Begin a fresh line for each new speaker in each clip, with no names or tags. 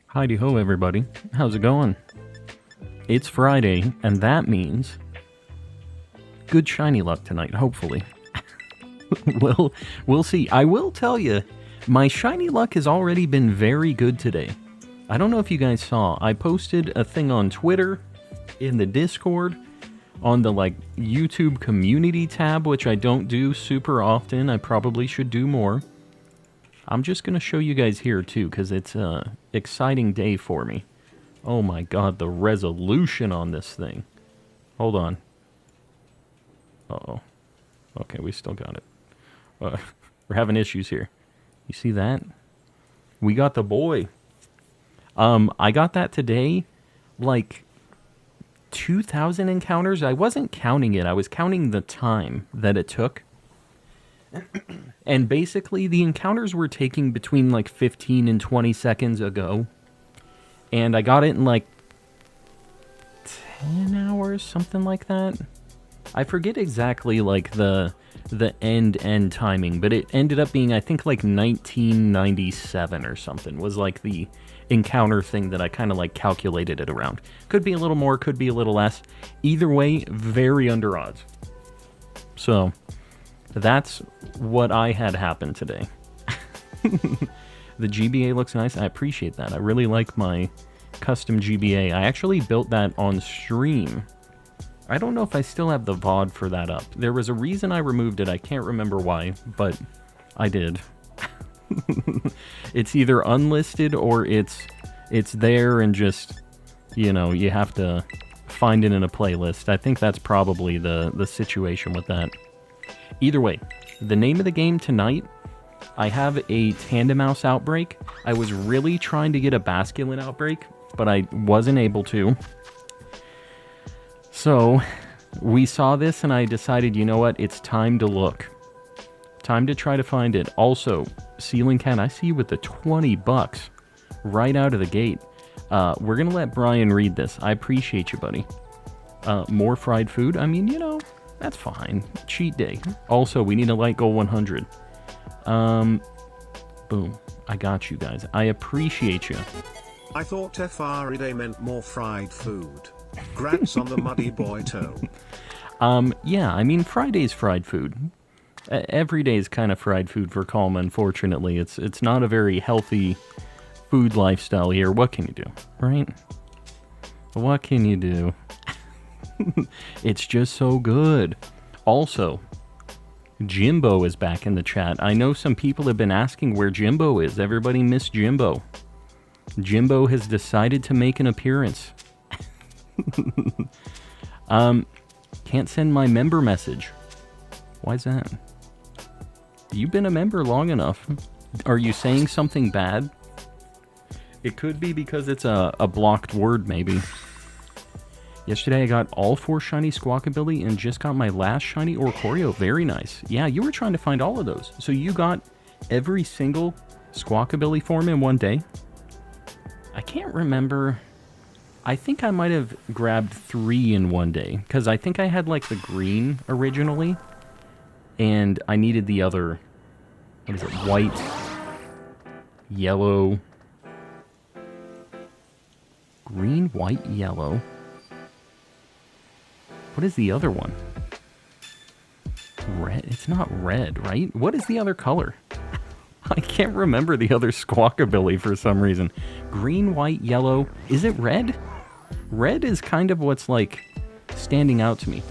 Heidi ho, everybody. How's it going? It's Friday, and that means good shiny luck tonight, hopefully. We'll see. I will tell you, my shiny luck has already been very good today. I don't know if you guys saw, I posted a thing on Twitter, in the Discord, on the YouTube community tab, which I don't do super often. I probably should do more. I'm just going to show you guys here, too, because it's an exciting day for me. Oh my god, the resolution on this thing. Hold on. Uh-oh. Okay, we still got it. We're having issues here. You see that? We got the boy. I got that today, 2,000 encounters. I wasn't counting it. I was counting the time that it took. And basically, the encounters were taking between 15 and 20 seconds ago. And I got it in 10 hours, something like that. I forget exactly the end timing, but it ended up being, I think, 1997 or something was the encounter thing that I kind of calculated it around. Could be a little more, could be a little less. Either way, very under odds. So that's what I had happen today. The GBA looks nice. I appreciate that. I really like my custom GBA. I actually built that on stream. I don't know if I still have the VOD for that up. There was a reason I removed it. I can't remember why, but I did. It's either unlisted or it's there and just, you have to find it in a playlist. I think that's probably the situation with that. Either way, the name of the game tonight, I have a Tandemaus outbreak. I was really trying to get a Basculin outbreak, but I wasn't able to. So, we saw this and I decided, you know what, it's time to look. Time to try to find it. Also, Ceiling Cat, I see you with the 20 bucks right out of the gate. We're going to let Brian read this. I appreciate you, buddy. More fried food? I mean, that's fine. Cheat day. Also, we need a light goal 100. Boom. I got you guys. I appreciate you.
I thought Friday meant more fried food. Grats on the muddy boy toe.
Yeah, I mean, Friday's fried food. Every day is kind of fried food for Calm, unfortunately. It's not a very healthy food lifestyle here. What can you do, right? What can you do? It's just so good. Also, Jimbo is back in the chat. I know some people have been asking where Jimbo is. Everybody missed Jimbo. Jimbo has decided to make an appearance. Can't send my member message. Why is that? You've been a member long enough. Are you saying something bad? It could be because it's a blocked word, maybe. Yesterday I got all 4 shiny Squawkabilly and just got my last shiny Oricorio. Very nice. Yeah, you were trying to find all of those. So you got every single Squawkabilly form in one day? I can't remember. I think I might have grabbed 3 in one day. Because I think I had the green originally. And I needed the other, what is it, white, yellow, green, white, yellow. What is the other one? Red? It's not red, right? What is the other color? I can't remember the other Squawkabilly for some reason. Green, white, yellow. Is it red? Red is kind of what's standing out to me.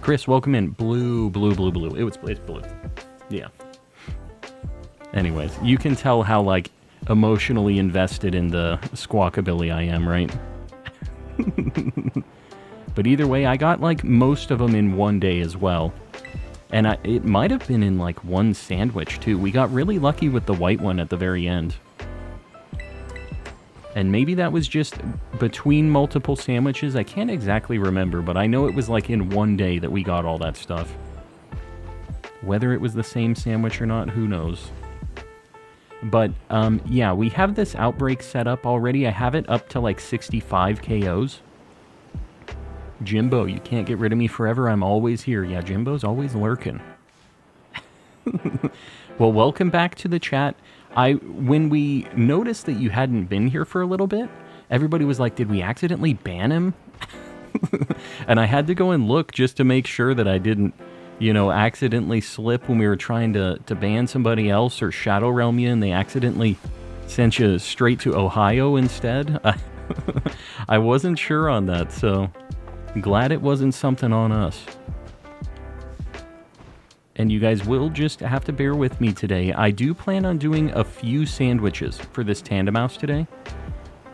Chris, welcome in. Blue, blue, blue, blue. It's blue. Yeah. Anyways, you can tell how, emotionally invested in the Squawkabilly I am, right? But either way, I got, most of them in one day as well. And it might have been in, one sandwich, too. We got really lucky with the white one at the very end. And maybe that was just between multiple sandwiches. I can't exactly remember, but I know it was in one day that we got all that stuff. Whether it was the same sandwich or not, who knows. But, yeah, we have this outbreak set up already. I have it up to 65 KOs. Jimbo, you can't get rid of me forever. I'm always here. Yeah, Jimbo's always lurking. Well, welcome back to the chat. When we noticed that you hadn't been here for a little bit, everybody was like, did we accidentally ban him? And I had to go and look just to make sure that I didn't, you know, accidentally slip when we were trying to ban somebody else or Shadow Realm you and they accidentally sent you straight to Ohio instead. I wasn't sure on that, so glad it wasn't something on us. And you guys will just have to bear with me today. I do plan on doing a few sandwiches for this Tandem Mouse today.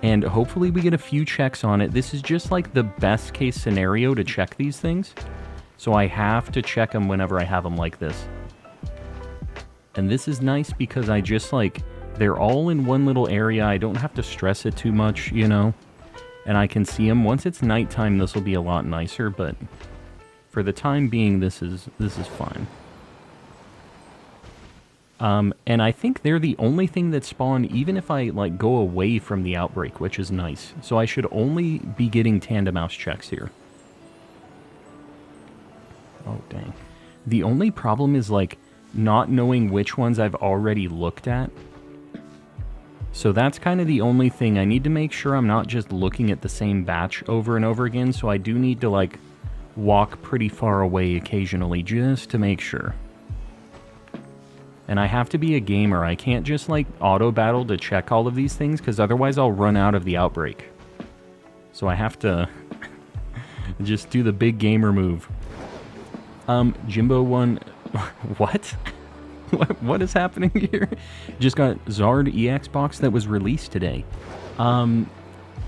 And hopefully we get a few checks on it. This is just like the best case scenario to check these things. So I have to check them whenever I have them like this. And this is nice because I just like, they're all in one little area. I don't have to stress it too much, you know. And I can see them. Once it's nighttime, this will be a lot nicer. But for the time being, this is fine. And I think they're the only thing that spawn even if I, like, go away from the outbreak, which is nice. So I should only be getting Tandem Mouse checks here. Oh, dang. The only problem is, like, not knowing which ones I've already looked at. So that's kind of the only thing. I need to make sure I'm not just looking at the same batch over and over again, so I do need to, like, walk pretty far away occasionally just to make sure. And I have to be a gamer. I can't just, like, auto-battle to check all of these things, because otherwise I'll run out of the outbreak. So I have to just do the big gamer move. Jimbo won... What? What is happening here? Just got Zard EX box that was released today.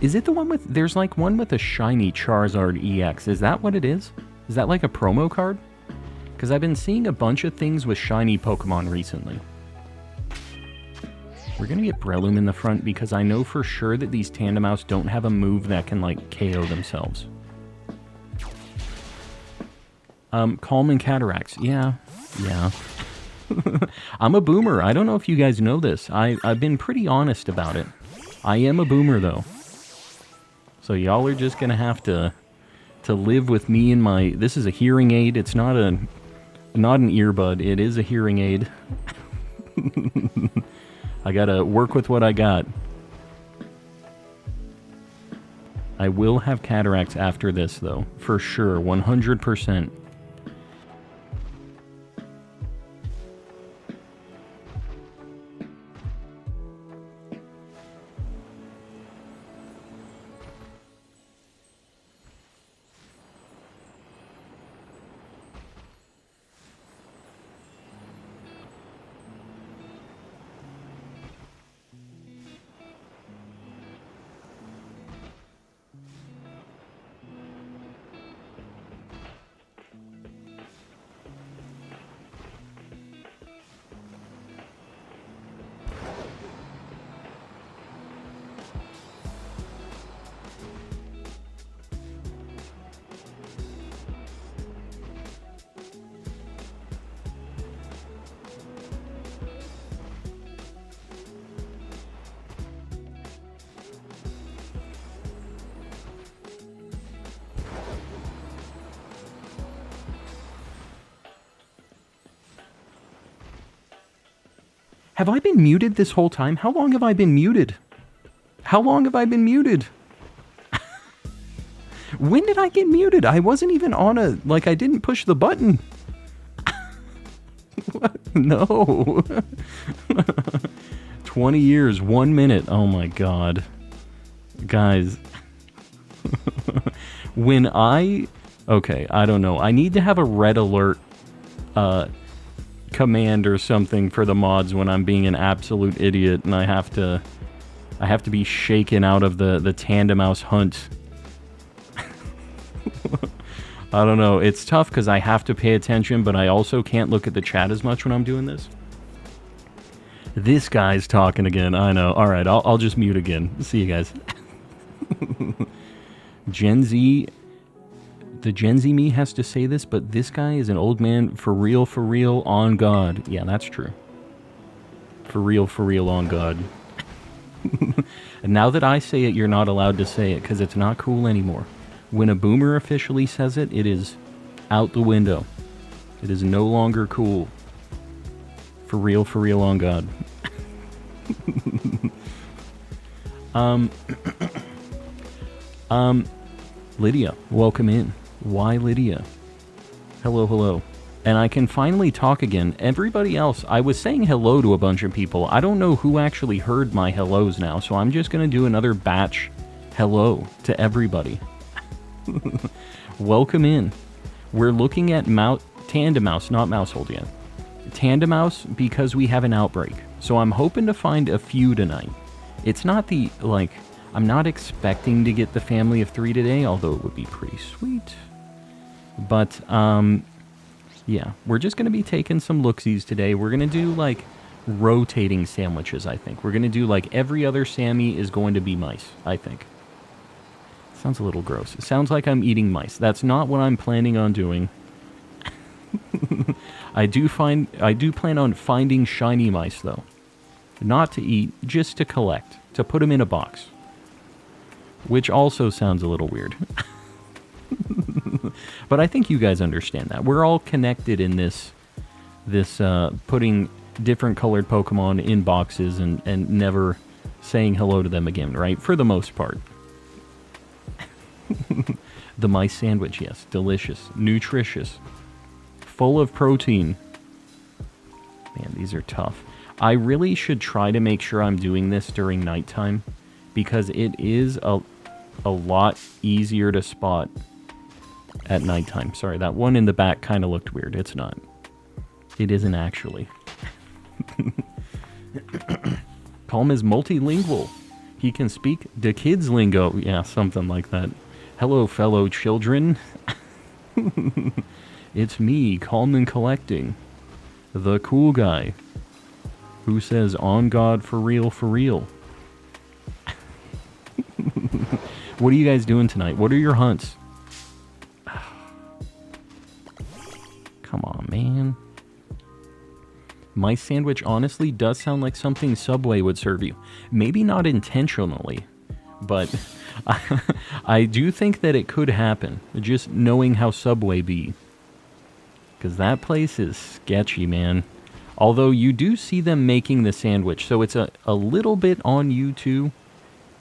Is it the one with... There's, like, one with a shiny Charizard EX. Is that what it is? Is that, like, a promo card? Because I've been seeing a bunch of things with shiny Pokemon recently. We're going to get Breloom in the front because I know for sure that these Tandem Mouse don't have a move that can, like, KO themselves. Calm and Cataracts. Yeah. I'm a boomer. I don't know if you guys know this. I've been pretty honest about it. I am a boomer, though. So y'all are just going to have to live with me and my... This is a hearing aid. It's not an earbud. It is a hearing aid. I gotta work with what I got. I will have cataracts after this, though. For sure. 100%. Have I been muted this whole time? How long have I been muted? How long have I been muted? When did I get muted? I wasn't even on a... Like, I didn't push the button. What? No. 20 years, 1 minute. Oh my god. Guys. When I... Okay, I don't know. I need to have a red alert command or something for the mods when I'm being an absolute idiot and I have to be shaken out of the Tandem Mouse hunt. I don't know. It's tough because I have to pay attention, but I also can't look at the chat as much when I'm doing this. This guy's talking again. I know. All right, I'll just mute again. See you guys. Gen Z... The Gen Z me has to say this, but this guy is an old man for real, on God. Yeah, that's true. For real, on God. And now that I say it, you're not allowed to say it, because it's not cool anymore. When a boomer officially says it, it is out the window. It is no longer cool. For real, on God. Lydia, welcome in. Why Lydia? Hello, hello. And I can finally talk again. Everybody else, I was saying hello to a bunch of people. I don't know who actually heard my hellos now, so I'm just going to do another batch hello to everybody. Welcome in. We're looking at Tandem Mouse, not Mousehold yet. Tandem Mouse because we have an outbreak. So I'm hoping to find a few tonight. It's not the, like, I'm not expecting to get the family of 3 today, although it would be pretty sweet. But, yeah, we're just going to be taking some looksies today. We're going to do, like, rotating sandwiches, I think. We're going to do, like, every other Sammy is going to be mice, I think. Sounds a little gross. It sounds like I'm eating mice. That's not what I'm planning on doing. I do plan on finding shiny mice, though. Not to eat, just to collect. To put them in a box. Which also sounds a little weird. But I think you guys understand that. We're all connected in this putting different colored Pokemon in boxes and never saying hello to them again, right? For the most part. The mice sandwich, yes. Delicious. Nutritious. Full of protein. Man, these are tough. I really should try to make sure I'm doing this during nighttime, because it is a lot easier to spot at nighttime. Sorry, that one in the back kind of looked weird. It's not. It isn't actually. Calm is multilingual. He can speak the kids' lingo. Yeah, something like that. Hello, fellow children. It's me, Calm and Collecting. The cool guy. Who says, on God, for real, for real. What are you guys doing tonight? What are your hunts? Come on, man. My sandwich honestly does sound like something Subway would serve you. Maybe not intentionally, but I do think that it could happen. Just knowing how Subway be. Because that place is sketchy, man. Although you do see them making the sandwich, so it's a little bit on you too.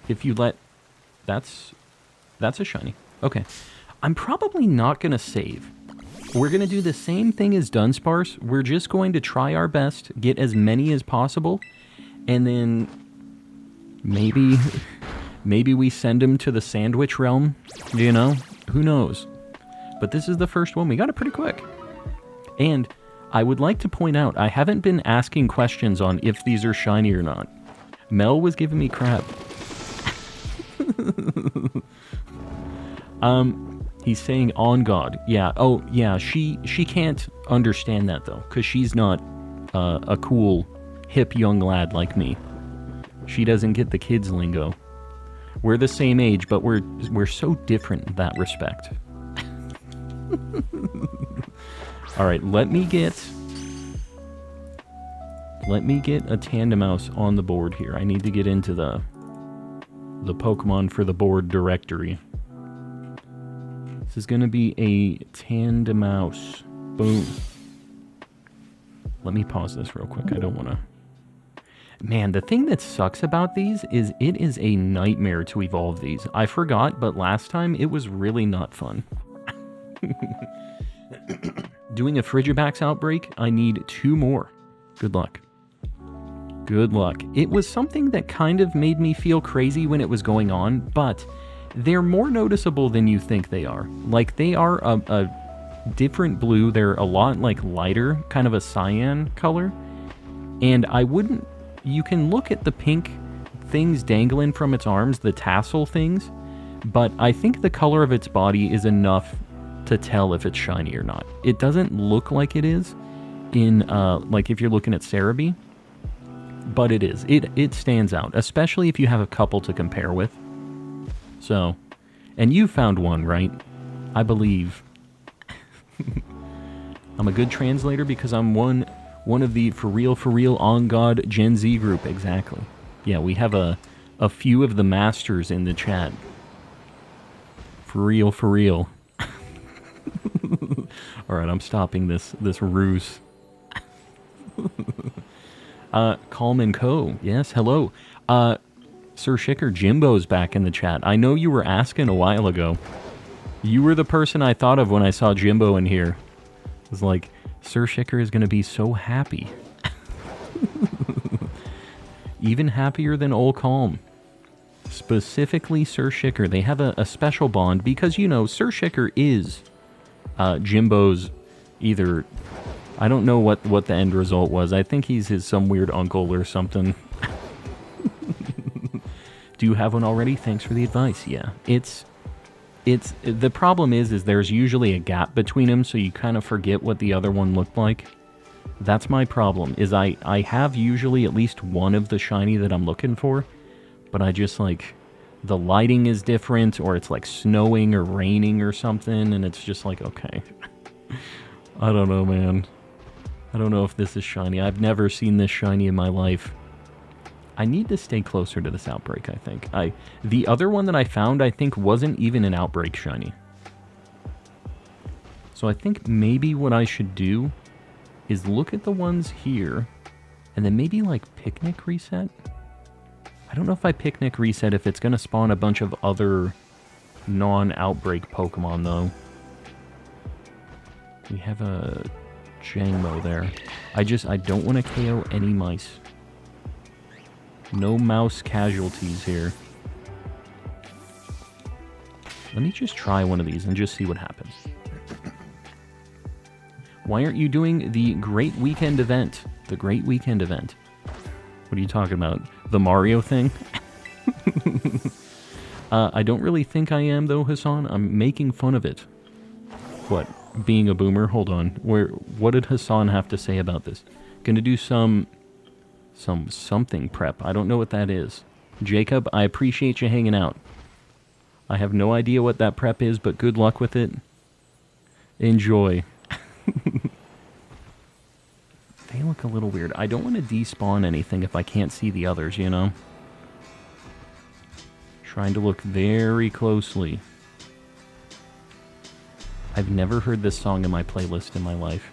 If you let... That's a shiny. Okay. I'm probably not going to save. We're going to do the same thing as Dunsparce. We're just going to try our best, get as many as possible, and then maybe we send him to the sandwich realm, you know? Who knows? But this is the first one. We got it pretty quick. And I would like to point out, I haven't been asking questions on if these are shiny or not. Mel was giving me crap. He's saying on God. Yeah, oh, yeah, she can't understand that, though, because she's not a cool, hip young lad like me. She doesn't get the kids' lingo. We're the same age, but we're so different in that respect. Alright, let me get a Tandem Mouse on the board here. I need to get into the Pokemon for the board directory. This is going to be a Tandem Mouse. Boom. Let me pause this real quick. I don't want to... Man, the thing that sucks about these is it is a nightmare to evolve these. I forgot, but last time it was really not fun. Doing a Frigibax outbreak, I need 2 more. Good luck. Good luck. It was something that kind of made me feel crazy when it was going on, but they're more noticeable than you think they are. Like, they are a different blue. They're a lot, like, lighter, kind of a cyan color. And I wouldn't... You can look at the pink things dangling from its arms, the tassel things, but I think the color of its body is enough to tell if it's shiny or not. It doesn't look like it is in, like, if you're looking at Cerebi, but it is. It stands out, especially if you have a couple to compare with. So, and you found one, right? I believe. I'm a good translator because I'm one of the for real on God Gen Z group. Exactly. Yeah, we have a few of the masters in the chat. For real. All right, I'm stopping this ruse. Calm and Co. Yes, hello. Sir Shicker, Jimbo's back in the chat. I know you were asking a while ago. You were the person I thought of when I saw Jimbo in here. It was like, Sir Shicker is going to be so happy. Even happier than Old Calm. Specifically Sir Shicker. They have a special bond because, you know, Sir Shicker is Jimbo's either... I don't know what the end result was. I think he's some weird uncle or something. Do you have one already? Thanks for the advice. Yeah, it's the problem is there's usually a gap between them, so you kind of forget what the other one looked like. That's my problem, is I have usually at least one of the shiny that I'm looking for, but I just, like, the lighting is different, or it's, like, snowing or raining or something, and it's just like, okay. I don't know, man. I don't know if this is shiny. I've never seen this shiny in my life. I need to stay closer to this outbreak, I think. The other one that I found, I think, wasn't even an outbreak shiny. So I think maybe what I should do is look at the ones here, and then maybe, like, Picnic Reset? I don't know if I Picnic Reset if it's going to spawn a bunch of other non-outbreak Pokemon, though. We have a Jangmo there. I don't want to KO any mice. No mouse casualties here. Let me just try one of these and just see what happens. Why aren't you doing the Great Weekend event? The Great Weekend event. What are you talking about? The Mario thing? I don't really think I am, though, Hassan. I'm making fun of it. What? Being a boomer? Hold on. What did Hassan have to say about this? Gonna do something prep. I don't know what that is. Jacob, I appreciate you hanging out. I have no idea what that prep is, but good luck with it. Enjoy. They look a little weird. I don't want to despawn anything if I can't see the others, you know? Trying to look very closely. I've never heard this song in my playlist in my life.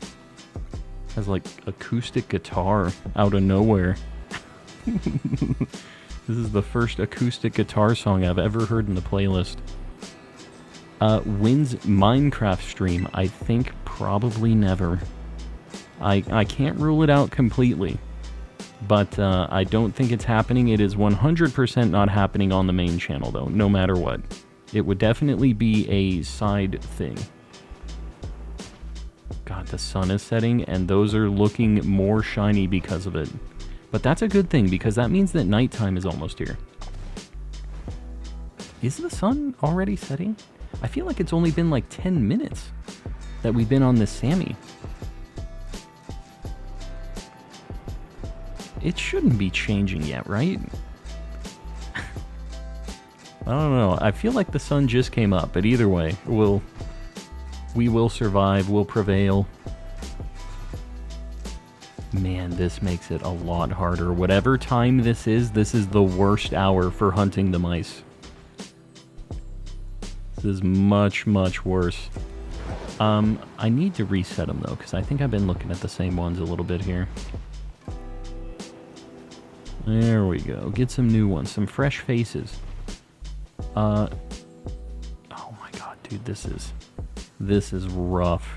It has, like, acoustic guitar out of nowhere. This is the first acoustic guitar song I've ever heard in the playlist. When's Minecraft stream? I think probably never. I can't rule it out completely. But I don't think it's happening. It is 100% not happening on the main channel, though, no matter what. It would definitely be a side thing. God, the sun is setting, and those are looking more shiny because of it. But that's a good thing, because that means that nighttime is almost here. Is the sun already setting? I feel like it's only been like 10 minutes that we've been on this Sammy. It shouldn't be changing yet, right? I don't know. I feel like the sun just came up, but either way, we will survive, we'll prevail. Man, this makes it a lot harder. Whatever time this is the worst hour for hunting the mice. This is much, much worse. I need to reset them, though, because I think I've been looking at the same ones a little bit here. There we go. Get some new ones, some fresh faces. Oh my god, dude, this is rough.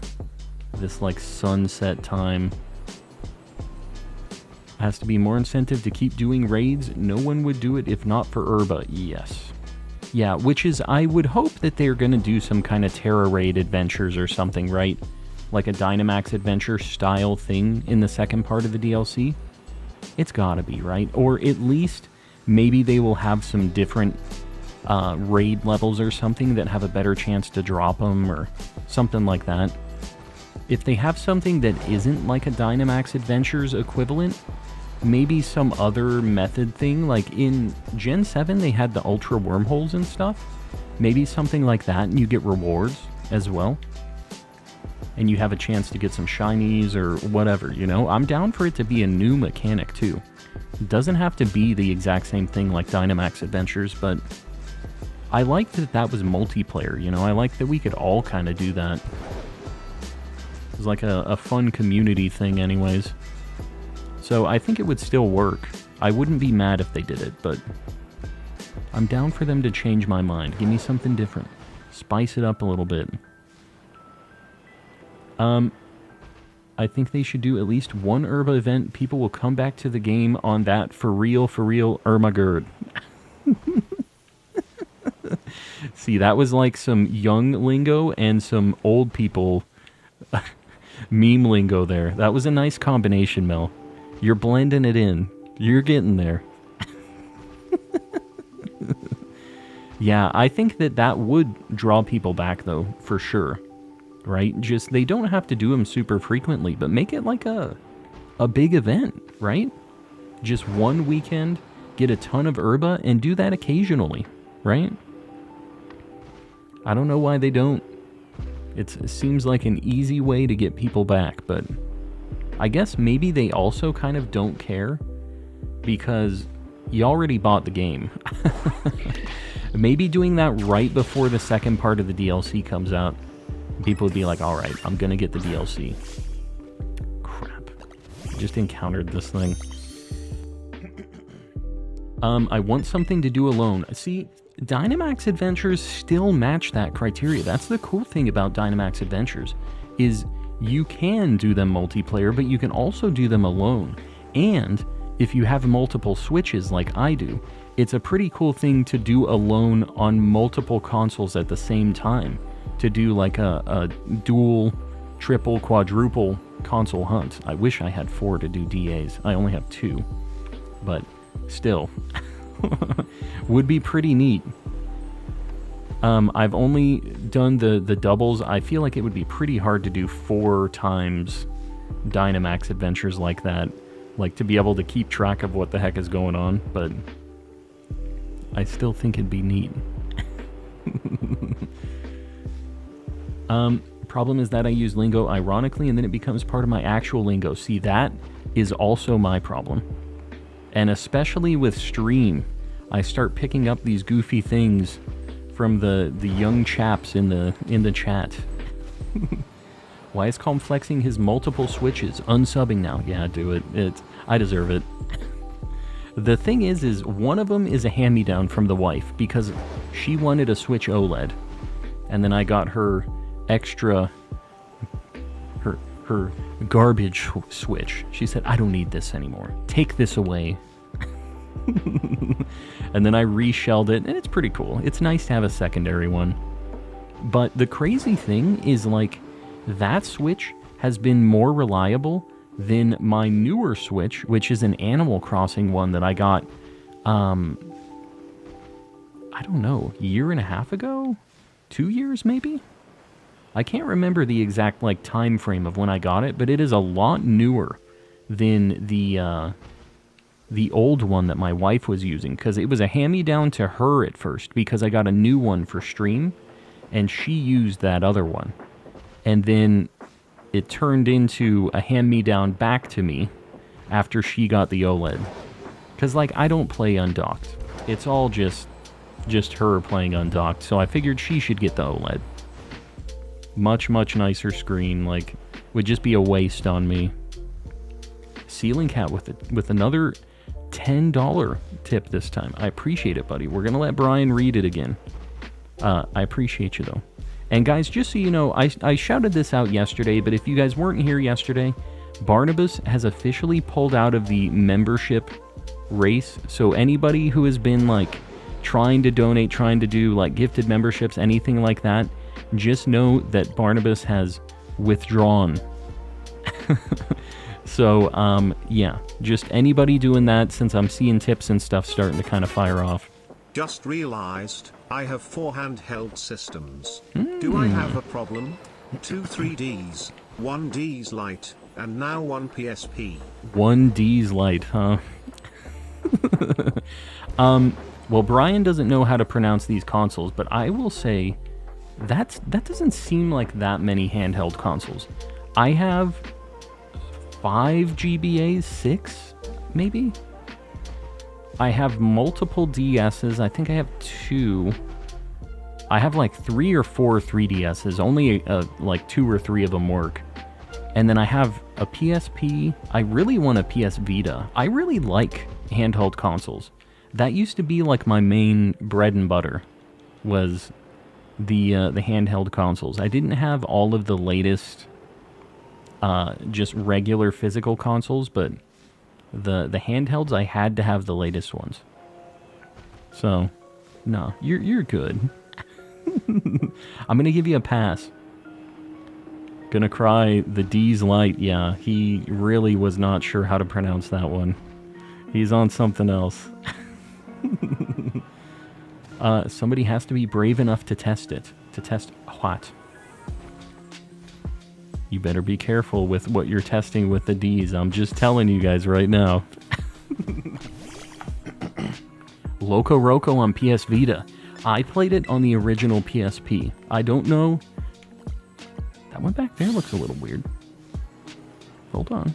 This, like, sunset time. Has to be more incentive to keep doing raids. No one would do it if not for Herba. Yes. Yeah, which is, I would hope that they're going to do some kind of Tera raid adventures or something, right? Like a Dynamax adventure style thing in the second part of the DLC. It's gotta be, right? Or at least maybe they will have some different raid levels or something that have a better chance to drop them or something like that. If they have something that isn't like a Dynamax Adventures equivalent, maybe some other method thing, like in Gen 7 they had the Ultra Wormholes and stuff. Maybe something like that and you get rewards as well. And you have a chance to get some shinies or whatever, you know? I'm down for it to be a new mechanic too. It doesn't have to be the exact same thing like Dynamax Adventures, but I like that that was multiplayer, you know? I like that we could all kind of do that. It was like a fun community thing anyways. So I think it would still work. I wouldn't be mad if they did it, but I'm down for them to change my mind. Give me something different. Spice it up a little bit. I think they should do at least one Irma event. People will come back to the game on that for real Irma Gerd. See, that was like some young lingo and some old people meme lingo there. That was a nice combination, Mel. You're blending it in. You're getting there. Yeah, I think that would draw people back, though, for sure. Right? Just, they don't have to do them super frequently, but make it like a big event, right? Just one weekend, get a ton of Irma, and do that occasionally, right? I don't know why they don't. It seems like an easy way to get people back, but I guess maybe they also kind of don't care because you already bought the game. Maybe doing that right before the second part of the DLC comes out, people would be like, alright, I'm gonna get the DLC. Crap. I just encountered this thing. I want something to do alone. See, Dynamax Adventures still match that criteria. That's the cool thing about Dynamax Adventures, is you can do them multiplayer, but you can also do them alone. And if you have multiple Switches like I do, it's a pretty cool thing to do alone on multiple consoles at the same time. To do like a dual, triple, quadruple console hunt. I wish I had 4 to do DAs. I only have 2. But still. Would be pretty neat. I've only done the doubles. I feel like it would be pretty hard to do 4 times Dynamax Adventures like that. Like, to be able to keep track of what the heck is going on, but I still think it'd be neat. Problem is that I use lingo ironically, and then it becomes part of my actual lingo. See, that is also my problem. And especially with stream, I start picking up these goofy things from the young chaps in the chat. Why is Calm flexing his multiple Switches? Unsubbing now. Yeah, do it. I deserve it. The thing is one of them is a hand-me-down from the wife because she wanted a Switch OLED, and then I got her extra, her garbage Switch. She said, I don't need this anymore. Take this away. And then I reshelled it, and it's pretty cool. It's nice to have a secondary one. But the crazy thing is, like, that Switch has been more reliable than my newer Switch, which is an Animal Crossing one that I got, I don't know, a year and a half ago? 2 years, maybe? I can't remember the exact, like, time frame of when I got it, but it is a lot newer than the old one that my wife was using, because it was a hand-me-down to her at first, because I got a new one for stream, and she used that other one. And then it turned into a hand-me-down back to me after she got the OLED. Because, like, I don't play undocked. It's all just her playing undocked, so I figured she should get the OLED. Much, much nicer screen, like, would just be a waste on me. Ceiling Cat with another $10 tip this time. I appreciate it, buddy. We're gonna let Brian read it again. I appreciate you, though. And guys, just so you know, I shouted this out yesterday, but if you guys weren't here yesterday, Barnabas has officially pulled out of the membership race. So anybody who has been, like, trying to donate, trying to do, like, gifted memberships, anything like that, just know that Barnabas has withdrawn. So, yeah, just anybody doing that, since I'm seeing tips and stuff starting to kind of fire off.
Just realized, I have 4 handheld systems. Do I have a problem? 2 3Ds, 1 D's Lite, and now 1 PSP.
1 D's Lite, huh? Well, Brian doesn't know how to pronounce these consoles, but I will say that doesn't seem like that many handheld consoles. I have 5 GBAs, 6, maybe? I have multiple DSs. I think I have 2. I have like 3 or 4 3DSs. Only like 2 or 3 of them work. And then I have a PSP. I really want a PS Vita. I really like handheld consoles. That used to be like my main bread and butter, was the handheld consoles. I didn't have all of the latest just regular physical consoles, but the handhelds, I had to have the latest ones. So, no, you're good. I'm gonna give you a pass. Gonna cry, the D's light. Yeah, he really was not sure how to pronounce that one. He's on something else. Somebody has to be brave enough to test it. To test what? You better be careful with what you're testing with the D's. I'm just telling you guys right now. Loco Roco on PS Vita. I played it on the original PSP. I don't know. That one back there looks a little weird. Hold on.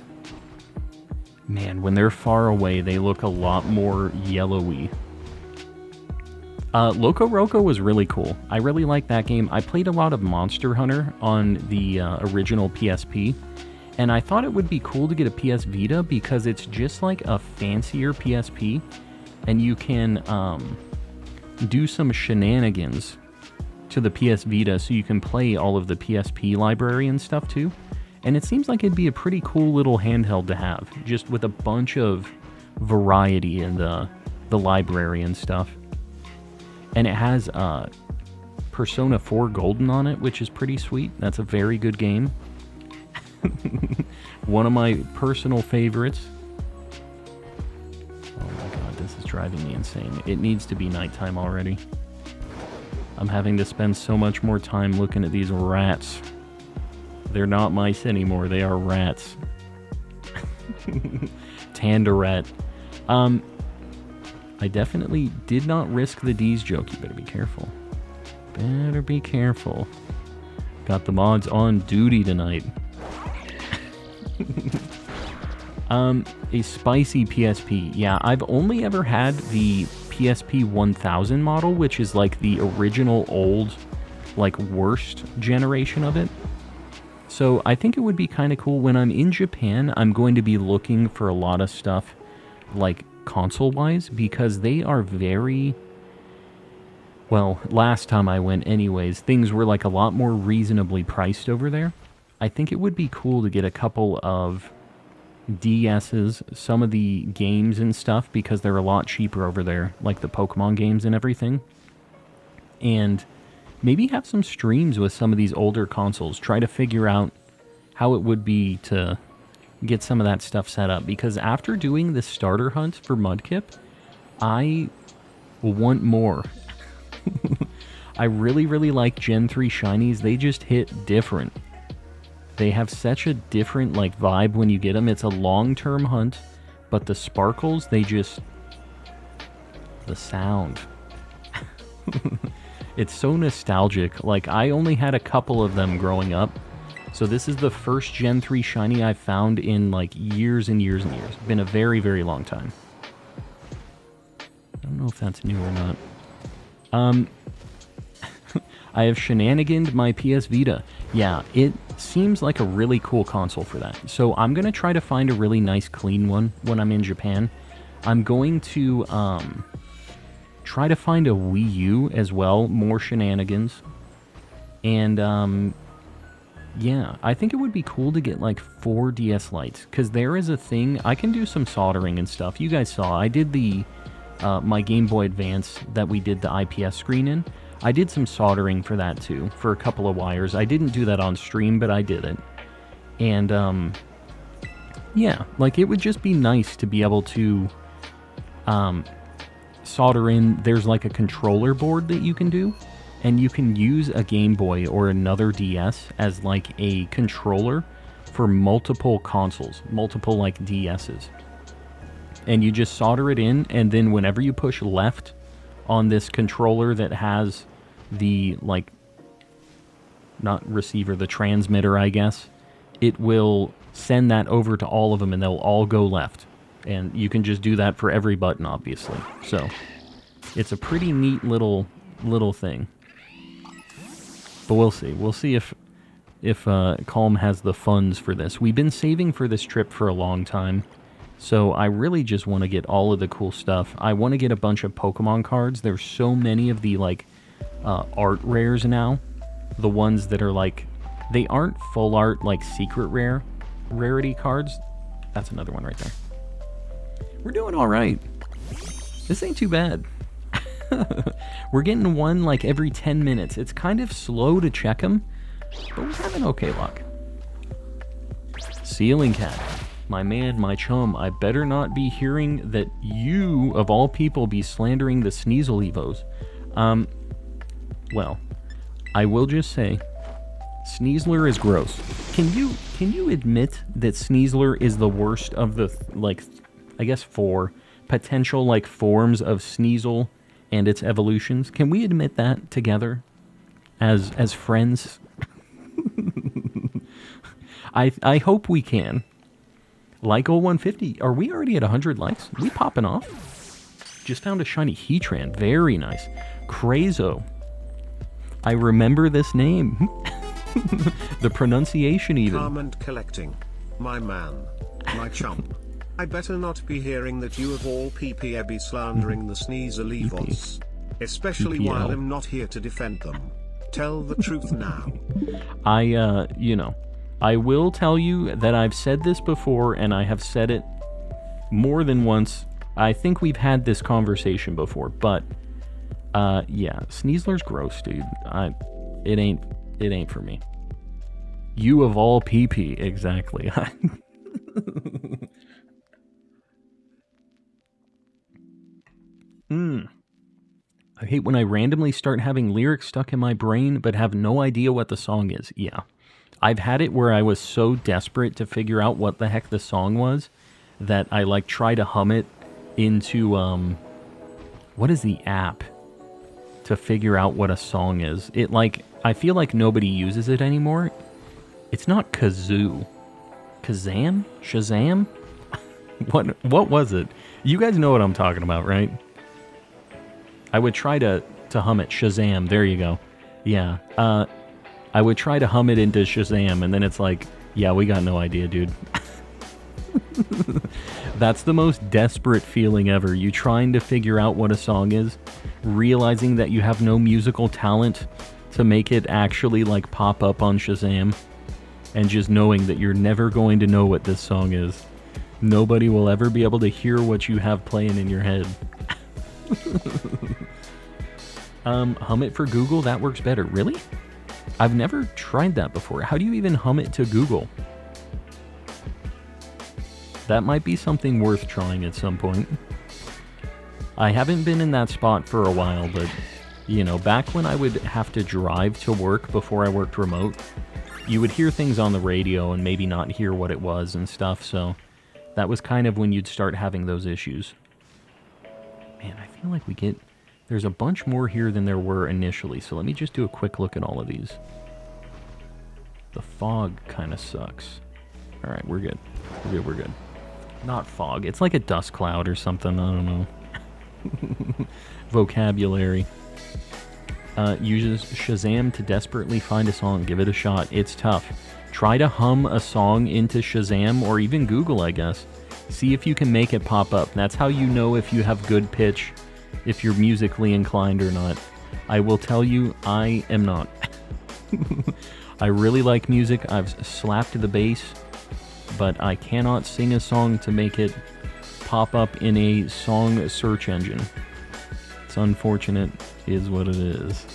Man, when they're far away, they look a lot more yellowy. Loco Roco was really cool. I really liked that game. I played a lot of Monster Hunter on the original PSP, and I thought it would be cool to get a PS Vita because it's just like a fancier PSP, and you can do some shenanigans to the PS Vita so you can play all of the PSP library and stuff too. And it seems like it'd be a pretty cool little handheld to have, just with a bunch of variety in the library and stuff. And it has Persona 4 Golden on it, which is pretty sweet. That's a very good game. One of my personal favorites. Oh my god, this is driving me insane. It needs to be nighttime already. I'm having to spend so much more time looking at these rats. They're not mice anymore, they are rats. Tandarat. I definitely did not risk the D's joke. You better be careful. Better be careful. Got the mods on duty tonight. A spicy PSP. Yeah, I've only ever had the PSP 1000 model, which is like the original old, like worst generation of it. So I think it would be kind of cool. When I'm in Japan, I'm going to be looking for a lot of stuff like console-wise, because they are very... Well, last time I went anyways, things were like a lot more reasonably priced over there. I think it would be cool to get a couple of DS's, some of the games and stuff, because they're a lot cheaper over there, like the Pokemon games and everything. And maybe have some streams with some of these older consoles. Try to figure out how it would be to get some of that stuff set up. Because after doing the starter hunt for Mudkip, I want more. I really, really like Gen 3 Shinies. They just hit different. They have such a different like vibe when you get them. It's a long-term hunt, but the sparkles, they just... The sound. It's so nostalgic. Like, I only had a couple of them growing up. So this is the first Gen 3 Shiny I've found in like years and years and years. Been a very, very long time. I don't know if that's new or not. I have shenaniganed my PS Vita. Yeah, it seems like a really cool console for that. So I'm going to try to find a really nice clean one when I'm in Japan. I'm going to try to find a Wii U as well. More shenanigans. And yeah, I think it would be cool to get like 4 DS Lites. Because there is a thing, I can do some soldering and stuff. You guys saw, I did the my Game Boy Advance that we did the IPS screen in. I did some soldering for that too, for a couple of wires. I didn't do that on stream, but I did it. And, yeah, like, it would just be nice to be able to solder in. There's, like, a controller board that you can do, and you can use a Game Boy or another DS as, like, a controller for multiple consoles, multiple, like, DS's. And you just solder it in, and then whenever you push left on this controller that has the, like, not receiver, the transmitter, I guess, it will send that over to all of them, and they'll all go left. And you can just do that for every button, obviously. So, it's a pretty neat little thing. But we'll see. We'll see if if Calm has the funds for this. We've been saving for this trip for a long time, so I really just want to get all of the cool stuff. I want to get a bunch of Pokemon cards. There's so many of the, like, art rares now. The ones that are, like, they aren't full art, like, secret rarity cards. That's another one right there. We're doing all right. This ain't too bad. We're getting one, like, every 10 minutes. It's kind of slow to check them, but we're having okay luck. Ceiling Cat. My man, my chum, I better not be hearing that you, of all people, be slandering the Sneasel Evos. Well, I will just say, Sneasler is gross. Can you admit that Sneasler is the worst of the, like, I guess 4 potential, like, forms of Sneasel and its evolutions? Can we admit that together as friends? I hope we can. Like 150. Are we already at 100 likes? We popping off? Just found a shiny Heatran. Very nice. Crazo. I remember this name. The pronunciation even.
Comment collecting. My man. My chump. I better not be hearing that you of all people be slandering the Sneasel Evos. Especially
PPL.
while I'm not here to defend them. Tell the truth now.
You know, I will tell you that I've said this before, and I have said it more than once. I think we've had this conversation before, but, yeah, Sneasler's gross, dude. It ain't for me. You of all PP, exactly. I hate when I randomly start having lyrics stuck in my brain, but have no idea what the song is. Yeah. I've had it where I was so desperate to figure out what the heck the song was that I, like, try to hum it into, what is the app to figure out what a song is? It, like, I feel like nobody uses it anymore. It's not Kazoo. Kazam? Shazam? What was it? You guys know what I'm talking about, right? I would try to hum it. Shazam. There you go. Yeah. I would try to hum it into Shazam, and then it's like, yeah, we got no idea, dude. That's the most desperate feeling ever. You trying to figure out what a song is, realizing that you have no musical talent to make it actually, like, pop up on Shazam, and just knowing that you're never going to know what this song is. Nobody will ever be able to hear what you have playing in your head. Hum it for Google, that works better. Really? I've never tried that before. How do you even hum it to Google? That might be something worth trying at some point. I haven't been in that spot for a while, but, you know, back when I would have to drive to work before I worked remote, you would hear things on the radio and maybe not hear what it was and stuff, so that was kind of when you'd start having those issues. Man, I feel like there's a bunch more here than there were initially, so let me just do a quick look at all of these. The fog kind of sucks. Alright, we're good. We're good. Not fog. It's like a dust cloud or something. I don't know. Vocabulary. Uses Shazam to desperately find a song. Give it a shot. It's tough. Try to hum a song into Shazam or even Google, I guess. See if you can make it pop up. That's how you know if you have good pitch, if you're musically inclined or not. I will tell you, I am not. I really like music. I've slapped the bass, but I cannot sing a song to make it pop up in a song search engine. It's unfortunate, is what it is.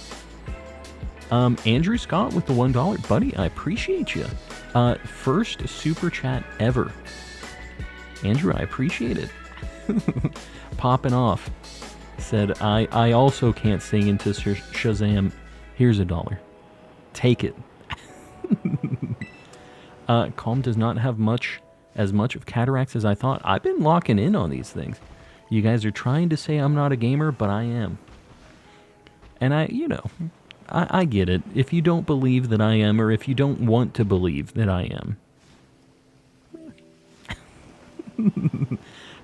Andrew Scott with the $1. Buddy, I appreciate you. First super chat ever. Andrew, I appreciate it. Popping off. Said, I also can't sing into Shazam. Here's $1. Take it. Calm does not have as much of cataracts as I thought. I've been locking in on these things. You guys are trying to say I'm not a gamer, but I am. And I get it. If you don't believe that I am, or if you don't want to believe that I am, I'm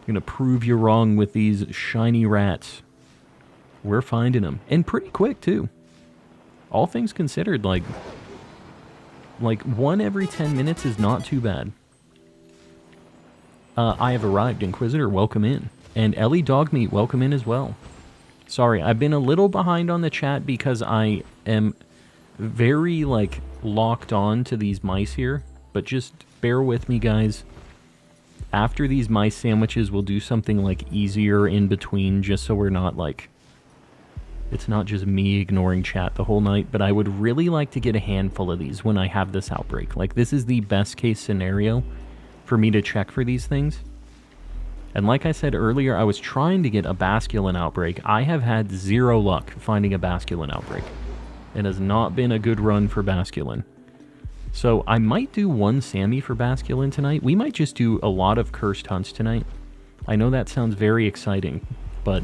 gonna prove you wrong with these shiny rats. We're finding them. And pretty quick, too. All things considered, like, Like, 1 every 10 minutes is not too bad. I have arrived, Inquisitor, welcome in. And Ellie Dogmeat, welcome in as well. Sorry, I've been a little behind on the chat because I am very, like, locked on to these mice here. But just bear with me, guys. After these mice sandwiches, we'll do something, like, easier in between, just so we're not, like... It's not just me ignoring chat the whole night, but I would really like to get a handful of these when I have this outbreak. Like, this is the best case scenario for me to check for these things. And like I said earlier, I was trying to get a Basculin outbreak. I have had 0 luck finding a Basculin outbreak. It has not been a good run for Basculin. So I might do 1 Sammy for Basculin tonight. We might just do a lot of cursed hunts tonight. I know that sounds very exciting, but...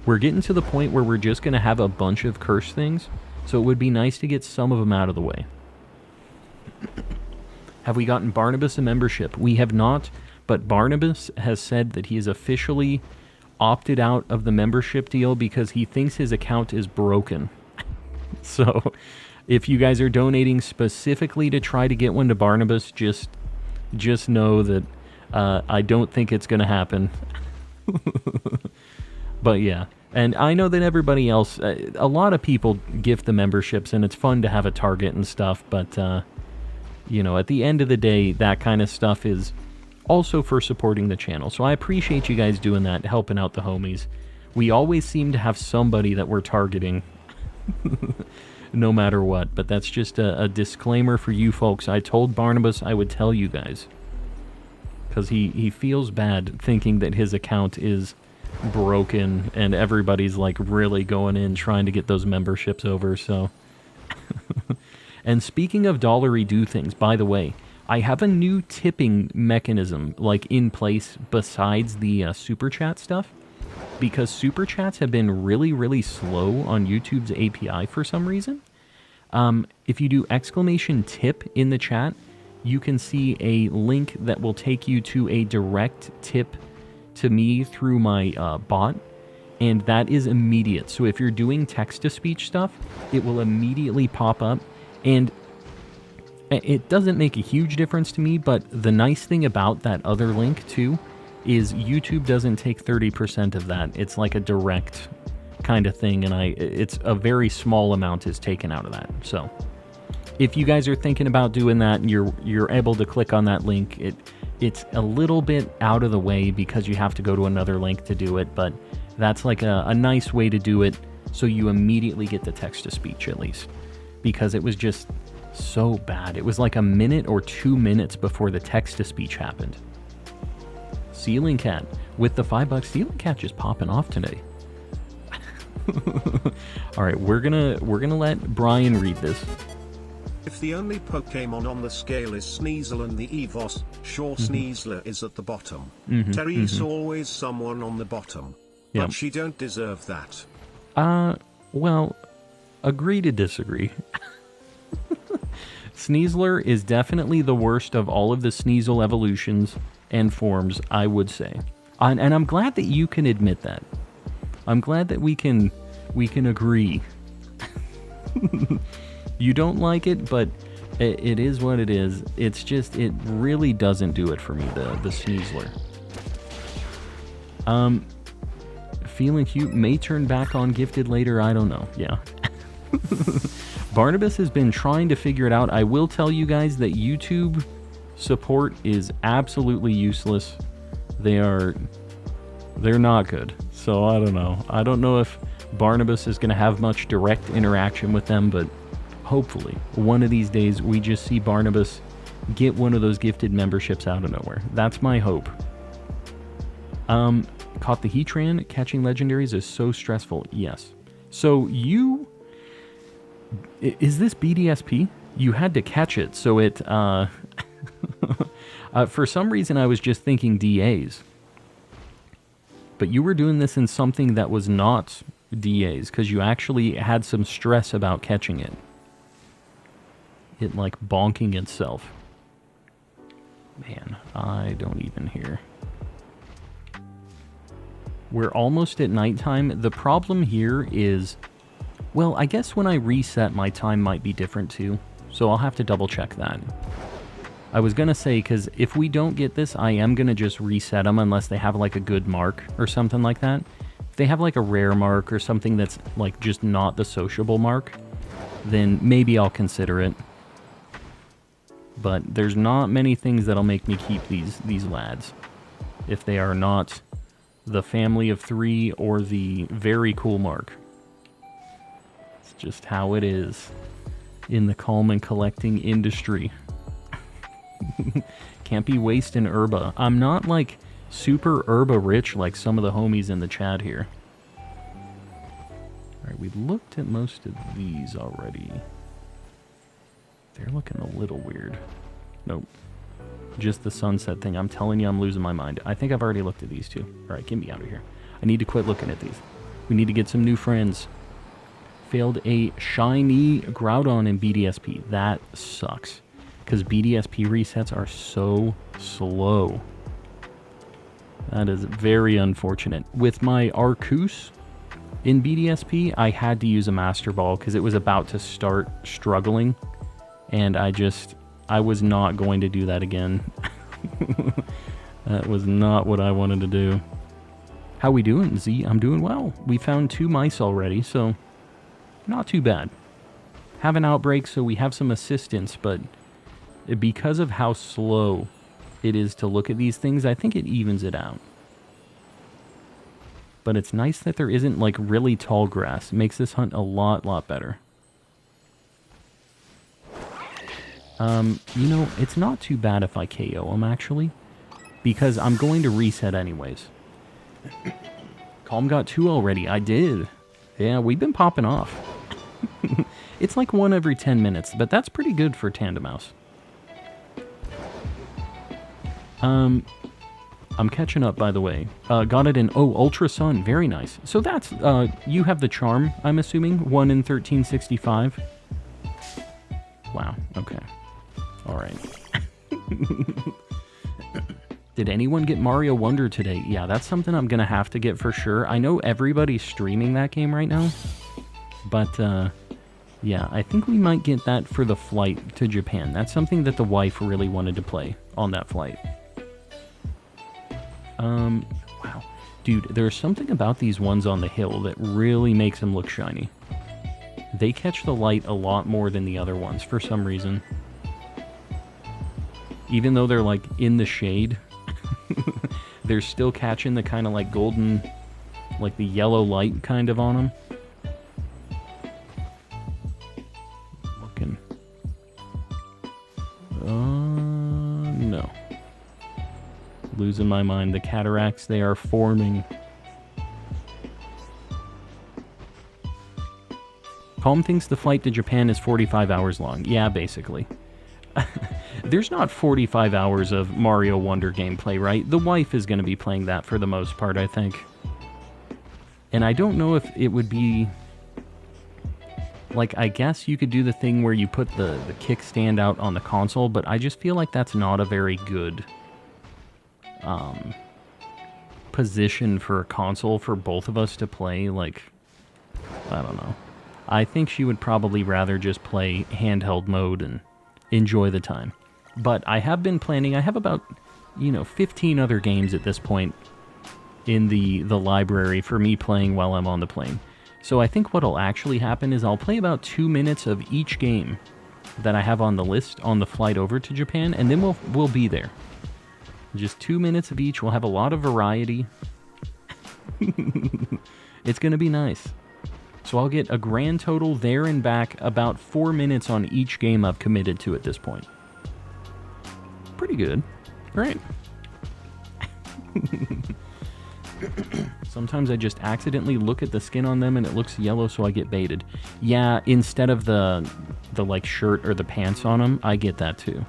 We're getting to the point where we're just going to have a bunch of curse things, so it would be nice to get some of them out of the way. Have we gotten Barnabas a membership? We have not, but Barnabas has said that he has officially opted out of the membership deal because he thinks his account is broken. So, if you guys are donating specifically to try to get one to Barnabas, just know that I don't think it's going to happen. But yeah, and I know that everybody else, a lot of people gift the memberships, and it's fun to have a target and stuff, but, you know, at the end of the day, that kind of stuff is also for supporting the channel. So I appreciate you guys doing that, helping out the homies. We always seem to have somebody that we're targeting, no matter what, but that's just a disclaimer for you folks. I told Barnabas I would tell you guys, because he feels bad thinking that his account is... broken and everybody's like really going in trying to get those memberships over. So and speaking of dollary do things, by the way, I have a new tipping mechanism like in place besides the super chat stuff, because super chats have been really slow on YouTube's API for some reason. If you do !tip in the chat, you can see a link that will take you to a direct tip to me through my bot, and that is immediate. So if you're doing text-to-speech stuff, it will immediately pop up, and it doesn't make a huge difference to me, but the nice thing about that other link too is YouTube doesn't take 30% of that. It's like a direct kind of thing, and it's a very small amount is taken out of that. So if you guys are thinking about doing that, and you're able to click on that link, it's a little bit out of the way because you have to go to another link to do it, but that's like a nice way to do it so you immediately get the text-to-speech at least, because it was just so bad. It was like a minute or 2 minutes before the text-to-speech happened. Ceiling Cat with the $5. Ceiling Cat just popping off today. All right, we're gonna let Brian read this.
If the only Pokemon on the scale is Sneasel and the Evos, sure Sneasler is at the bottom. Terry's always someone on the bottom.
Yep.
But she don't deserve that.
Well, agree to disagree. Sneasler is definitely the worst of all of the Sneasel evolutions and forms, I would say. And I'm glad that you can admit that. I'm glad that we can agree. You don't like it, but it is what it is. It's just, it really doesn't do it for me, the Sneasler. Feeling cute, may turn back on gifted later, I don't know. Yeah. Barnabas has been trying to figure it out. I will tell you guys that YouTube support is absolutely useless. They're not good. So I don't know. I don't know if Barnabas is going to have much direct interaction with them, but hopefully, one of these days, we just see Barnabas get one of those gifted memberships out of nowhere. That's my hope. Caught the Heatran. Catching legendaries is so stressful. Yes. So you... Is this BDSP? You had to catch it, so it... for some reason, I was just thinking DAs. But you were doing this in something that was not DAs, because you actually had some stress about catching it. It like bonking itself. Man, I don't even hear. We're almost at nighttime. The problem here is Well, I guess when I reset, my time might be different too. So I'll have to double check that. I was going to say, because if we don't get this, I am going to just reset them unless they have like a good mark or something like that. If they have like a rare mark or something that's like just not the sociable mark, then maybe I'll consider it. But there's not many things that'll make me keep these lads. If they are not the family of 3 or the very cool mark. It's just how it is in the calm and collecting industry. Can't be wasting herba. I'm not like super herba rich like some of the homies in the chat here. Alright, we looked at most of these already. They're looking a little weird. Nope. Just the sunset thing. I'm telling you, I'm losing my mind. I think I've already looked at these two. Alright, get me out of here. I need to quit looking at these. We need to get some new friends. Failed a shiny Groudon in BDSP. That sucks. Because BDSP resets are so slow. That is very unfortunate. With my Arceus in BDSP, I had to use a Master Ball because it was about to start struggling. And I was not going to do that again. That was not what I wanted to do. How we doing, Z? I'm doing well. We found 2 mice already, so not too bad. Have an outbreak, so we have some assistance, but because of how slow it is to look at these things, I think it evens it out. But it's nice that there isn't like really tall grass. It makes this hunt a lot better. You know, it's not too bad if I KO him, actually. Because I'm going to reset anyways. Calm got 2 already. I did. Yeah, we've been popping off. It's like 1 every 10 minutes, but that's pretty good for Tandem Mouse. I'm catching up, by the way. Got it in, Ultra Sun. Very nice. So that's, you have the charm, I'm assuming. 1 in 1365. Wow, okay. Alright. Did anyone get Mario Wonder today? Yeah, that's something I'm gonna have to get for sure. I know everybody's streaming that game right now. But, yeah, I think we might get that for the flight to Japan. That's something that the wife really wanted to play on that flight. Wow. Dude, there's something about these ones on the hill that really makes them look shiny. They catch the light a lot more than the other ones for some reason. Even though they're like in the shade, they're still catching the kind of like golden, like the yellow light kind of on them. Looking. No. Losing my mind. The cataracts, they are forming. Calm thinks the flight to Japan is 45 hours long. Yeah, basically. There's not 45 hours of Mario Wonder gameplay, right? The wife is going to be playing that for the most part, I think. And I don't know if it would be... Like, I guess you could do the thing where you put the kickstand out on the console, but I just feel like that's not a very good position for a console for both of us to play. Like, I don't know. I think she would probably rather just play handheld mode and enjoy the time. But I have been planning, I have about, 15 other games at this point in the library for me playing while I'm on the plane. So I think what'll actually happen is I'll play about 2 minutes of each game that I have on the list on the flight over to Japan, and then we'll be there. Just 2 minutes of each. We'll have a lot of variety. It's going to be nice. So I'll get a grand total there and back about 4 minutes on each game I've committed to at this point. Pretty good. Right. Sometimes I just accidentally look at the skin on them and it looks yellow, so I get baited. Yeah, instead of the like shirt or the pants on them, I get that too.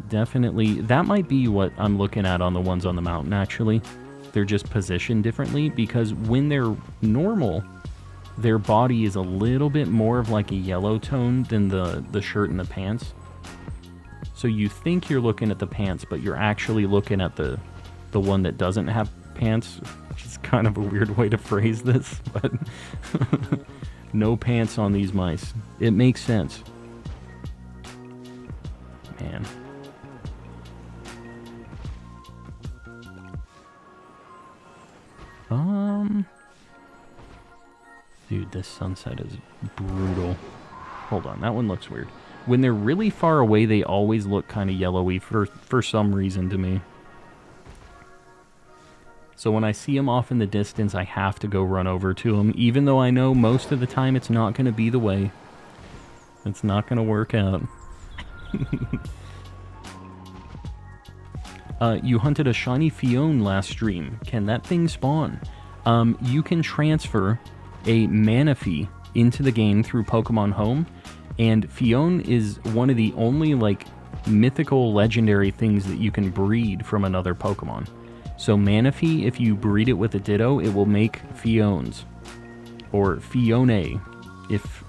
Definitely, that might be what I'm looking at on the ones on the mountain, actually. They're just positioned differently, because when they're normal, their body is a little bit more of like a yellow tone than the shirt and the pants. So you think you're looking at the pants, but you're actually looking at the one that doesn't have pants, which is kind of a weird way to phrase this, but no pants on these mice. It makes sense. Man. Dude, this sunset is brutal. Hold on, that one looks weird. When they're really far away, they always look kind of yellowy for some reason to me. So when I see them off in the distance, I have to go run over to them, even though I know most of the time it's not going to be the way. It's not going to work out. You hunted a shiny Fione last stream. Can that thing spawn? You can transfer a Manaphy into the game through Pokemon Home, and Fione is one of the only, like, mythical legendary things that you can breed from another Pokemon. So Manaphy, if you breed it with a Ditto, it will make Fiones. Or Fione, if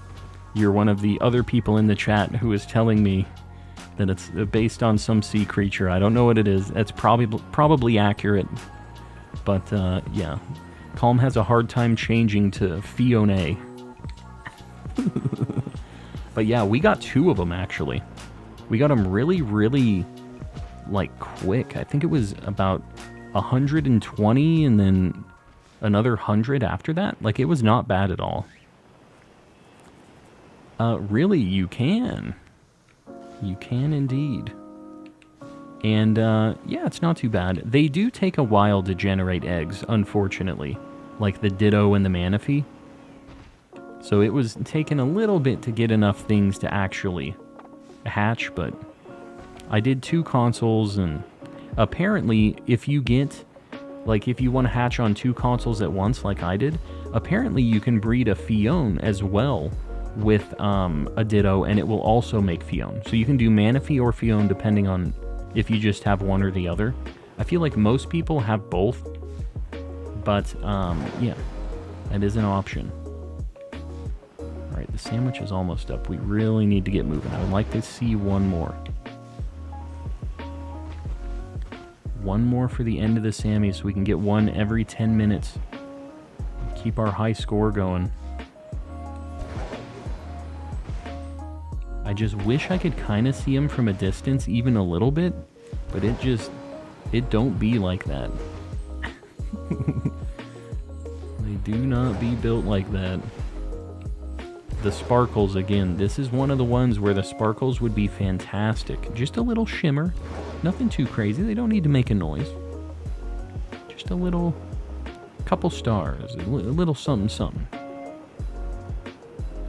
you're one of the other people in the chat who is telling me that it's based on some sea creature. I don't know what it is. That's probably accurate. But, yeah. Calm has a hard time changing to Fione. But yeah, we got 2 of them, actually. We got them really, really, like, quick. I think it was about 120 and then another 100 after that. Like, it was not bad at all. Really, you can. You can indeed. And, yeah, it's not too bad. They do take a while to generate eggs, unfortunately. Like the Ditto and the Manaphy. So it was taking a little bit to get enough things to actually hatch, but I did 2 consoles, and apparently if you get, like, if you want to hatch on 2 consoles at once like I did, apparently you can breed a Fione as well with a Ditto, and it will also make Fione. So you can do Manaphy or Fione depending on if you just have one or the other. I feel like most people have both, but yeah, that is an option. Alright, the sandwich is almost up. We really need to get moving. I would like to see one more. One more for the end of the Sammy so we can get one every 10 minutes. Keep our high score going. I just wish I could kind of see him from a distance, even a little bit, but it don't be like that. They do not be built like that. The sparkles, again, this is one of the ones where the sparkles would be fantastic. Just a little shimmer. Nothing too crazy. They don't need to make a noise. Just a little, couple stars. A little something something.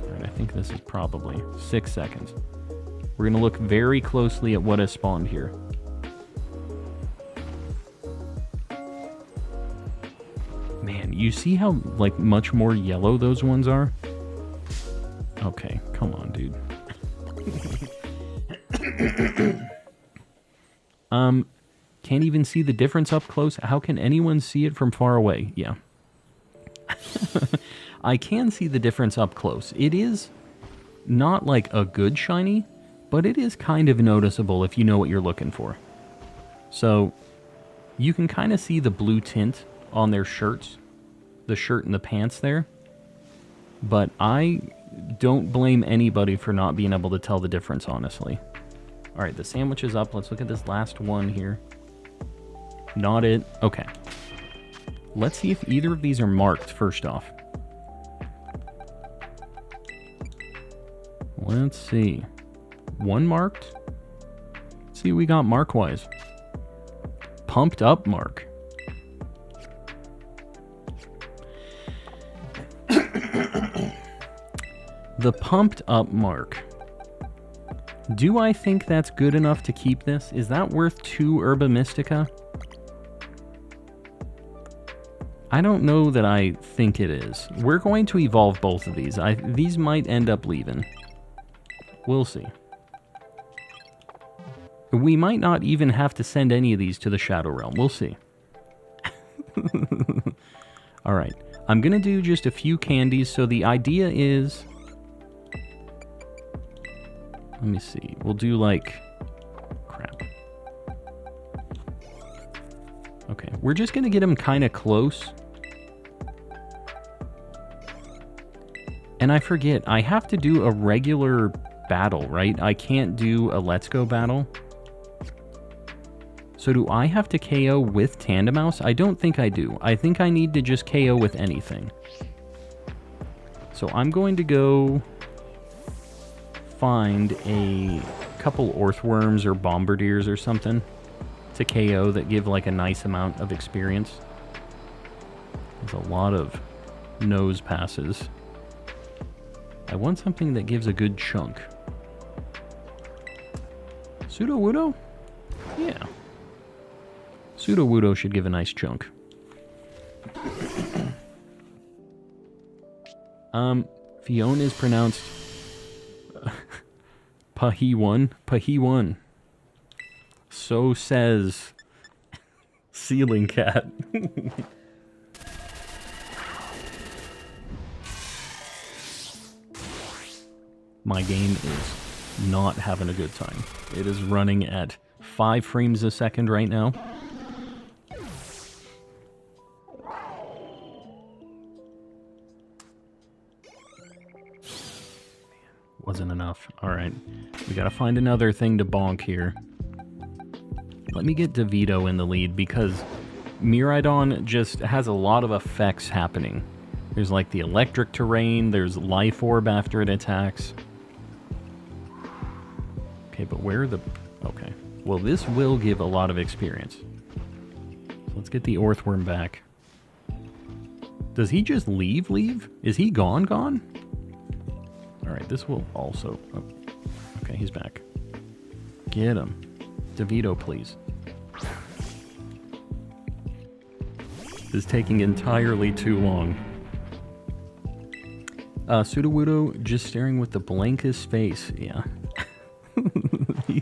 Alright, I think this is probably 6 seconds. We're going to look very closely at what has spawned here. Man, you see how, like, much more yellow those ones are? Okay, come on, dude. Can't even see the difference up close. How can anyone see it from far away? Yeah. I can see the difference up close. It is not like a good shiny, but it is kind of noticeable if you know what you're looking for. So, you can kind of see the blue tint on their shirts. The shirt and the pants there. But I don't blame anybody for not being able to tell the difference, honestly. Alright, the sandwich is up. Let's look at this last one here. Not it. Okay. Let's see if either of these are marked, first off. Let's see. One marked. Let's see what we got mark-wise. Pumped up mark. The pumped up mark. Do I think that's good enough to keep this? Is that worth 2 Herba Mystica? I don't know that I think it is. We're going to evolve both of these. These might end up leaving. We'll see. We might not even have to send any of these to the Shadow Realm. We'll see. Alright. I'm going to do just a few candies. So the idea is... Let me see. We'll do like... Crap. Okay, we're just going to get him kind of close. And I forget, I have to do a regular battle, right? I can't do a Let's Go battle. So do I have to KO with Tandemaus? I don't think I do. I think I need to just KO with anything. So I'm going to go find a couple Orthworms or Bombardiers or something to KO that give like a nice amount of experience. There's a lot of nose passes. I want something that gives a good chunk. Sudowoodo? Yeah. Sudowoodo should give a nice chunk. Fiona is pronounced Pahiwan. Pahiwan. So says Ceiling Cat. My game is not having a good time. It is running at 5 frames a second right now. Wasn't enough. Alright. We gotta find another thing to bonk here. Let me get DeVito in the lead because Miraidon just has a lot of effects happening. There's like the electric terrain, there's Life Orb after it attacks. Okay, but where are the... Okay. Well, this will give a lot of experience. So let's get the Orthworm back. Does he just leave? Is he gone? Alright, this will also... Oh, okay, he's back. Get him. DeVito, please. This is taking entirely too long. Sudowoodo just staring with the blankest face. Yeah. He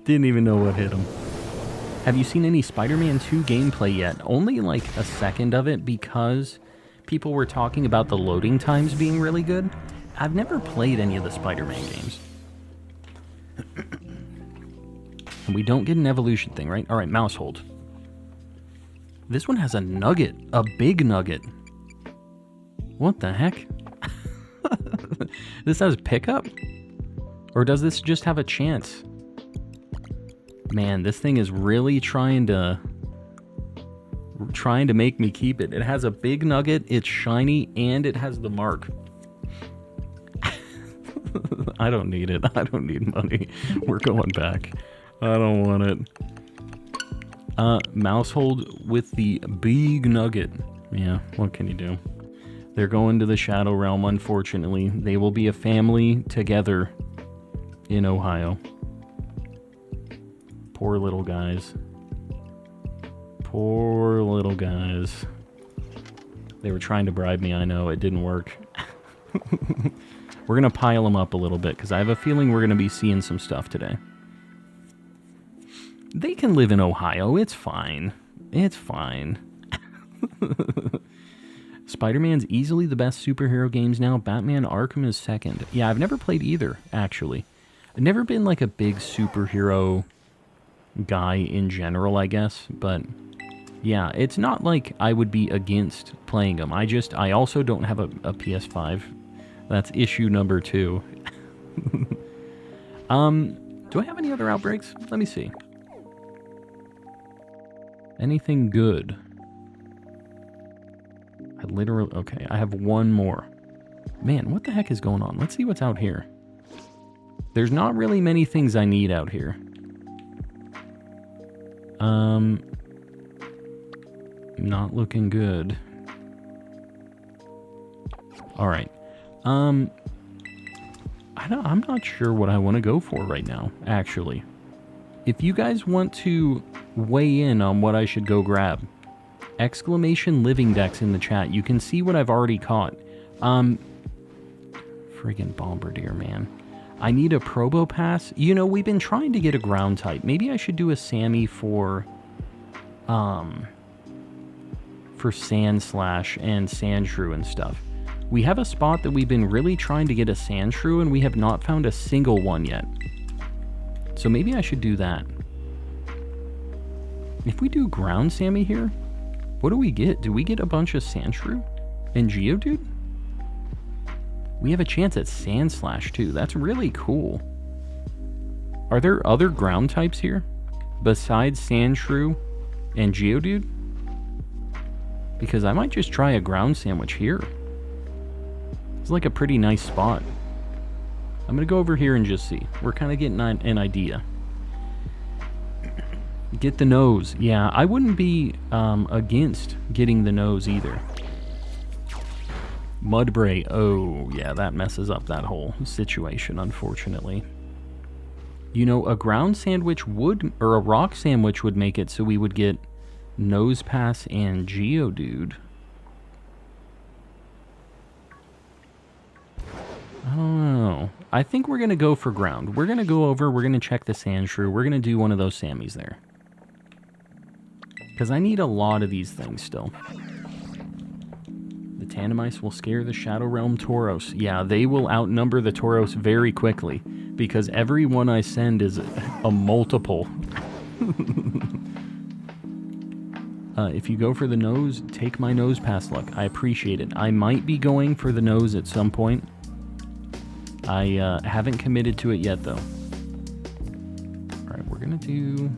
didn't even know what hit him. Have you seen any Spider-Man 2 gameplay yet? Only like a second of it because people were talking about the loading times being really good. I've never played any of the Spider-Man games. And we don't get an evolution thing, right? Alright, mouse hold. This one has a nugget. A big nugget. What the heck? This has pickup? Or does this just have a chance? Man, this thing is really trying to make me keep it. It has a big nugget, it's shiny, and it has the mark. I don't need it. I don't need money. We're going back. I don't want it. Mouse hold with the big nugget. Yeah, what can you do? They're going to the Shadow Realm, unfortunately. They will be a family together in Ohio. Poor little guys. Poor little guys. They were trying to bribe me, I know. It didn't work. We're going to pile them up a little bit, because I have a feeling we're going to be seeing some stuff today. They can live in Ohio. It's fine. It's fine. Spider-Man's easily the best superhero games now. Batman Arkham is second. Yeah, I've never played either, actually. I've never been like a big superhero guy in general, I guess. But yeah, it's not like I would be against playing them. I also don't have a PS5. That's issue number 2. Do I have any other outbreaks? Let me see. Anything good? Okay, I have one more. Man, what the heck is going on? Let's see what's out here. There's not really many things I need out here. Not looking good. Alright. I'm not sure what I want to go for right now, actually. If you guys want to weigh in on what I should go grab, exclamation Living Dex in the chat. You can see what I've already caught. Friggin' Bombardier, man. I need a Probo Pass. You know, we've been trying to get a ground type. Maybe I should do a Sammy for Sandslash and Sandshrew and stuff. We have a spot that we've been really trying to get a Sandshrew, and we have not found a single one yet. So maybe I should do that. If we do ground Sammy here, what do we get? Do we get a bunch of Sandshrew and Geodude? We have a chance at Sandslash too. That's really cool. Are there other ground types here besides Sandshrew and Geodude? Because I might just try a ground sandwich here. It's like a pretty nice spot. I'm going to go over here and just see. We're kind of getting an idea. Get the nose. Yeah, I wouldn't be against getting the nose either. Mudbray. Oh, yeah, that messes up that whole situation, unfortunately. You know, a ground sandwich would, or a rock sandwich would make it so we would get Nosepass and Geodude. I don't know. I think we're going to go for ground. We're going to go over, we're going to check the Sandshrew. We're going to do one of those Sammys there. Because I need a lot of these things still. The Tandemice will scare the Shadow Realm Tauros. Yeah, they will outnumber the Tauros very quickly. Because every one I send is a multiple. If you go for the nose, take my Nosepass luck. I appreciate it. I might be going for the nose at some point. I haven't committed to it yet, though. Alright, we're going to do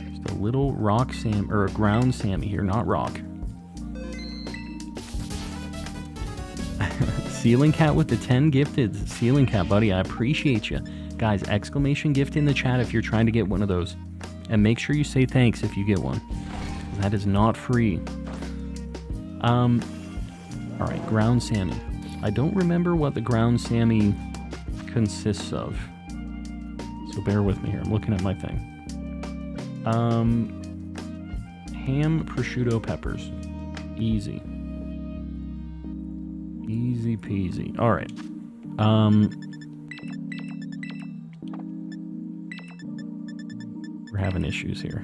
just a little rock Sam, or a ground Sammy here, not rock. Ceiling Cat with the 10 gifted. Ceiling Cat, buddy, I appreciate you. Guys, exclamation gift in the chat if you're trying to get one of those. And make sure you say thanks if you get one. That is not free. Alright, ground Sammy. I don't remember what the ground Sammy consists of. So bear with me here. I'm looking at my thing. Ham, prosciutto, peppers. Easy. Easy peasy. Alright. We're having issues here.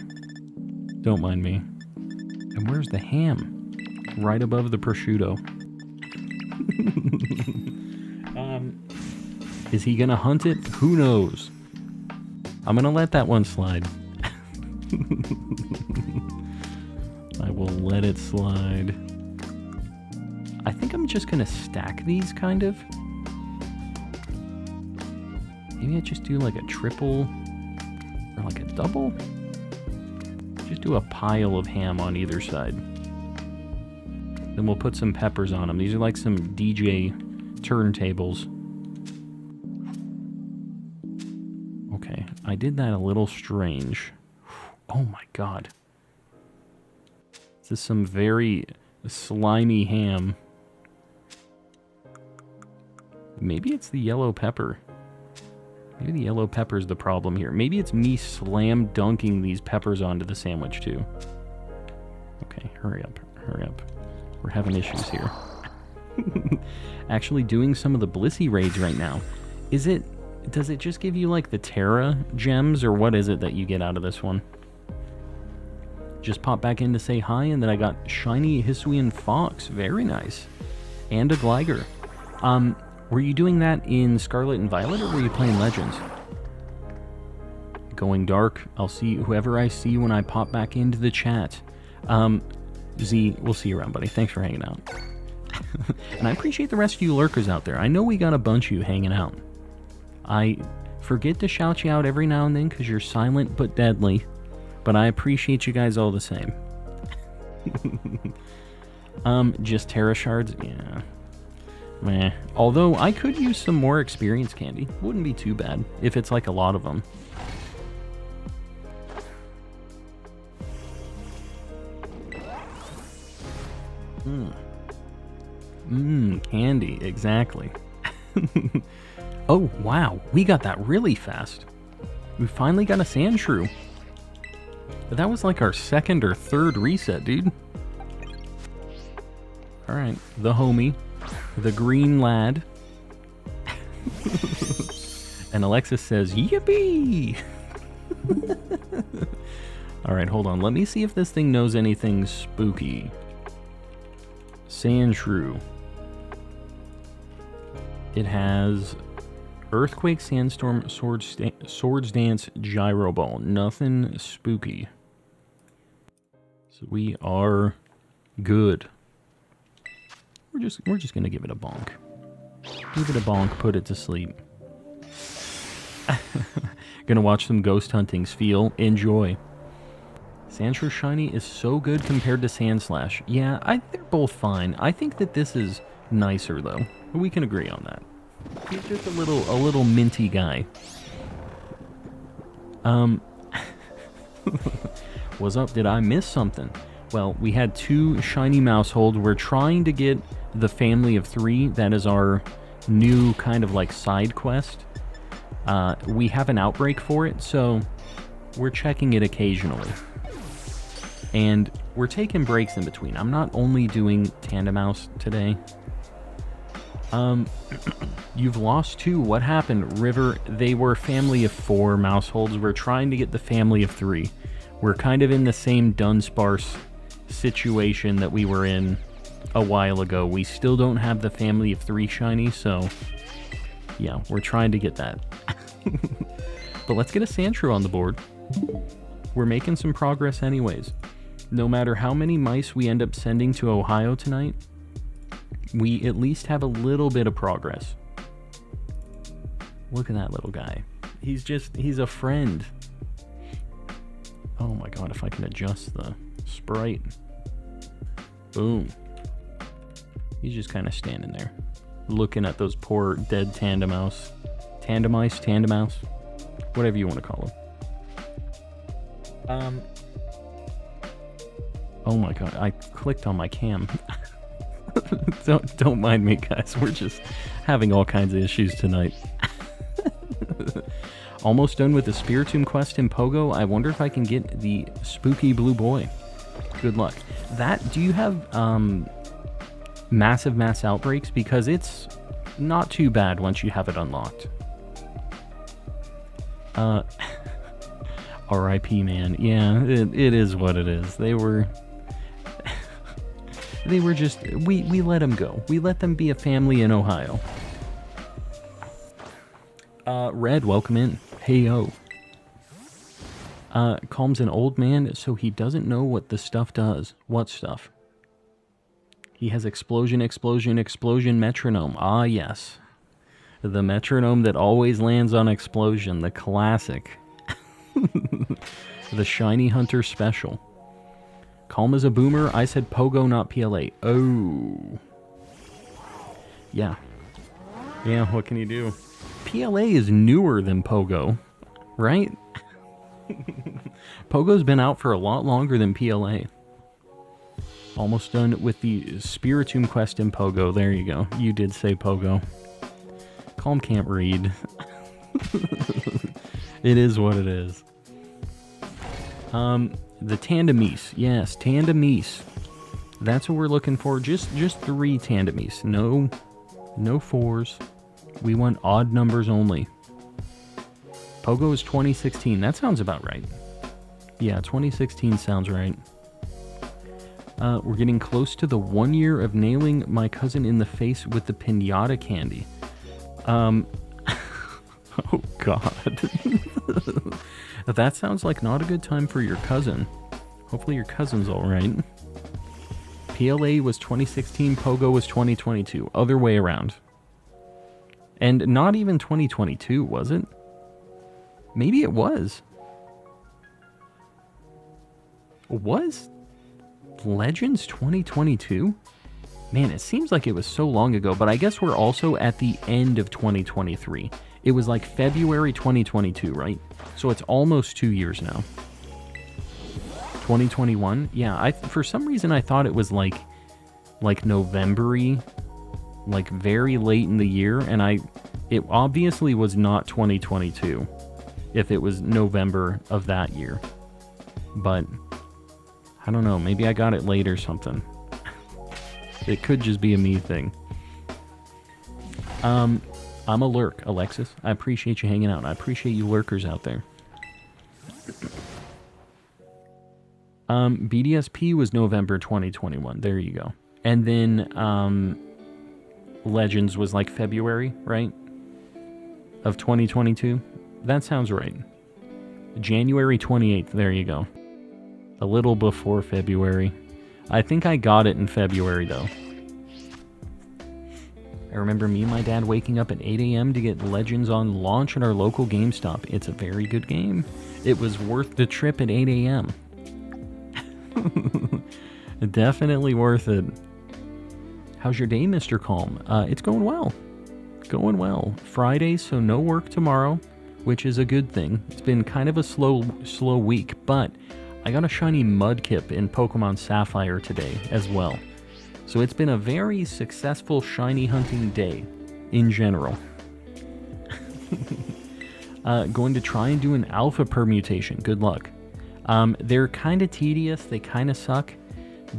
Don't mind me. And where's the ham? Right above the prosciutto. Is he gonna hunt it? Who knows? I'm gonna let that one slide. I will let it slide. I think I'm just gonna stack these, kind of. Maybe I just do like a triple or like a double. Just do a pile of ham on either side. Then we'll put some peppers on them. These are like some DJ turntables. Okay, I did that a little strange. Oh my god. This is some very slimy ham. Maybe it's the yellow pepper. Maybe the yellow pepper is the problem here. Maybe it's me slam dunking these peppers onto the sandwich too. Okay, hurry up, hurry up. We're having issues here. Actually doing some of the Blissey raids right now. Does it just give you like the Tera gems, or what is it that you get out of this one? Just pop back in to say hi, and then I got shiny Hisuian Fox. Very nice. And a Gligar. Were you doing that in Scarlet and Violet, or were you playing Legends? Going dark. I'll see whoever I see when I pop back into the chat. Z, we'll see you around, buddy. Thanks for hanging out. And I appreciate the rest of you lurkers out there. I know we got a bunch of you hanging out. I forget to shout you out every now and then because you're silent but deadly. But I appreciate you guys all the same. Just Tera shards? Yeah. Meh. Although, I could use some more experience candy. Wouldn't be too bad if it's like a lot of them. Candy, exactly. Oh, wow, we got that really fast. We finally got a Sandshrew. That was like our second or third reset, dude. Alright, the homie, the green lad. And Alexis says, yippee! Alright, hold on, let me see if this thing knows anything spooky. Sandshrew. It has Earthquake, Sandstorm, Swords Dance, Gyro Ball. Nothing spooky. So we are good. We're just gonna give it a bonk. Give it a bonk, put it to sleep. Gonna watch some ghost huntings. Feel, enjoy. Sandshrew Shiny is so good compared to Sandslash. Yeah, they're both fine. I think that this is nicer though. We can agree on that. He's just a little minty guy. What's up? Did I miss something? Well, we had 2 shiny Mouseholds. We're trying to get the family of 3. That is our new kind of like side quest. We have an outbreak for it, so we're checking it occasionally. And we're taking breaks in between. I'm not only doing Tandemaus today. You've lost 2. What happened? River, they were family of 4 Mouseholds. We're trying to get the family of 3. We're kind of in the same Dunsparce situation that we were in a while ago. We still don't have the family of 3 shiny, so yeah, we're trying to get that. But let's get a Sandshrew on the board. We're making some progress anyways. No matter how many mice we end up sending to Ohio tonight, we at least have a little bit of progress. Look at that little guy. He's a friend. Oh my god, if I can adjust the sprite. Boom. He's just kind of standing there, looking at those poor dead Tandemaus. Tandemaus, whatever you want to call them. Oh my god, I clicked on my cam. Don't mind me, guys. We're just having all kinds of issues tonight. Almost done with the Spiritomb quest in Pogo. I wonder if I can get the spooky blue boy. Good luck. Do you have massive mass outbreaks? Because it's not too bad once you have it unlocked. R.I.P. man. Yeah, it is what it is. They were just, we let them go. We let them be a family in Ohio. Red, welcome in. Hey-yo. Calms an old man so he doesn't know what the stuff does. What stuff? He has explosion metronome. Ah, yes. The metronome that always lands on explosion. The classic. The Shiny Hunter Special. Calm as a boomer. I said Pogo, not PLA. Oh. Yeah. Yeah, what can you do? PLA is newer than Pogo, right? Pogo's been out for a lot longer than PLA. Almost done with the Spiritomb quest in Pogo. There you go. You did say Pogo. Calm can't read. It is what it is. The Tandemise. Yes, Tandemise. That's what we're looking for. Just 3 Tandemise. No 4s. We want odd numbers only. Pogo is 2016. That sounds about right. Yeah, 2016 sounds right. We're getting close to the 1 year of nailing my cousin in the face with the piñata candy. Oh god. That sounds like not a good time for your cousin. Hopefully your cousin's alright. PLA was 2016, Pogo was 2022. Other way around. And not even 2022, was it? Maybe it was. Was Legends 2022? Man, it seems like it was so long ago, but I guess we're also at the end of 2023. It was like February 2022, right? So it's almost 2 years now. 2021? Yeah, for some reason I thought it was like November-y, like very late in the year, and it obviously was not 2022 if it was November of that year. But I don't know, maybe I got it late or something. It could just be a me thing. I'm a lurk, Alexis. I appreciate you hanging out. I appreciate you lurkers out there. BDSP was November 2021. There you go. And then Legends was like February, right? Of 2022. That sounds right. January 28th. There you go. A little before February. I think I got it in February, though. I remember me and my dad waking up at 8 a.m. to get Legends on launch at our local GameStop. It's a very good game. It was worth the trip at 8 a.m. Definitely worth it. How's your day, Mr. Calm? It's going well. Going well. Friday, so no work tomorrow, which is a good thing. It's been kind of a slow week, but I got a shiny Mudkip in Pokemon Sapphire today as well. So it's been a very successful shiny hunting day in general. Going to try and do an alpha permutation. Good luck. They're kind of tedious. They kind of suck.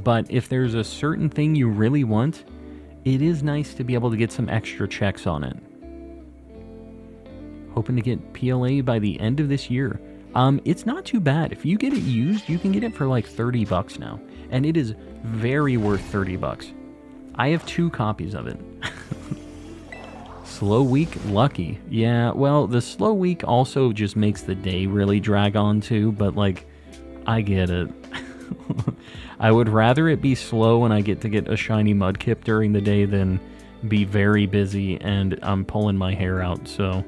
But if there's a certain thing you really want, it is nice to be able to get some extra checks on it. Hoping to get PLA by the end of this year. It's not too bad. If you get it used, you can get it for like $30 now. And it is very worth $30. I have 2 copies of it. Slow week, lucky. Yeah, well, the slow week also just makes the day really drag on too, but like, I get it. I would rather it be slow and I get to get a shiny Mudkip during the day than be very busy and I'm pulling my hair out, so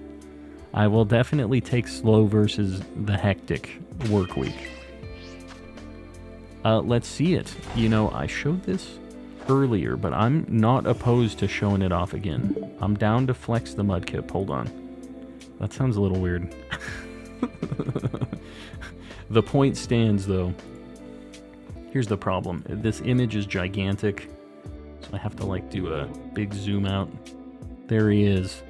I will definitely take slow versus the hectic work week. Let's see it. You know, I showed this earlier, but I'm not opposed to showing it off again. I'm down to flex the Mudkip. Hold on. That sounds a little weird. The point stands, though. Here's the problem. This image is gigantic, so I have to, like, do a big zoom out. There he is.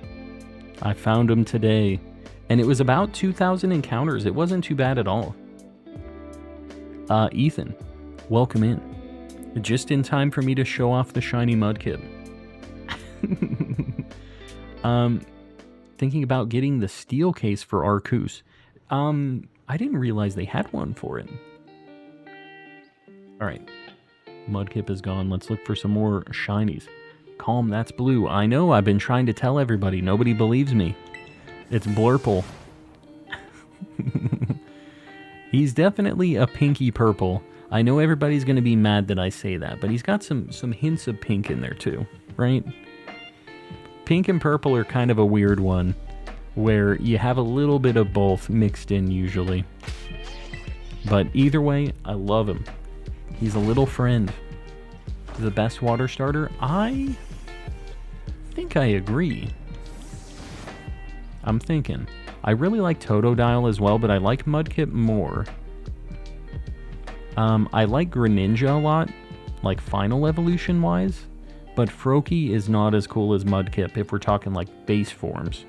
I found him today, and it was about 2,000 encounters. It wasn't too bad at all. Ethan, welcome in. Just in time for me to show off the shiny Mudkip. Thinking about getting the steel case for Arceus. I didn't realize they had one for it. Alright. Mudkip is gone. Let's look for some more shinies. Calm, that's blue. I know, I've been trying to tell everybody. Nobody believes me. It's Blurple. He's definitely a pinky purple. I know everybody's going to be mad that I say that, but he's got some hints of pink in there too, right? Pink and purple are kind of a weird one, where you have a little bit of both mixed in usually. But either way, I love him. He's a little friend. The best water starter? I think I agree. I'm thinking. I really like Totodile as well, but I like Mudkip more. I like Greninja a lot, like final evolution wise, but Froakie is not as cool as Mudkip if we're talking like base forms.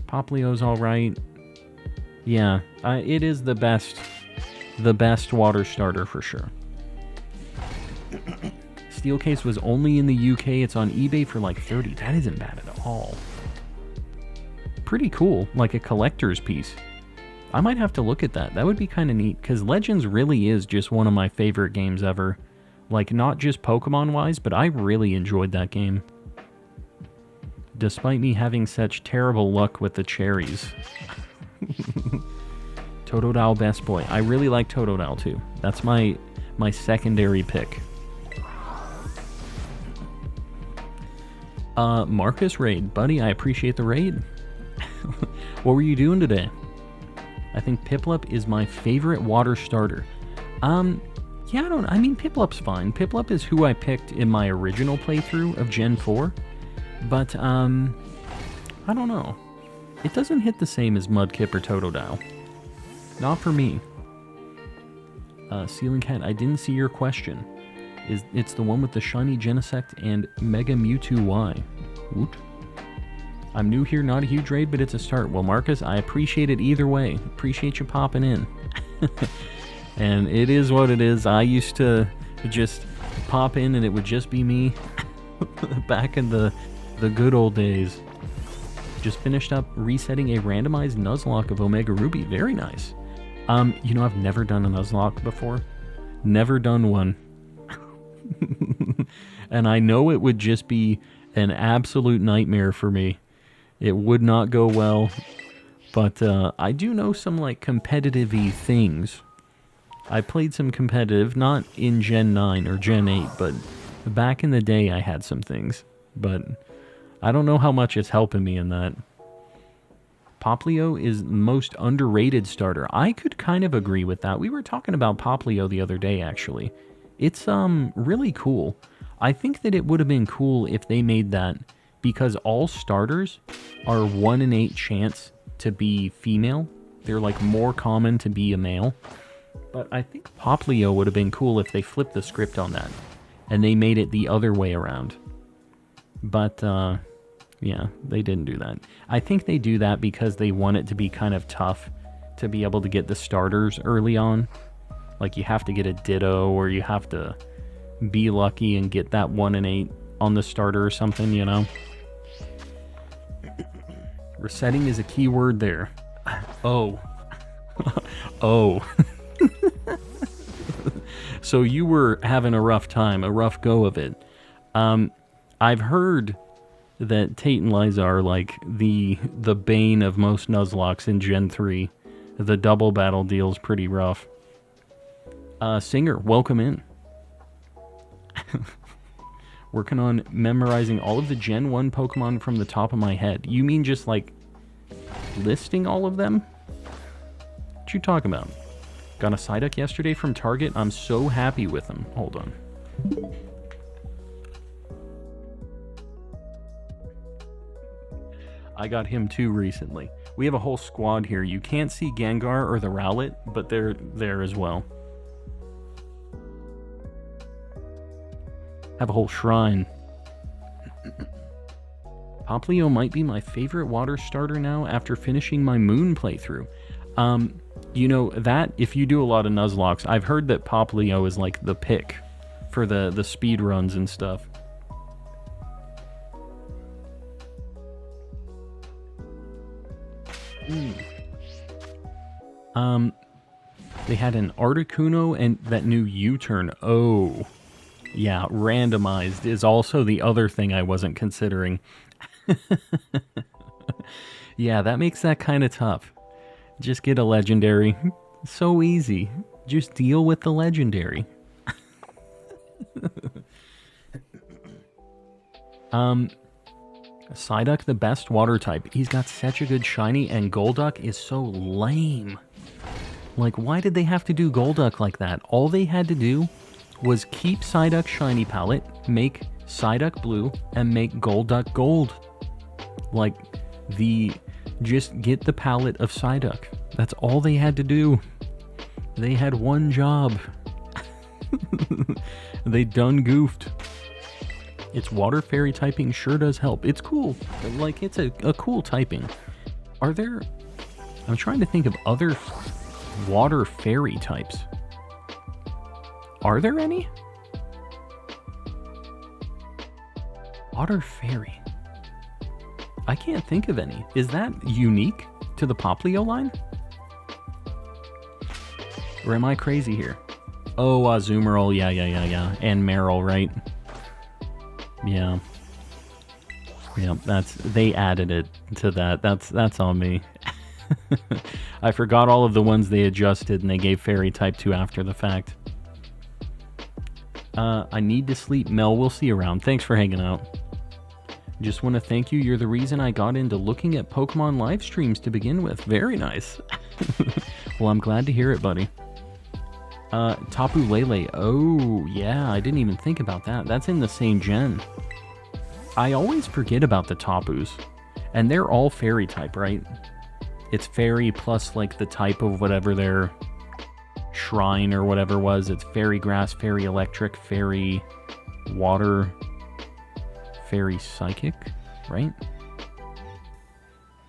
Poplio's alright. Yeah, it is the best water starter for sure. Steel case was only in the UK. It's on eBay for like 30. That isn't bad at all. Pretty cool, like a collector's piece. I might have to look at that. That would be kind of neat, because Legends really is just one of my favorite games ever. Like, not just Pokemon-wise, but I really enjoyed that game. Despite me having such terrible luck with the cherries. Totodile best boy. I really like Totodile too. That's my secondary pick. Marcus raid. Buddy, I appreciate the raid. What were you doing today? I think Piplup is my favorite water starter. Yeah, I mean, Piplup's fine. Piplup is who I picked in my original playthrough of Gen 4. But, I don't know. It doesn't hit the same as Mudkip or Totodile. Not for me. Ceiling Cat, I didn't see your question. It's the one with the shiny Genesect and Mega Mewtwo Y. Woot. I'm new here, not a huge raid, but it's a start. Well, Marcus, I appreciate it either way. Appreciate you popping in. And it is what it is. I used to just pop in and it would just be me. Back in the good old days. Just finished up resetting a randomized Nuzlocke of Omega Ruby. Very nice. You know, I've never done a Nuzlocke before. Never done one. And I know it would just be an absolute nightmare for me. It would not go well. But I do know some like competitive-y things I played some competitive, not in Gen 9 or Gen 8, but back in the day I had some things. But I don't know how much it's helping me in that. Poplio is the most underrated starter. I could kind of agree with that. We were talking about Poplio the other day, actually. It's really cool. I think that it would have been cool if they made that, because all starters are 1 in 8 chance to be female. They're like more common to be a male. But I think Poplio would have been cool if they flipped the script on that and they made it the other way around. But yeah, they didn't do that. I think they do that because they want it to be kind of tough to be able to get the starters early on. Like you have to get a Ditto, or you have to be lucky and get that 1 in 8 on the starter or something, you know? Resetting is a key word there. Oh. Oh. So you were having a rough time, a rough go of it. I've heard that Tate and Liza are like the bane of most Nuzlockes in Gen 3. The double battle deal's pretty rough. Singer, welcome in. Working on memorizing all of the Gen 1 Pokemon from the top of my head. You mean just like listing all of them? What you talking about? Got a Psyduck yesterday from Target. I'm so happy with them. Hold on. I got him too recently. We have a whole squad here. You can't see Gengar or the Rowlet, but they're there as well. Have a whole shrine. Poplio might be my favorite water starter now after finishing my Moon playthrough. You know, that, if you do a lot of Nuzlocks, I've heard that Poplio is like the pick for the speed runs and stuff. They had an Articuno and that new U-turn. Oh, yeah, randomized is also the other thing I wasn't considering. Yeah, that makes that kind of tough. Just get a legendary. So easy. Just deal with the legendary. Psyduck, the best water type. He's got such a good shiny, and Golduck is so lame. Like, why did they have to do Golduck like that? All they had to do was keep Psyduck shiny palette, make Psyduck blue, and make Golduck gold. Like, just get the palette of Psyduck. That's all they had to do. They had one job. They done goofed. Its water fairy typing sure does help. It's cool. Like, it's a cool typing. Are there... I'm trying to think of other water fairy types. Are there any? Water fairy. I can't think of any. Is that unique to the Poplio line? Or am I crazy here? Oh, Azumarill, yeah. And Marill, right? Yeah. Yeah, they added it to that. That's on me. I forgot all of the ones they adjusted and they gave Fairy type to after the fact. I need to sleep. Mel, we'll see you around. Thanks for hanging out. Just want to thank you. You're the reason I got into looking at Pokemon live streams to begin with. Very nice. Well, I'm glad to hear it, buddy. Tapu Lele. Oh, yeah, I didn't even think about that. That's in the same gen. I always forget about the Tapus. And they're all fairy type, right? It's fairy plus, like, the type of whatever their shrine or whatever was. It's fairy grass, fairy electric, fairy water, fairy psychic, right?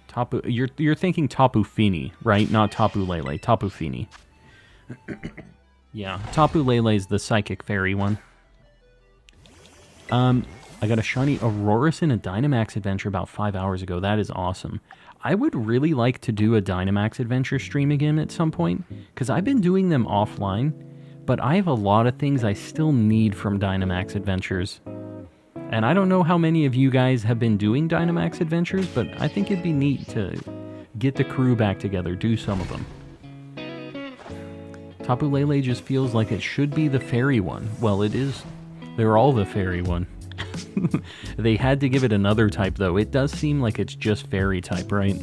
Tapu, you're thinking Tapu Fini, right? Not Tapu Lele, Tapu Fini. Yeah, Tapu Lele is the psychic fairy one. I got a shiny Aurorus in a Dynamax adventure about 5 hours ago. That is awesome. I would really like to do a Dynamax adventure stream again at some point, because I've been doing them offline, but I have a lot of things I still need from Dynamax adventures. And I don't know how many of you guys have been doing Dynamax adventures, but I think it'd be neat to get the crew back together, do some of them. Tapu Lele just feels like it should be the fairy one. Well, it is. They're all the fairy one. They had to give it another type, though. It does seem like it's just fairy type, right?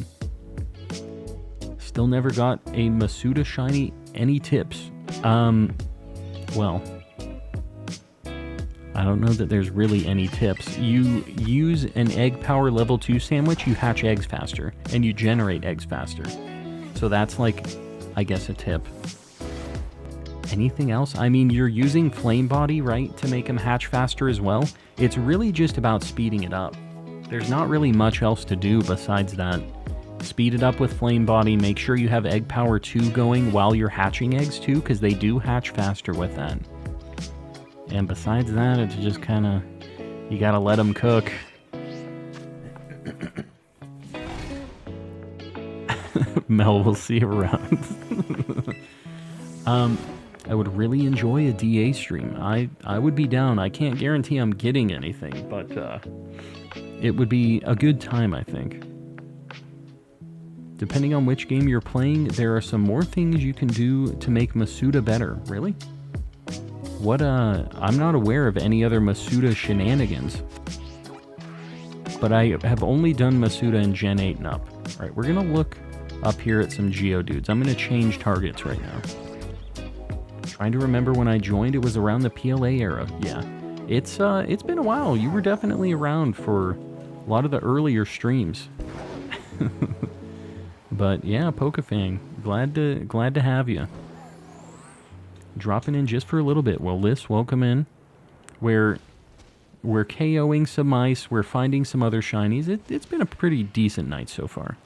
Still never got a Masuda shiny. Any tips? Well, I don't know that there's really any tips. You use an egg power level 2 sandwich, you hatch eggs faster, and you generate eggs faster. So that's like, I guess, a tip. Anything else? I mean, you're using Flame Body, right, to make them hatch faster as well. It's really just about speeding it up. There's not really much else to do besides that. Speed it up with Flame Body, make sure you have Egg Power 2 going while you're hatching eggs too, because they do hatch faster with that. And besides that, it's just kind of, you gotta let them cook. Mel, we'll see you around. I would really enjoy a DA stream. I would be down. I can't guarantee I'm getting anything, but it would be a good time, I think. Depending on which game you're playing, there are some more things you can do to make Masuda better. Really? What, I'm not aware of any other Masuda shenanigans. But I have only done Masuda in Gen 8 and up. Alright, we're gonna look up here at some Geodudes. I'm gonna change targets right now. Trying to remember when I joined, it was around the PLA era. Yeah. It's been a while. You were definitely around for a lot of the earlier streams. But yeah, Pokefang, glad to have you. Dropping in just for a little bit. Well, Liz, welcome in. We're KOing some mice. We're finding some other shinies. It's been a pretty decent night so far.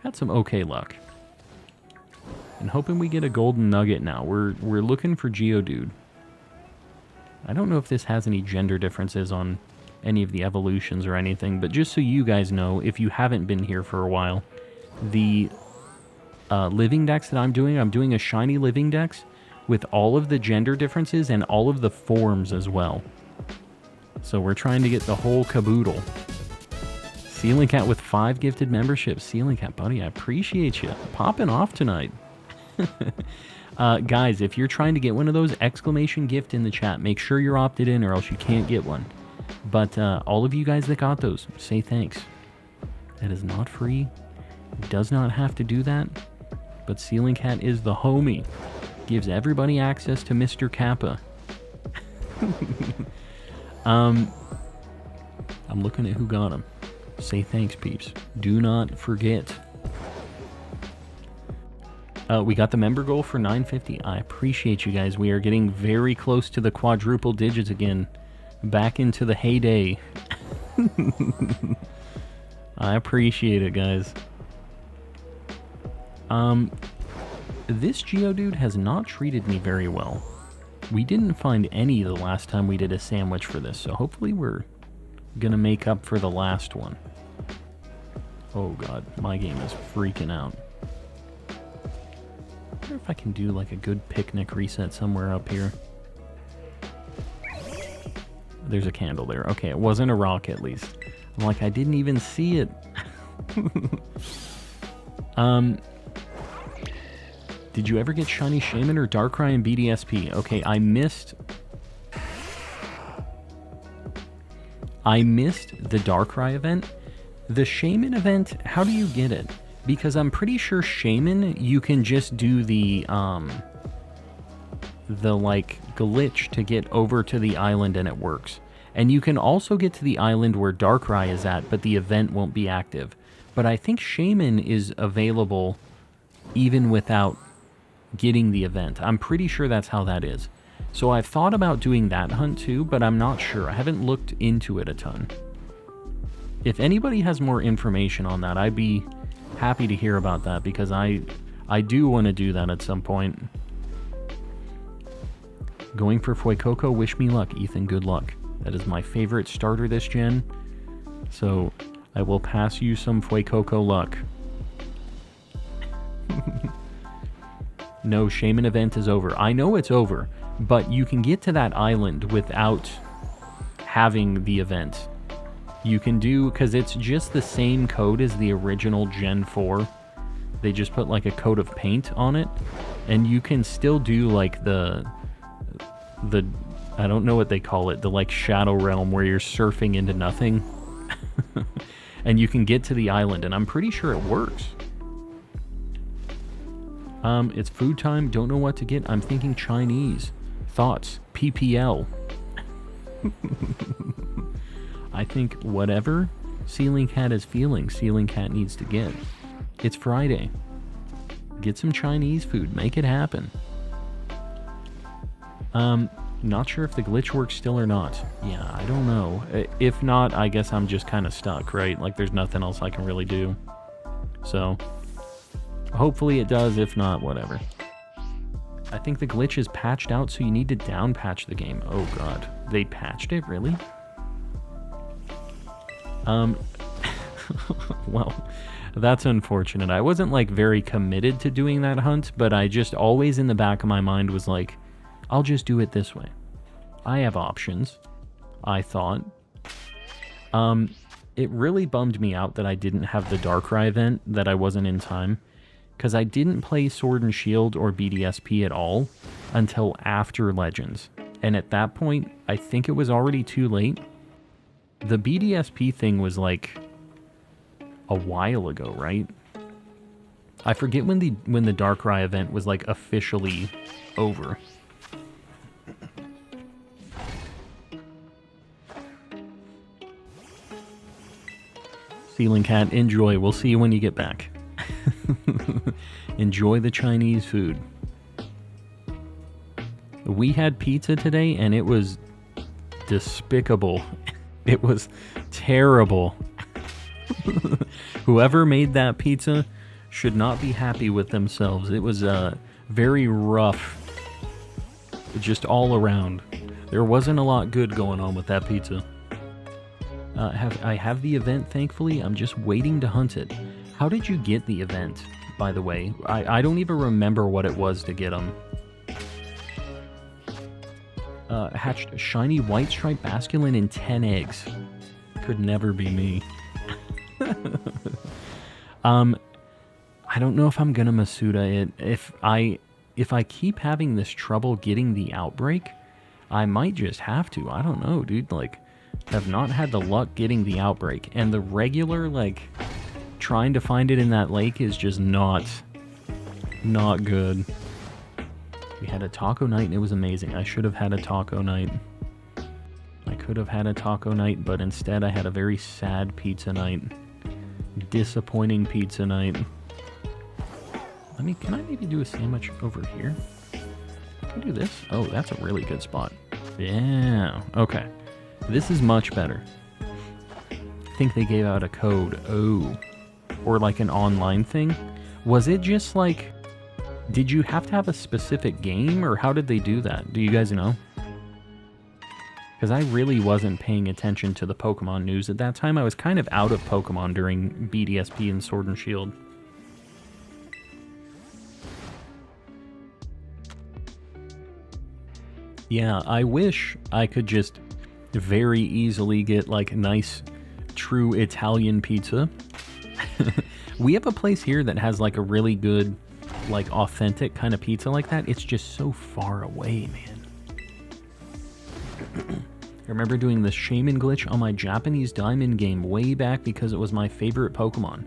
Had some okay luck. And hoping we get a golden nugget now. We're looking for Geodude. I don't know if this has any gender differences on any of the evolutions or anything, but just so you guys know, if you haven't been here for a while, the Living Dex that I'm doing a shiny Living Dex with all of the gender differences and all of the forms as well. So we're trying to get the whole caboodle. Ceiling Cat with 5 gifted memberships. Ceiling Cat, buddy, I appreciate you. Popping off tonight. Guys, if you're trying to get one of those, exclamation gift in the chat. Make sure you're opted in or else you can't get one. But all of you guys that got those, say thanks. That is not free. Does not have to do that. But Ceiling Cat is the homie. Gives everybody access to Mr. Kappa. I'm looking at who got him. Say thanks, peeps. Do not forget. We got the member goal for 950. I appreciate you guys. We are getting very close to the quadruple digits again. Back into the heyday. I appreciate it, guys. This Geodude has not treated me very well. We didn't find any the last time we did a sandwich for this, so hopefully we're gonna make up for the last one. Oh god, my game is freaking out. I wonder if I can do like a good picnic reset somewhere up here. There's a candle there. Okay, it wasn't a rock at least. I'm like, I didn't even see it. Did you ever get Shiny Shaman or Darkrai in BDSP? Okay, I missed the Darkrai event. The Shaman event, how do you get it? Because I'm pretty sure Shaman, you can just do the like glitch to get over to the island and it works. And you can also get to the island where Darkrai is at, but the event won't be active. But I think Shaman is available even without getting the event. I'm pretty sure that's how that is. So I've thought about doing that hunt too, but I'm not sure. I haven't looked into it a ton. If anybody has more information on that, I'd be happy to hear about that, because I do want to do that at some point. Going for Fuecoco, wish me luck, Ethan, good luck. That is my favorite starter this gen, so I will pass you some Fuecoco luck. No, Shaman event is over. I know it's over, but you can get to that island without having the event. You can do, because it's just the same code as the original Gen 4. They just put like a coat of paint on it, and you can still do like the I don't know what they call it, the like shadow realm where you're surfing into nothing. And you can get to the island, and I'm pretty sure it works. It's food time. Don't know what to get. I'm thinking Chinese. Thoughts? PPL. I think whatever Ceiling Cat is feeling, Ceiling Cat needs to get. It's Friday. Get some Chinese food. Make it happen. Not sure if the glitch works still or not. Yeah, I don't know. If not, I guess I'm just kind of stuck, right? Like, there's nothing else I can really do. So, hopefully it does. If not, whatever. I think the glitch is patched out, so you need to down patch the game. Oh god. They patched it? Really? Well, that's unfortunate. I wasn't, like, very committed to doing that hunt, but I just always in the back of my mind was like, I'll just do it this way. I have options, I thought. It really bummed me out that I didn't have the Darkrai event, that I wasn't in time, because I didn't play Sword and Shield or BDSP at all until after Legends. And at that point, I think it was already too late. The BDSP thing was like a while ago, right? I forget when the Darkrai event was like officially over. Ceiling Cat, enjoy. We'll see you when you get back. Enjoy the Chinese food. We had pizza today, and it was despicable. It was terrible. Whoever made that pizza should not be happy with themselves. It was very rough. Just all around. There wasn't a lot good going on with that pizza. I have the event, thankfully. I'm just waiting to hunt it. How did you get the event, by the way? I don't even remember what it was to get them. Hatched shiny white stripe basculin in 10 eggs. Could never be me. I don't know if I'm gonna Masuda it. If I keep having this trouble getting the outbreak, I might just have to. I don't know, dude. Like, have not had the luck getting the outbreak, and the regular, like, trying to find it in that lake is just not good. We had a taco night and it was amazing. I should have had a taco night. I could have had a taco night, but instead I had a very sad pizza night. Disappointing pizza night. Can I maybe do a sandwich over here? Can I do this? Oh, that's a really good spot. Yeah, okay. This is much better. I think they gave out a code. Oh. Or like an online thing. Was it just like... Did you have to have a specific game, or how did they do that? Do you guys know? Because I really wasn't paying attention to the Pokemon news at that time. I was kind of out of Pokemon during BDSP and Sword and Shield. Yeah, I wish I could just very easily get like nice, true Italian pizza. We have a place here that has like a really good, like authentic kind of pizza like that. It's just so far away, man. I remember doing the Shaman glitch on my Japanese Diamond game way back because it was my favorite Pokemon.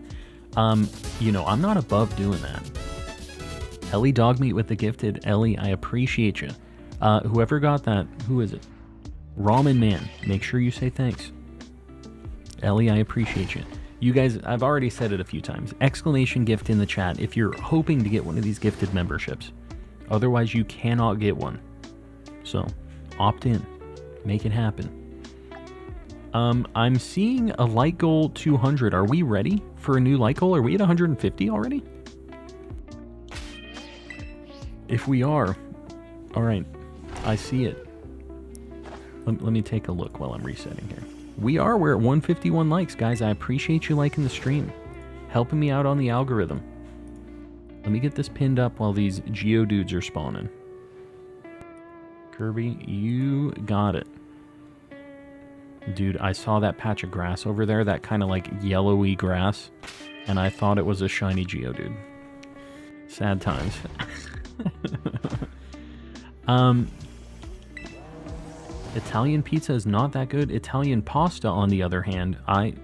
You know, I'm not above doing that. Ellie Dogmeat with the gifted. Ellie, I appreciate you. Whoever got that, who is it? Ramen Man, make sure you say thanks. Ellie, I appreciate you. You guys, I've already said it a few times. Exclamation gift in the chat if you're hoping to get one of these gifted memberships. Otherwise, you cannot get one. So, opt in. Make it happen. I'm seeing a light goal 200. Are we ready for a new light goal? Are we at 150 already? If we are, all right, I see it. Let me take a look while I'm resetting here. We're at 151 likes, guys. I appreciate you liking the stream. Helping me out on the algorithm. Let me get this pinned up while these Geodudes are spawning. Kirby, you got it. Dude, I saw that patch of grass over there, that kind of like yellowy grass, and I thought it was a shiny Geodude. Sad times. Italian pizza is not that good. Italian pasta, on the other hand, I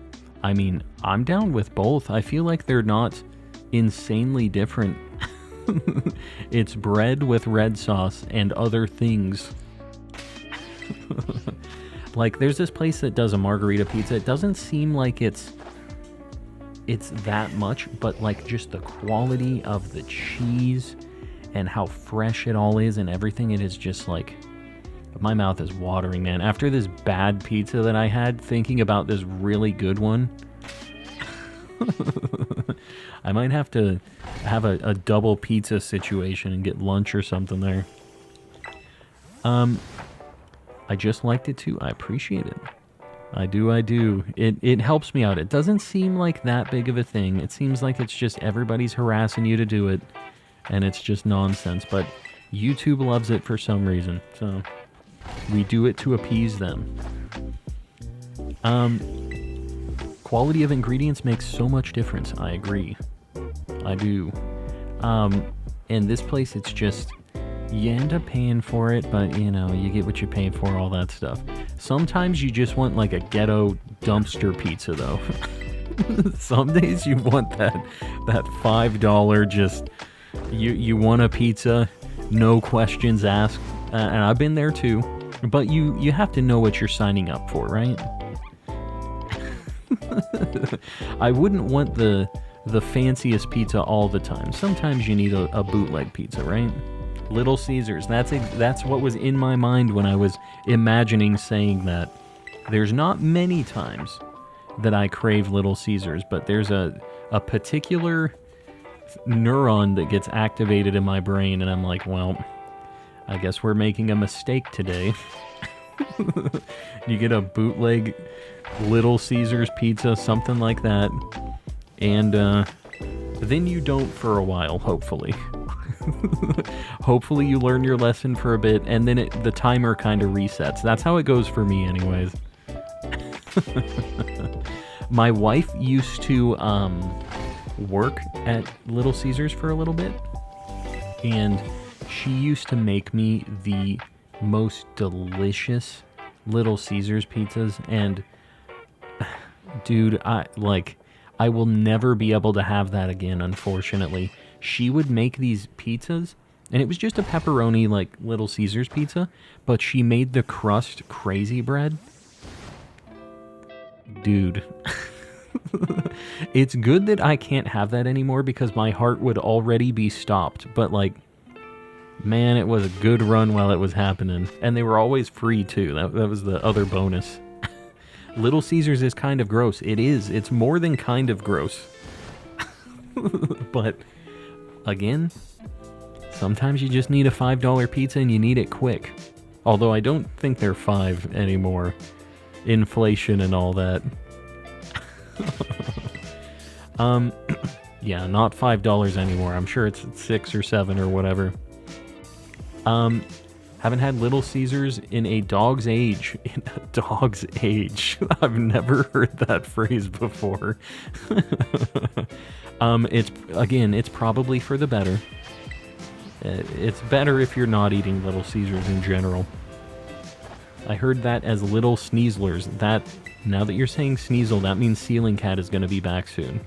mean, I'm down with both. I feel like they're not insanely different. It's bread with red sauce and other things. Like, there's this place that does a margarita pizza. It doesn't seem like it's that much, but like just the quality of the cheese and how fresh it all is and everything, it is just like, my mouth is watering, man. After this bad pizza that I had, thinking about this really good one, I might have to have a double pizza situation and get lunch or something there. I just liked it too. I appreciate it. I do. It helps me out. It doesn't seem like that big of a thing. It seems like it's just everybody's harassing you to do it, and it's just nonsense. But YouTube loves it for some reason, so we do it to appease them. Quality of ingredients makes so much difference. I agree. I do. And this place, it's just, you end up paying for it, but you know, you get what you pay for, all that stuff. Sometimes you just want like a ghetto dumpster pizza though. Some days you want that $5 just, you want a pizza, no questions asked. And I've been there too, but you have to know what you're signing up for, right? I wouldn't want the fanciest pizza all the time. Sometimes you need a bootleg pizza, right? Little Caesars. That's what was in my mind when I was imagining saying that. There's not many times that I crave Little Caesars, but there's a particular neuron that gets activated in my brain, and I'm like, well, I guess we're making a mistake today. You get a bootleg Little Caesars pizza, something like that, and then you don't for a while, hopefully. Hopefully you learn your lesson for a bit, and then the timer kind of resets. That's how it goes for me anyways. My wife used to work at Little Caesars for a little bit, and she used to make me the most delicious Little Caesars pizzas, and dude, I will never be able to have that again, unfortunately. She would make these pizzas, and it was just a pepperoni, like, Little Caesars pizza, but she made the crust crazy bread. Dude. It's good that I can't have that anymore because my heart would already be stopped, but, like, man, it was a good run while it was happening. And they were always free, too. That was the other bonus. Little Caesars is kind of gross. It is. It's more than kind of gross. But again, sometimes you just need a $5 pizza and you need it quick. Although I don't think they're $5 anymore. Inflation and all that. Yeah, not $5 anymore. I'm sure it's $6 or $7 or whatever. Haven't had Little Caesars in a dog's age. In a dog's age. I've never heard that phrase before. It's probably for the better. It's better if you're not eating Little Caesars in general. I heard that as Little Sneezlers. Now that you're saying Sneasel, that means Ceiling Cat is going to be back soon.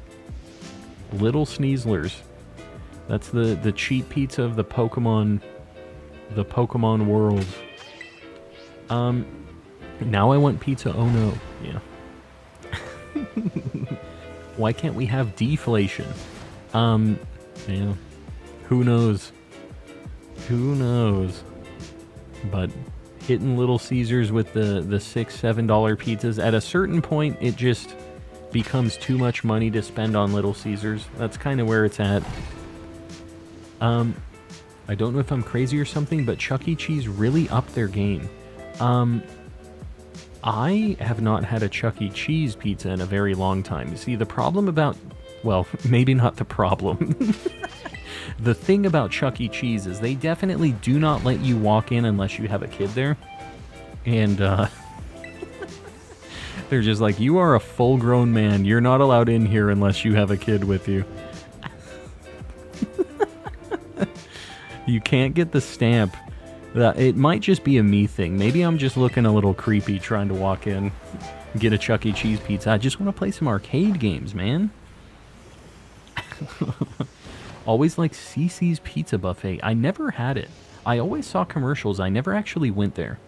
Little Sneezlers. That's the cheap pizza of the Pokemon world. Now I want pizza. Oh no. Yeah. Why can't we have deflation? Yeah. Who knows? But hitting Little Caesars with the $6, $7 pizzas, at a certain point, it just becomes too much money to spend on Little Caesars. That's kind of where it's at. I don't know if I'm crazy or something, but Chuck E. Cheese really upped their game. I have not had a Chuck E. Cheese pizza in a very long time. You see, the problem about... Well, maybe not the problem. The thing about Chuck E. Cheese is they definitely do not let you walk in unless you have a kid there. And, they're just like, you are a full-grown man. You're not allowed in here unless you have a kid with you. You can't get the stamp. It might just be a me thing. Maybe I'm just looking a little creepy trying to walk in, get a Chuck E. Cheese pizza. I just want to play some arcade games, man. Always like CC's Pizza Buffet. I never had it. I always saw commercials. I never actually went there.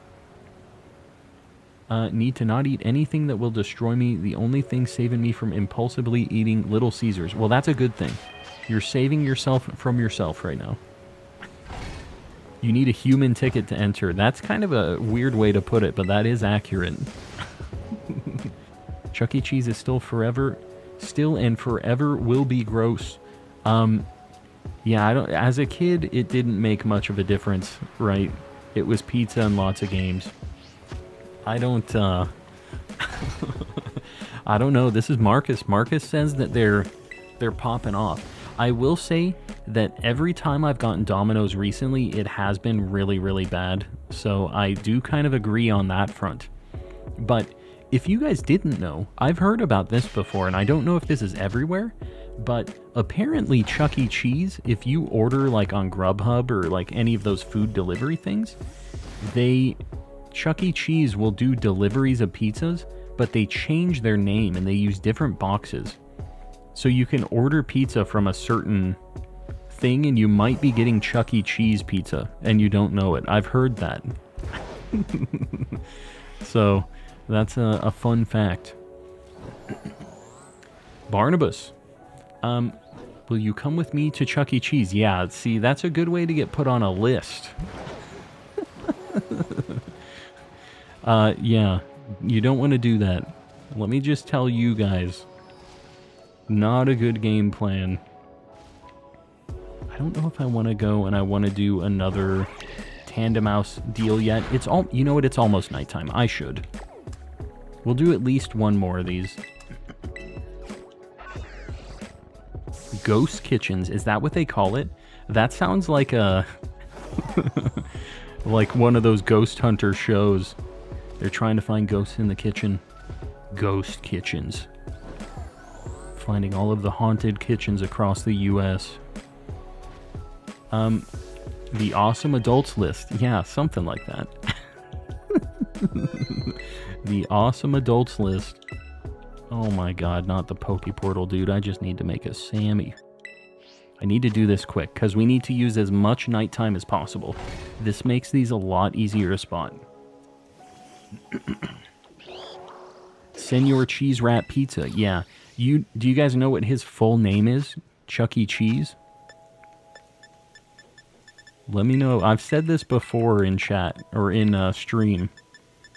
Need to not eat anything that will destroy me. The only thing saving me from impulsively eating Little Caesars. Well, that's a good thing. You're saving yourself from yourself right now. You need a human ticket to enter. That's kind of a weird way to put it, but that is accurate. Chuck E. Cheese is still and forever will be gross. Yeah, as a kid, it didn't make much of a difference, right? It was pizza and lots of games. I don't know. This is Marcus. Marcus says that they're popping off. I will say that every time I've gotten Domino's recently, it has been really, really bad. So I do kind of agree on that front. But if you guys didn't know, I've heard about this before, and I don't know if this is everywhere, but apparently Chuck E. Cheese, if you order like on Grubhub or like any of those food delivery things, Chuck E. Cheese will do deliveries of pizzas, but they change their name and they use different boxes. So you can order pizza from a certain thing and you might be getting Chuck E. Cheese pizza and you don't know it. I've heard that. So that's a fun fact. Barnabas, will you come with me to Chuck E. Cheese? Yeah, see, that's a good way to get put on a list. Yeah, you don't want to do that. Let me just tell you guys, not a good game plan. I don't know if I want to go and I want to do another Tandem Mouse deal yet. You know what? It's almost nighttime. I should. We'll do at least one more of these. Ghost Kitchens, is that what they call it? That sounds like a like one of those ghost hunter shows. They're trying to find ghosts in the kitchen. Ghost Kitchens. Finding all of the haunted kitchens across the US. The Awesome Adults List. Yeah, something like that. The Awesome Adults List. Oh my god, not the Poke Portal, dude. I just need to make a Sammy. I need to do this quick, because we need to use as much nighttime as possible. This makes these a lot easier to spot. Senor Cheese Rat Pizza. Yeah. Do you guys know what his full name is? Chuck E. Cheese? Let me know. I've said this before in chat, or in stream.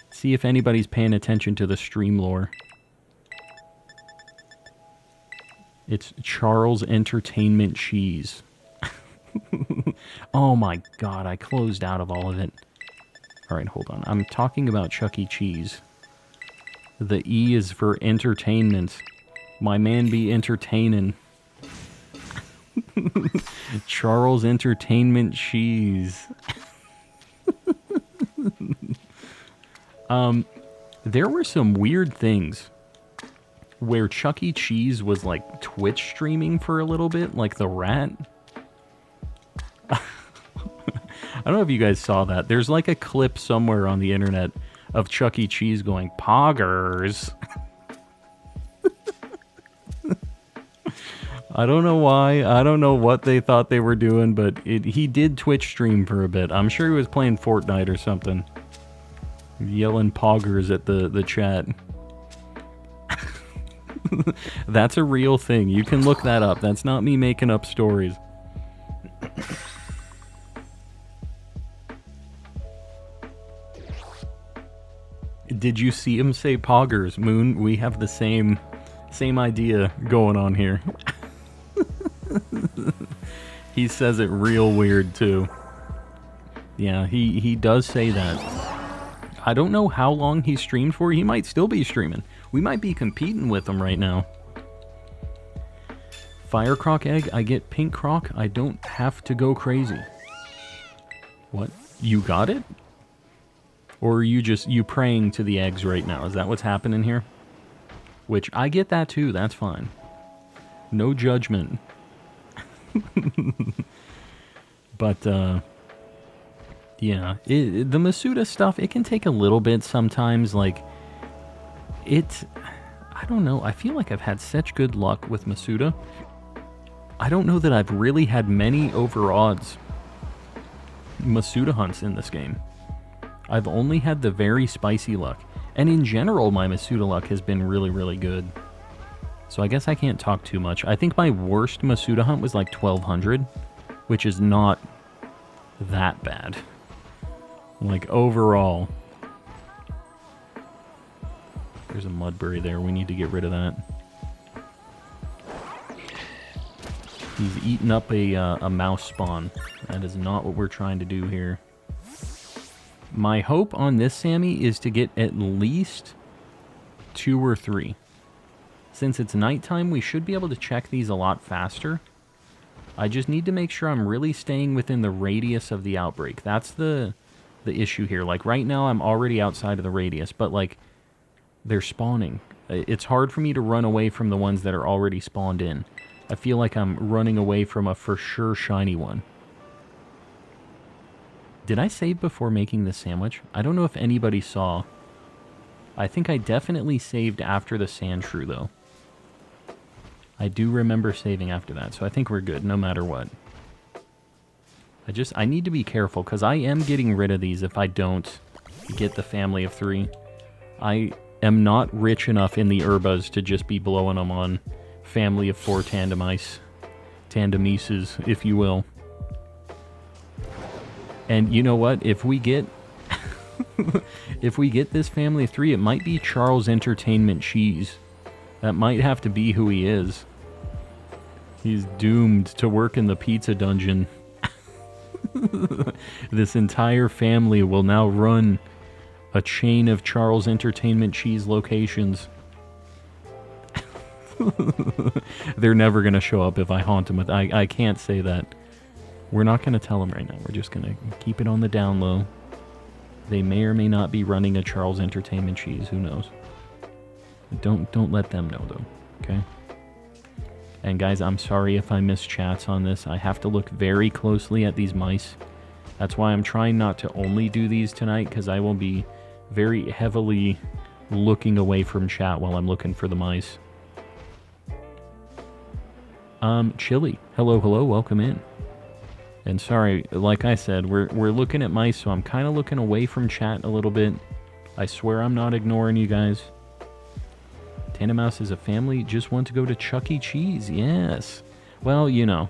See if anybody's paying attention to the stream lore. It's Charles Entertainment Cheese. Oh my god, I closed out of all of it. Alright, hold on. I'm talking about Chuck E. Cheese. The E is for entertainment. My man be entertainin'. Charles Entertainment Cheese. There were some weird things where Chuck E. Cheese was like Twitch streaming for a little bit, like the rat. I don't know if you guys saw that. There's like a clip somewhere on the internet of Chuck E. Cheese going, "Poggers." I don't know why. I don't know what they thought they were doing, but he did Twitch stream for a bit. I'm sure he was playing Fortnite or something. Yelling poggers at the chat. That's a real thing. You can look that up. That's not me making up stories. Did you see him say poggers, Moon? We have the same idea going on here. He says it real weird too. Yeah, he does say that. I don't know how long he streamed for. He might still be streaming. We might be competing with him right now. Fire croc egg, I get pink croc. I don't have to go crazy. What? You got it? Or are you praying to the eggs right now? Is that what's happening here? Which, I get that too, that's fine. No judgment. But, yeah, the Masuda stuff, it can take a little bit sometimes. Like, I don't know. I feel like I've had such good luck with Masuda. I don't know that I've really had many over-odds Masuda hunts in this game. I've only had the very spicy luck. And in general, my Masuda luck has been really, really good. So I guess I can't talk too much. I think my worst Masuda hunt was like 1200, which is not that bad. Like, overall. There's a Mudbury there. We need to get rid of that. He's eaten up a mouse spawn. That is not what we're trying to do here. My hope on this Sammy is to get at least 2 or 3. Since it's nighttime, we should be able to check these a lot faster. I just need to make sure I'm really staying within the radius of the outbreak. That's the issue here. Like, right now, I'm already outside of the radius, but, like, they're spawning. It's hard for me to run away from the ones that are already spawned in. I feel like I'm running away from a for sure shiny one. Did I save before making this sandwich? I don't know if anybody saw. I think I definitely saved after the sand shrew, though. I do remember saving after that, so I think we're good, no matter what. I need to be careful, because I am getting rid of these if I don't get the family of 3. I am not rich enough in the Urbas to just be blowing them on family of 4 Tandemice. Tandemices, if you will. And you know what? If we get... if we get this family of 3, it might be Charles Entertainment Cheese. That might have to be who he is. He's doomed to work in the pizza dungeon. This entire family will now run a chain of Charles Entertainment Cheese locations. They're never going to show up if I haunt them with... I can't say that. We're not going to tell them right now. We're just going to keep it on the down low. They may or may not be running a Charles Entertainment Cheese. Who knows? Don't let them know, though. Okay? And guys, I'm sorry if I miss chats on this. I have to look very closely at these mice. That's why I'm trying not to only do these tonight, because I will be very heavily looking away from chat while I'm looking for the mice. Chili. Hello, welcome in. And sorry, like I said, we're looking at mice, so I'm kind of looking away from chat a little bit. I swear I'm not ignoring you guys. Tandemaus is a family, just want to go to Chuck E. Cheese. Yes. Well, you know,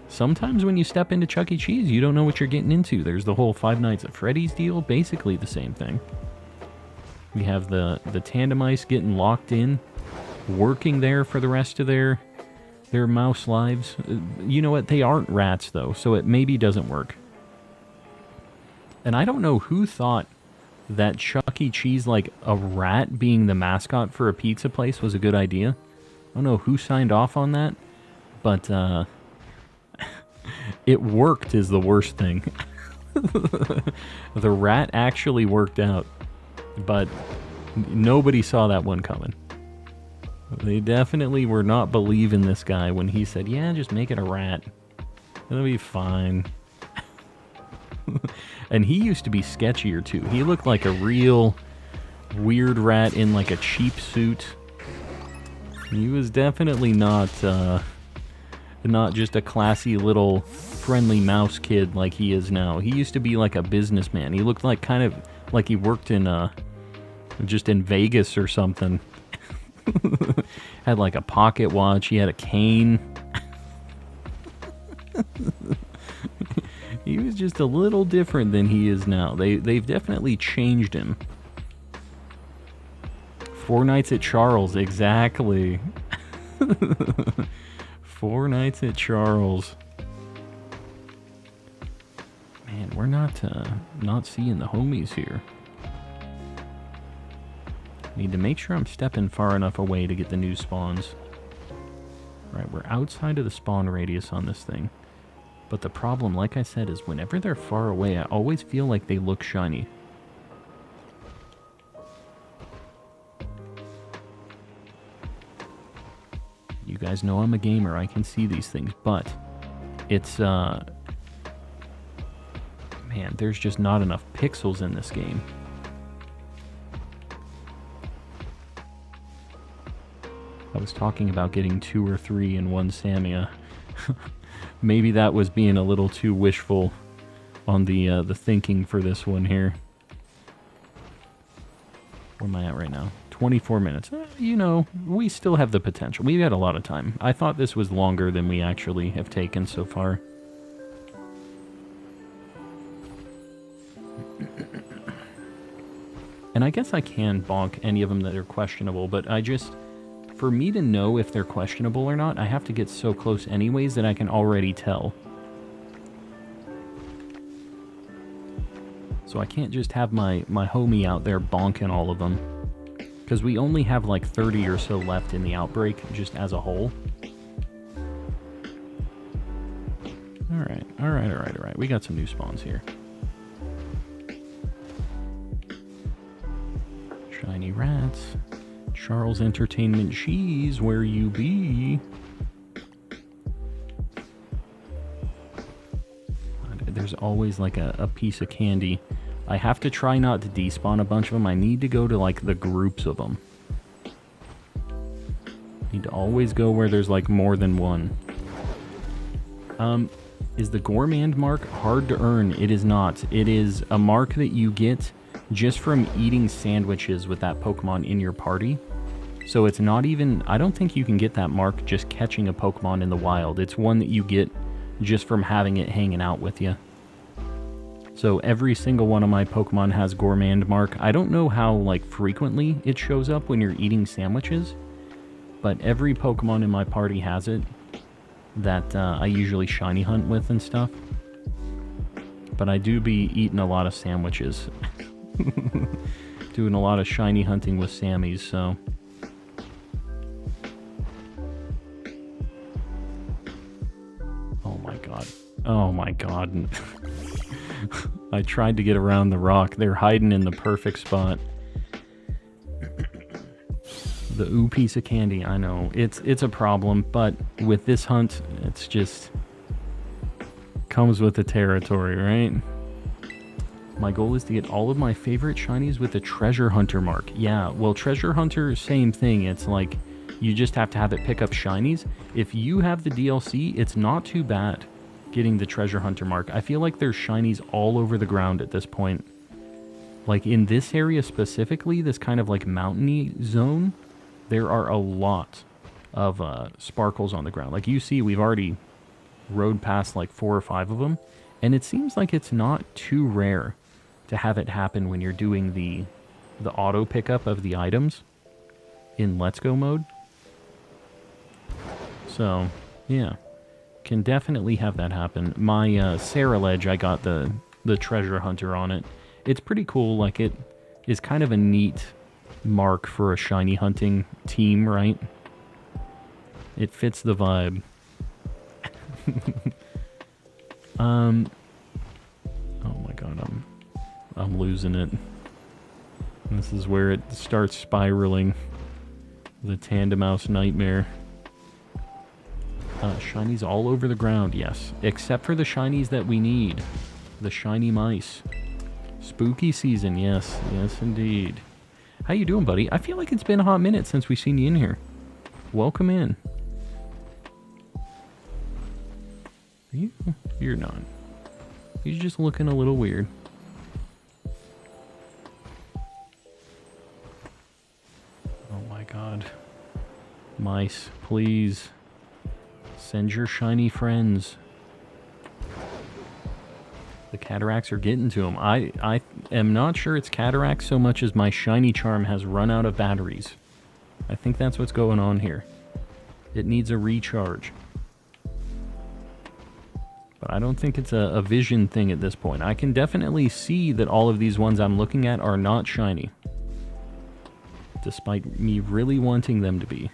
sometimes when you step into Chuck E. Cheese, you don't know what you're getting into. There's the whole Five Nights at Freddy's deal, basically the same thing. We have the Tandemice getting locked in, working there for the rest of their mouse lives. You know what? They aren't rats, though, so it maybe doesn't work. And I don't know who thought that Chuck E. Cheese, like a rat being the mascot for a pizza place, was a good idea. I don't know who signed off on that, but it worked is the worst thing. The rat actually worked out, but nobody saw that one coming. They definitely were not believing this guy when he said, yeah, just make it a rat. It'll be fine. And he used to be sketchier too. He looked like a real weird rat in like a cheap suit. He was definitely not just a classy little friendly mouse kid like he is now. He used to be like a businessman. He looked like kind of like he worked in just in Vegas or something. Had like a pocket watch. He had a cane. He was just a little different than he is now. They've definitely changed him. 4 Nights at Charles, exactly. 4 Nights at Charles. Man, we're not seeing the homies here. Need to make sure I'm stepping far enough away to get the new spawns. Right, we're outside of the spawn radius on this thing. But the problem, like I said, is whenever they're far away, I always feel like they look shiny. You guys know I'm a gamer, I can see these things, but it's Man, there's just not enough pixels in this game. I was talking about getting 2 or 3 in one Samia. Maybe that was being a little too wishful on the thinking for this one here. Where am I at right now? 24 minutes. You know, we still have the potential. We've had a lot of time. I thought this was longer than we actually have taken so far. And I guess I can bonk any of them that are questionable, but I just... For me to know if they're questionable or not, I have to get so close anyways that I can already tell. So I can't just have my homie out there bonking all of them. Because we only have like 30 or so left in the outbreak, just as a whole. Alright. We got some new spawns here. Shiny rats. Charles Entertainment Cheese, where you be? There's always like a piece of candy. I have to try not to despawn a bunch of them. I need to go to like the groups of them. Need to always go where there's like more than one. Is the Gourmand mark hard to earn? It is not. It is a mark that you get just from eating sandwiches with that Pokemon in your party. So it's not even... I don't think you can get that mark just catching a Pokemon in the wild. It's one that you get just from having it hanging out with you. So every single one of my Pokemon has Gourmand mark. I don't know how like frequently it shows up when you're eating sandwiches, but every Pokemon in my party has it that I usually shiny hunt with and stuff. But I do be eating a lot of sandwiches. Doing a lot of shiny hunting with Sammys, so... Oh my god. I tried to get around the rock. They're hiding in the perfect spot. The ooh piece of candy, I know. It's a problem, but with this hunt, it's just... comes with the territory, right? My goal is to get all of my favorite shinies with a treasure hunter mark. Yeah, well, treasure hunter, same thing. It's like, you just have to have it pick up shinies. If you have the DLC, it's not too bad getting the treasure hunter mark. I feel like there's shinies all over the ground at this point. Like in this area specifically, this kind of like mountainy zone, there are a lot of sparkles on the ground. Like you see, we've already rode past like 4 or 5 of them, and it seems like it's not too rare to have it happen when you're doing the auto pickup of the items in Let's Go mode. So, yeah. Can definitely have that happen. My Sarah Ledge, I got the treasure hunter on it. It's pretty cool. Like, it is kind of a neat mark for a shiny hunting team, right? It fits the vibe. Oh my god, I'm losing it. This is where it starts spiraling. The Tandemaus nightmare. Shinies all over the ground, yes. Except for the shinies that we need. The shiny mice. Spooky season, yes. Yes, indeed. How you doing, buddy? I feel like it's been a hot minute since we've seen you in here. Welcome in. You're not. You're just looking a little weird. Oh my god. Mice, please. Send your shiny friends. The cataracts are getting to him. I am not sure it's cataracts so much as my shiny charm has run out of batteries. I think that's what's going on here. It needs a recharge. But I don't think it's a vision thing at this point. I can definitely see that all of these ones I'm looking at are not shiny. Despite me really wanting them to be.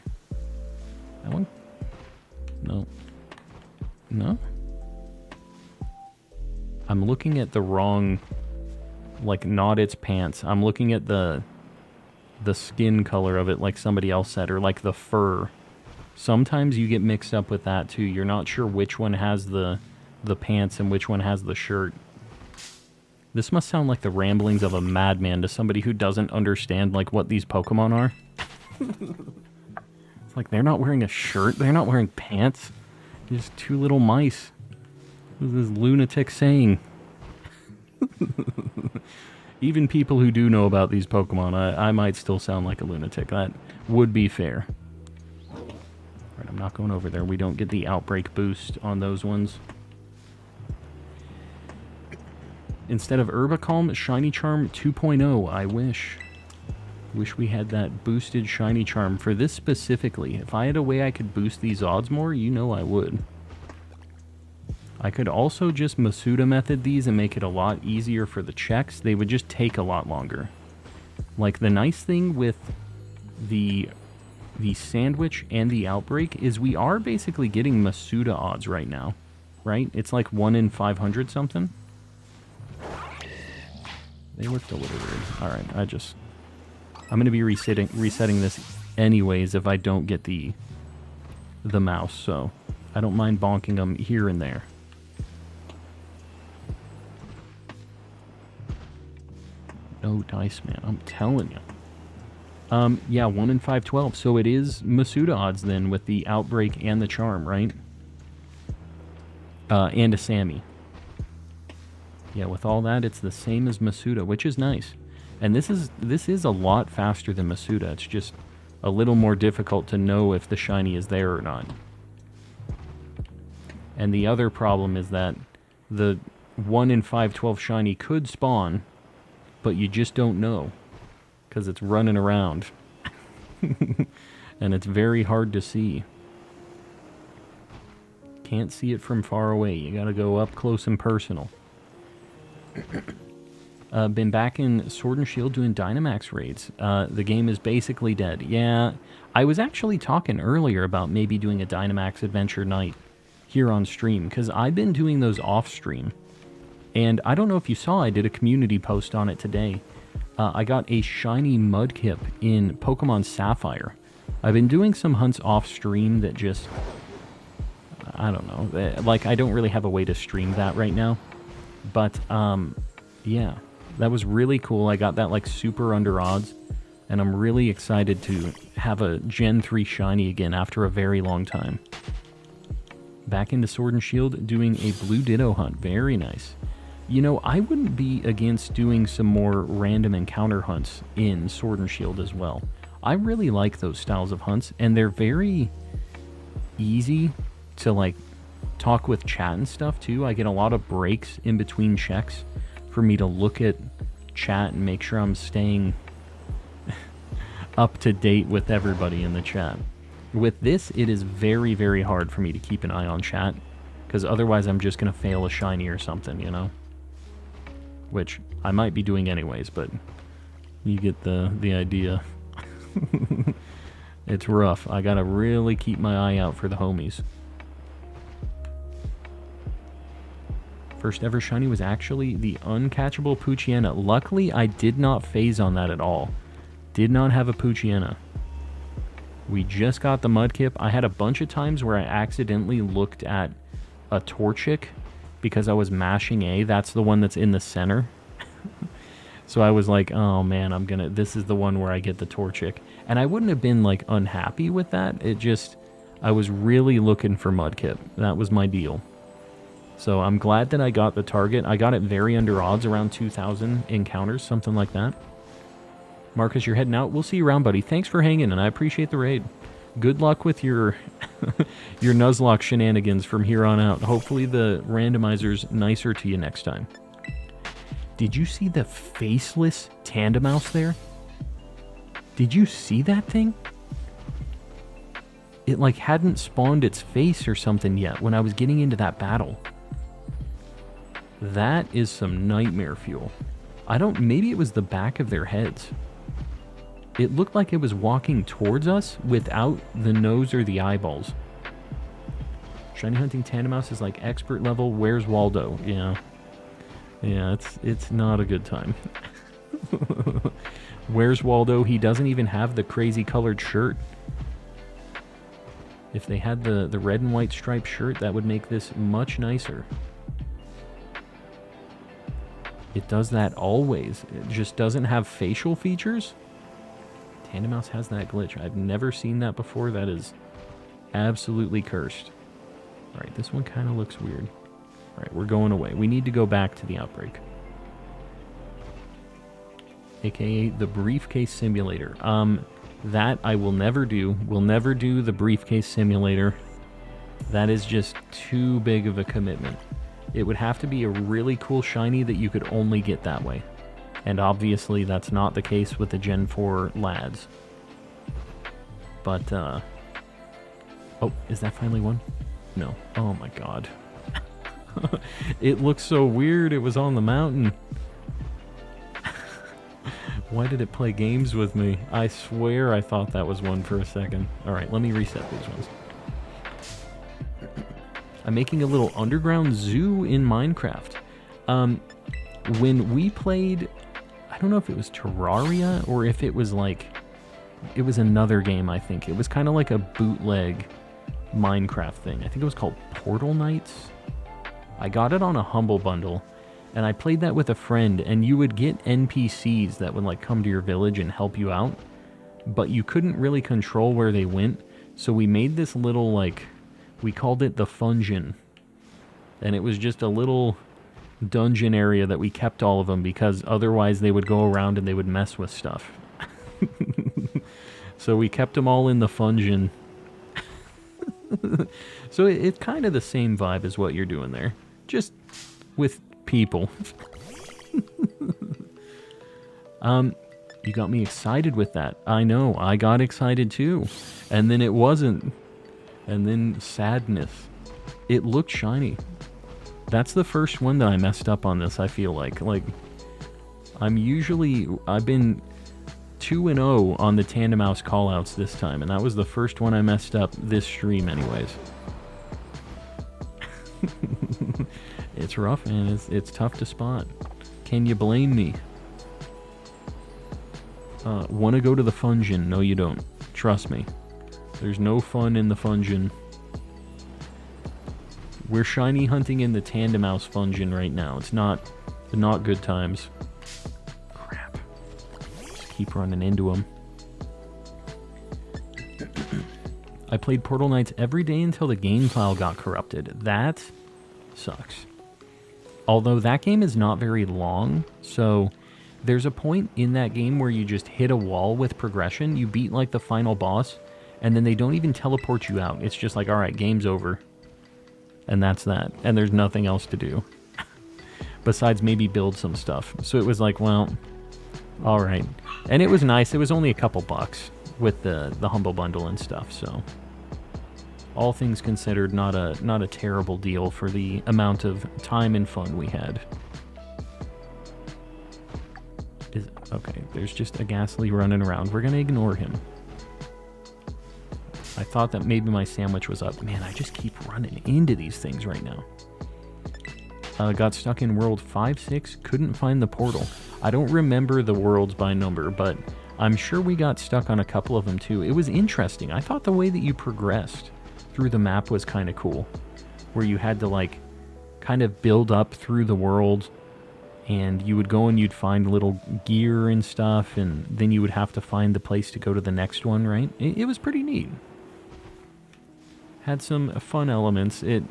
That one? No. No? I'm looking at the wrong, like, not its pants. I'm looking at the skin color of it, like somebody else said, or like the fur. Sometimes you get mixed up with that too. You're not sure which one has the pants and which one has the shirt. This must sound like the ramblings of a madman to somebody who doesn't understand, like, what these Pokemon are. It's like, they're not wearing a shirt, they're not wearing pants. They're just two little mice. What is this lunatic saying? Even people who do know about these Pokemon, I might still sound like a lunatic. That would be fair. Alright, I'm not going over there. We don't get the outbreak boost on those ones. Instead of Herbacalm, Shiny Charm 2.0. I wish. Wish we had that boosted Shiny Charm for this specifically. If I had a way I could boost these odds more, you know I would. I could also just Masuda method these and make it a lot easier for the checks. They would just take a lot longer. Like, the nice thing with the sandwich and the outbreak is we are basically getting Masuda odds right now. Right? It's like 1 in 500 something. They looked a little weird. Alright, I'm going to be resetting this anyways if I don't get the mouse, so I don't mind bonking them here and there. No dice, man. I'm telling you. Yeah, 1 in 512. So it is Masuda odds then with the outbreak and the charm, right? And a Sammy. Yeah, with all that, it's the same as Masuda, which is nice. And this is a lot faster than Masuda. It's just a little more difficult to know if the shiny is there or not. And the other problem is that the 1 in 512 shiny could spawn, but you just don't know because it's running around. And it's very hard to see. Can't see it from far away. You gotta go up close and personal. Been back in Sword and Shield doing Dynamax raids. The game is basically dead. Yeah, I was actually talking earlier about maybe doing a Dynamax adventure night here on stream, because I've been doing those off stream. And I don't know if you saw, I did a community post on it today. I got a shiny Mudkip in Pokemon Sapphire. I've been doing some hunts off stream that just, I don't know, like I don't really have a way to stream that right now. But, yeah, that was really cool. I got that like super under odds, and I'm really excited to have a Gen 3 shiny again after a very long time. Back into Sword and Shield doing a Blue Ditto hunt. Very nice. You know, I wouldn't be against doing some more random encounter hunts in Sword and Shield as well. I really like those styles of hunts, and they're very easy to like talk with chat and stuff too. I get a lot of breaks in between checks for me to look at chat and make sure I'm staying up to date with everybody in the chat. With this, it is very, very hard for me to keep an eye on chat, because otherwise I'm just going to fail a shiny or something, you know? Which I might be doing anyways, but you get the idea. It's rough. I gotta really keep my eye out for the homies. First ever shiny was actually the uncatchable Poochyena. Luckily, I did not phase on that at all. Did not have a Poochyena. We just got the Mudkip. I had a bunch of times where I accidentally looked at a Torchic because I was mashing A. That's the one that's in the center. So I was like, oh man, this is the one where I get the Torchic. And I wouldn't have been like unhappy with that. It just, I was really looking for Mudkip. That was my deal. So I'm glad that I got the target. I got it very under odds, around 2,000 encounters, something like that. Marcus, you're heading out. We'll see you around, buddy. Thanks for hanging, and I appreciate the raid. Good luck with your your Nuzlocke shenanigans from here on out. Hopefully the randomizer's nicer to you next time. Did you see the faceless Tandemaus there? Did you see that thing? It like hadn't spawned its face or something yet when I was getting into that battle. That is some nightmare fuel. Maybe it was the back of their heads. It looked like it was walking towards us without the nose or the eyeballs. Shiny hunting Tandemaus is like expert level. Where's Waldo? Yeah. Yeah, it's not a good time. Where's Waldo? He doesn't even have the crazy colored shirt. If they had the red and white striped shirt, that would make this much nicer. It does that always. It just doesn't have facial features. Tandem Mouse has that glitch. I've never seen that before. That is absolutely cursed. Alright, this one kind of looks weird. Alright, we're going away. We need to go back to the outbreak. AKA the briefcase simulator. That I will never do. We'll never do the briefcase simulator. That is just too big of a commitment. It would have to be a really cool shiny that you could only get that way. And obviously that's not the case with the Gen 4 lads. But, oh, is that finally one? No. Oh my god. It looks so weird. It was on the mountain. Why did it play games with me? I swear I thought that was one for a second. Alright, let me reset these ones. I'm making a little underground zoo in Minecraft. When we played, I don't know if it was Terraria or if it was like, it was another game, I think. It was kind of like a bootleg Minecraft thing. I think it was called Portal Knights. I got it on a Humble Bundle, and I played that with a friend, and you would get NPCs that would like come to your village and help you out, but you couldn't really control where they went, so we made this little like, we called it the Fungeon, and it was just a little dungeon area that we kept all of them because otherwise they would go around and they would mess with stuff. So we kept them all in the Fungeon. So it's kind of the same vibe as what you're doing there, just with people. You got me excited with that. I know, I got excited too. And then it wasn't. And then sadness. It looked shiny. That's the first one that I messed up on this, I feel like. Like, I've been 2-0 on the Tandem Mouse callouts this time, and that was the first one I messed up this stream anyways. It's rough, man. It's tough to spot. Can you blame me? Want to go to the Fungeon? No, you don't. Trust me. There's no fun in the Fungeon. We're shiny hunting in the Tandem Mouse Fungeon right now. It's not good times. Crap. Just keep running into them. I played Portal Knights every day until the game file got corrupted. That sucks. Although that game is not very long, so there's a point in that game where you just hit a wall with progression. You beat like the final boss, and then they don't even teleport you out. It's just like, alright, game's over. And that's that. And there's nothing else to do. Besides maybe build some stuff. So it was like, well, alright. And it was nice. It was only a couple bucks with the Humble Bundle and stuff, so all things considered, not a terrible deal for the amount of time and fun we had. Okay, there's just a Ghastly running around. We're gonna ignore him. I thought that maybe my sandwich was up. Man, I just keep running into these things right now. Got stuck in world 5-6, couldn't find the portal. I don't remember the worlds by number, but I'm sure we got stuck on a couple of them too. It was interesting. I thought the way that you progressed through the map was kind of cool, where you had to like kind of build up through the world, and you would go and you'd find little gear and stuff, and then you would have to find the place to go to the next one, right? It was pretty neat. Had some fun elements. It,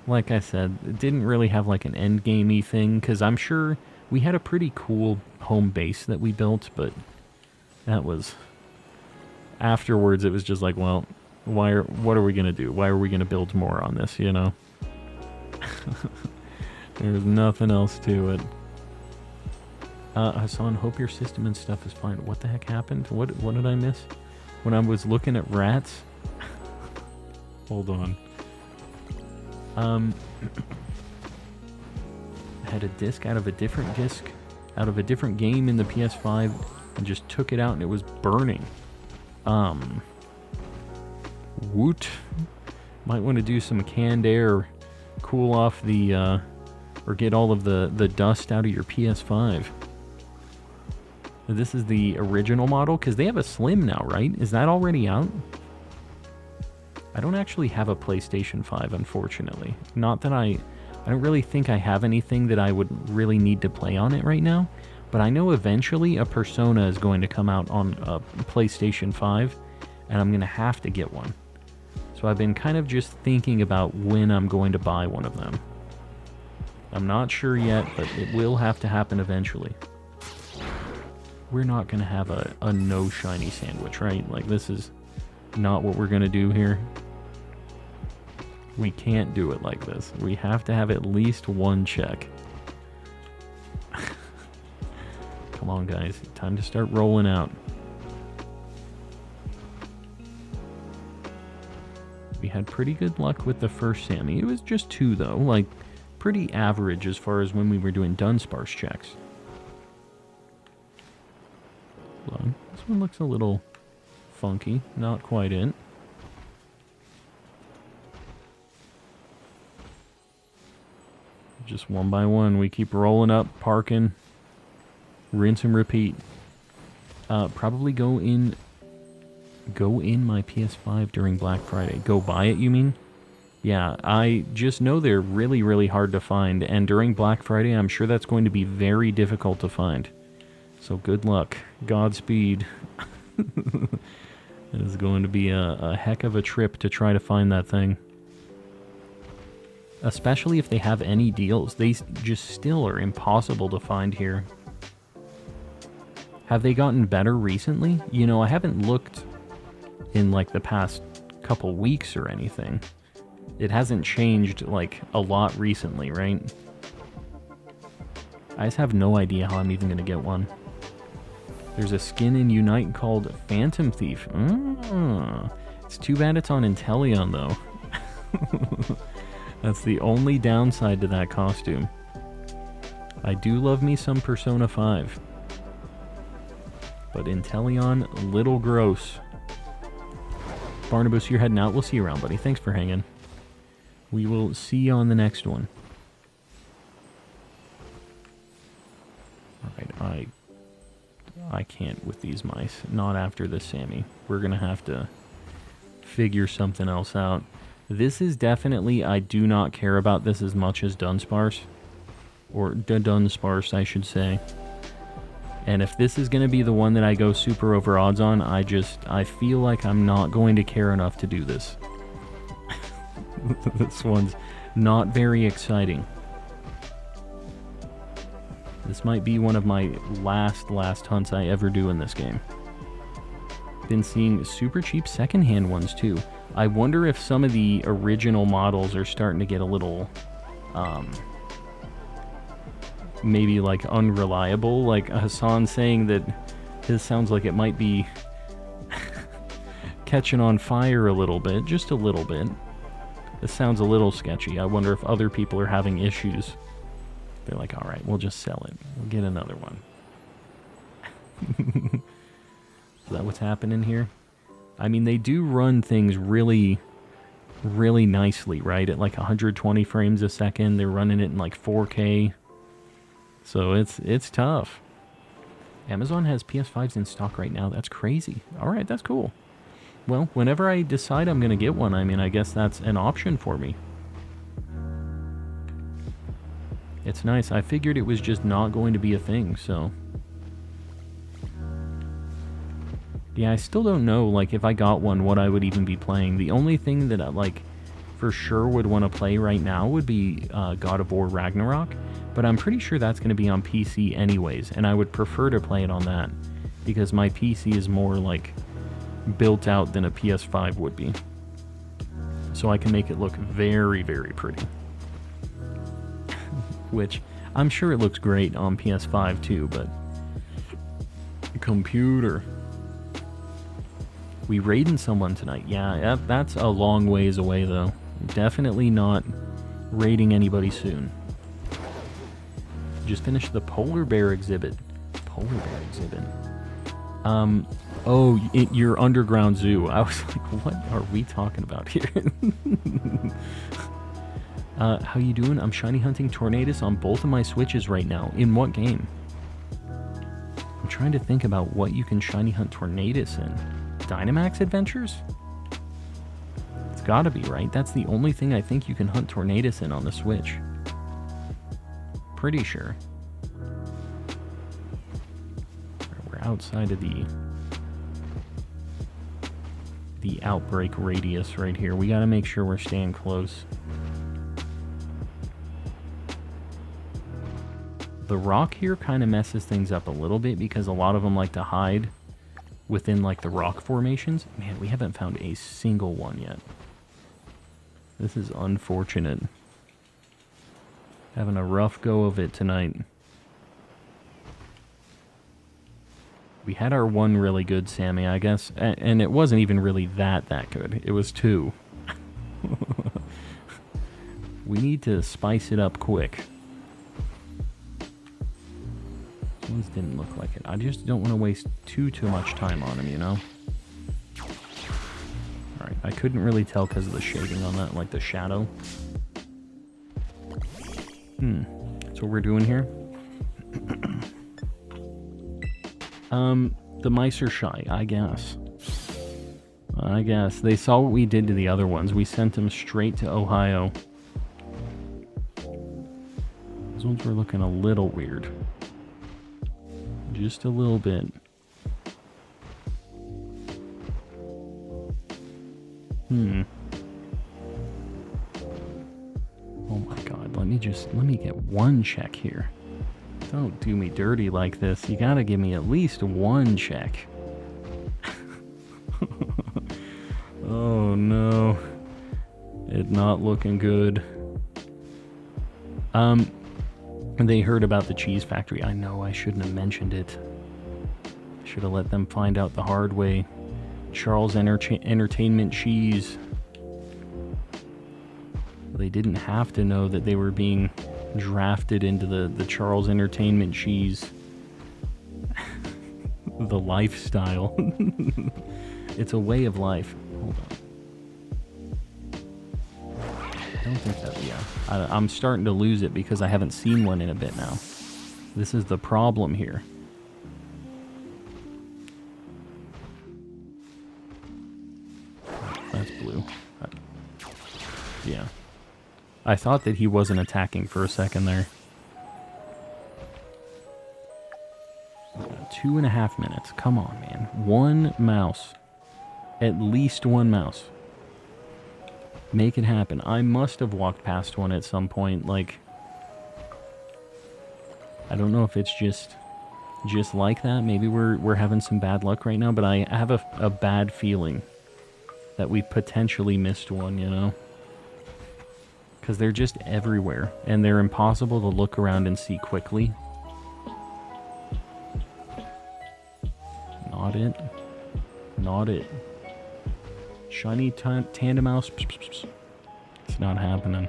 like I said, it didn't really have like an end gamey thing, because I'm sure we had a pretty cool home base that we built, but that was, afterwards it was just like, well, what are we gonna do? Why are we gonna build more on this, you know? There's nothing else to it. Hassan, hope your system and stuff is fine. What the heck happened? What did I miss? When I was looking at rats? Hold on. I had a disc out of a different disc, out of a different game in the PS5, and just took it out and it was burning. Woot. Might want to do some canned air, cool off the, or get all of the dust out of your PS5. This is the original model, because they have a Slim now, right? Is that already out? I don't actually have a PlayStation 5, unfortunately. Not that I I don't really think I have anything that I would really need to play on it right now, but I know eventually a Persona is going to come out on a PlayStation 5, and I'm going to have to get one. So I've been kind of just thinking about when I'm going to buy one of them. I'm not sure yet, but it will have to happen eventually. We're not going to have a no shiny sandwich, right? Like, this is not what we're going to do here. We can't do it like this. We have to have at least one check. Come on, guys. Time to start rolling out. We had pretty good luck with the first Sammy. It was just 2, though. Like, pretty average as far as when we were doing Dunsparce checks. Hold on. This one looks a little funky. Not quite it. Just one by one, we keep rolling up, parking, rinse and repeat. Probably go in my PS5 during Black Friday. Go buy it, you mean? Yeah, I just know they're really, really hard to find, and during Black Friday, I'm sure that's going to be very difficult to find. So good luck. Godspeed. It is going to be a heck of a trip to try to find that thing. Especially if they have any deals. They just still are impossible to find here. Have they gotten better recently? You know, I haven't looked in like the past couple weeks or anything. It hasn't changed like a lot recently, right? I just have no idea how I'm even going to get one. There's a skin in Unite called Phantom Thief. It's too bad it's on Inteleon though. That's the only downside to that costume. I do love me some Persona 5. But Inteleon, little gross. Barnabas, you're heading out. We'll see you around, buddy. Thanks for hanging. We will see you on the next one. Alright, I can't with these mice. Not after this, Sammy. We're gonna have to figure something else out. This is definitely, I do not care about this as much as Dunsparce. Or Dunsparce, I should say. And if this is going to be the one that I go super over odds on, I feel like I'm not going to care enough to do this. This one's not very exciting. This might be one of my last hunts I ever do in this game. Been seeing super cheap secondhand ones too. I wonder if some of the original models are starting to get a little, maybe like unreliable. Like Hassan saying that his sounds like it might be catching on fire a little bit, just a little bit. This sounds a little sketchy. I wonder if other people are having issues. They're like, all right, we'll just sell it. We'll get another one. Is that what's happening here? I mean, they do run things really, really nicely, right? At like 120 frames a second. They're running it in like 4K. So it's tough. Amazon has PS5s in stock right now. That's crazy. All right, that's cool. Well, whenever I decide I'm going to get one, I mean, I guess that's an option for me. It's nice. I figured it was just not going to be a thing, so... Yeah, I still don't know, like, if I got one, what I would even be playing. The only thing that I, like, for sure would want to play right now would be God of War Ragnarok, but I'm pretty sure that's going to be on PC anyways, and I would prefer to play it on that, because my PC is more, like, built out than a PS5 would be. So I can make it look very, very pretty. Which, I'm sure it looks great on PS5 too, but... Computer... We raiding someone tonight. Yeah, that's a long ways away, though. Definitely not raiding anybody soon. Just finished the polar bear exhibit. Polar bear exhibit. Oh, your underground zoo. I was like, what are we talking about here? How you doing? I'm shiny hunting Tornadus on both of my Switches right now. In what game? I'm trying to think about what you can shiny hunt Tornadus in. Dynamax Adventures? It's gotta be, right? That's the only thing I think you can hunt Tornadus in on the Switch. pretty sure. We're outside of the outbreak radius right here. We gotta make sure we're staying close. The rock here kind of messes things up a little bit because a lot of them like to hide within like the rock formations. Man, we haven't found a single one yet. This is unfortunate. Having a rough go of it tonight. We had our one really good Sammy, I guess, and it wasn't even really that good. It was 2. We need to spice it up quick. These didn't look like it. I just don't want to waste too much time on him, you know? Alright, I couldn't really tell because of the shading on that, like the shadow. That's what we're doing here. The mice are shy, I guess. I guess. They saw what we did to the other ones. We sent them straight to Ohio. Those ones were looking a little weird. Just a little bit. Oh my god, let me get one check here. Don't do me dirty like this. You gotta give me at least one check. Oh no. It's not looking good. They heard about the cheese factory. I know I shouldn't have mentioned it. Should have let them find out the hard way. Charles Entertainment Cheese. They didn't have to know that they were being drafted into the Charles Entertainment Cheese. The lifestyle. It's a way of life. Hold on. I don't think that, yeah. I'm starting to lose it because I haven't seen one in a bit now. This is the problem here. That's blue. Yeah. I thought that he wasn't attacking for a second there. 2.5 minutes. Come on, man. One mouse. At least one mouse. Make it happen. I must have walked past one at some point, like... I don't know if it's just like that. Maybe we're having some bad luck right now, but I have a bad feeling that we potentially missed one, you know? Because they're just everywhere, and they're impossible to look around and see quickly. Not it. Not it. Shiny tandem mouse. It's not happening.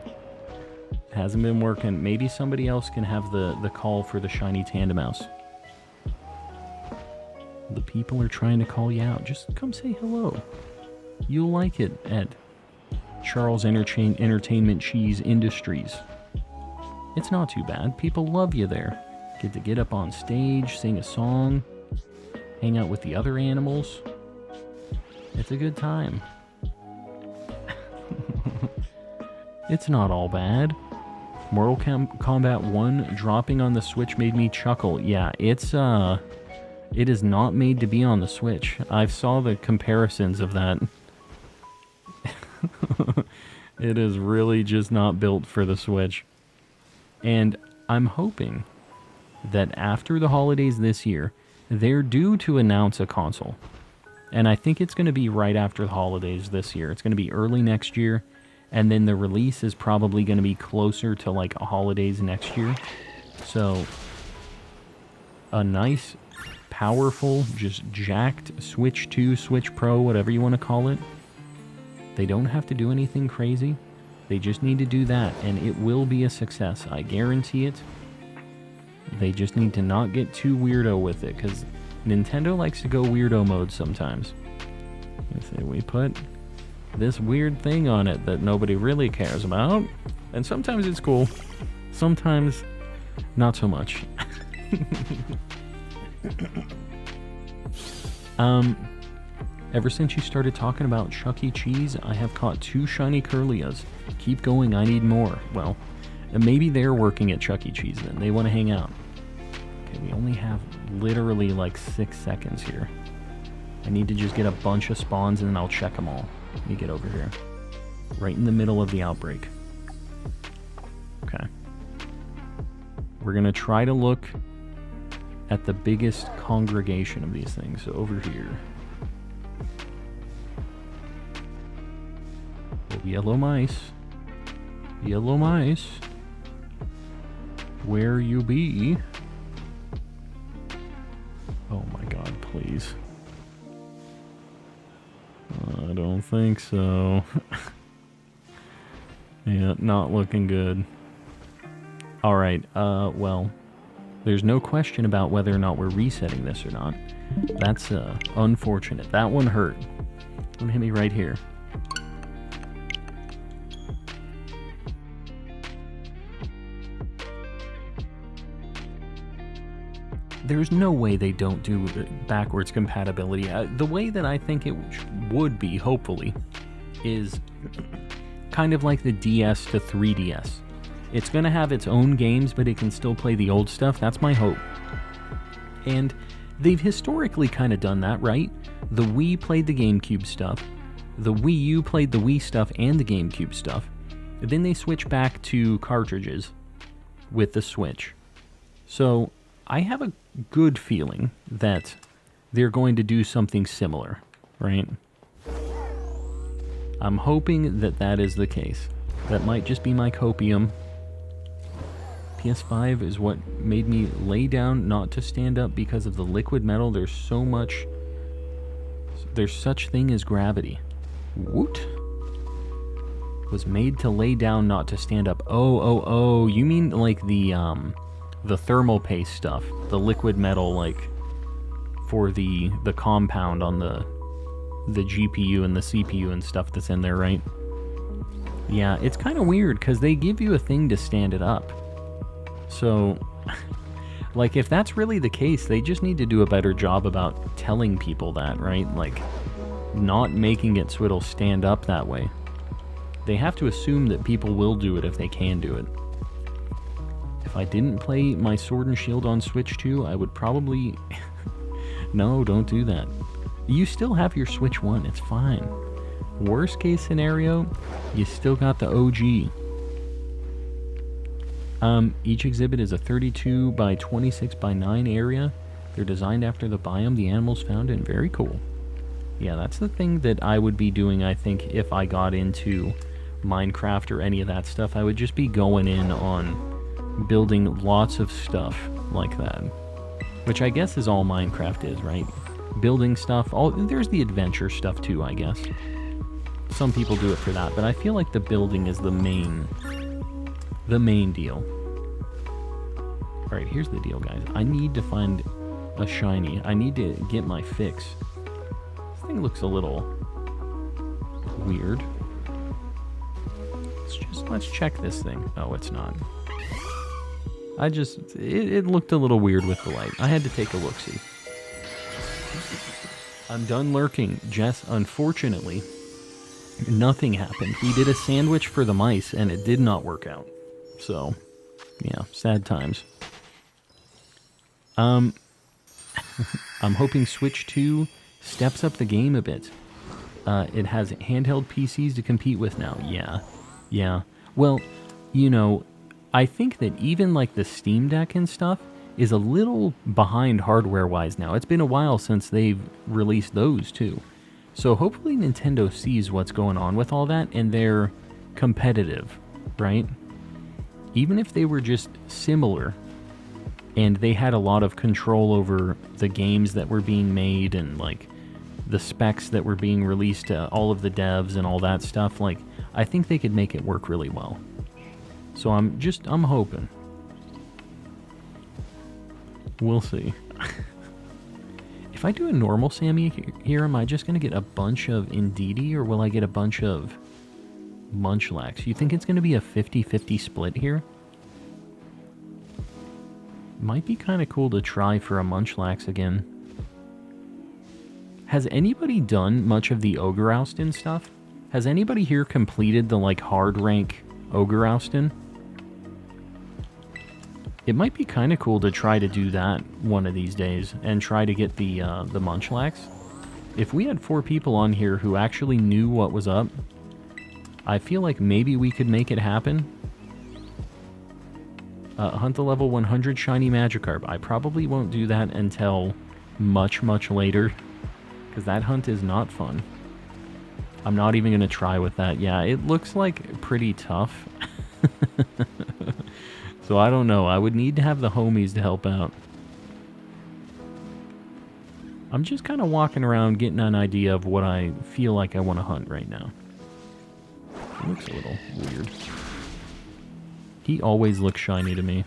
It hasn't been working. Maybe somebody else can have the call for the shiny tandem mouse. The people are trying to call you out. Just come say hello. You'll like it at Charles Entertainment Cheese Industries. It's not too bad. People love you there. Get to get up on stage, sing a song, hang out with the other animals. It's a good time. It's not all bad. Mortal Kombat 1 dropping on the Switch made me chuckle. Yeah, it is not made to be on the Switch. I saw the comparisons of that. It is really just not built for the Switch. And I'm hoping that after the holidays this year, they're due to announce a console. And I think it's going to be right after the holidays this year. It's going to be early next year. And then the release is probably going to be closer to like holidays next year. So a nice, powerful, just jacked Switch 2, Switch Pro, whatever you want to call it. They don't have to do anything crazy. They just need to do that, and it will be a success. I guarantee it. They just need to not get too weirdo with it, because Nintendo likes to go weirdo mode sometimes. Let's see, we put this weird thing on it that nobody really cares about, and sometimes it's cool. Sometimes not so much. Ever since you started talking about Chuck E. Cheese, I have caught 2 shiny Curlias. Keep going, I need more. Well, And maybe they're working at Chuck E. Cheese then. They want to hang out. Okay, we only have literally like 6 seconds here. I need to just get a bunch of spawns and then I'll check them all. Let me get over here. Right in the middle of the outbreak. Okay. We're going to try to look at the biggest congregation of these things. So over here. Oh, yellow mice. Yellow mice. Where you be? Oh my god, please. I don't think so. Yeah, not looking good. Alright, well, there's no question about whether or not we're resetting this or not. That's, unfortunate. That one hurt. Don't hit me right here. There's no way they don't do backwards compatibility. The way that I think it would be, hopefully, is kind of like the DS to 3DS. It's going to have its own games, but it can still play the old stuff. That's my hope. And they've historically kind of done that, right? The Wii played the GameCube stuff. The Wii U played the Wii stuff and the GameCube stuff. And then they switched back to cartridges with the Switch. So I have a good feeling that they're going to do something similar, right? I'm hoping that that is the case. That might just be my copium. PS5 is what made me lay down not to stand up because of the liquid metal. There's so much... There's such thing as gravity. Woot! Was made to lay down, not to stand up. Oh, you mean like the thermal paste stuff. The liquid metal, like, for the compound on the GPU and the CPU and stuff that's in there, right? Yeah, it's kind of weird, because they give you a thing to stand it up. So, like, if that's really the case, they just need to do a better job about telling people that, right? Like, not making it so it'll stand up that way. They have to assume that people will do it if they can do it. If I didn't play my Sword and Shield on Switch 2, I would probably... No, don't do that. You still have your Switch 1, it's fine. Worst case scenario, you still got the OG. Each exhibit is a 32 by 26 by 9 area. They're designed after the biome the animals found in. Very cool. Yeah, that's the thing that I would be doing, I think, if I got into Minecraft or any of that stuff. I would just be going in on building lots of stuff like that. Which I guess is all Minecraft is, right? Building stuff. There's the adventure stuff too, I guess. Some people do it for that, but I feel like the building is the main deal. Alright, here's the deal, guys. I need to find a shiny. I need to get my fix. This thing looks a little weird. Let's check this thing. Oh, it's not. It looked a little weird with the light. I had to take a look-see. I'm done lurking, Jess. Unfortunately, nothing happened. We did a sandwich for the mice, and it did not work out. So, yeah, sad times. I'm hoping Switch 2 steps up the game a bit. It has handheld PCs to compete with now. Yeah. Well, you know, I think that even like the Steam Deck and stuff is a little behind hardware-wise now. It's been a while since they've released those too. So hopefully Nintendo sees what's going on with all that and they're competitive, right? Even if they were just similar and they had a lot of control over the games that were being made and like the specs that were being released to all of the devs and all that stuff, like I think they could make it work really well. So I'm hoping. We'll see. If I do a normal Sammy here, am I just going to get a bunch of Indeedee or will I get a bunch of Munchlax? You think it's going to be a 50-50 split here? Might be kind of cool to try for a Munchlax again. Has anybody done much of the Ogre-Oustin stuff? Has anybody here completed the like hard rank Ogre-Oustin? It might be kind of cool to try to do that one of these days and try to get the Munchlax. If we had 4 people on here who actually knew what was up, I feel like maybe we could make it happen. Hunt the level 100 shiny Magikarp. I probably won't do that until much, much later, because that hunt is not fun. I'm not even going to try with that. Yeah, it looks like pretty tough. So I don't know. I would need to have the homies to help out. I'm just kind of walking around getting an idea of what I feel like I want to hunt right now. It looks a little weird. He always looks shiny to me.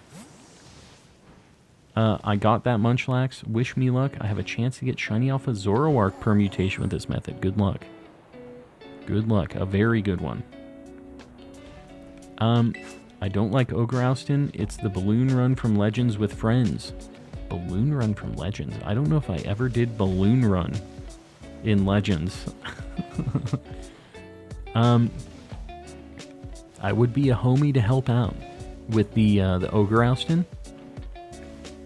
I got that Munchlax. Wish me luck. I have a chance to get shiny Alpha Zoroark permutation with this method. Good luck. Good luck. A very good one. I don't like Ogre Oustin. It's the balloon run from Legends with friends. Balloon run from Legends. I don't know if I ever did balloon run in Legends. I would be a homie to help out with the Ogre Oustin.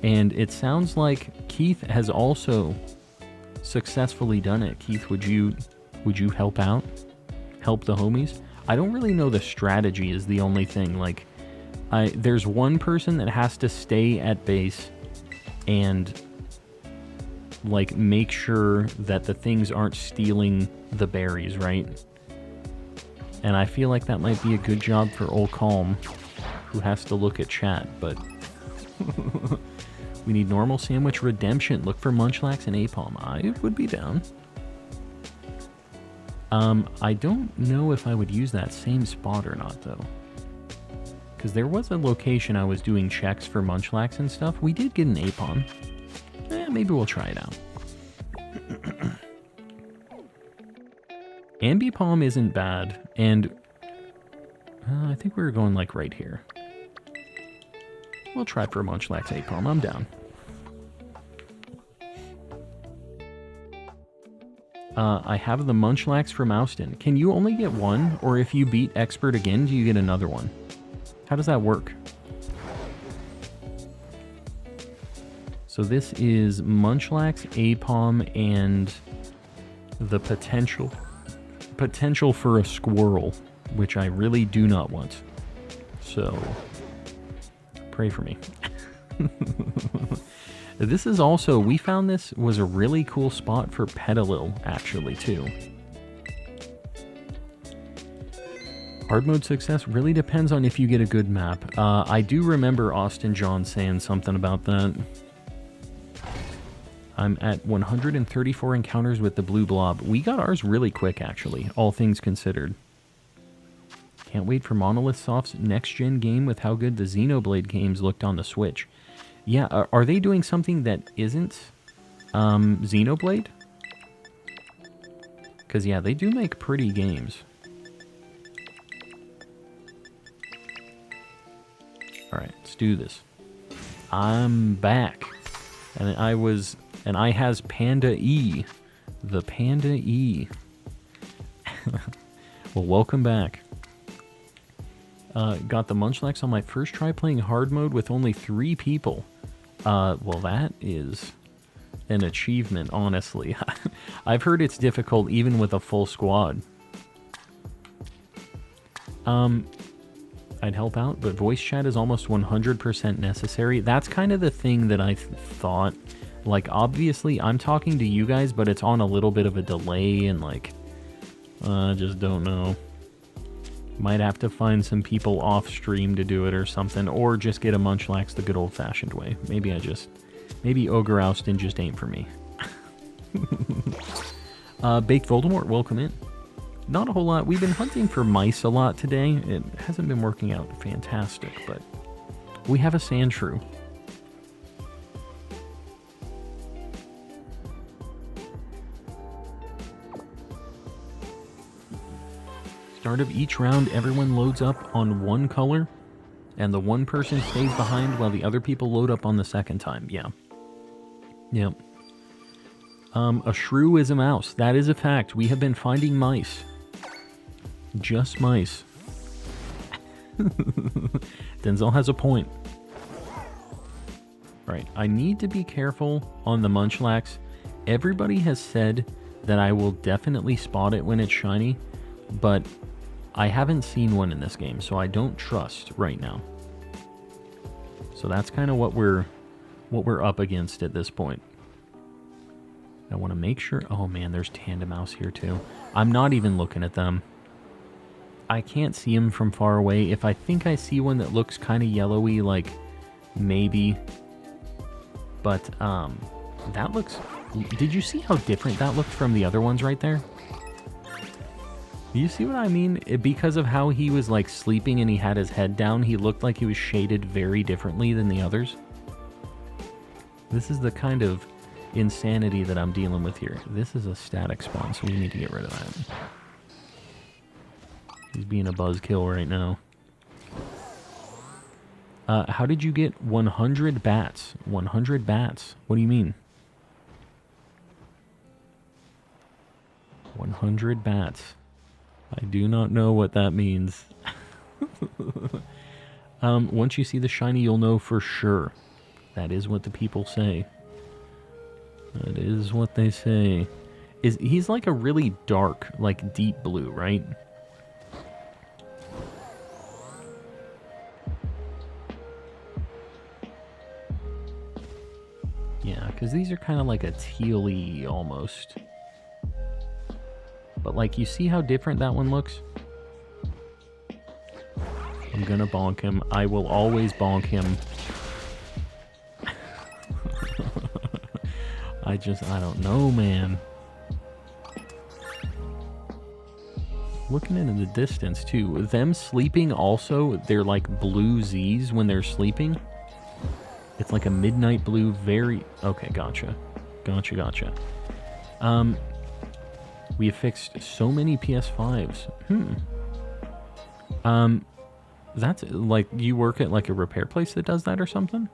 And it sounds like Keith has also successfully done it. Keith, would you help out? Help the homies? I don't really know the strategy is the only thing. Like, there's one person that has to stay at base and, like, make sure that the things aren't stealing the berries, right? And I feel like that might be a good job for Old Calm, who has to look at chat, but... We need normal sandwich redemption. Look for Munchlax and Apom. I would be down. I don't know if I would use that same spot or not, though. Because there was a location I was doing checks for Munchlax and stuff. We did get an Apom. Maybe we'll try it out. Ambipom isn't bad, and I think we were going, like, right here. We'll try for Munchlax Apom. I'm down. I have the Munchlax from Oustin. Can you only get one? Or if you beat Expert again, do you get another one? How does that work? So this is Munchlax, Apom, and the potential for a squirrel, which I really do not want. So... pray for me. This is also, we found this was a really cool spot for Petalil, actually, too. Hard mode success really depends on if you get a good map. I do remember Austin John saying something about that. I'm at 134 encounters with the blue blob. We got ours really quick, actually, all things considered. Can't wait for Monolith Soft's next-gen game with how good the Xenoblade games looked on the Switch. Yeah, are they doing something that isn't Xenoblade? Because, yeah, they do make pretty games. Alright, let's do this. I'm back. And I has Panda E. The Panda E. Well, welcome back. Got the Munchlax on my first try playing hard mode with only 3 people. Well, that is an achievement, honestly. I've heard it's difficult even with a full squad. I'd help out, but voice chat is almost 100% necessary. That's kind of the thing that I thought. Like, obviously, I'm talking to you guys, but it's on a little bit of a delay, and, like, I just don't know. Might have to find some people off stream to do it or something, or just get a Munchlax the good old-fashioned way. Maybe Ogre Oustin just ain't for me. Baked Voldemort, welcome in. Not a whole lot. We've been hunting for mice a lot today. It hasn't been working out fantastic, but we have a Sandshrew. Start of each round, everyone loads up on one color, and the one person stays behind while the other people load up on the second time. Yeah. Yep. A shrew is a mouse. That is a fact. We have been finding mice. Just mice. Denzel has a point. Alright, I need to be careful on the Munchlax. Everybody has said that I will definitely spot it when it's shiny, but I haven't seen one in this game, so I don't trust right now. So that's kind of what we're up against at this point. I want to make sure... Oh man, there's Tandemaus here too. I'm not even looking at them. I can't see them from far away. If I think I see one that looks kind of yellowy, like maybe. But that looks... Did you see how different that looked from the other ones right there? You see what I mean? Because of how he was like sleeping and he had his head down, he looked like he was shaded very differently than the others. This is the kind of insanity that I'm dealing with here. This is a static spawn, so we need to get rid of that. He's being a buzzkill right now. How did you get 100 bats? 100 bats? What do you mean? 100 bats. I do not know what that means. Once you see the shiny, you'll know for sure. That is what the people say. That is what they say. He's like a really dark, like deep blue, right? Yeah, because these are kind of like a teal-y almost. But like, you see how different that one looks? I'm gonna bonk him. I will always bonk him. I don't know, man. Looking into the distance, too. Them sleeping also, they're like blue Z's when they're sleeping. It's like a midnight blue, very... Okay, gotcha. Gotcha. We have fixed so many PS5s. That's like, you work at like a repair place that does that or something?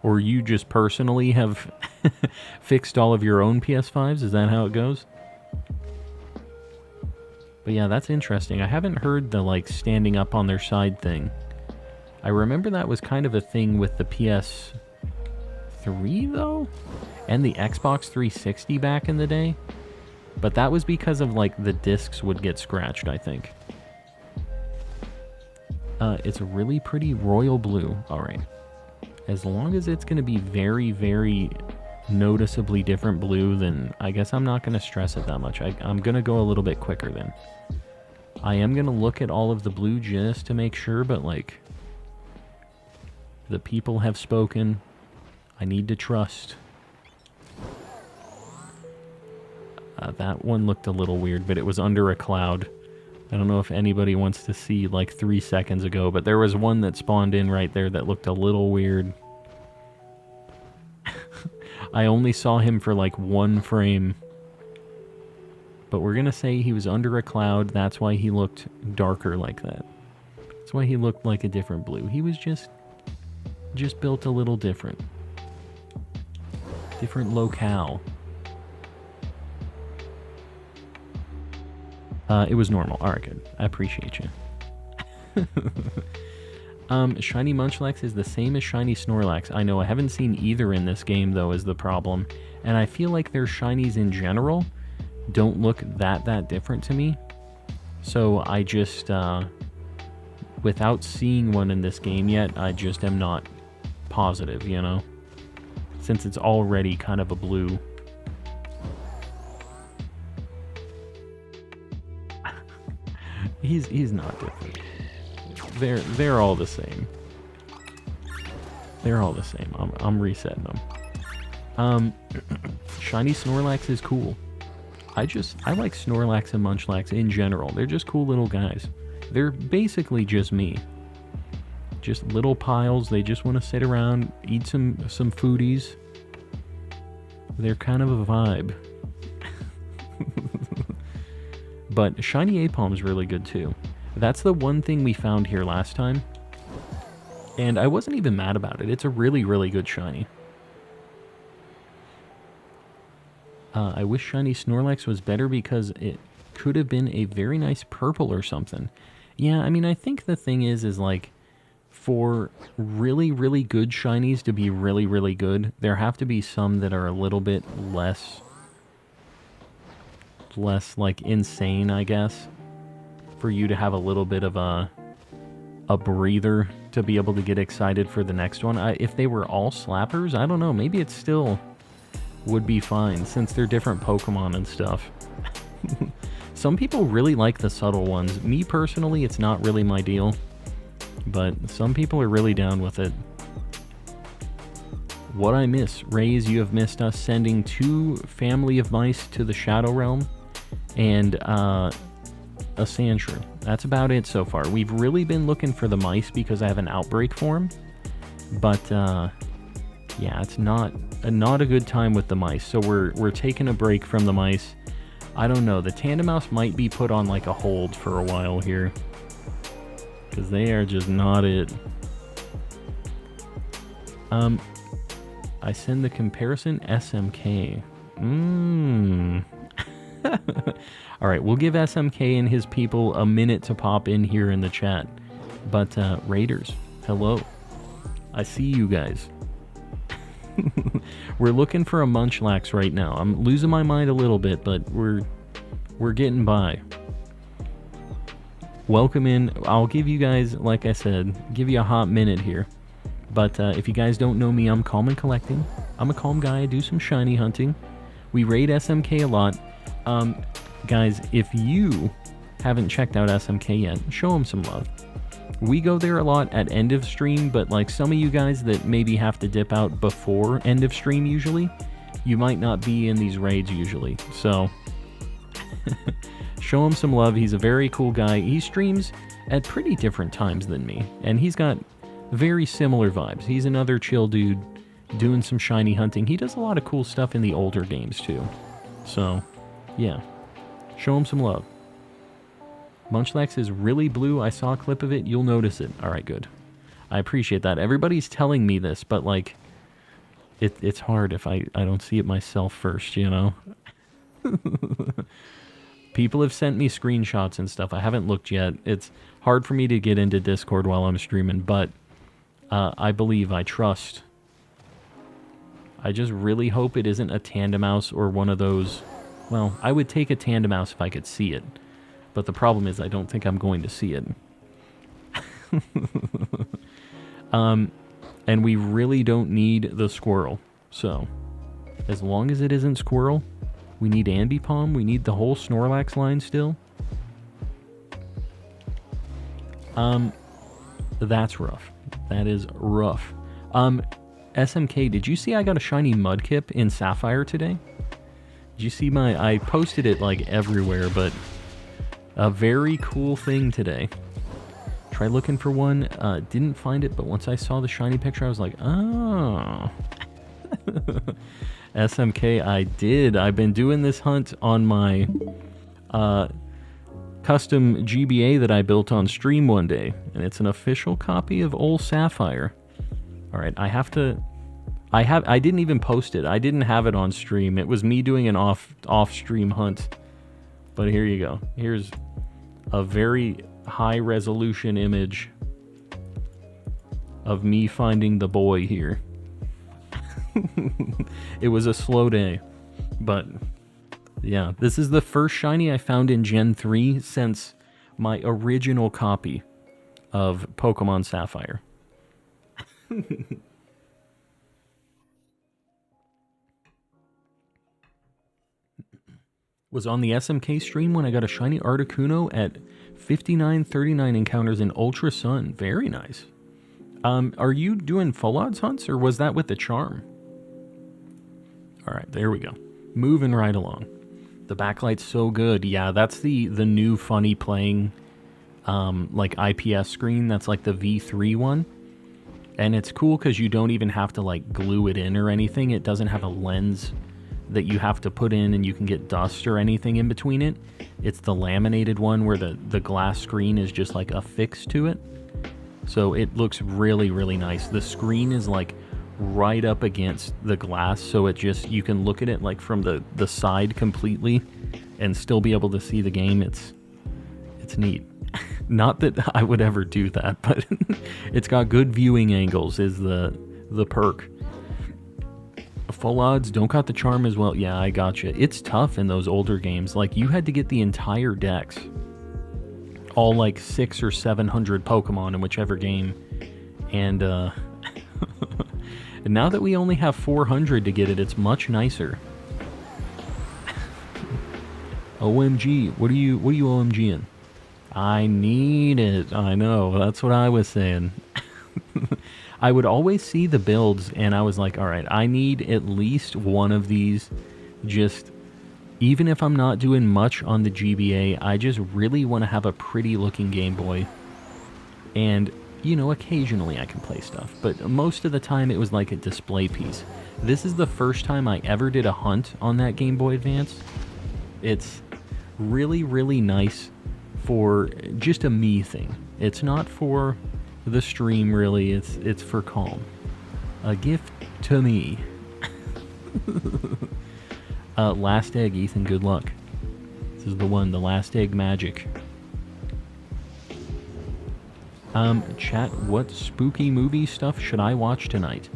Or you just personally have fixed all of your own PS5s? Is that how it goes? But yeah, that's interesting. I haven't heard the like standing up on their side thing. I remember that was kind of a thing with the PS3 though? And the Xbox 360 back in the day. But that was because of like the discs would get scratched, I think. It's a really pretty royal blue. Alright. As long as it's going to be very, very noticeably different blue, then I guess I'm not going to stress it that much. I'm going to go a little bit quicker then. I am going to look at all of the blue just to make sure, but like... The people have spoken. I need to trust. That one looked a little weird, but it was under a cloud. I don't know if anybody wants to see like 3 seconds ago, but there was one that spawned in right there that looked a little weird. I only saw him for like 1 frame. But we're going to say he was under a cloud. That's why he looked darker like that. That's why he looked like a different blue. He was just built a little different. Different locale. It was normal. Alright, good. I appreciate you. Shiny Munchlax is the same as Shiny Snorlax. I know, I haven't seen either in this game, though, is the problem. And I feel like their shinies in general don't look that different to me. So I just, without seeing one in this game yet, I just am not positive, you know? Since it's already kind of a blue. He's not different. They're all the same. They're all the same. I'm resetting them. Shiny Snorlax is cool. I like Snorlax and Munchlax in general. They're just cool little guys. They're basically just me. Just little piles. They just want to sit around, eat some foodies. They're kind of a vibe. But Shiny Apom's really good too. That's the one thing we found here last time. And I wasn't even mad about it. It's a really, really good shiny. I wish Shiny Snorlax was better because it could have been a very nice purple or something. Yeah, I mean, I think the thing is like, for really, really good shinies to be really, really good, there have to be some that are a little bit less like insane, I guess, for you to have a little bit of a breather to be able to get excited for the next one. If they were all slappers, I don't know, maybe it still would be fine since they're different Pokemon and stuff. Some people really like the subtle ones. Me personally, it's not really my deal, but some people are really down with it. What I miss? Rays, you have missed us sending 2 family of mice to the Shadow Realm and a Sandshrew. That's about it so far. We've really been looking for the mice because I have an outbreak for them, but yeah, it's not a good time with the mice, so we're taking a break from the mice. I don't know, the Tandem Mouse might be put on like a hold for a while here, because they are just not it. I send the comparison SMK. Alright, we'll give SMK and his people a minute to pop in here in the chat. But, Raiders, hello. I see you guys. We're looking for a Munchlax right now. I'm losing my mind a little bit, but we're getting by. Welcome in. I'll give you guys, like I said, give you a hot minute here. But if you guys don't know me, I'm calm and collecting. I'm a calm guy. I do some shiny hunting. We raid SMK a lot. Guys, if you haven't checked out SMK yet, show them some love. We go there a lot at end of stream, but like some of you guys that maybe have to dip out before end of stream usually, you might not be in these raids usually. So show him some love. He's a very cool guy. He streams at pretty different times than me, and he's got very similar vibes. He's another chill dude doing some shiny hunting. He does a lot of cool stuff in the older games too. So yeah, show him some love. Munchlax is really blue. I saw a clip of it. You'll notice it. Alright, good. I appreciate that. Everybody's telling me this, but like, it's hard if I don't see it myself first, you know? People have sent me screenshots and stuff. I haven't looked yet. It's hard for me to get into Discord while I'm streaming, but I believe, I trust. I just really hope it isn't a Tandem Mouse or one of those. Well, I would take a Tandem Mouse if I could see it. But the problem is I don't think I'm going to see it. And we really don't need the Squirrel. So, as long as it isn't Squirrel, we need Ambipom, we need the whole Snorlax line still. That's rough. That is rough. SMK, did you see I got a shiny Mudkip in Sapphire today? Did you see I posted it like everywhere, but a very cool thing today. Tried looking for one, didn't find it, but once I saw the shiny picture, I was like, oh. SMK, I did. I've been doing this hunt on my custom GBA that I built on stream one day, and it's an official copy of Old Sapphire. Alright, I didn't even post it. I didn't have it on stream. It was me doing an off-stream hunt. But here you go. Here's a very high-resolution image of me finding the boy here. It was a slow day. But, yeah. This is the first shiny I found in Gen 3 since my original copy of Pokemon Sapphire. Was on the SMK stream when I got a shiny Articuno at 5939 encounters in Ultra Sun. Very nice. Are you doing full odds hunts, or was that with the charm? Alright, there we go. Moving right along. The backlight's so good. Yeah, that's the new funny playing like IPS screen. That's like the V3 one. And it's cool because you don't even have to like glue it in or anything. It doesn't have a lens that you have to put in and you can get dust or anything in between it. It's the laminated one where the glass screen is just like affixed to it. So it looks really, really nice. The screen is like right up against the glass, so it just, you can look at it like from the side completely and still be able to see the game. It's neat. Not that I would ever do that, but it's got good viewing angles is the perk. Full odds, don't got the charm as well. Yeah, I gotcha. It's tough in those older games. Like, you had to get the entire dex. All like 600 or 700 Pokemon in whichever game. And now that we only have 400 to get it, it's much nicer. OMG, what are you OMGing? I need it. I know, that's what I was saying. I would always see the builds and I was like, all right, I need at least one of these. Just, even if I'm not doing much on the GBA, I just really want to have a pretty looking Game Boy. And, you know, occasionally I can play stuff, but most of the time it was like a display piece. This is the first time I ever did a hunt on that Game Boy Advance. It's really, really nice for just a me thing. It's not for the stream, really. It's for calm. A gift to me. Last egg, Ethan, good luck. This is the one, the last egg magic. Chat, what spooky movie stuff should I watch tonight?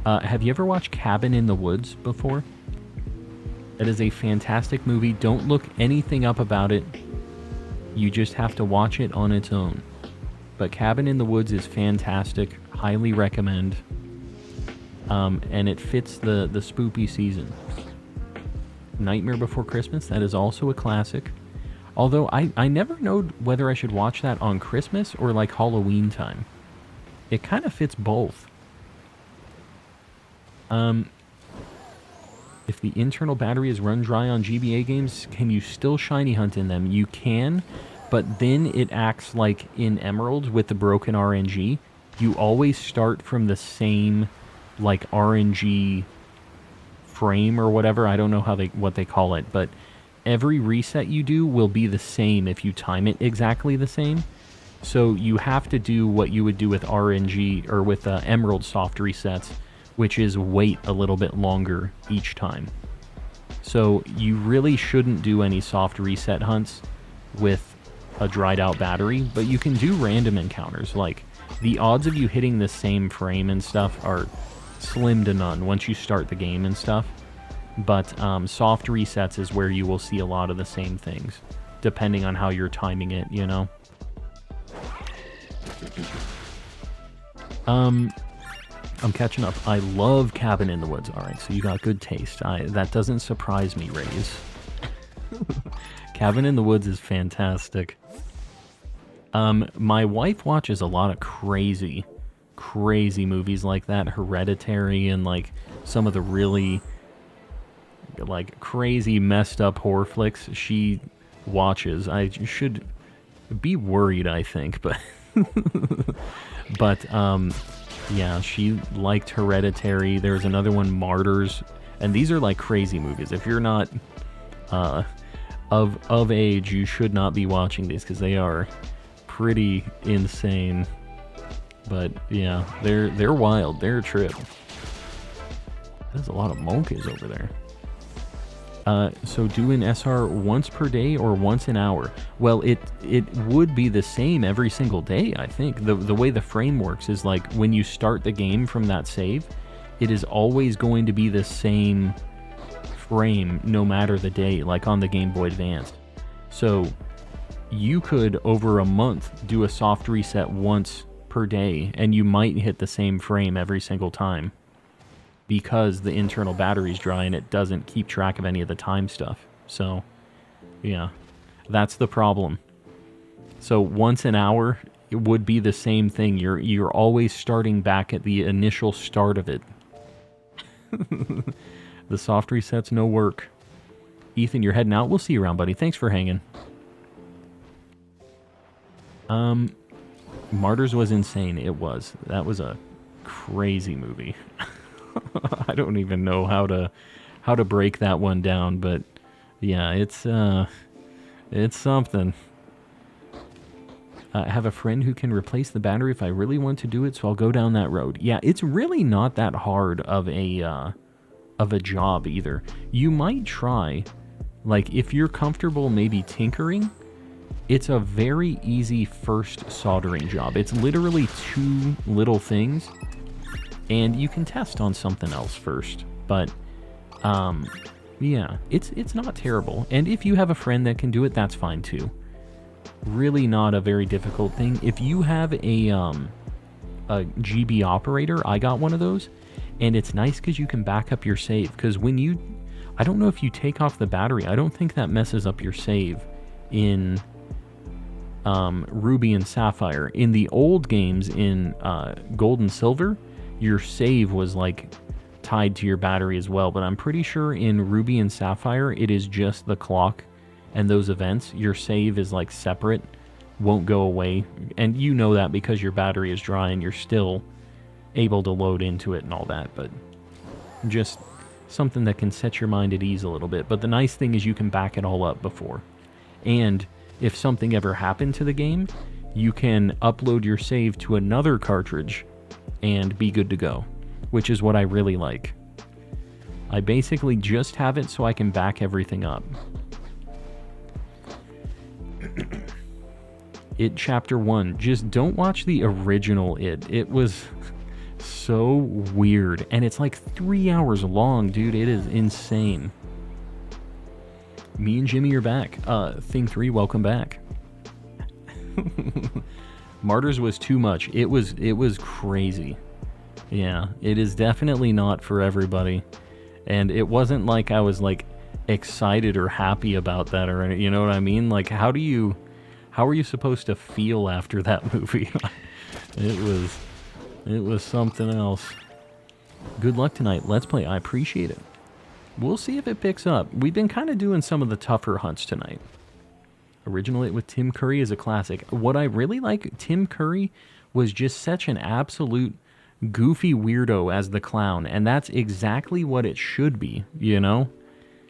Have you ever watched Cabin in the Woods before? That is a fantastic movie. Don't look anything up about it. You just have to watch it on its own. But Cabin in the Woods is fantastic. Highly recommend. And it fits the spoopy season. Nightmare Before Christmas, that is also a classic. Although I never know whether I should watch that on Christmas or like Halloween time. It kind of fits both. If the internal battery is run dry on GBA games, can you still shiny hunt in them? You can, but then it acts like in Emerald with the broken RNG. You always start from the same like RNG frame or whatever. I don't know what they call it, but every reset you do will be the same if you time it exactly the same. So you have to do what you would do with RNG or with Emerald soft resets, which is wait a little bit longer each time. So you really shouldn't do any soft reset hunts with a dried out battery, but you can do random encounters. Like, the odds of you hitting the same frame and stuff are slim to none once you start the game and stuff. But soft resets is where you will see a lot of the same things, depending on how you're timing it, you know? I'm catching up. I love Cabin in the Woods. Alright, so you got good taste. That doesn't surprise me, Raze. Cabin in the Woods is fantastic. My wife watches a lot of crazy movies like that. Hereditary and, like, some of the really, like, crazy, messed up horror flicks she watches. I should be worried, I think, but... but, yeah, she liked Hereditary. There's another one, Martyrs. And these are, like, crazy movies. If you're not of age, you should not be watching these, because they are pretty insane. But, yeah, they're wild. They're a trip. There's a lot of monkeys over there. So do an SR once per day or once an hour? Well, it would be the same every single day, I think. The way the frame works is like when you start the game from that save, it is always going to be the same frame no matter the day, like on the Game Boy Advance. So you could, over a month, do a soft reset once per day, and you might hit the same frame every single time, because the internal battery's dry and it doesn't keep track of any of the time stuff. So, yeah, that's the problem. So once an hour, it would be the same thing. You're always starting back at the initial start of it. The soft resets, no work. Ethan, you're heading out. We'll see you around, buddy. Thanks for hanging. Martyrs was insane. It was. That was a crazy movie. I don't even know how to break that one down, but yeah, it's something. I have a friend who can replace the battery if I really want to do it, so I'll go down that road. Yeah, it's really not that hard of a job either. You might try, like, if you're comfortable maybe tinkering, It's a very easy first soldering job. It's literally 2 little things, and you can test on something else first. But, yeah, it's not terrible. And if you have a friend that can do it, that's fine too. Really not a very difficult thing. If you have a GB operator, I got one of those, and it's nice because you can back up your save. Because when you, I don't know if you take off the battery, I don't think that messes up your save in Ruby and Sapphire. In the old games, in Gold and Silver, your save was like tied to your battery as well, but I'm pretty sure in Ruby and Sapphire it is just the clock and those events. Your save is like separate, won't go away, and you know that because your battery is dry and you're still able to load into it and all that. But just something that can set your mind at ease a little bit. But the nice thing is you can back it all up before, and if something ever happened to the game, you can upload your save to another cartridge and be good to go, which is what I really like. I basically just have it so I can back everything up. It Chapter 1. Just don't watch the original It. It was so weird, and it's like 3 hours long, dude. It is insane. Me and Jimmy are back. Thing 3, welcome back. Martyrs was too much. It was crazy. Yeah, it is definitely not for everybody. And it wasn't like I was like excited or happy about that, or you know what I mean? Like, how are you supposed to feel after that movie? It was something else. Good luck tonight. Let's play. I appreciate it. We'll see if it picks up. We've been kind of doing some of the tougher hunts tonight. Original It with Tim Curry is a classic. What I really like, Tim Curry was just such an absolute goofy weirdo as the clown, and that's exactly what it should be, you know?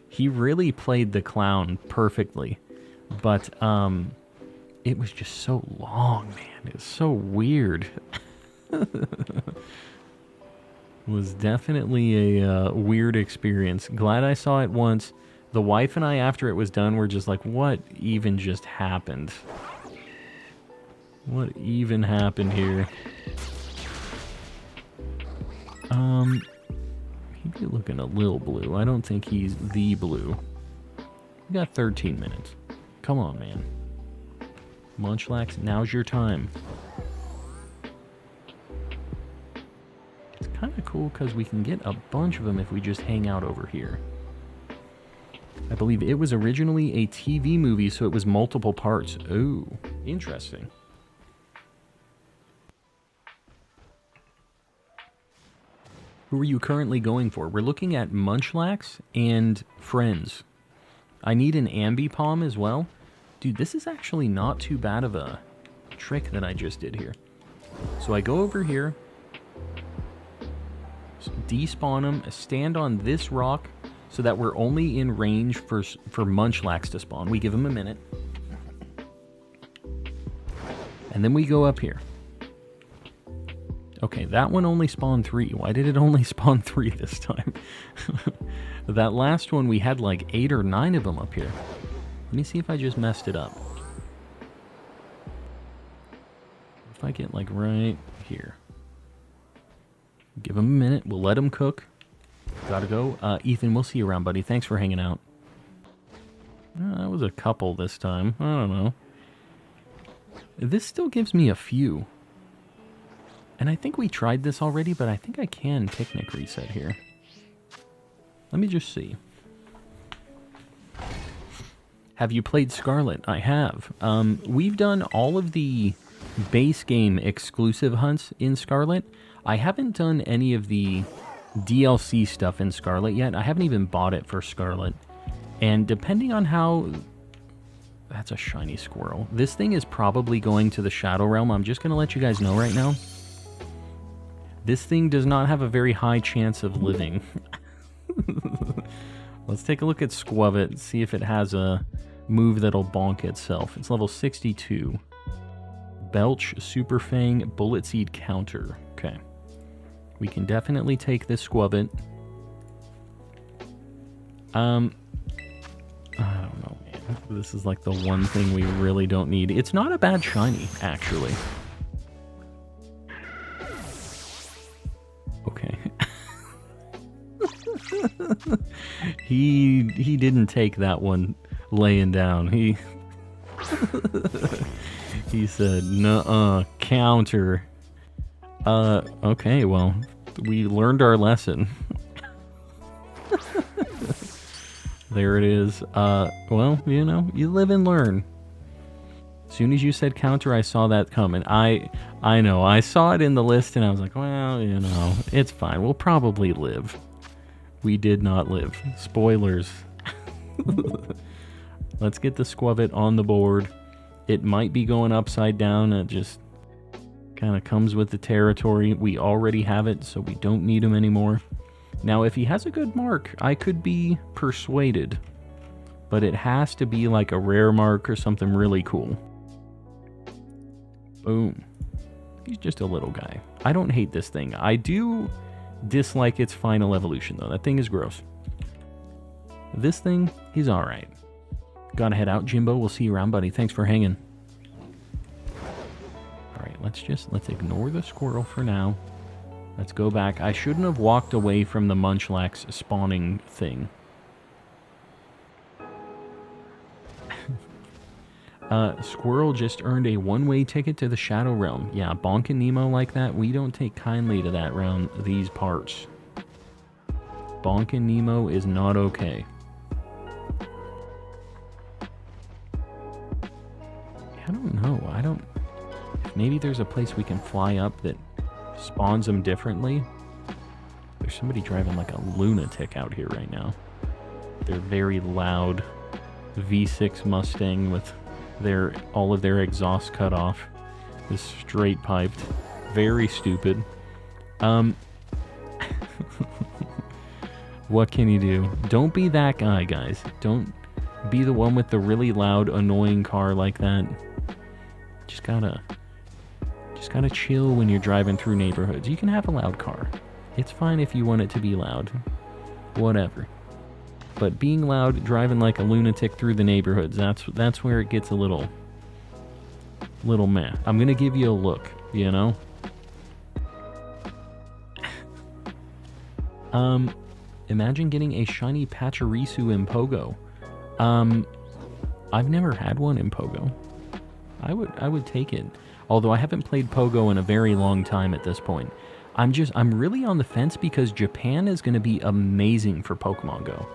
He really played the clown perfectly, but it was just so long, man. It was so weird. Was definitely a weird experience. Glad I saw it once. The wife and I, after it was done, were just like, what even just happened? What even happened here? He'd be looking a little blue. I don't think he's the blue. We got 13 minutes. Come on, man. Munchlax, now's your time. It's kind of cool because we can get a bunch of them if we just hang out over here. I believe it was originally a TV movie, so it was multiple parts. Oh, interesting. Who are you currently going for? We're looking at Munchlax and Friends. I need an Ambipom as well. Dude, this is actually not too bad of a trick that I just did here. So I go over here, despawn them, stand on this rock so that we're only in range for Munchlax to spawn. We give him a minute. And then we go up here. Okay, that one only spawned 3. Why did it only spawn 3 this time? That last one, we had like 8 or 9 of them up here. Let me see if I just messed it up. If I get like right here. Give him a minute. We'll let him cook. Gotta go. Ethan, we'll see you around, buddy. Thanks for hanging out. That was a couple this time. I don't know. This still gives me a few. And I think we tried this already, but I think I can picnic reset here. Let me just see. Have you played Scarlet? I have. We've done all of the base game exclusive hunts in Scarlet. I haven't done any of the DLC stuff in Scarlet yet. I haven't even bought it for Scarlet. And depending on how... That's a shiny squirrel. This thing is probably going to the Shadow Realm. I'm just going to let you guys know right now. This thing does not have a very high chance of living. Let's take a look at Squavit, see if it has a move that'll bonk itself. It's level 62. Belch, Super Fang, Bullet Seed counter. Okay. We can definitely take this Squavit. I don't know, man. This is like the one thing we really don't need. It's not a bad shiny, actually. Okay. He didn't take that one laying down. He said, "Nuh-uh, counter." Okay, well, we learned our lesson. There it is. Well, you know, you live and learn. As soon as you said counter, I saw that coming. I know, I saw it in the list and I was like, well, you know, it's fine. We'll probably live. We did not live. Spoilers. Let's get the Squavit on the board. It might be going upside down. It just kind of comes with the territory. We already have it, so we don't need him anymore. Now, if he has a good mark, I could be persuaded. But it has to be like a rare mark or something really cool. Boom. He's just a little guy. I don't hate this thing. I do dislike its final evolution, though. That thing is gross. This thing, he's alright. Gotta head out, Jimbo. We'll see you around, buddy. Thanks for hanging. Alright, let's ignore the squirrel for now. Let's go back. I shouldn't have walked away from the Munchlax spawning thing. Squirrel just earned a one-way ticket to the Shadow Realm. Yeah, Bonk and Nemo like that, we don't take kindly to that around these parts. Bonk and Nemo is not okay. I don't know. Maybe there's a place we can fly up that spawns them differently. There's somebody driving like a lunatic out here right now. They're very loud V6 Mustang with all of their exhaust cut off. Is straight piped. Very stupid. What can you do? Don't be that guy, guys. Don't be the one with the really loud, annoying car like that. Just gotta chill when you're driving through neighborhoods. You can have a loud car. It's fine if you want it to be loud. Whatever. But being loud, driving like a lunatic through the neighborhoods, that's where it gets a little meh. I'm gonna give you a look, you know? Imagine getting a shiny Pachirisu in Pogo. I've never had one in Pogo. I would take it. Although I haven't played Pogo in a very long time at this point. I'm really on the fence because Japan is going to be amazing for Pokemon Go.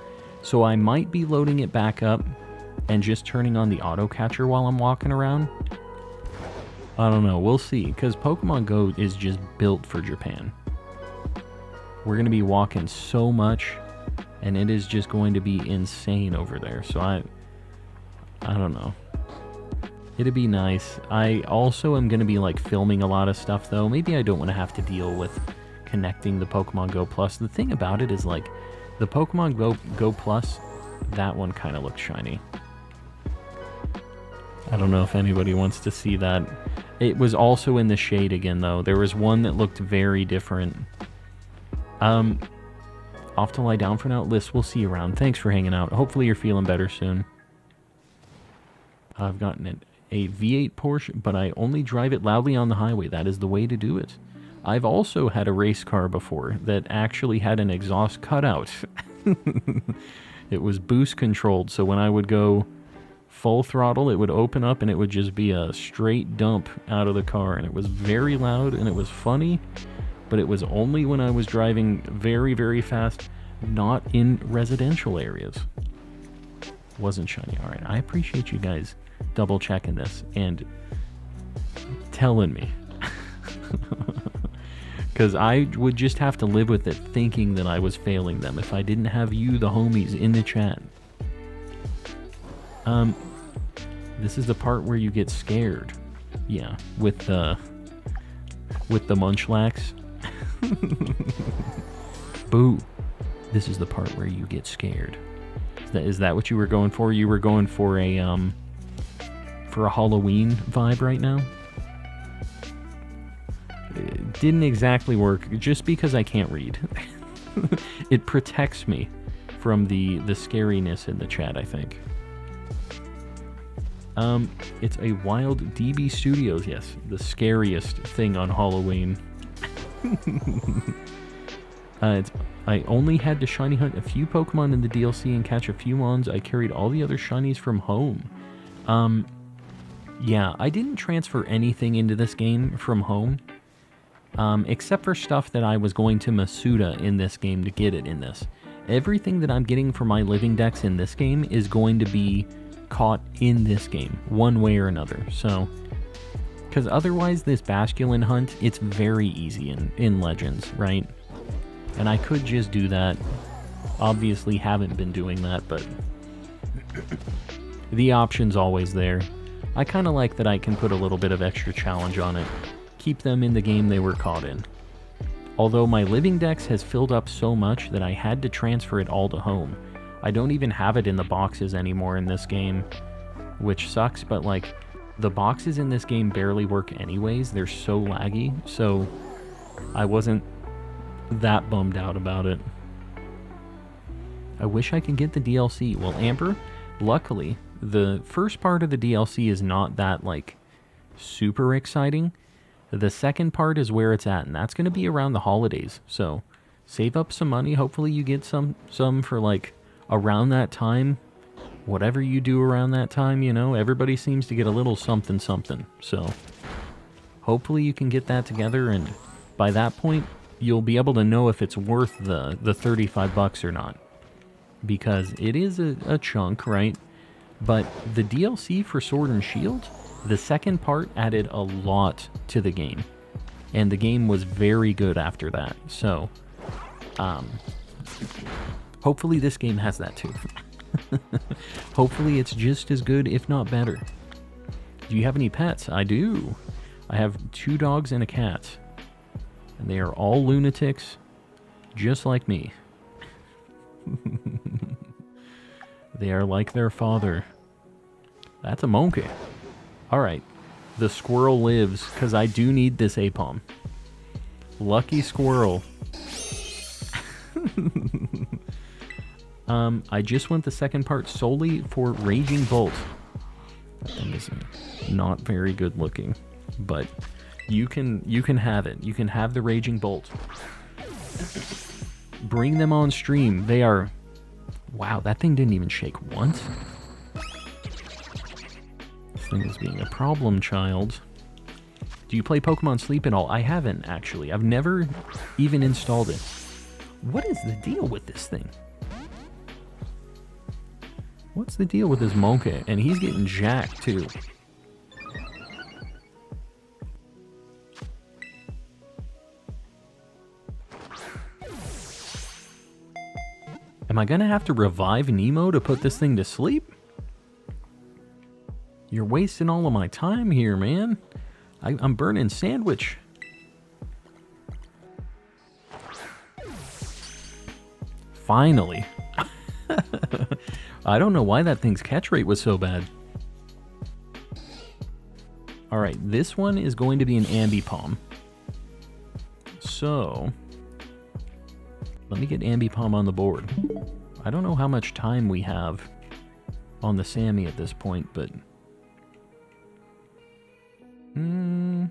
So I might be loading it back up and just turning on the auto catcher while I'm walking around. I don't know, we'll see, because Pokemon Go is just built for Japan. We're going to be walking so much, and it is just going to be insane over there. So I don't know. It'd be nice. I also am going to be like filming a lot of stuff though. Maybe I don't want to have to deal with connecting the Pokemon Go Plus. The thing about it is like the Pokemon Go Plus, that one kind of looks shiny. I don't know if anybody wants to see that. It was also in the shade again though. There was one that looked very different. Off to lie down for now. Liz, we'll see you around. Thanks for hanging out. Hopefully you're feeling better soon. I've gotten a V8 Porsche, but I only drive it loudly on the highway. That is the way to do it. I've also had a race car before that actually had an exhaust cutout. It was boost controlled, so when I would go full throttle, it would open up and it would just be a straight dump out of the car, and it was very loud and it was funny, but it was only when I was driving very, very fast, not in residential areas. Wasn't shiny. Alright, I appreciate you guys double checking this and telling me. Because I would just have to live with it thinking that I was failing them if I didn't have you, the homies, in the chat. This is the part where you get scared. Yeah, with the Munchlax. Boo. This is the part where you get scared. Is that what you were going for? You were going for a Halloween vibe right now? It didn't exactly work, just because I can't read. It protects me from the scariness in the chat, I think. It's a Wild DB Studios, yes, the scariest thing on Halloween. I only had to shiny hunt a few Pokemon in the DLC and catch a few Mons. I carried all the other shinies from home. Yeah, I didn't transfer anything into this game from home, except for stuff that I was going to Masuda in this game to get it in this. Everything that I'm getting for my Living Dex in this game is going to be caught in this game, one way or another. So, because otherwise this Basculin hunt, it's very easy in Legends, right? And I could just do that. Obviously haven't been doing that, but the option's always there. I kind of like that I can put a little bit of extra challenge on it. Keep them in the game they were caught in. Although my Living Dex has filled up so much that I had to transfer it all to home. I don't even have it in the boxes anymore in this game, which sucks, but like, the boxes in this game barely work anyways. They're so laggy, so I wasn't that bummed out about it. I wish I could get the DLC. Well, Amber, luckily, the first part of the DLC is not that, like, super exciting. The second part is where it's at, and that's going to be around the holidays. So, save up some money. Hopefully you get some for, like, around that time. Whatever you do around that time, you know, everybody seems to get a little something. So, hopefully you can get that together, and by that point, you'll be able to know if it's worth the $35 or not. Because it is a chunk, right? But the DLC for Sword and Shield, the second part added a lot to the game. And the game was very good after that. So, hopefully this game has that too. Hopefully it's just as good, if not better. Do you have any pets? I do. I have 2 dogs and a cat. And they are all lunatics, just like me. They are like their father. That's a monkey. Alright. The squirrel lives, because I do need this Apom. Lucky squirrel. I just want the second part solely for Raging Bolt. That thing is not very good looking, but you can have it. You can have the Raging Bolt. Bring them on stream. They are... Wow, that thing didn't even shake once. This thing is being a problem child. Do you play Pokemon Sleep at all? I haven't, actually. I've never even installed it. What is the deal with this thing? What's the deal with this monkey? And he's getting jacked, too. Am I gonna have to revive Nemo to put this thing to sleep? You're wasting all of my time here, man. I'm burning sandwich. Finally. I don't know why that thing's catch rate was so bad. Alright, this one is going to be an Ambipom. So, let me get Ambipom on the board. I don't know how much time we have on the Sammy at this point, but... Where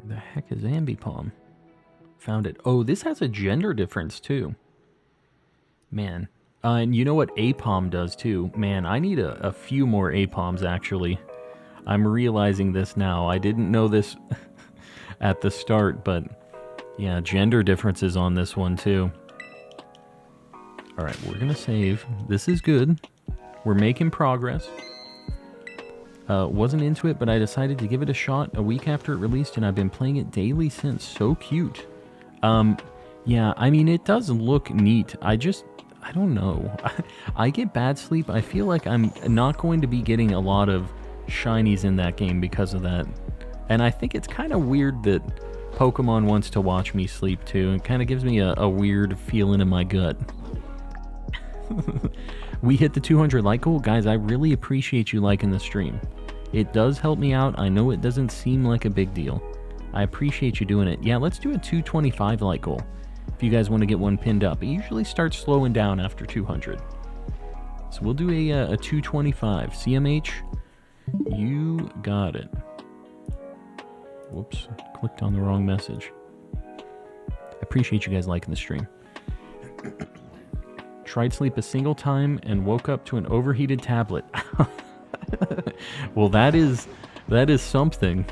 the heck is Ambipom? Found it. Oh, this has a gender difference, too. Man. And you know what Apom does, too? Man, I need a few more Apoms, actually. I'm realizing this now. I didn't know this at the start, but... Yeah, gender differences on this one, too. Alright, we're gonna save. This is good. We're making progress. Wasn't into it, but I decided to give it a shot a week after it released, and I've been playing it daily since. So cute. Yeah, I mean, it does look neat. I don't know. I get bad sleep. I feel like I'm not going to be getting a lot of shinies in that game because of that. And I think it's kind of weird that Pokemon wants to watch me sleep too. It kind of gives me a weird feeling in my gut. We hit the 200 like goal. Guys, I really appreciate you liking the stream. It does help me out. I know it doesn't seem like a big deal. I appreciate you doing it. Yeah, let's do a 225 like goal. If you guys want to get one pinned up. It usually starts slowing down after 200. So we'll do a 225. CMH, you got it. Whoops, clicked on the wrong message. I appreciate you guys liking the stream. Tried sleep a single time and woke up to an overheated tablet. Well, that is something.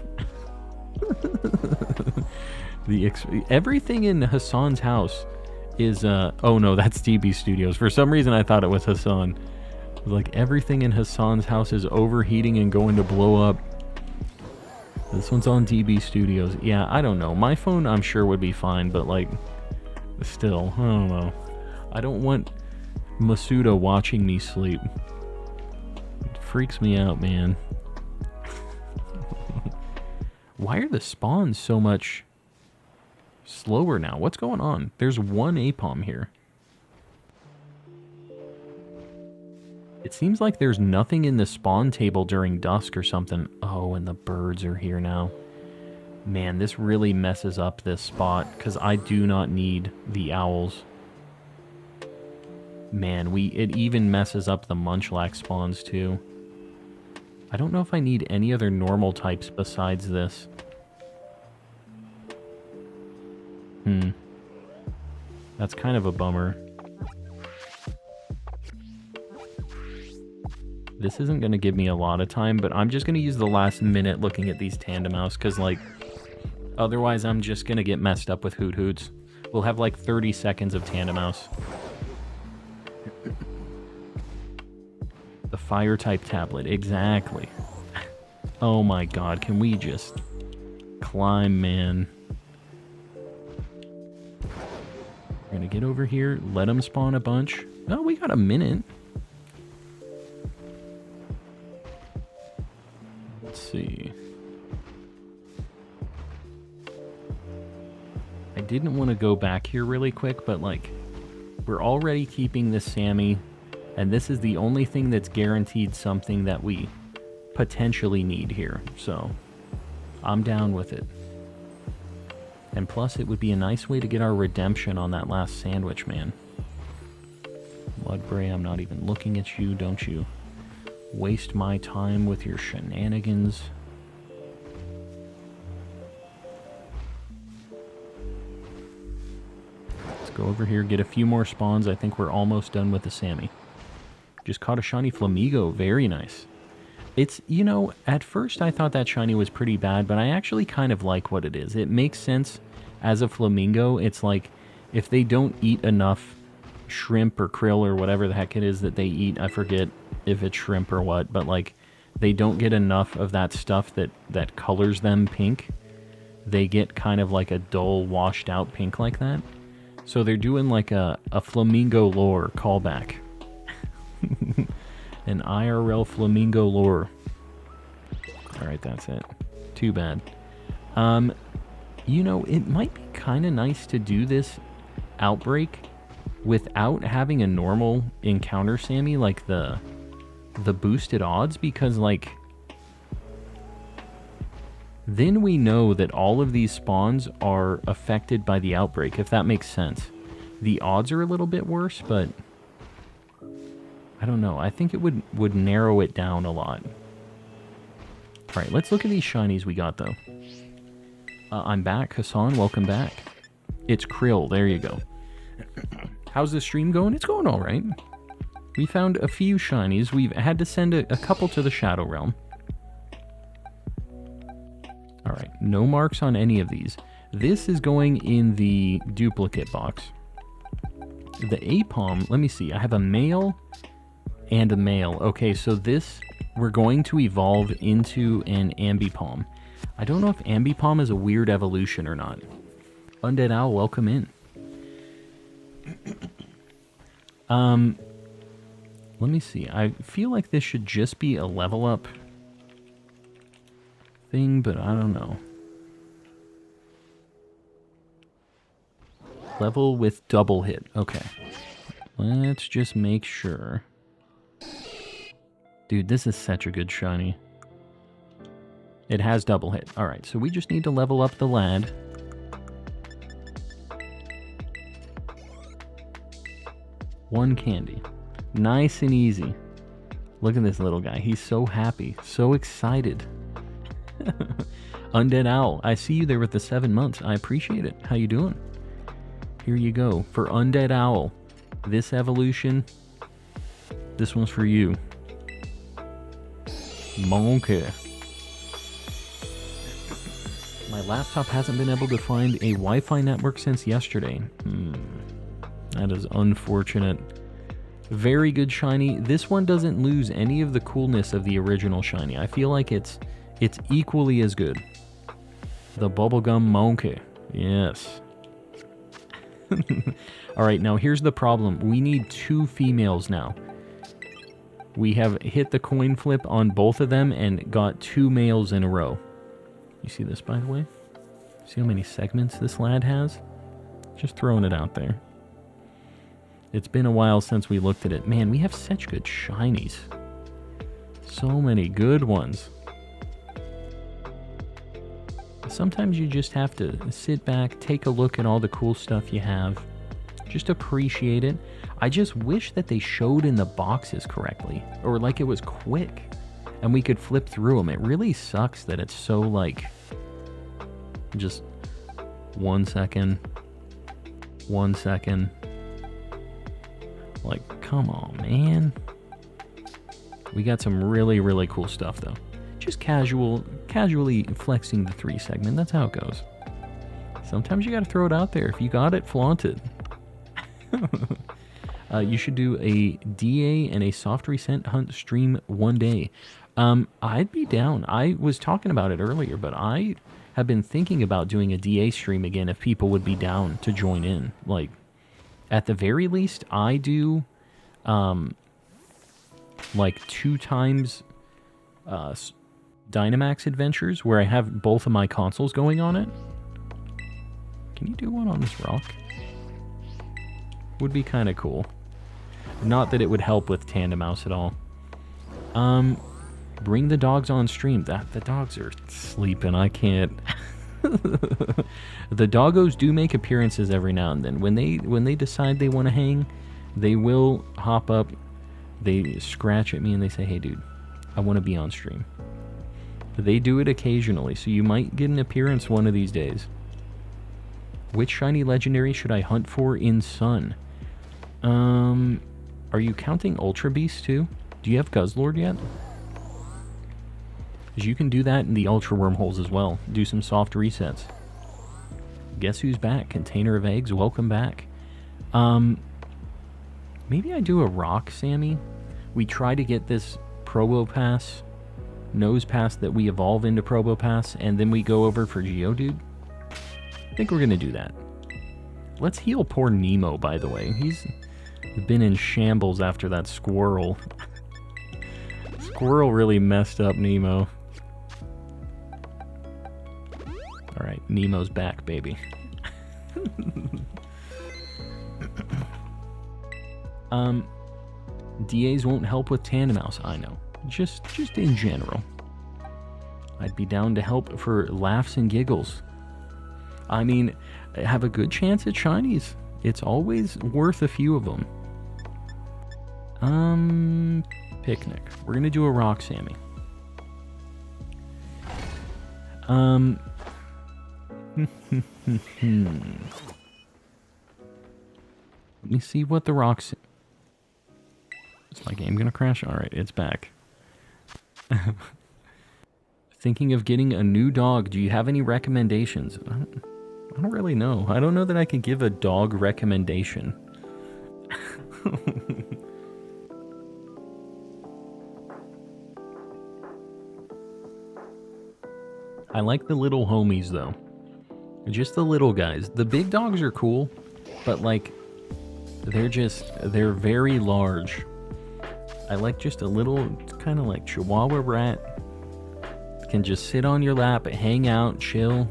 Everything in Hassan's house is oh no, that's DB Studios. For some reason I thought it was Hassan. Like everything in Hassan's house is overheating and going to blow up. This one's on DB Studios. Yeah, I don't know. My phone I'm sure would be fine, but like still, I don't know. I don't want Masuda watching me sleep. It freaks me out, man. Why are the spawns so much slower now? What's going on? There's one Apom here. It seems like there's nothing in the spawn table during dusk or something. Oh, and the birds are here now. Man, this really messes up this spot because I do not need the owls. Man, it even messes up the Munchlax spawns too. I don't know if I need any other normal types besides this. That's kind of a bummer. This isn't going to give me a lot of time, but I'm just going to use the last minute looking at these Tandemaus, because, like, otherwise I'm just going to get messed up with Hoot Hoots. We'll have, like, 30 seconds of Tandemaus. The Fire-type tablet, exactly. Oh my god, can we just climb, man? We're going to get over here, let them spawn a bunch. Oh, we got a minute. Let's see. I didn't want to go back here really quick, but like, we're already keeping this Sammy, and this is the only thing that's guaranteed something that we potentially need here, so I'm down with it. And plus, it would be a nice way to get our redemption on that last sandwich, man. Mudbray, I'm not even looking at you, don't you waste my time with your shenanigans. Let's go over here, get a few more spawns. I think we're almost done with the Sammy. Just caught a shiny Flamigo, very nice. It's, you know, at first I thought that shiny was pretty bad, but I actually kind of like what it is. It makes sense as a flamingo. It's like, if they don't eat enough shrimp or krill or whatever the heck it is that they eat, I forget if it's shrimp or what, but like, they don't get enough of that stuff that colors them pink. They get kind of like a dull, washed out pink like that. So they're doing like a flamingo lore callback. An IRL flamingo lore. Alright, that's it. Too bad. You know, it might be kind of nice to do this outbreak without having a normal encounter Sammy, like the boosted odds, because like, then we know that all of these spawns are affected by the outbreak, if that makes sense. The odds are a little bit worse, but I don't know. I think it would narrow it down a lot. Alright, let's look at these shinies we got, though. I'm back. Hassan, welcome back. It's Krill. There you go. How's the stream going? It's going alright. We found a few shinies. We've had to send a couple to the Shadow Realm. Alright, no marks on any of these. This is going in the duplicate box. The Apom, let me see. I have a male and a male. Okay, so this, we're going to evolve into an Ambipom. I don't know if Ambipom is a weird evolution or not. Undead Owl, welcome in. Let me see. I feel like this should just be a level up thing, but I don't know. Level with double hit. Okay. Let's just make sure. Dude, this is such a good shiny. It has double hit. Alright, so we just need to level up the lad. One candy. Nice and easy. Look at this little guy. He's so happy. So excited. Undead Owl, I see you there with the 7 months. I appreciate it. How you doing? Here you go. For Undead Owl, this evolution, this one's for you. Monkey. My laptop hasn't been able to find a Wi-Fi network since yesterday. That is unfortunate. Very good shiny. This one doesn't lose any of the coolness of the original shiny. I feel like it's equally as good. The bubblegum monkey. Yes. Alright, now here's the problem. We need 2 females now. We have hit the coin flip on both of them and got 2 males in a row. You see this, by the way? See how many segments this lad has? Just throwing it out there. It's been a while since we looked at it. Man, we have such good shinies. So many good ones. Sometimes you just have to sit back, take a look at all the cool stuff you have. Just appreciate it. I just wish that they showed in the boxes correctly. Or like it was quick. And we could flip through them. It really sucks that it's so like... just 1 second. 1 second. Like, come on, man. We got some really, really cool stuff, though. Just casually flexing the 3 segment. That's how it goes. Sometimes you got to throw it out there. If you got it, flaunt it. You should do a DA and a soft recent hunt stream one day. I'd be down. I was talking about it earlier, but I have been thinking about doing a DA stream again if people would be down to join in. Like, at the very least, I do like 2 times Dynamax adventures where I have both of my consoles going on it. Can you do one on this rock? Would be kind of cool. Not that it would help with Tandem Mouse at all. Bring the dogs on stream. The dogs are sleeping. I can't. The doggos do make appearances every now and then. When they decide they want to hang, they will hop up. They scratch at me and they say, "Hey, dude, I want to be on stream." They do it occasionally, so you might get an appearance one of these days. Which shiny legendary should I hunt for in Sun? Are you counting Ultra Beast too? Do you have Guzzlord yet? Because you can do that in the Ultra Wormholes as well. Do some soft resets. Guess who's back? Container of Eggs, welcome back. Maybe I do a rock, Sammy. We try to get this Probopass, Nose Pass that we evolve into Probopass, and then we go over for Geodude. I think we're going to do that. Let's heal poor Nemo, by the way. He's been in shambles after that squirrel. Squirrel really messed up Nemo. Alright, Nemo's back, baby. DAs won't help with Tandem Mouse, I know. Just in general. I'd be down to help for laughs and giggles. I mean, have a good chance at shinies. It's always worth a few of them. Picnic. We're gonna do a rock, Sammy. Let me see what the rocks... Is my game gonna crash? Alright, it's back. Thinking of getting a new dog. Do you have any recommendations? I don't really know. I don't know that I can give a dog recommendation. I like the little homies, though. Just the little guys. The big dogs are cool, but, like, they're very large. I like just a little, kind of like Chihuahua rat. Can just sit on your lap, hang out, chill.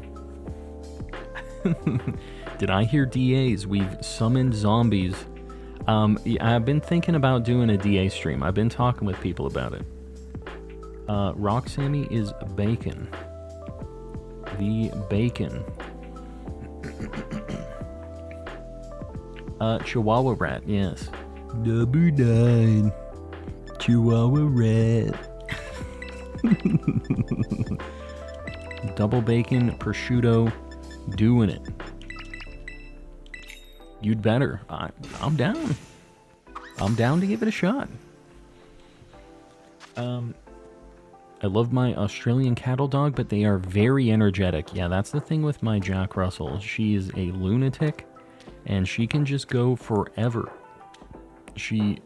Did I hear DAs? We've summoned zombies. I've been thinking about doing a DA stream. I've been talking with people about it. Rock Sammy is bacon. The bacon. Chihuahua rat, yes. Number 9. Chihuahua rat. Double bacon, prosciutto, doing it. You'd better. I'm down. I'm down to give it a shot. I love my Australian cattle dog, but they are very energetic. Yeah, that's the thing with my Jack Russell. She is a lunatic, and she can just go forever. She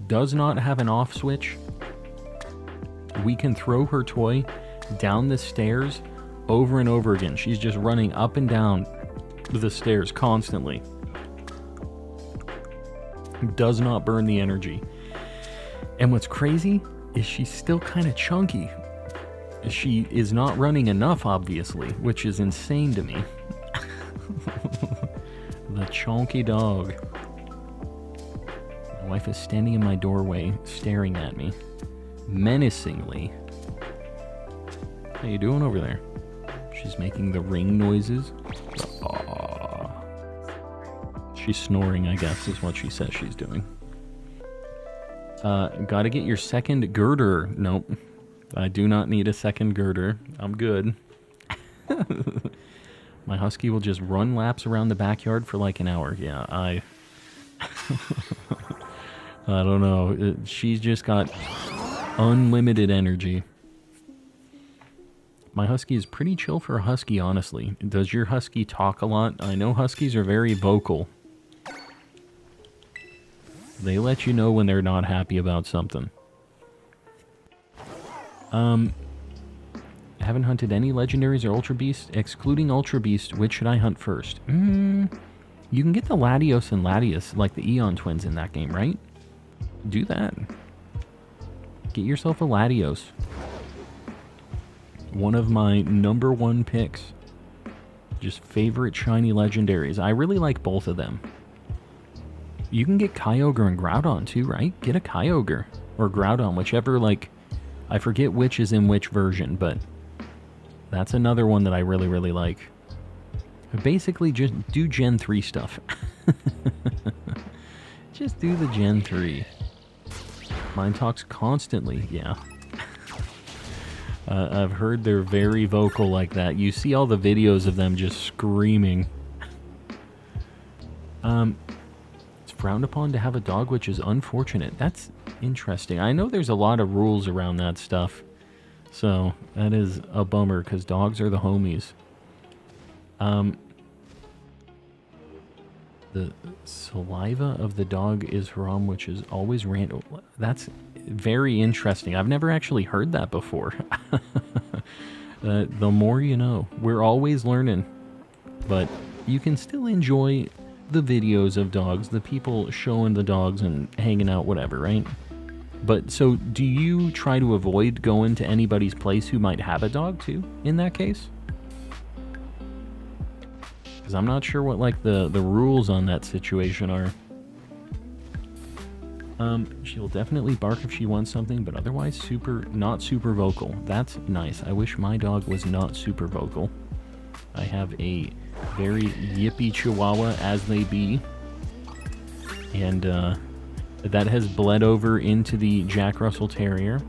does not have an off switch. We can throw her toy down the stairs over and over again. She's just running up and down the stairs constantly. Does not burn the energy. And what's crazy is she's still kind of chunky. She is not running enough, obviously, which is insane to me. The chunky dog. My wife is standing in my doorway, staring at me, menacingly. How you doing over there? She's making the ring noises. Aww. She's snoring, I guess, is what she says she's doing. Gotta get your second girder. Nope. I do not need a second girder. I'm good. My husky will just run laps around the backyard for like an hour. Yeah, I don't know. She's just got unlimited energy. My husky is pretty chill for a husky, honestly. Does your husky talk a lot? I know huskies are very vocal. They let you know when they're not happy about something. Haven't hunted any legendaries or Ultra Beasts. Excluding Ultra Beast, which should I hunt first? You can get the Latios and Latias, like the Eon twins in that game, right? Do that. Get yourself a Latios. One of my number 1 picks. Just favorite shiny legendaries. I really like both of them. You can get Kyogre and Groudon too, right? Get a Kyogre. Or Groudon, whichever, like... I forget which is in which version, but... that's another one that I really, really like. Basically, just do Gen 3 stuff. Just do the Gen 3. Mine talks constantly, yeah. I've heard they're very vocal like that. You see all the videos of them just screaming. It's frowned upon to have a dog, which is unfortunate. That's interesting. I know there's a lot of rules around that stuff. So, that is a bummer, because dogs are the homies. The saliva of the dog is haram, which is always random. That's very interesting. I've never actually heard that before. The more you know. We're always learning. But you can still enjoy the videos of dogs, the people showing the dogs and hanging out, whatever, right? But, so, do you try to avoid going to anybody's place who might have a dog, too, in that case? Because I'm not sure what, like, the rules on that situation are. She'll definitely bark if she wants something, but otherwise not super vocal. That's nice. I wish my dog was not super vocal. I have a very yippy chihuahua, as they be. And, that has bled over into the Jack Russell Terrier,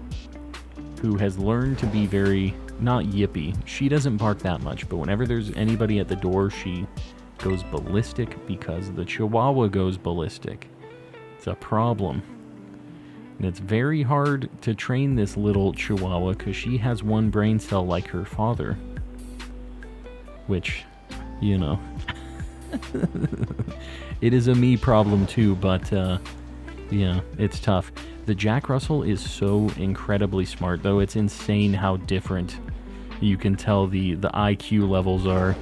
who has learned to be very, not yippy. She doesn't bark that much, but whenever there's anybody at the door, she goes ballistic because the Chihuahua goes ballistic. It's a problem. And it's very hard to train this little Chihuahua because she has one brain cell like her father. Which, you know. It is a me problem too, but, yeah, it's tough. The Jack Russell is so incredibly smart, though. It's insane how different you can tell the IQ levels are.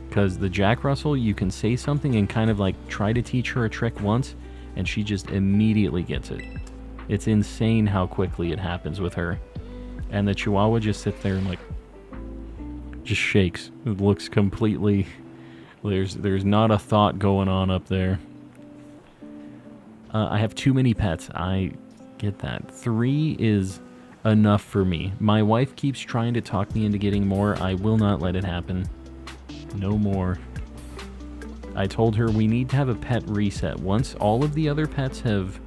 Because the Jack Russell, you can say something and kind of like try to teach her a trick once, and she just immediately gets it. It's insane how quickly it happens with her. And the Chihuahua just sits there and like, just shakes. It looks completely, there's not a thought going on up there. I have too many pets. I get that. 3 is enough for me. My wife keeps trying to talk me into getting more. I will not let it happen. No more. I told her we need to have a pet reset. Once all of the other pets have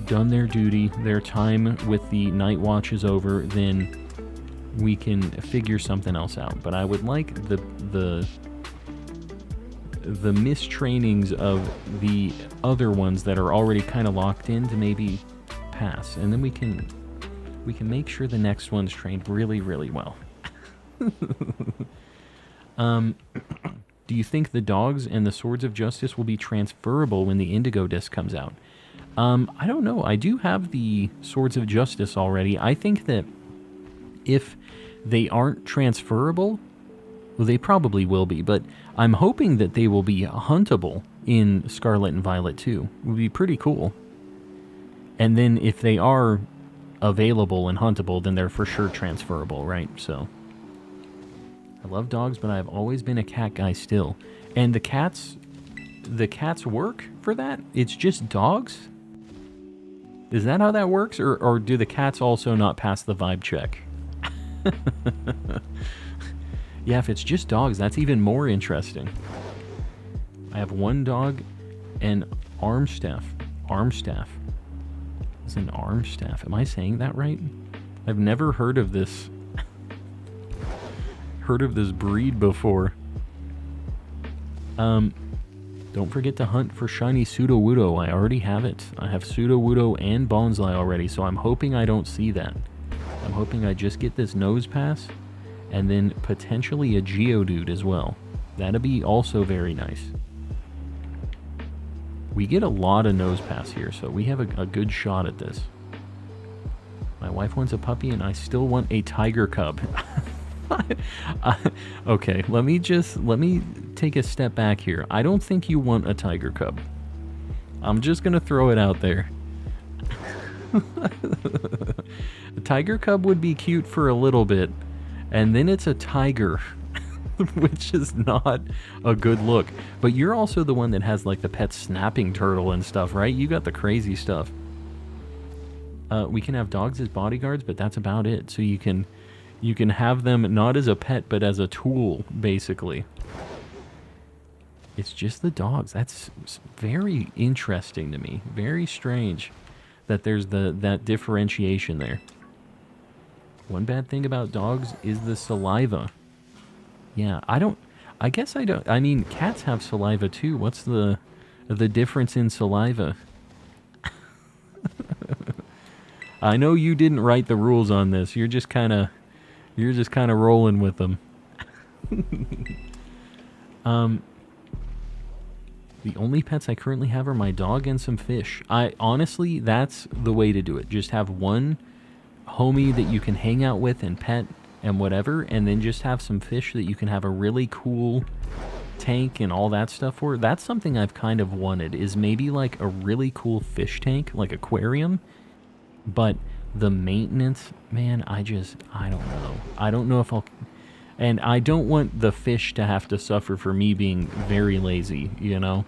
done their duty, their time with the night watch is over, then we can figure something else out. But I would like the mistrainings of the other ones that are already kind of locked in to maybe pass, and then we can make sure the next one's trained really, really well. Do you think the dogs and the Swords of Justice will be transferable when the Indigo Disc comes out? I don't know. I do have the Swords of Justice already. I think that if they aren't transferable, well, they probably will be, but I'm hoping that they will be huntable in Scarlet and Violet too. It would be pretty cool. And then if they are available and huntable, then they're for sure transferable, right? So I love dogs, but I've always been a cat guy still. And the cats work for that? It's just dogs? Is that how that works? Or do the cats also not pass the vibe check? Yeah, if it's just dogs, that's even more interesting. I have one dog and Armstaff. Armstaff. It's an Armstaff. Am I saying that right? I've never heard of this breed before. Don't forget to hunt for shiny Sudowoodo. I already have it. I have Sudowoodo and Bonsly already, so I'm hoping I don't see that. I'm hoping I just get this Nose Pass, and then potentially a Geodude as well. That'd be also very nice. We get a lot of Nose Pass here, so we have a good shot at this. My wife wants a puppy, and I still want a Tiger Cub. Okay, let me take a step back here. I don't think you want a Tiger Cub. I'm just gonna throw it out there. A Tiger Cub would be cute for a little bit, and then it's a tiger, which is not a good look. But you're also the one that has like the pet snapping turtle and stuff, right? You got the crazy stuff. We can have dogs as bodyguards, but that's about it. So you can have them not as a pet, but as a tool, basically. It's just the dogs. That's very interesting to me. Very strange that there's that differentiation there. One bad thing about dogs is the saliva. Yeah, I guess I don't. I mean, cats have saliva too. What's the difference in saliva? I know you didn't write the rules on this. You're just kind of rolling with them. The only pets I currently have are my dog and some fish. Honestly, that's the way to do it. Just have one homie that you can hang out with and pet and whatever, and then just have some fish that you can have a really cool tank and all that stuff for. That's something I've kind of wanted, is maybe like a really cool fish tank, like aquarium. But the maintenance, man, I don't know. I don't know if I'll... And I don't want the fish to have to suffer for me being very lazy, you know?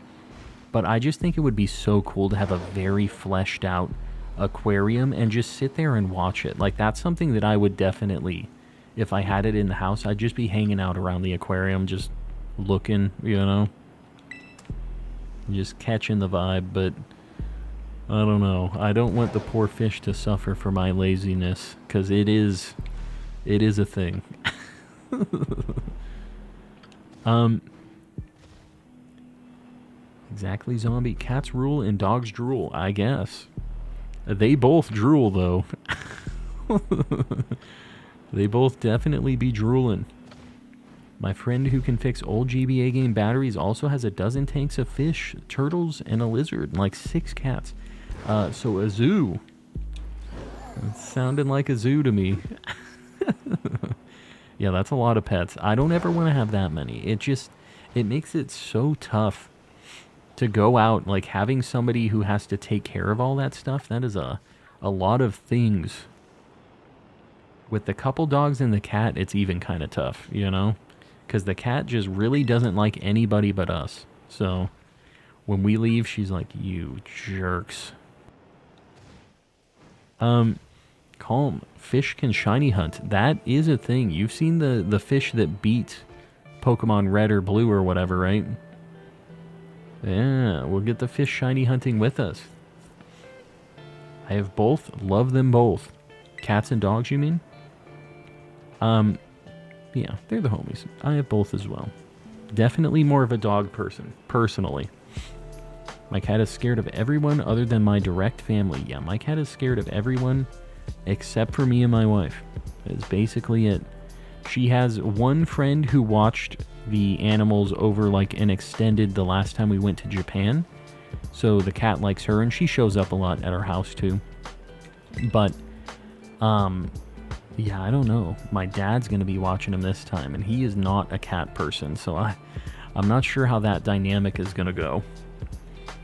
But I just think it would be so cool to have a very fleshed out aquarium and just sit there and watch it. Like, that's something that I would definitely, if I had it in the house, I'd just be hanging out around the aquarium, just looking, you know? Just catching the vibe, but... I don't know. I don't want the poor fish to suffer for my laziness, because it is a thing. Exactly, zombie. Cats rule and dogs drool, I guess. They both drool, though. They both definitely be drooling. My friend who can fix old GBA game batteries also has a dozen tanks of fish, turtles, and a lizard, and like 6 cats. So a zoo. It sounded like a zoo to me. Yeah, that's a lot of pets. I don't ever want to have that many. It makes it so tough to go out, like having somebody who has to take care of all that stuff. That is a lot of things. With the couple dogs and the cat, it's even kind of tough, you know? Because the cat just really doesn't like anybody but us. So when we leave, she's like, you jerks. Calm. Fish can shiny hunt. That is a thing. You've seen the fish that beat Pokemon Red or Blue or whatever, right? Yeah, we'll get the fish shiny hunting with us. I have both. Love them both. Cats and dogs, you mean? Yeah, they're the homies. I have both as well. Definitely more of a dog person, personally. My cat is scared of everyone other than my direct family. Yeah, my cat is scared of everyone except for me and my wife. That is basically it. She has one friend who watched the animals over like an extended the last time we went to Japan. So the cat likes her and she shows up a lot at our house too. But, yeah, I don't know. My dad's going to be watching him this time and he is not a cat person. So I'm not sure how that dynamic is going to go.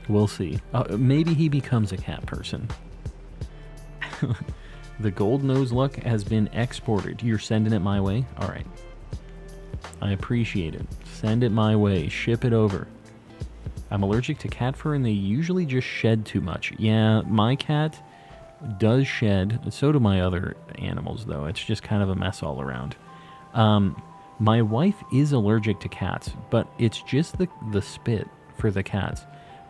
We'll see. Maybe he becomes a cat person. The gold nose luck has been exported. You're sending it my way? Alright. I appreciate it. Send it my way. Ship it over. I'm allergic to cat fur and they usually just shed too much. Yeah, my cat does shed. So do my other animals, though. It's just kind of a mess all around. My wife is allergic to cats, but it's just the spit for the cats.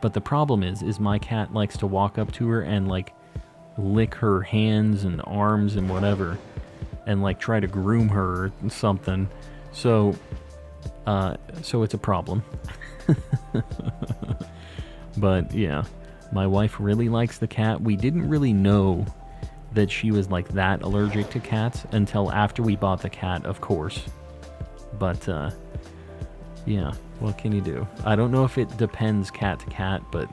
But the problem is my cat likes to walk up to her and, like, lick her hands and arms and whatever and like try to groom her or something, so it's a problem. But yeah, my wife really likes the cat. We didn't really know that she was like that allergic to cats until after we bought the cat, of course. But yeah, what can you do? I don't know if it depends cat to cat, but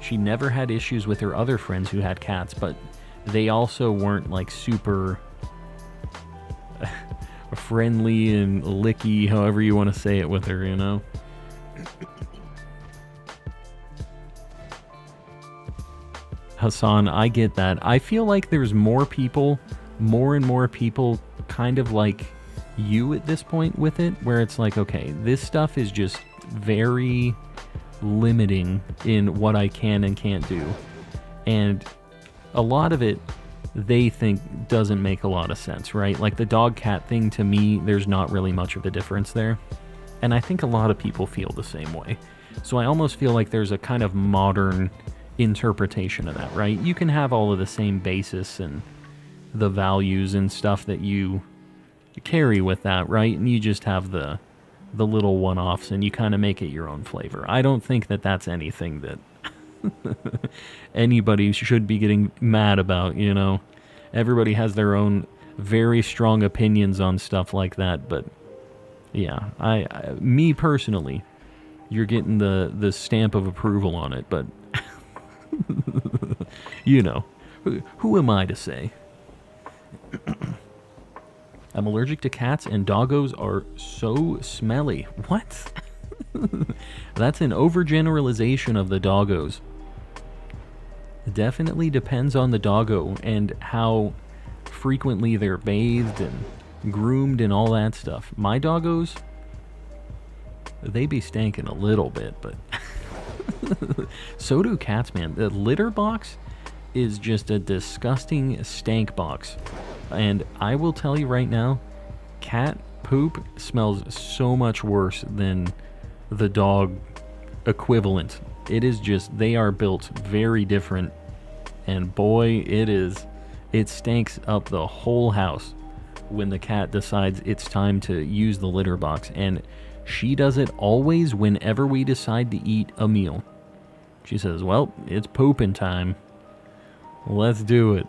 she never had issues with her other friends who had cats, but they also weren't like super friendly and licky, however you want to say it with her, you know? Hassan, I get that. I feel like there's more and more people kind of like you at this point with it, where it's like, okay, this stuff is just very limiting in what I can and can't do, and a lot of it they think doesn't make a lot of sense, right? Like the dog cat thing, to me there's not really much of a difference there, and I think a lot of people feel the same way. So I almost feel like there's a kind of modern interpretation of that, right? You can have all of the same basis and the values and stuff that you carry with that, right? And you just have the little one-offs and you kind of make it your own flavor. I don't think that that's anything that anybody should be getting mad about, you know? Everybody has their own very strong opinions on stuff like that, but yeah, me personally, you're getting the stamp of approval on it, but you know, who am I to say? I'm allergic to cats and doggos are so smelly. What? That's an overgeneralization of the doggos. Definitely depends on the doggo and how frequently they're bathed and groomed and all that stuff. My doggos, they be stankin' a little bit, but so do cats, man. The litter box is just a disgusting stank box. And I will tell you right now, cat poop smells so much worse than the dog equivalent. It is just, they are built very different. And boy, it stinks up the whole house when the cat decides it's time to use the litter box. And she does it always whenever we decide to eat a meal. She says, well, it's pooping time. Let's do it.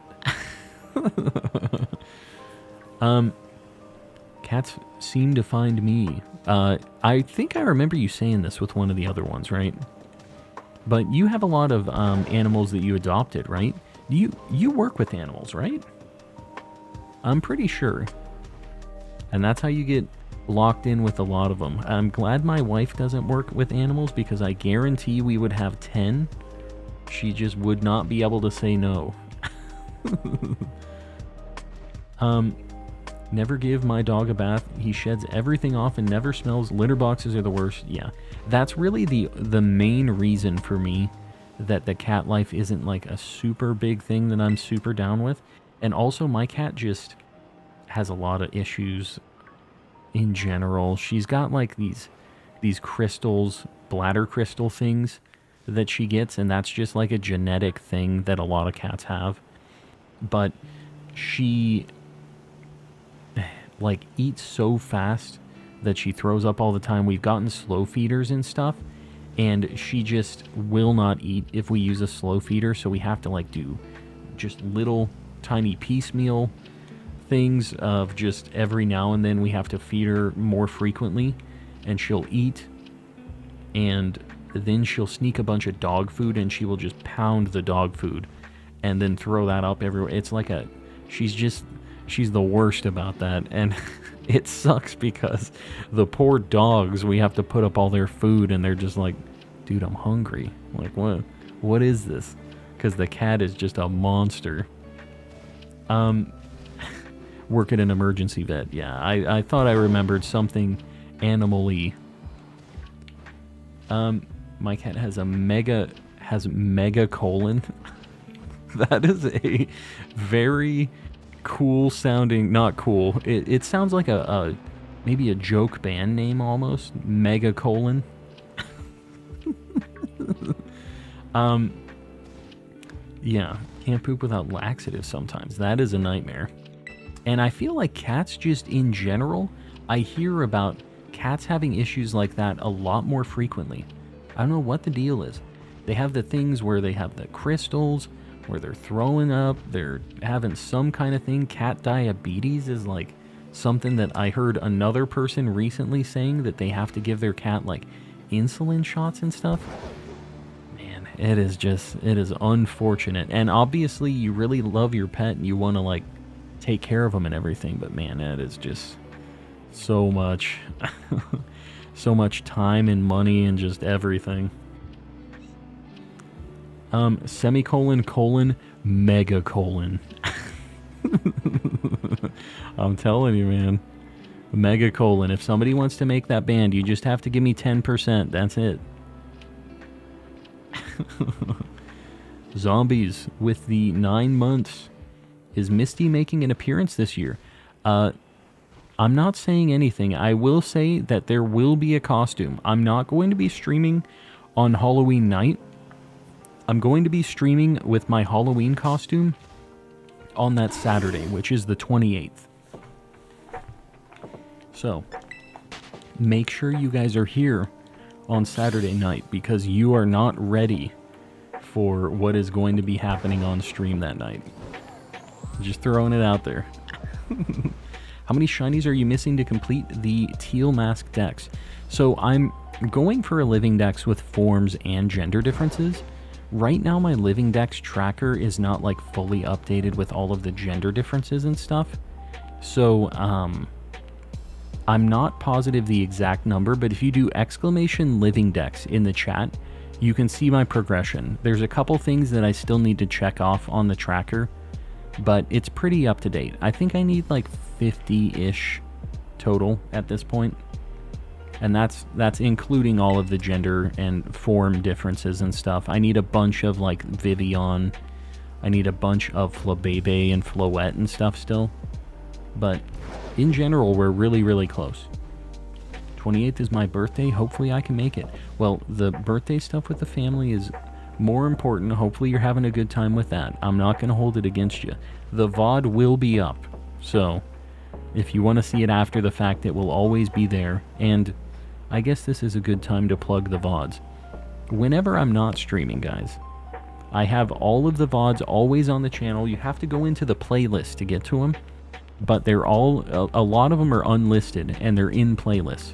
Cats seem to find me. I think I remember you saying this with one of the other ones, right? But you have a lot of animals that you adopted, right? You work with animals, right? I'm pretty sure. And that's how you get locked in with a lot of them. I'm glad my wife doesn't work with animals because I guarantee we would have 10. She just would not be able to say no. Never give my dog a bath. He sheds everything off and never smells. Litter boxes are the worst. Yeah, that's really the main reason for me that the cat life isn't like a super big thing that I'm super down with. And also my cat just has a lot of issues in general. She's got like these crystals, bladder crystal things that she gets, and that's just like a genetic thing that a lot of cats have. But she like eats so fast that she throws up all the time. We've gotten slow feeders and stuff, and she just will not eat if we use a slow feeder, so we have to like do just little tiny piecemeal things of just every now and then we have to feed her more frequently, and she'll eat, and then she'll sneak a bunch of dog food and she will just pound the dog food and then throw that up everywhere. It's like she's the worst about that, and it sucks because the poor dogs, we have to put up all their food and they're just like, dude, I'm hungry. Like, what is this? Because the cat is just a monster. Work at an emergency vet. Yeah, I thought I remembered something animal-y. My cat has mega colon. That is a very cool sounding, not cool. It sounds like a maybe a joke band name almost. Mega colon. Yeah, can't poop without laxatives sometimes. That is a nightmare. And I feel like cats just in general, I hear about cats having issues like that a lot more frequently. I don't know what the deal is. They have the things where they have the crystals, where they're throwing up, they're having some kind of thing. Cat diabetes is like something that I heard another person recently saying that they have to give their cat like insulin shots and stuff. Man, it is unfortunate. And obviously you really love your pet and you want to like take care of them and everything, but man, that is just so much so much time and money and just everything. Semicolon, colon, megacolon. I'm telling you, man. Megacolon. If somebody wants to make that band, you just have to give me 10%. That's it. Zombies with the 9 months. Is Misty making an appearance this year? I'm not saying anything. I will say that there will be a costume. I'm not going to be streaming on Halloween night. I'm going to be streaming with my Halloween costume on that Saturday, which is the 28th. So, make sure you guys are here on Saturday night because you are not ready for what is going to be happening on stream that night. Just throwing it out there. How many shinies are you missing to complete the Teal Mask Dex? So I'm going for a Living Dex with forms and gender differences. Right now my Living Dex tracker is not like fully updated with all of the gender differences and stuff. So I'm not positive the exact number, but if you do exclamation Living Dex in the chat, you can see my progression. There's a couple things that I still need to check off on the tracker, but it's pretty up to date. I think I need like 50-ish total at this point. And that's including all of the gender and form differences and stuff. I need a bunch of like Vivian. I need a bunch of Flabebe and Floette and stuff still. But in general, we're really, really close. 28th is my birthday. Hopefully I can make it. Well, the birthday stuff with the family is more important. Hopefully you're having a good time with that. I'm not going to hold it against you. The VOD will be up. So if you want to see it after the fact, it will always be there. And I guess this is a good time to plug the VODs. Whenever I'm not streaming, guys, I have all of the VODs always on the channel. You have to go into the playlist to get to them. But they're all, a lot of them are unlisted and they're in playlists.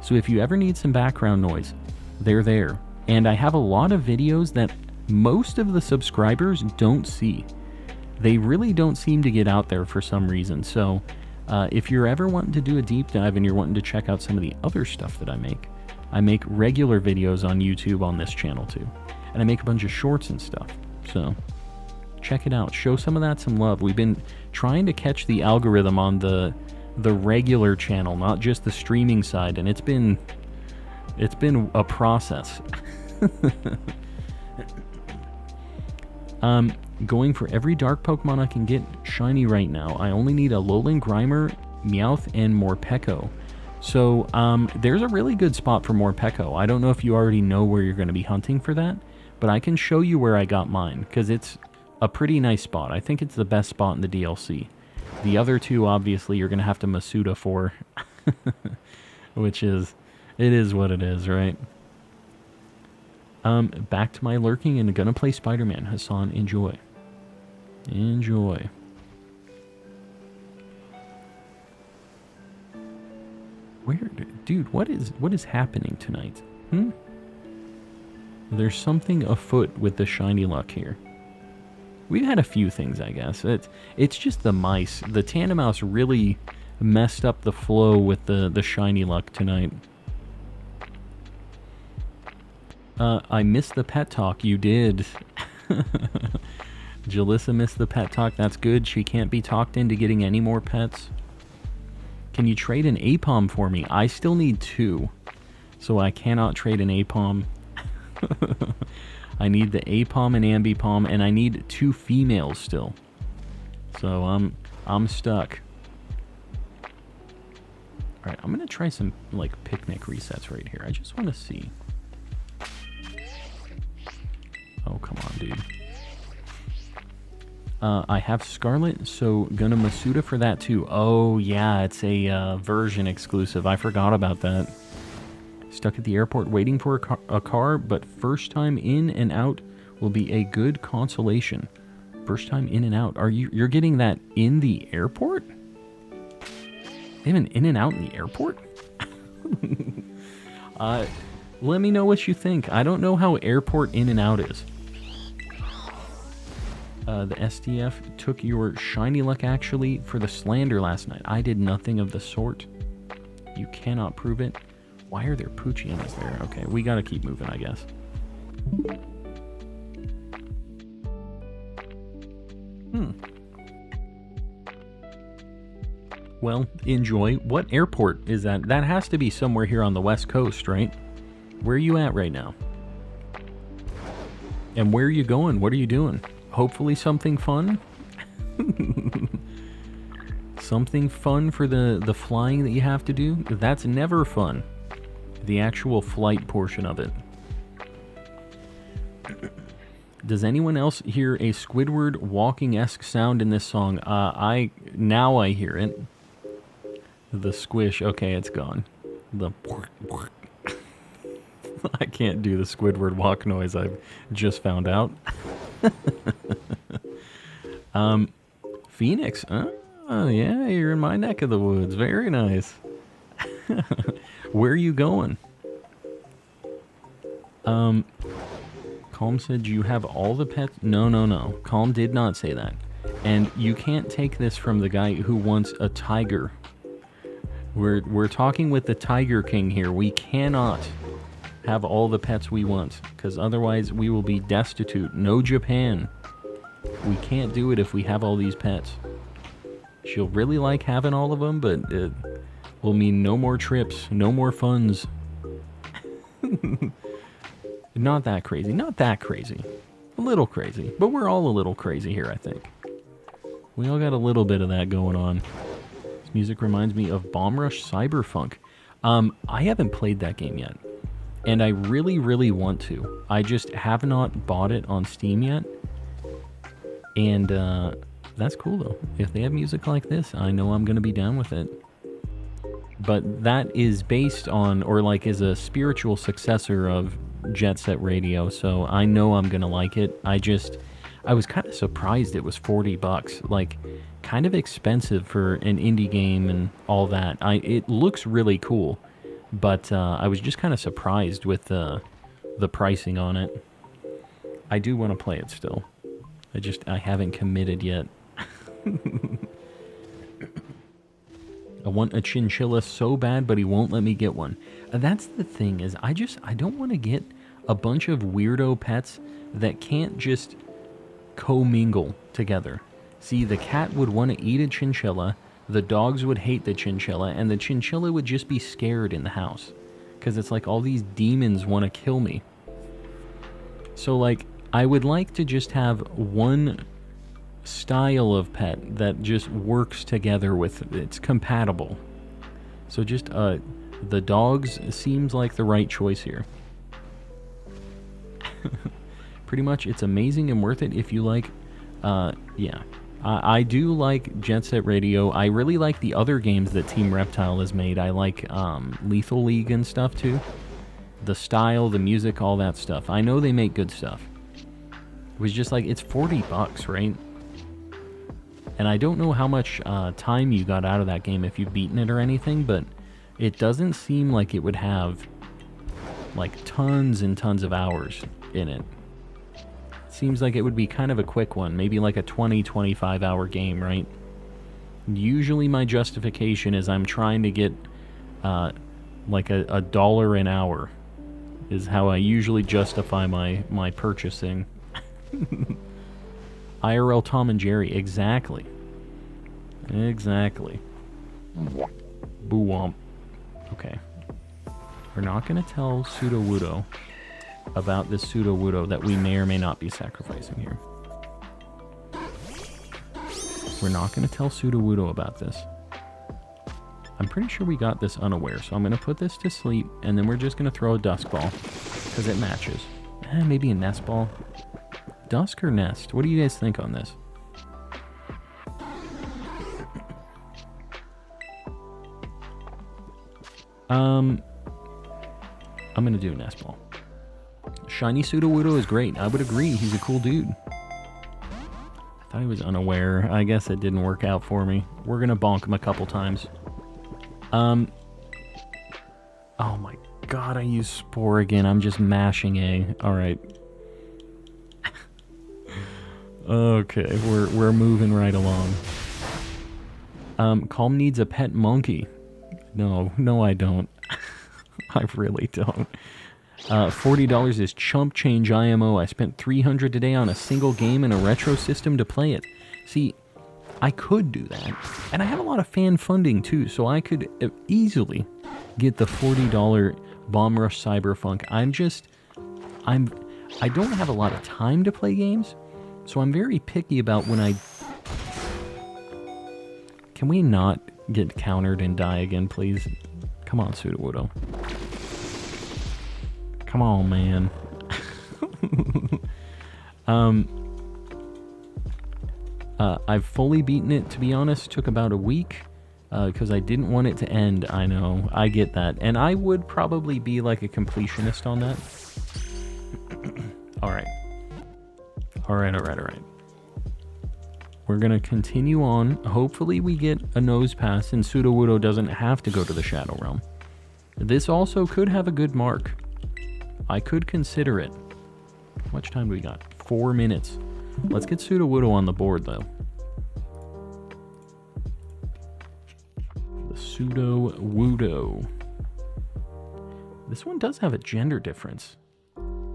So if you ever need some background noise, they're there. And I have a lot of videos that most of the subscribers don't see. They really don't seem to get out there for some reason. So if you're ever wanting to do a deep dive and you're wanting to check out some of the other stuff that I make regular videos on YouTube on this channel too. And I make a bunch of shorts and stuff. So check it out. Show some of that some love. We've been trying to catch the algorithm on the regular channel, not just the streaming side, and it's been a process. Going for every dark Pokemon I can get shiny right now. I only need a Alolan Grimer, Meowth, and Morpeko. So, there's a really good spot for more Pecco. I don't know if you already know where you're going to be hunting for that, but I can show you where I got mine, because it's a pretty nice spot. I think it's the best spot in the DLC. The other two, obviously, you're going to have to Masuda for, which is, it is what it is, right? Back to my lurking and gonna play Spider-Man. Hassan, enjoy. Enjoy. Where, dude, what is happening tonight? There's something afoot with the shiny luck here. We've had a few things, I guess. It's just the mice. The Tandem Mouse really messed up the flow with the shiny luck tonight. I missed the pet talk. You did. Jalissa missed the pet talk. That's good. She can't be talked into getting any more pets. Can you trade an Apom for me? I still need 2. So I cannot trade an Apom. I need the Apom and Ambipom, and I need 2 females still. So I'm stuck. Alright, I'm gonna try some like picnic resets right here. I just wanna see. Oh, come on, dude. I have Scarlet, so gonna Masuda for that too. Oh, yeah, it's a version exclusive. I forgot about that. Stuck at the airport waiting for a car, but first time in and out will be a good consolation. First time in and out. You're getting that in the airport? They have an in and out in the airport? Let me know what you think. I don't know how airport in and out is. The SDF took your shiny luck actually for the slander last night. I did nothing of the sort. You cannot prove it. Why are there Poochienas there? Okay, we gotta keep moving, I guess. Well, enjoy. What airport is that? That has to be somewhere here on the West Coast, right? Where are you at right now? And where are you going? What are you doing? Hopefully something fun? Something fun for the flying that you have to do? That's never fun. The actual flight portion of it. Does anyone else hear a Squidward walking-esque sound in this song? Now I hear it. The squish. Okay, it's gone. The I can't do the Squidward walk noise, I've just found out. Phoenix. Oh, yeah, you're in my neck of the woods. Very nice. Where are you going? Calm said you have all the pets. No. Calm did not say that. And you can't take this from the guy who wants a tiger. We're talking with the Tiger King here. We cannot have all the pets we want, because otherwise we will be destitute. No Japan. We can't do it if we have all these pets. She'll really like having all of them, but it will mean no more trips, no more funds. Not that crazy. Not that crazy. A little crazy. But we're all a little crazy here, I think. We all got a little bit of that going on. This music reminds me of Bomb Rush Cyberfunk. I haven't played that game yet. And I really, really want to. I just have not bought it on Steam yet. And that's cool, though. If they have music like this, I know I'm going to be down with it. But that is based on, or like is a spiritual successor of Jet Set Radio, so I know I'm going to like it. I was kind of surprised it was $40. Like, kind of expensive for an indie game and all that. It looks really cool. But I was just kind of surprised with the pricing on it. I do want to play it still. I haven't committed yet. I want a chinchilla so bad, but he won't let me get one. That's the thing, is I don't want to get a bunch of weirdo pets that can't just commingle together. See, the cat would want to eat a chinchilla, the dogs would hate the chinchilla, and the chinchilla would just be scared in the house. Because it's like all these demons want to kill me. So, like, I would like to just have one style of pet that just works together with, it's compatible. So just, the dogs seems like the right choice here. Pretty much, it's amazing and worth it if you like, yeah. I do like Jet Set Radio. I really like the other games that Team Reptile has made. I like, Lethal League and stuff, too. The style, the music, all that stuff. I know they make good stuff. It was just like, it's $40, right? And I don't know how much time you got out of that game if you've beaten it or anything, but it doesn't seem like it would have like tons and tons of hours in it. Seems like it would be kind of a quick one, maybe like a 20-25 hour game, right? Usually my justification is I'm trying to get like a dollar an hour is how I usually justify my purchasing. IRL Tom and Jerry, exactly. Exactly. Boo-womp. Okay. We're not going to tell Sudowoodo about this Sudowoodo that we may or may not be sacrificing here. We're not going to tell Sudowoodo about this. I'm pretty sure we got this unaware, so I'm going to put this to sleep, and then we're just going to throw a Dusk Ball, because it matches. Maybe a Nest Ball. Dusk or Nest? What do you guys think on this? I'm going to do a Nest Ball. Shiny Sudowoodo is great. I would agree. He's a cool dude. I thought he was unaware. I guess it didn't work out for me. We're going to bonk him a couple times. Oh my god, I used Spore again. I'm just mashing A. Alright. Okay, we're moving right along. Calm needs a pet monkey. No, I don't. I really don't. $40 is chump change IMO. I spent $300 today on a single game and a retro system to play it. See, I could do that. And I have a lot of fan funding too, so I could easily get the $40 Bomb Rush Cyberfunk. I don't have a lot of time to play games, so I'm very picky about when I... Can we not get countered and die again, please? Come on, Sudowoodo. Come on, man. I've fully beaten it, to be honest. Took about a week, because I didn't want it to end. I know, I get that. And I would probably be like a completionist on that. Alright. Alright. We're gonna continue on. Hopefully we get a nose pass and Sudowoodo doesn't have to go to the Shadow Realm. This also could have a good mark. I could consider it. How much time do we got? 4 minutes. Let's get Sudowoodo on the board, though. The Sudowoodo. This one does have a gender difference.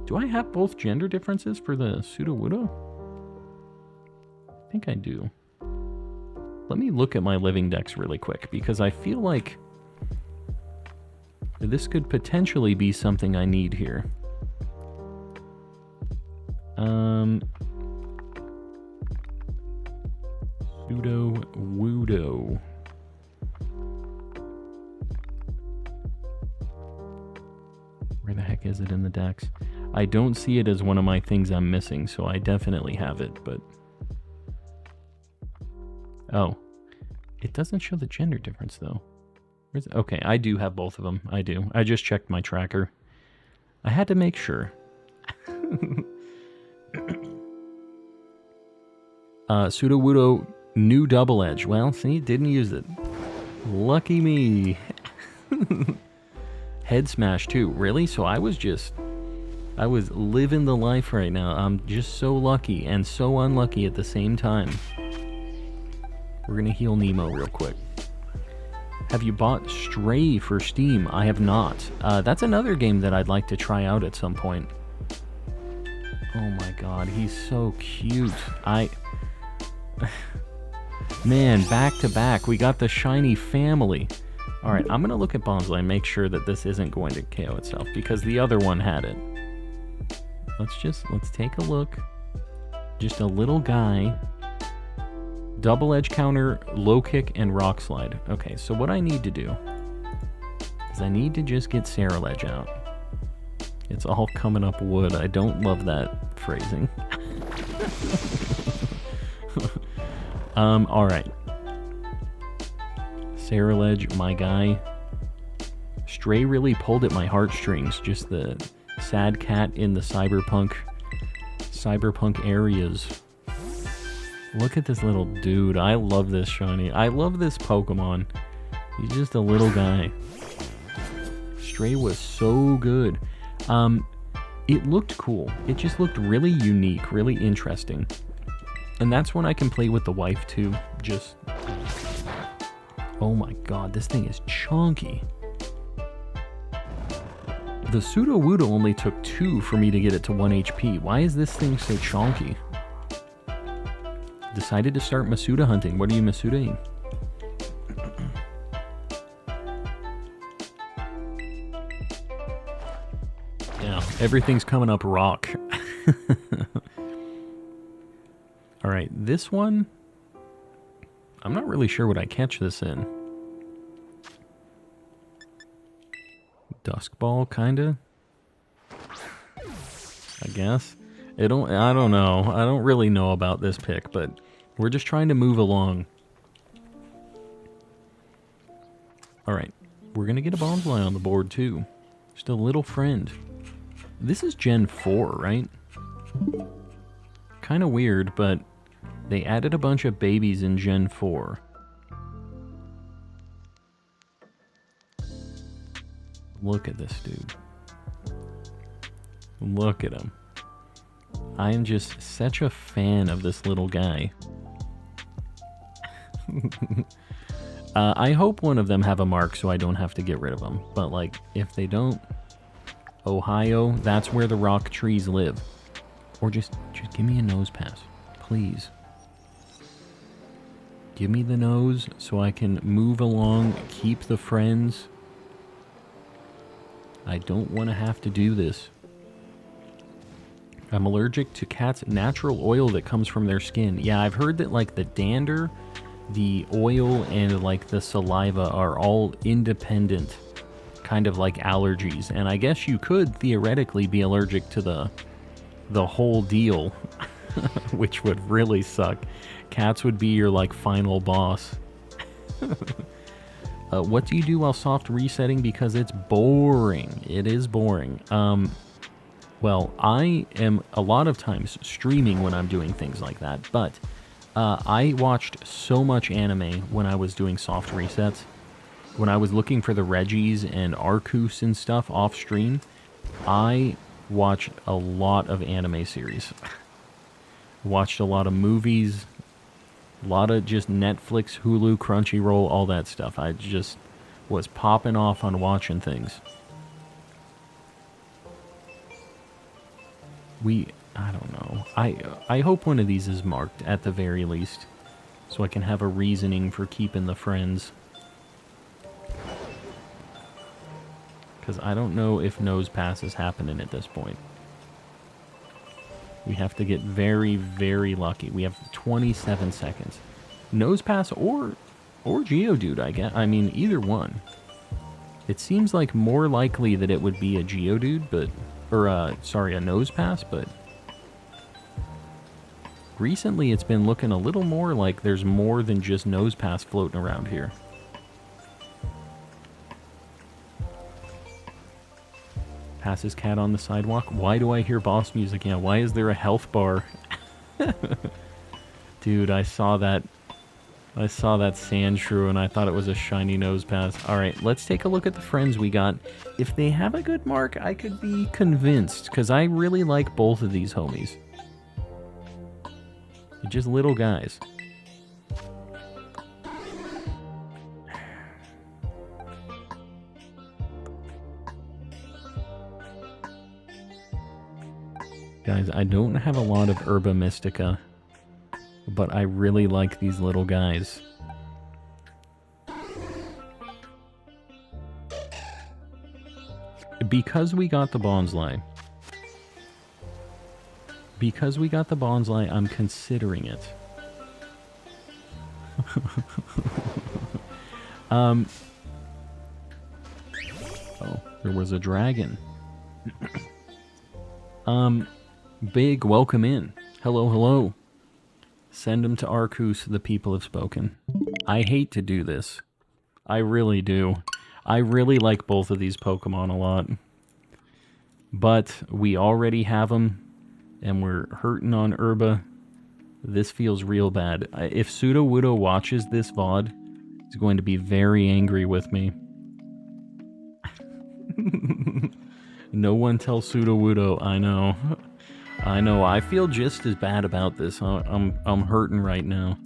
Do I have both gender differences for the Sudowoodo? I think I do. Let me look at my Living Dex really quick, because I feel like this could potentially be something I need here. Sudowoodo. Where the heck is it in the Dex? I don't see it as one of my things I'm missing, so I definitely have it, but... Oh. It doesn't show the gender difference, though. Where's it? Okay, I do have both of them. I do. I just checked my tracker. I had to make sure. Sudowoodo, new double edge. Well, see, didn't use it. Lucky me. Head smash, too. Really? So I was living the life right now. I'm just so lucky and so unlucky at the same time. We're gonna heal Nemo real quick. Have you bought Stray for Steam? I have not. That's another game that I'd like to try out at some point. Oh my god, he's so cute. Man, back to back, we got the shiny family. Alright, I'm gonna look at Bonsai and make sure that this isn't going to KO itself, because the other one had it. Let's take a look. Just a little guy. Double edge counter, low kick, and rock slide. Okay, so what I need to do Because I need to just get Ceruledge out. It's all coming up wood. I don't love that phrasing. Alright. Ceruledge, my guy. Stray really pulled at my heartstrings. Just the sad cat in the cyberpunk areas. Look at this little dude. I love this shiny. I love this Pokemon. He's just a little guy. Stray was so good. It looked cool. It just looked really unique, really interesting. And that's when I can play with the wife too. Just... oh my god, this thing is chunky. The Sudowoodo only took 2 for me to get it to 1 HP. Why is this thing so chunky? Decided to start Masuda hunting. What are you Masudaing? Yeah, everything's coming up rock. Alright, this one... I'm not really sure what I catch this in. Dusk Ball, kinda? I guess. I don't know. I don't really know about this pick, but we're just trying to move along. Alright, we're gonna get a Bonsly on the board too. Just a little friend. This is Gen 4, right? Kinda weird, but they added a bunch of babies in Gen 4. Look at this dude. Look at him. I am just such a fan of this little guy. I hope one of them have a mark so I don't have to get rid of them. But, like, if they don't... Ohio, that's where the rock trees live. Or just give me a nose pass. Please. Give me the nose so I can move along, keep the friends. I don't want to have to do this. I'm allergic to cats' natural oil that comes from their skin. Yeah, I've heard that, like, the dander, the oil, and, like, the saliva are all independent, kind of like allergies. And I guess you could theoretically be allergic to the whole deal, which would really suck. Cats would be your, like, final boss. What do you do while soft resetting? Because it's boring. It is boring. Well, I am a lot of times streaming when I'm doing things like that, but I watched so much anime when I was doing soft resets. When I was looking for the Reggies and Arceus and stuff off stream, I watched a lot of anime series. Watched a lot of movies, a lot of just Netflix, Hulu, Crunchyroll, all that stuff. I just was popping off on watching things. I don't know. I hope one of these is marked at the very least, so I can have a reasoning for keeping the friends. Because I don't know if nose pass is happening at this point. We have to get very, very lucky. We have 27 seconds. Nose pass or Geodude, I guess. I mean, either one. It seems like more likely that it would be a Geodude, but... or, sorry, a nose pass, but... recently it's been looking a little more like there's more than just nose pass floating around here. Passes cat on the sidewalk. Why do I hear boss music? Yeah, why is there a health bar? Dude, I saw that Sandshrew and I thought it was a shiny nose pass. Alright, let's take a look at the friends we got. If they have a good mark, I could be convinced, because I really like both of these homies. They're just little guys. Guys, I don't have a lot of Herba Mystica, but I really like these little guys. Because we got the Bonsly. Because we got the Bonsly, I'm considering it. There was a dragon. Big, welcome in. Hello, hello. Send him to Arcus, the people have spoken. I hate to do this. I really do. I really like both of these Pokemon a lot. But we already have them, and we're hurting on Herba. This feels real bad. If Sudowoodo watches this VOD, he's going to be very angry with me. No one tell Sudowoodo. I know. I know. I feel just as bad about this. I'm hurting right now.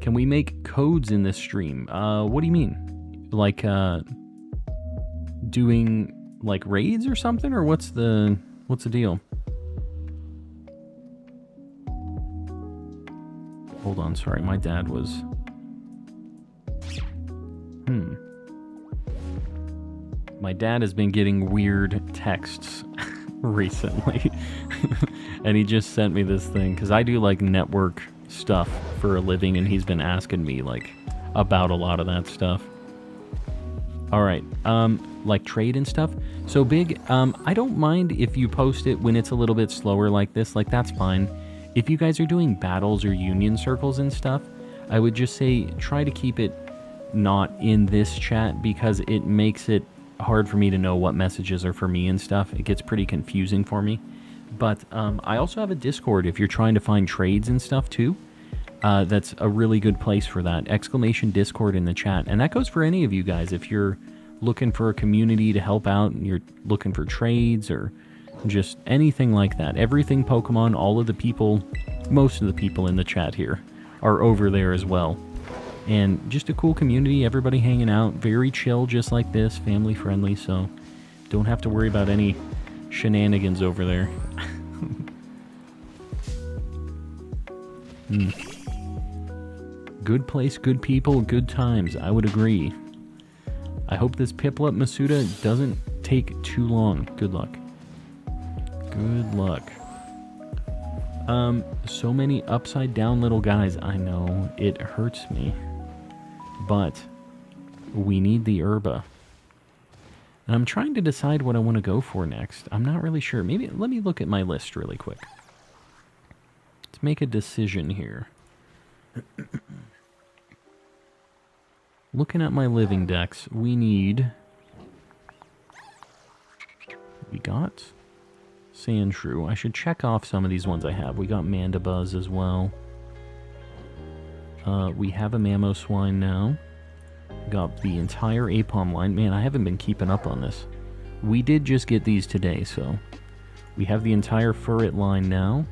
Can we make codes in this stream? What do you mean? Like, doing, like, raids or something? Or what's the deal? Hold on, sorry. My dad was... My dad has been getting weird texts recently. And he just sent me this thing, because I do, like, network stuff for a living, and he's been asking me, like, about a lot of that stuff. Alright, like trade and stuff. So Big, I don't mind if you post it when it's a little bit slower like this, like, that's fine. If you guys are doing battles or union circles and stuff, I would just say try to keep it not in this chat, because it makes it hard for me to know what messages are for me and stuff. It gets pretty confusing for me. But I also have a Discord if you're trying to find trades and stuff too. That's a really good place for that. !Discord in the chat. And that goes for any of you guys. If you're looking for a community to help out, and you're looking for trades or just anything like that. Everything Pokemon, all of the people, most of the people in the chat here are over there as well. And just a cool community, everybody hanging out, very chill, just like this, family friendly, so don't have to worry about any shenanigans over there. Good place, good people, good times, I would agree. I hope this Piplup Masuda doesn't take too long. Good luck. Good luck. So many upside down little guys. I know, it hurts me. But we need the Herba. And I'm trying to decide what I want to go for next. I'm not really sure. Maybe let me look at my list really quick. Let's make a decision here. Looking at my Living Dex, we got Sandshrew. I should check off some of these ones I have. We got Mandibuzz as well. We have a Mamoswine now. Got the entire Apom line. Man, I haven't been keeping up on this. We did just get these today, so... We have the entire Furret line now.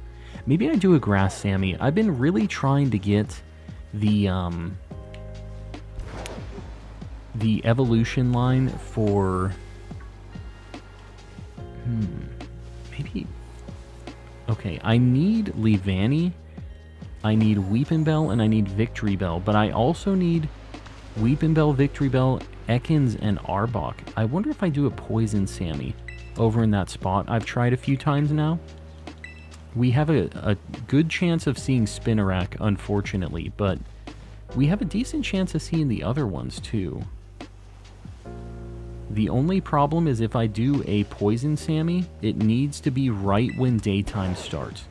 Maybe I do a Grass Sammy. I've been really trying to get the evolution line for... Maybe... Okay, I need Leavanny, I need Weepinbell, and I need Victreebel, but I also need Weepinbell, Victreebel, Ekans, and Arbok. I wonder if I do a Poison Sammy over in that spot. I've tried a few times now. We have a good chance of seeing Spinarak, unfortunately, but we have a decent chance of seeing the other ones too. The only problem is if I do a Poison Sammy, it needs to be right when daytime starts.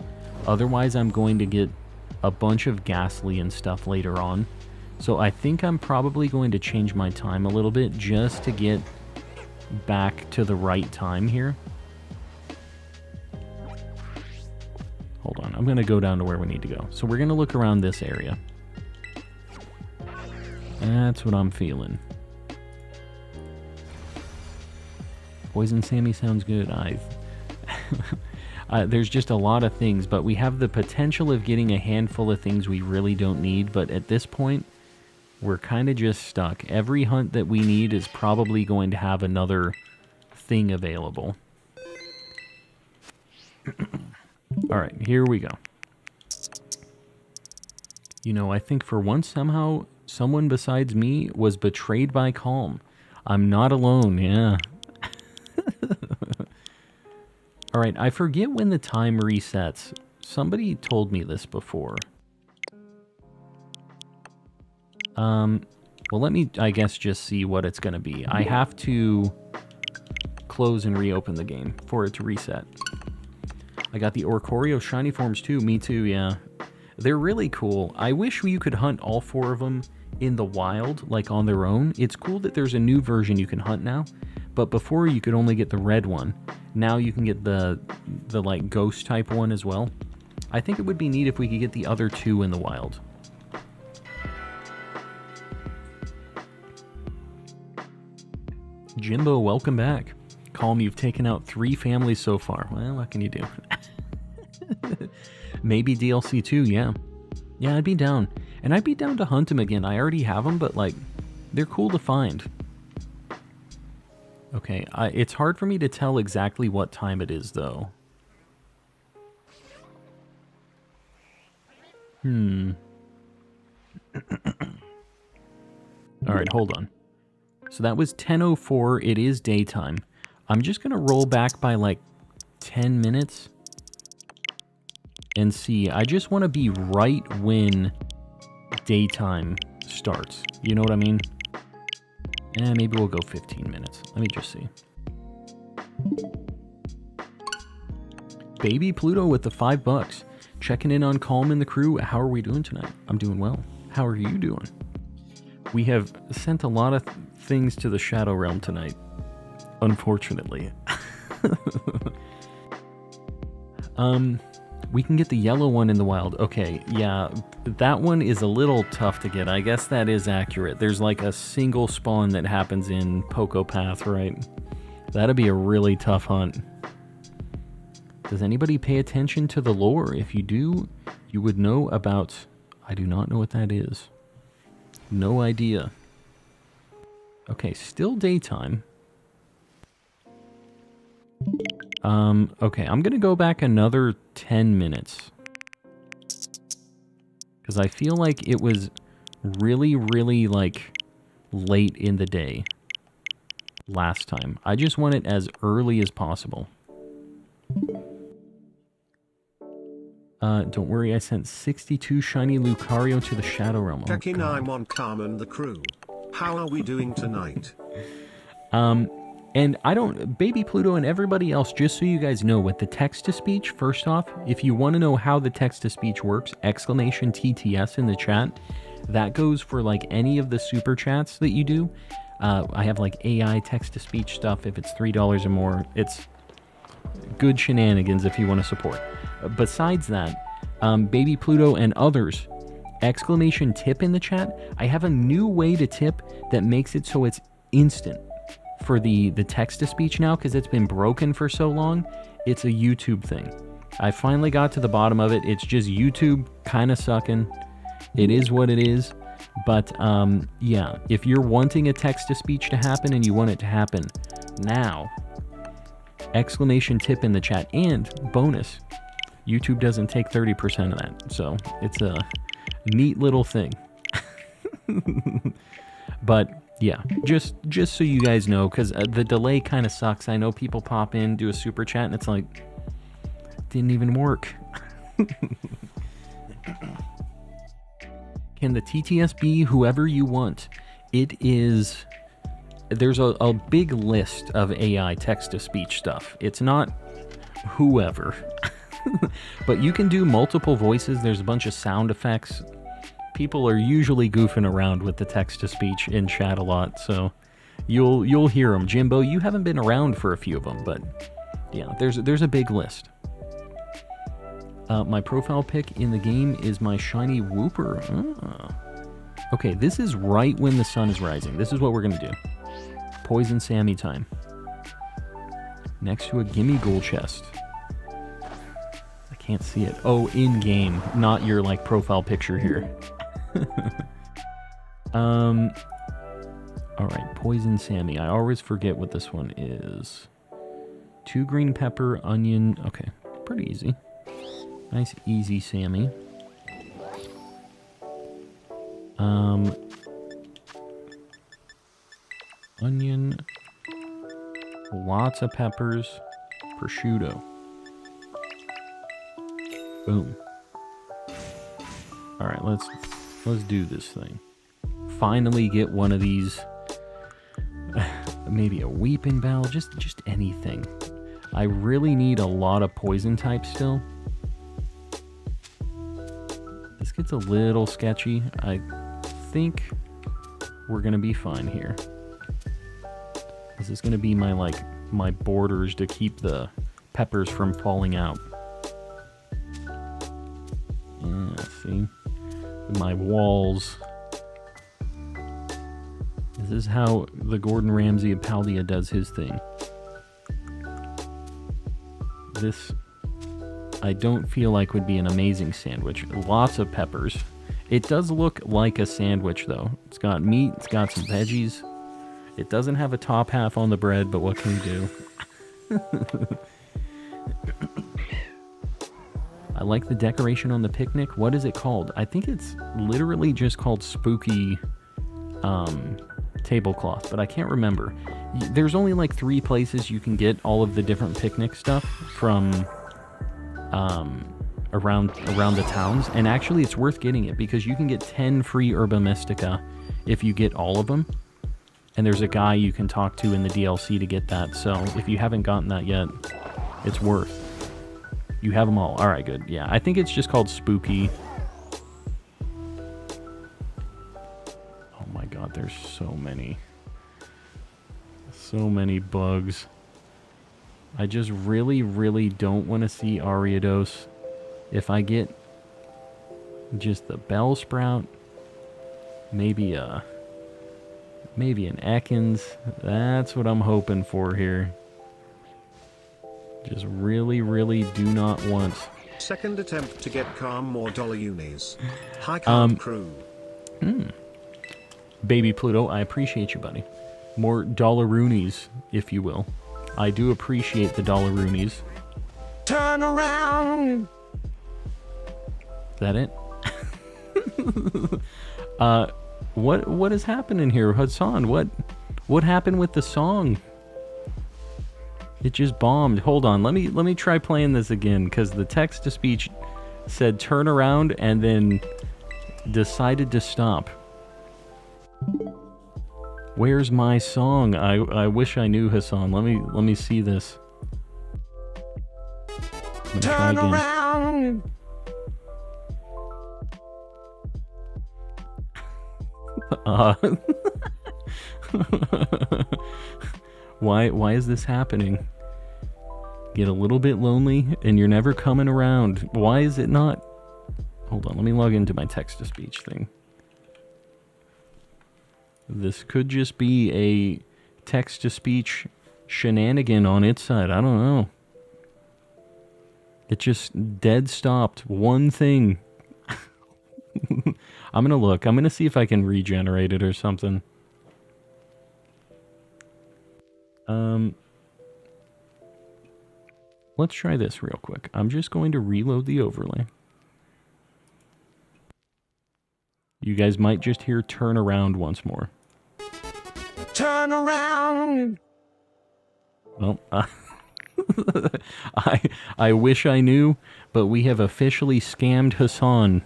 Otherwise, I'm going to get a bunch of Ghastly and stuff later on. So I think I'm probably going to change my time a little bit just to get back to the right time here. Hold on, I'm going to go down to where we need to go. So we're going to look around this area. That's what I'm feeling. Poison Sammy sounds good. There's just a lot of things, but we have the potential of getting a handful of things we really don't need, but at this point, we're kind of just stuck. Every hunt that we need is probably going to have another thing available. Alright, here we go. You know, I think for once somehow, someone besides me was betrayed by Calm. I'm not alone, yeah. Alright, I forget when the time resets. Somebody told me this before. Well, let me, I guess, just see what it's going to be. I have to close and reopen the game for it to reset. I got the Orcorio shiny forms too. Me too, yeah. They're really cool. I wish you could hunt all 4 of them in the wild, like on their own. It's cool that there's a new version you can hunt now, but before you could only get the red one. Now you can get the like ghost type one as well. I think it would be neat if we could get the other 2 in the wild. Jimbo, welcome back. Calm, you've taken out 3 families so far. Well, what can you do? Maybe DLC 2, yeah. Yeah, I'd be down. And I'd be down to hunt them again. I already have them, but, like, they're cool to find. Okay, it's hard for me to tell exactly what time it is, though. Alright, hold on. So that was 10:04. It is daytime. I'm just going to roll back by like 10 minutes and see. I just want to be right when daytime starts. You know what I mean? Maybe we'll go 15 minutes. Let me just see. Baby Pluto with the $5. Checking in on Calm and the crew. How are we doing tonight? I'm doing well. How are you doing? We have sent a lot of things to the Shadow Realm tonight, unfortunately. We can get the yellow one in the wild. Okay, yeah, that one is a little tough to get. I guess that is accurate. There's like a single spawn that happens in Poco Path, right? That'd be a really tough hunt. Does anybody pay attention to the lore? If you do, you would know about... I do not know what that is. No idea. Okay, still daytime. Okay, I'm gonna go back another 10 minutes. Because I feel like it was really, really, like, late in the day last time. I just want it as early as possible. Don't worry, I sent 62 shiny Lucario to the Shadow Realm.
Checking I'm on Carmen the crew. How are we doing tonight?
And I don't, Baby Pluto and everybody else, just so you guys know, with the text-to-speech, first off, if you want to know how the text-to-speech works, exclamation TTS in the chat. That goes for, like, any of the super chats that you do. I have, like, AI text-to-speech stuff. If it's $3 or more, it's good shenanigans if you want to support. Besides that, Baby Pluto and others, exclamation tip in the chat. I have a new way to tip that makes it so it's instant for the text-to-speech now, because it's been broken for so long. It's a YouTube thing. I finally got to the bottom of it. It's just YouTube kind of sucking. It is what it is. But, yeah, if you're wanting a text-to-speech to happen and you want it to happen now, exclamation tip in the chat. And bonus, YouTube doesn't take 30% of that. So it's a neat little thing. But yeah, just so you guys know, because the delay kind of sucks. I know people pop in, do a super chat, and it's like, didn't even work. Can the TTS be whoever you want? It is... There's a big list of AI text-to-speech stuff. It's not whoever. But you can do multiple voices. There's a bunch of sound effects. People are usually goofing around with the text-to-speech in chat a lot, so you'll hear them. Jimbo, you haven't been around for a few of them, but yeah, there's a big list. My profile pic in the game is my shiny Wooper. Okay, this is right when the sun is rising. This is what we're going to do. Poison Sammy time. Next to a gimme gold chest. I can't see it. Oh, in-game, not your, like, profile picture here. Alright, Poison Sammy. I always forget what this one is. 2 green pepper, onion. Okay, pretty easy. Nice, easy Sammy. Onion. Lots of peppers. Prosciutto. Boom. Alright, let's do this thing. finally get one of these. Maybe a weeping bell, just anything. I really need a lot of poison types still. This gets a little sketchy. I think we're gonna be fine here. This is gonna be my borders to keep the peppers from falling out. Yeah, see? My walls. This is how the Gordon Ramsay of Paldea does his thing. This, I don't feel like would be an amazing sandwich. Lots of peppers. It does look like a sandwich, though. It's got meat, it's got some veggies. It doesn't have a top half on the bread, but what can you do? I like the decoration on the picnic. What is it called? I think it's literally just called Spooky Tablecloth, but I can't remember. There's only like 3 places you can get all of the different picnic stuff from around the towns, and actually it's worth getting it because you can get 10 free Herba Mystica if you get all of them, and there's a guy you can talk to in the DLC to get that, so if you haven't gotten that yet, it's worth. You have them all. Alright, good. Yeah, I think it's just called Spooky. Oh my god, there's so many. So many bugs. I just really, really don't want to see Ariados. If I get just the Bellsprout, maybe an Ekans, that's what I'm hoping for here. Just really, really do not want.
Second attempt to get Calm more dollar unis. Hi Calm crew.
Baby Pluto, I appreciate you, buddy. More dollaroonies, if you will. I do appreciate the dollaroonies.
Turn around!
Is that it? What is happening here, Hassan? What happened with the song? It just bombed. Hold on, let me try playing this again, because the text-to-speech said turn around and then decided to stop. Where's my song? I wish I knew, Hassan. Let me see this.
Turn around.
Why is this happening? Get a little bit lonely and you're never coming around. Why is it not? Hold on, let me log into my text-to-speech thing. This could just be a text-to-speach shenanigan on its side. I don't know. It just dead stopped. One thing. I'm gonna look. I'm gonna see if I can regenerate it or something. Let's try this real quick. I'm just going to reload the overlay. You guys might just hear turn around once more.
Turn around!
Well, I wish I knew, but we have officially scammed Hassan.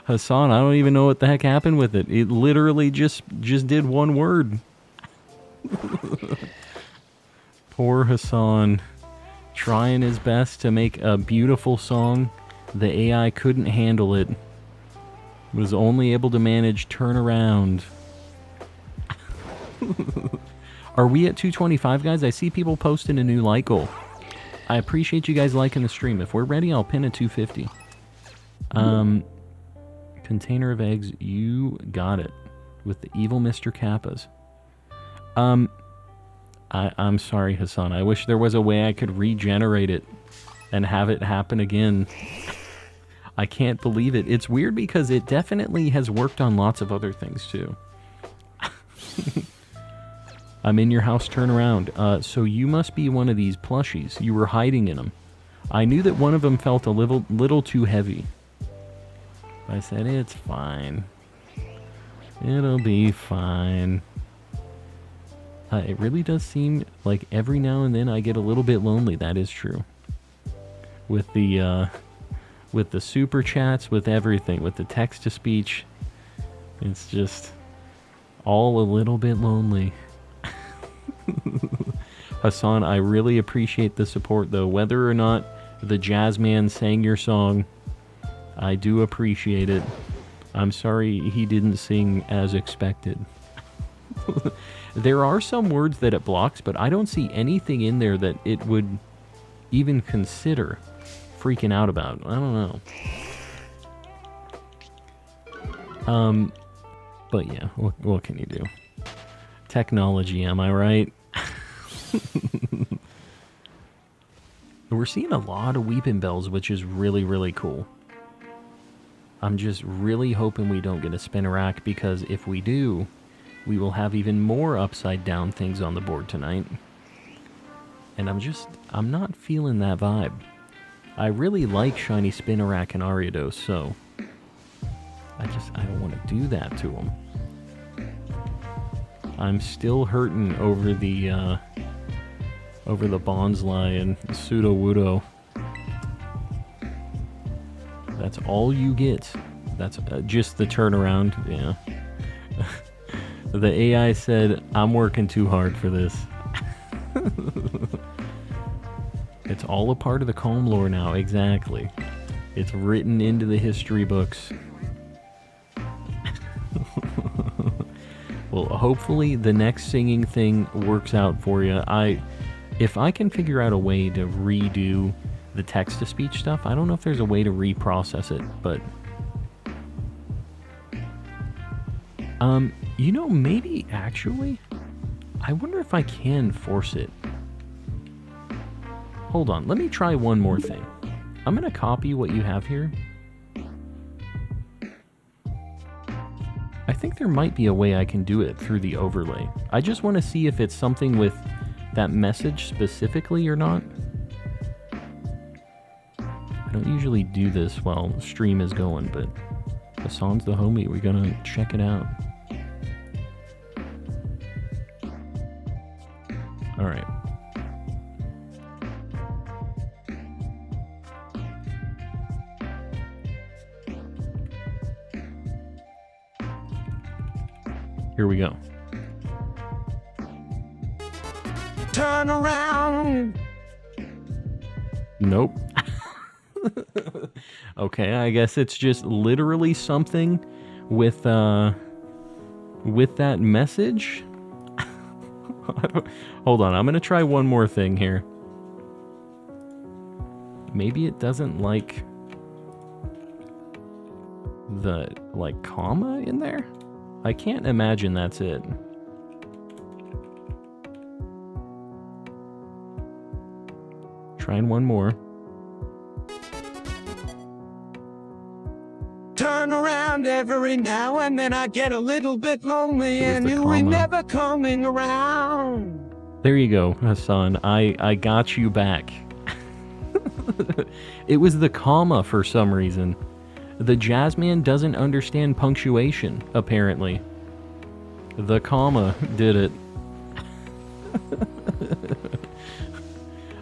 Hassan, I don't even know what the heck happened with it. It literally just did one word. Poor Hassan, trying his best to make a beautiful song. The AI couldn't handle it. Was only able to manage turn around. Are we at 225, guys? I see people posting a new like goal. I appreciate you guys liking the stream. If we're ready, I'll pin a 250. Container of eggs, you got it. With the evil Mr. Kappas. I'm sorry, Hassan. I wish there was a way I could regenerate it and have it happen again. I can't believe it. It's weird because it definitely has worked on lots of other things too. I'm in your house, turn around. So you must be one of these plushies. You were hiding in them. I knew that one of them felt a little too heavy. I said, it's fine. It'll be fine. It really does seem like every now and then I get a little bit lonely. That is true. With the with the super chats, with everything, with the text-to-speech. It's just all a little bit lonely. Hassan, I really appreciate the support, though. Whether or not the jazz man sang your song, I do appreciate it. I'm sorry he didn't sing as expected. There are some words that it blocks, but I don't see anything in there that it would even consider freaking out about. I don't know. But yeah, what can you do? Technology, am I right? We're seeing a lot of weeping bells, which is really, really cool. I'm just really hoping we don't get a Spinnerack, because if we do, we will have even more upside down things on the board tonight. And I'm not feeling that vibe. I really like Shiny Spinnerack and Ariados, so I don't want to do that to them. I'm still hurting over the Bonsly and Sudowoodo. That's all you get. That's just the turnaround, yeah. The AI said, I'm working too hard for this. It's all a part of the Calm lore now, exactly. It's written into the history books. Well, hopefully the next singing thing works out for you. If I can figure out a way to redo the text-to-speech stuff, I don't know if there's a way to reprocess it, but... you know, maybe actually, I wonder if I can force it. Hold on, let me try one more thing. I'm gonna copy what you have here. I think there might be a way I can do it through the overlay. I just want to see if it's something with that message specifically or not. I don't usually do this while stream is going, but Hassan's the homie. We're gonna check it out. All right. Here we go.
Turn around.
Nope. Okay, I guess it's just literally something with that message. Hold on, I'm gonna try one more thing here. Maybe it doesn't like the comma in there? I can't imagine that's it. Trying one more.
Turn around every now and then. I get a little bit lonely and you
comma.
ain't never coming around.
There you go, Hassan. I got you back. It was the comma for some reason. The Jazzman doesn't understand punctuation, apparently. The comma did it.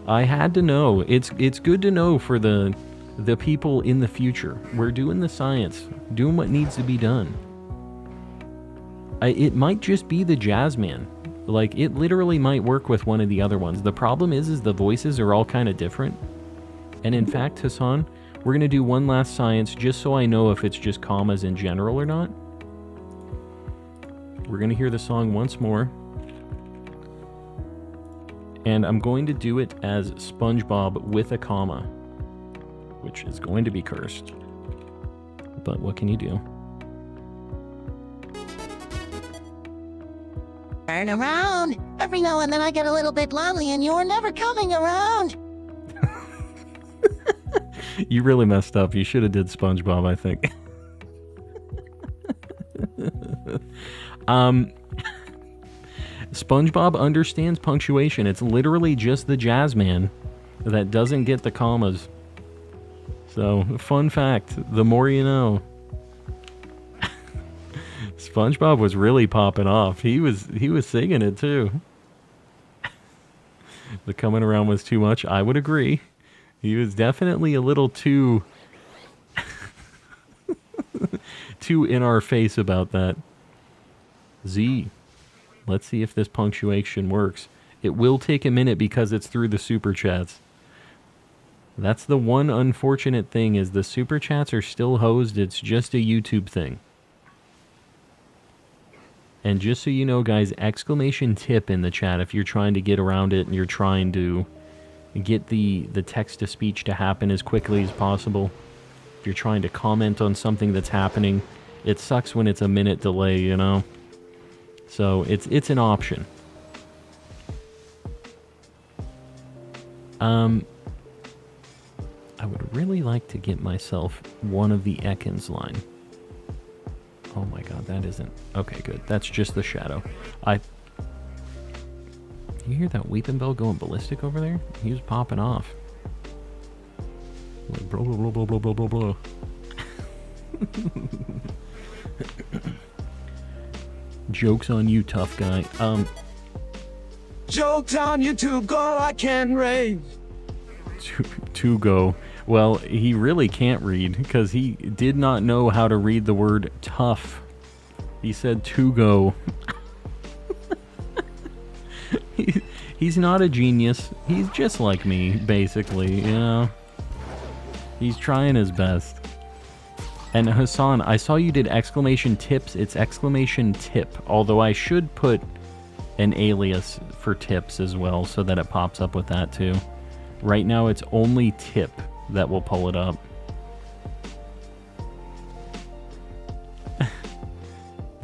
I had to know. It's good to know for the people in the future. We're doing the science, doing what needs to be done. It might just be the Jazzman. Like, it literally might work with one of the other ones. The problem is the voices are all kind of different. And in fact, Hassan, we're going to do one last science just so I know if it's just commas in general or not. We're going to hear the song once more. And I'm going to do it as SpongeBob with a comma, which is going to be cursed. But what can you do?
Turn around. Every now and then I get a little bit lonely and you're never coming around.
You really messed up. You should have did SpongeBob, I think. SpongeBob understands punctuation. It's literally just the Jazzman that doesn't get the commas. So, fun fact, the more you know. SpongeBob was really popping off. He was singing it too. The coming around was too much. I would agree. He was definitely a little too too in our face about that. Z. Let's see if this punctuation works. It will take a minute because it's through the super chats. That's the one unfortunate thing, is the super chats are still hosed. It's just a YouTube thing. And just so you know, guys, exclamation tip in the chat if you're trying to get around it and you're trying to get the text-to-speech to happen as quickly as possible. If you're trying to comment on something that's happening, it sucks when it's a minute delay, you know? So it's an option. I would really like to get myself one of the Ekans line. Oh my god, that isn't... Okay, good. That's just the shadow. You hear that weeping bell going ballistic over there? He was popping off. Like, blah, blah, blah, blah, blah, blah, blah. Joke's on you, tough guy.
Joke's on you to go, I can rave.
To go. Well, he really can't read, because he did not know how to read the word tough. He said to go. He's not a genius. He's just like me, basically, you know? He's trying his best. And Hassan, I saw you did exclamation tips. It's exclamation tip, although I should put an alias for tips as well so that it pops up with that too. Right now it's only tip that will pull it up.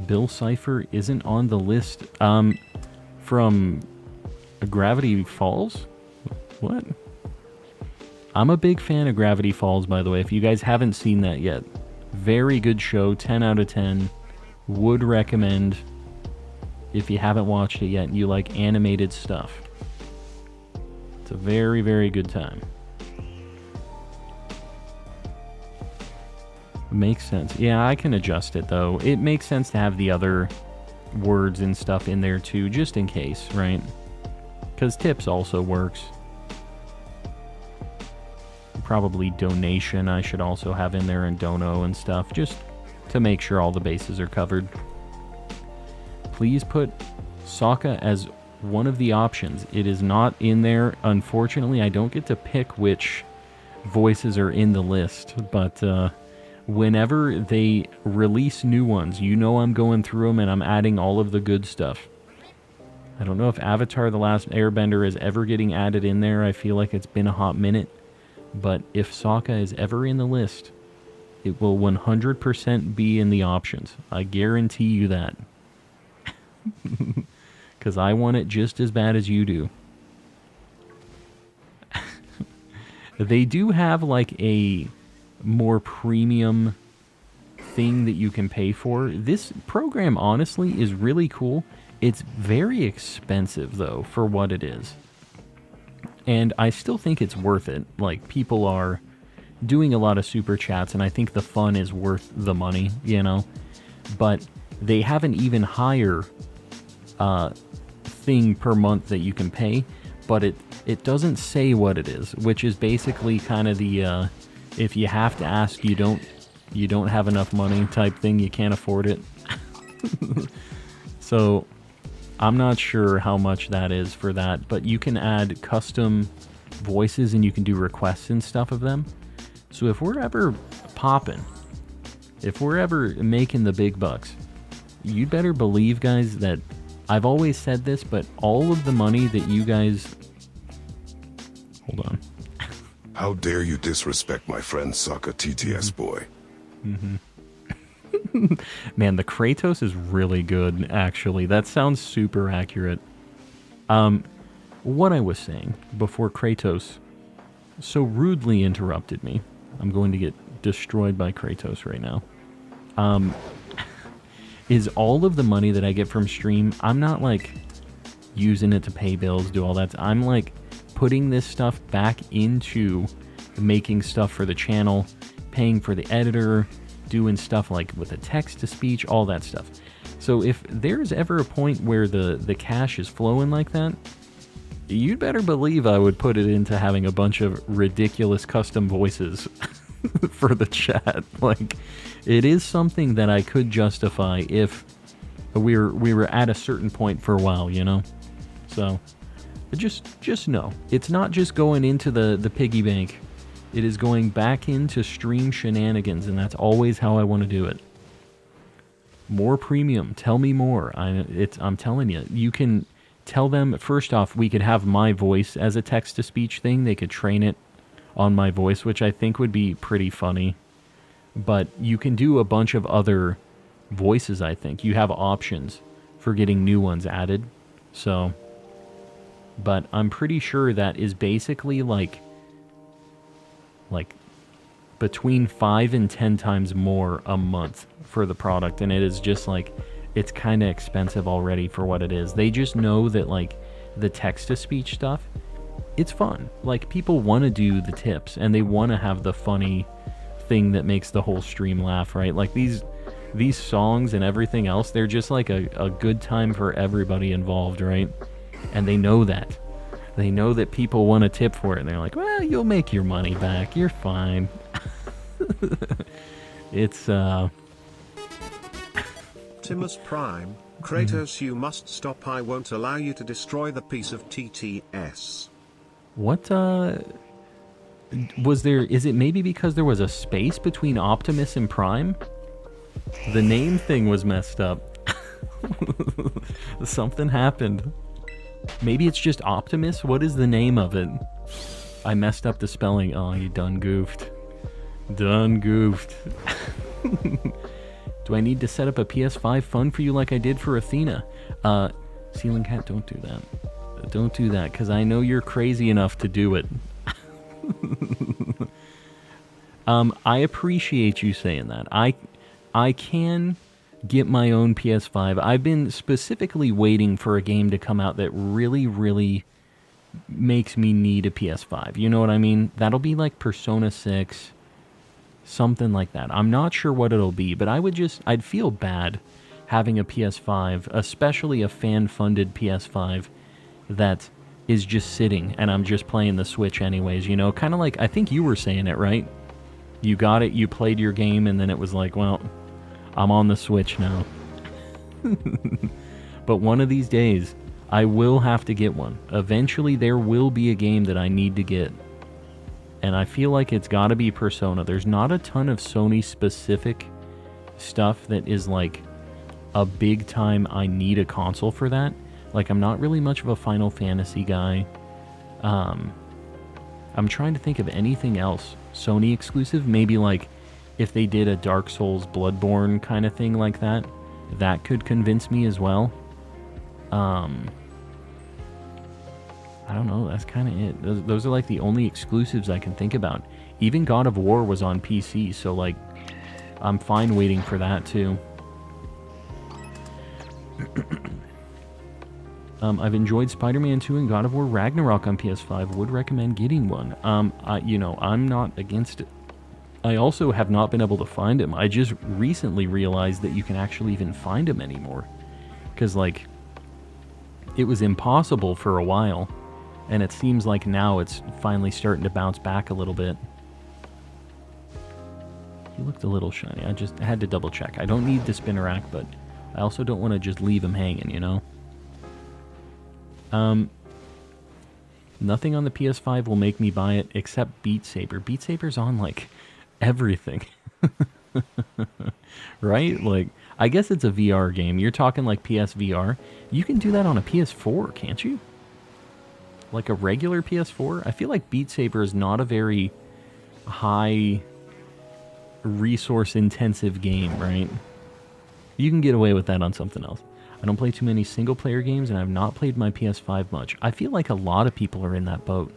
Bill Cipher isn't on the list from Gravity Falls? What? I'm a big fan of Gravity Falls, by the way, if you guys haven't seen that yet. Very good show, 10 out of 10. Would recommend if you haven't watched it yet and you like animated stuff. It's a very, very good time. Makes sense. Yeah, I can adjust it, though. It makes sense to have the other words and stuff in there, too, just in case, right? Because tips also works. Probably donation I should also have in there, and dono and stuff, just to make sure all the bases are covered. Please put Sokka as one of the options. It is not in there. Unfortunately, I don't get to pick which voices are in the list, but whenever they release new ones, you know I'm going through them and I'm adding all of the good stuff. I don't know if Avatar: The Last Airbender is ever getting added in there. I feel like it's been a hot minute. But if Sokka is ever in the list, it will 100% be in the options. I guarantee you that. Because I want it just as bad as you do. They do have like a more premium thing that you can pay for. This program, honestly, is really cool. It's very expensive, though, for what it is. And I still think it's worth it. Like, people are doing a lot of super chats, and I think the fun is worth the money, you know? But they have an even higher thing per month that you can pay, but it doesn't say what it is, which is basically kind of the if you have to ask, you don't have enough money type thing, you can't afford it. So I'm not sure how much that is for that, but you can add custom voices and you can do requests and stuff of them. So if we're ever popping, if we're ever making the big bucks, you'd better believe, guys, that I've always said this, but all of the money that you guys... Hold on.
How dare you disrespect my friend Sokka, TTS boy.
Mm-hmm. Man, the Kratos is really good, actually. That sounds super accurate. What I was saying before Kratos so rudely interrupted me. I'm going to get destroyed by Kratos right now. Is all of the money that I get from stream, I'm not like using it to pay bills, do all that. I'm like putting this stuff back into making stuff for the channel, paying for the editor, doing stuff like with the text-to-speech, all that stuff. So if there's ever a point where the cash is flowing like that, you'd better believe I would put it into having a bunch of ridiculous custom voices. for the chat. Like, it is something that I could justify if we were at a certain point for a while, you know? So, just know, it's not just going into the piggy bank. It is going back into stream shenanigans, and that's always how I want to do it. More premium. Tell me more. I'm telling you. You can tell them, first off, we could have my voice as a text-to-speech thing. They could train it on my voice, which I think would be pretty funny. But you can do a bunch of other voices, I think. You have options for getting new ones added. So, but I'm pretty sure that is basically like between 5 and 10 times more a month for the product, and it is just like, it's kind of expensive already for what it is. They just know that like the text-to-speech stuff, it's fun. Like, people want to do the tips, and they want to have the funny thing that makes the whole stream laugh, right? Like these songs and everything else, they're just like a good time for everybody involved, right? And they know that. They know that people want to tip for it, and they're like, well, you'll make your money back. You're fine. It's,
Timus Prime, Kratos, you must stop. I won't allow you to destroy the piece of TTS.
What, was there, is it maybe because there was a space between Optimus and Prime? The name thing was messed up. Something happened. Maybe it's just Optimus? What is the name of it? I messed up the spelling. Oh, you done goofed. Done goofed. Do I need to set up a PS5 fun for you like I did for Athena? Ceiling Cat, don't do that. Don't do that, because I know you're crazy enough to do it. I appreciate you saying that. I can get my own PS5. I've been specifically waiting for a game to come out that really, really makes me need a PS5. You know what I mean? That'll be like Persona 6, something like that. I'm not sure what it'll be, but I'd feel bad having a PS5, especially a fan-funded PS5 that is just sitting and I'm just playing the Switch anyways, you know? Kind of like, I think you were saying it, right? You got it, you played your game, and then it was like, well, I'm on the Switch now. But one of these days, I will have to get one. Eventually, there will be a game that I need to get. And I feel like it's got to be Persona. There's not a ton of Sony-specific stuff that is like a big time I need a console for that. Like, I'm not really much of a Final Fantasy guy. I'm trying to think of anything else Sony exclusive. Maybe like if they did a Dark Souls Bloodborne kind of thing like that, that could convince me as well. I don't know, that's kind of it. Those are like the only exclusives I can think about. Even God of War was on PC, so like I'm fine waiting for that too. I've enjoyed Spider-Man 2 and God of War Ragnarok on PS5. Would recommend getting one. I'm not against it. I also have not been able to find them. I just recently realized that you can actually even find them anymore. Because, like, it was impossible for a while. And it seems like now it's finally starting to bounce back a little bit. He looked a little shiny. I just had to double check. I don't need the spinner rack, but I also don't want to just leave him hanging, you know? Nothing on the PS5 will make me buy it except Beat Saber. Beat Saber's on, like, everything. Right? Like, I guess it's a VR game. You're talking like PSVR. You can do that on a PS4, can't you? Like a regular PS4? I feel like Beat Saber is not a very high resource intensive game, right? You can get away with that on something else. I don't play too many single-player games, and I've not played my PS5 much. I feel like a lot of people are in that boat.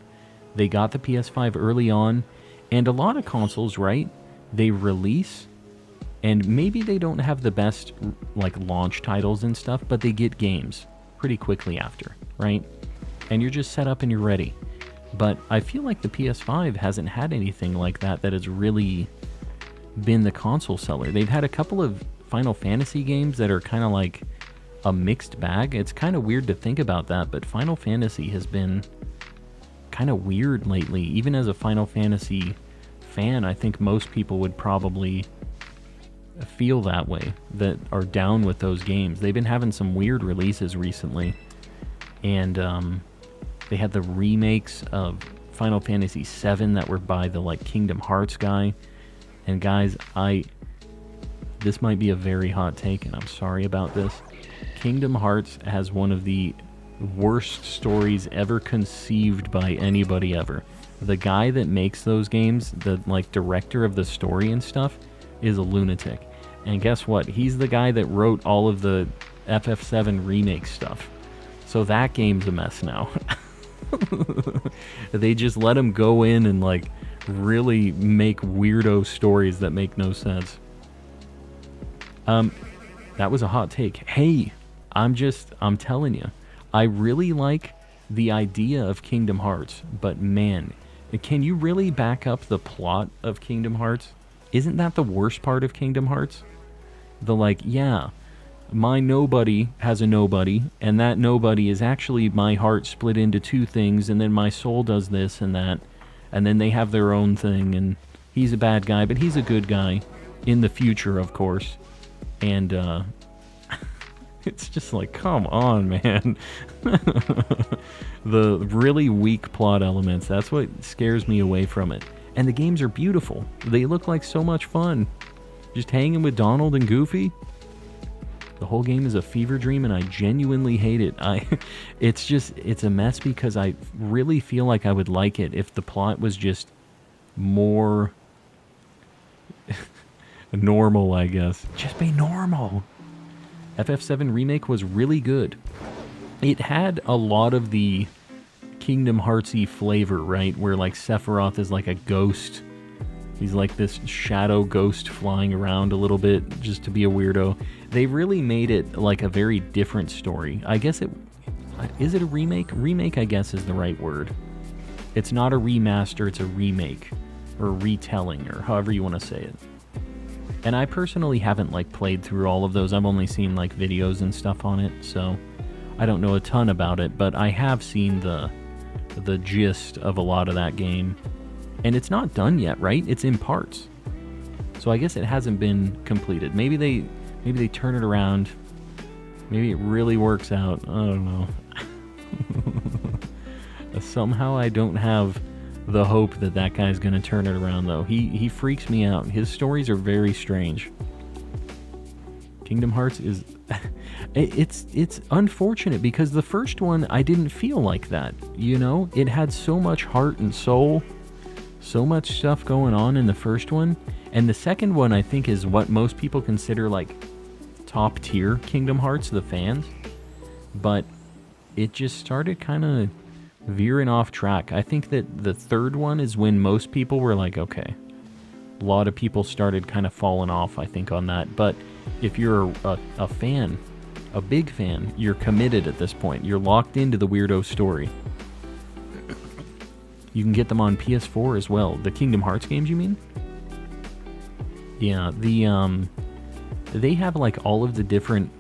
They got the PS5 early on, and a lot of consoles, right? They release, and maybe they don't have the best, like, launch titles and stuff, but they get games pretty quickly after, right? And you're just set up and you're ready. But I feel like the PS5 hasn't had anything like that that has really been the console seller. They've had a couple of Final Fantasy games that are kind of like a mixed bag. It's kind of weird to think about that, but Final Fantasy has been kind of weird lately. Even as a Final Fantasy fan, I think most people would probably feel that way, that are down with those games. They've been having some weird releases recently, and they had the remakes of Final Fantasy VII that were by the like Kingdom Hearts guy. And guys, this might be a very hot take, and I'm sorry about this. Kingdom Hearts has one of the worst stories ever conceived by anybody ever. The guy that makes those games, the like director of the story and stuff, is a lunatic. And guess what? He's the guy that wrote all of the FF7 remake stuff. So that game's a mess now. They just let him go in and like really make weirdo stories that make no sense. That was a hot take. Hey, I'm telling you, I really like the idea of Kingdom Hearts, but man, can you really back up the plot of Kingdom Hearts? Isn't that the worst part of Kingdom Hearts? The like, yeah, my nobody has a nobody, and that nobody is actually my heart split into two things, and then my soul does this and that, and then they have their own thing, and he's a bad guy, but he's a good guy, in the future, of course. And, it's just like, come on, man. The really weak plot elements, that's what scares me away from it. And the games are beautiful. They look like so much fun. Just hanging with Donald and Goofy. The whole game is a fever dream, and I genuinely hate it. It's a mess because I really feel like I would like it if the plot was just more normal, I guess. Just be normal. FF7 Remake was really good. It had a lot of the Kingdom Hearts-y flavor, right? Where like Sephiroth is like a ghost. He's like this shadow ghost flying around a little bit just to be a weirdo. They really made it like a very different story. I guess is it a remake? Remake, I guess, is the right word. It's not a remaster, it's a remake. Or a retelling, or however you want to say it. And I personally haven't like played through all of those. I've only seen like videos and stuff on it, so I don't know a ton about it, but I have seen the gist of a lot of that game. And it's not done yet, right? It's in parts. So I guess it hasn't been completed. Maybe they turn it around. Maybe it really works out. I don't know. Somehow I don't have the hope that guy's going to turn it around, though. He freaks me out. His stories are very strange. Kingdom Hearts is... it's unfortunate because the first one, I didn't feel like that, you know? It had so much heart and soul, so much stuff going on in the first one. And the second one, I think, is what most people consider, like, top-tier Kingdom Hearts, the fans. But it just started kind of veering off track. I think that the third one is when most people were like, okay. A lot of people started kind of falling off, I think, on that. But if you're a fan, a big fan, you're committed at this point. You're locked into the weirdo story. You can get them on PS4 as well. The Kingdom Hearts games, you mean? Yeah, they have like all of the different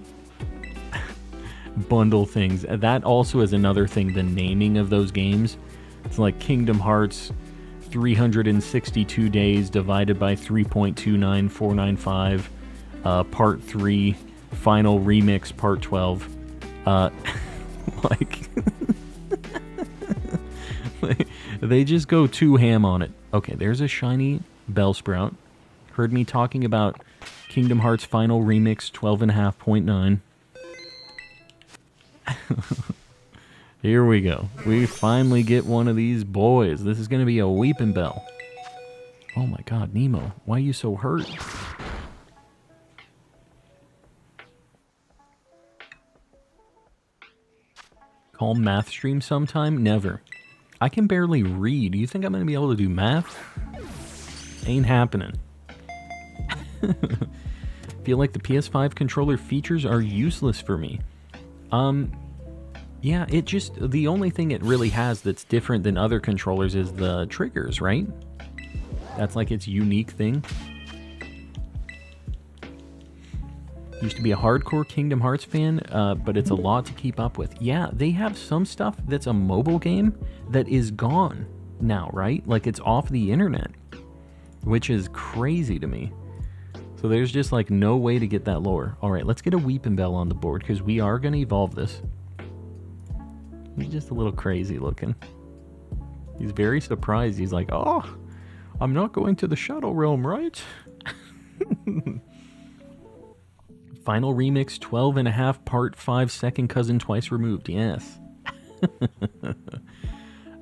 bundle things. That also is another thing, the naming of those games. It's like Kingdom Hearts 362 days divided by 3.29495, part 3, final remix, part 12. Like, they just go too ham on it. Okay, there's a shiny Bellsprout. Heard me talking about Kingdom Hearts Final Remix 12.5.9. Here we go. We finally get one of these boys. This is going to be a Weepin' Bell. Oh my god, Nemo. Why are you so hurt? Call math stream sometime? Never. I can barely read. You think I'm going to be able to do math? Ain't happening. Feel like the PS5 controller features are useless for me. Yeah, it just, the only thing it really has that's different than other controllers is the triggers, right? That's like its unique thing. Used to be a hardcore Kingdom Hearts fan, but it's a lot to keep up with. Yeah, they have some stuff that's a mobile game that is gone now, right? Like it's off the internet. which is crazy to me. So there's just like no way to get that lower. All right, let's get a Weeping Bell on the board because we are going to evolve this. He's just a little crazy looking. He's very surprised. He's like, oh, I'm not going to the Shadow Realm, right? Final remix, 12.5 part 5 second cousin twice removed. Yes.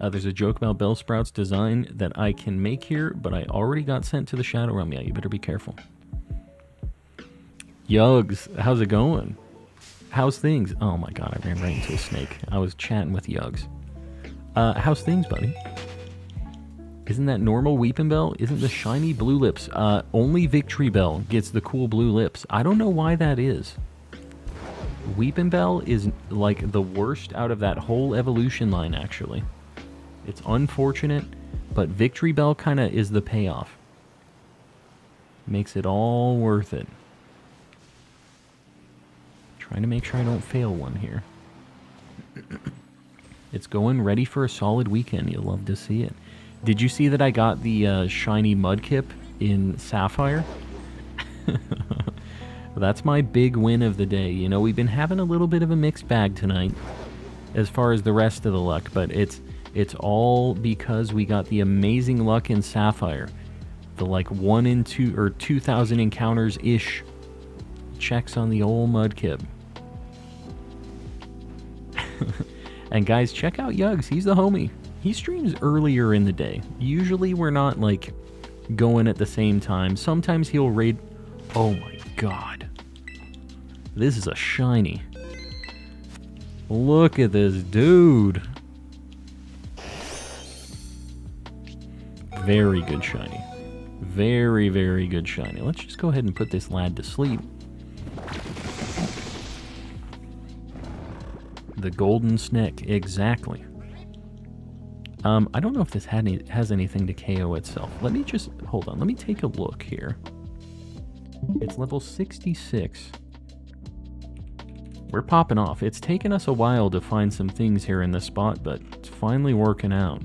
There's a joke about Bellsprout's design that I can make here, but I already got sent to the Shadow Realm. Yeah, you better be careful. Yugs, how's it going? How's things? Oh my god, I ran right into a snake. I was chatting with Yugs. How's things, buddy? Isn't that normal Weeping Bell? Isn't the shiny blue lips? Only Victory Bell gets the cool blue lips. I don't know why that is. Weeping Bell is like the worst out of that whole evolution line, actually. It's unfortunate, but Victory Bell kind of is the payoff. Makes it all worth it. Trying to make sure I don't fail one here. It's going ready for a solid weekend. You'll love to see it. Did you see that I got the shiny Mudkip in Sapphire? That's my big win of the day. You know, we've been having a little bit of a mixed bag tonight as far as the rest of the luck, but it's all because we got the amazing luck in Sapphire. The like 1 in 2 or 2,000 encounters-ish checks on the old Mudkip. And guys, check out Yugs. He's the homie. He streams earlier in the day. Usually we're not like going at the same time. Sometimes he'll raid. Oh my god. This is a shiny. Look at this dude. Very good shiny. Very, very good shiny. Let's just go ahead and put this lad to sleep. The golden snake, exactly. I don't know if this has anything to KO itself. Let me just, hold on, let me take a look here. It's level 66. We're popping off. It's taken us a while to find some things here in this spot, but it's finally working out.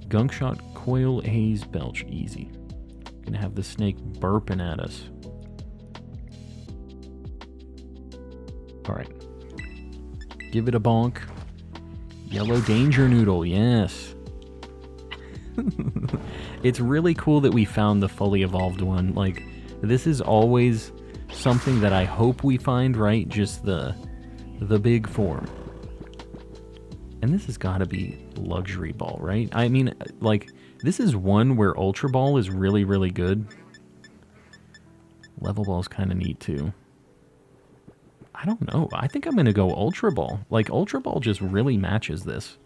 Gunk shot, coil, haze, belch, easy. Gonna have the snake burping at us. Alright. Give it a bonk. Yellow Danger Noodle, yes. It's really cool that we found the fully evolved one. Like, this is always something that I hope we find, right? Just the big form. And this has got to be Luxury Ball, right? I mean, like, this is one where Ultra Ball is really, really good. Level Ball is kind of neat, too. I don't know. I think I'm going to go Ultra Ball. Like, Ultra Ball just really matches this.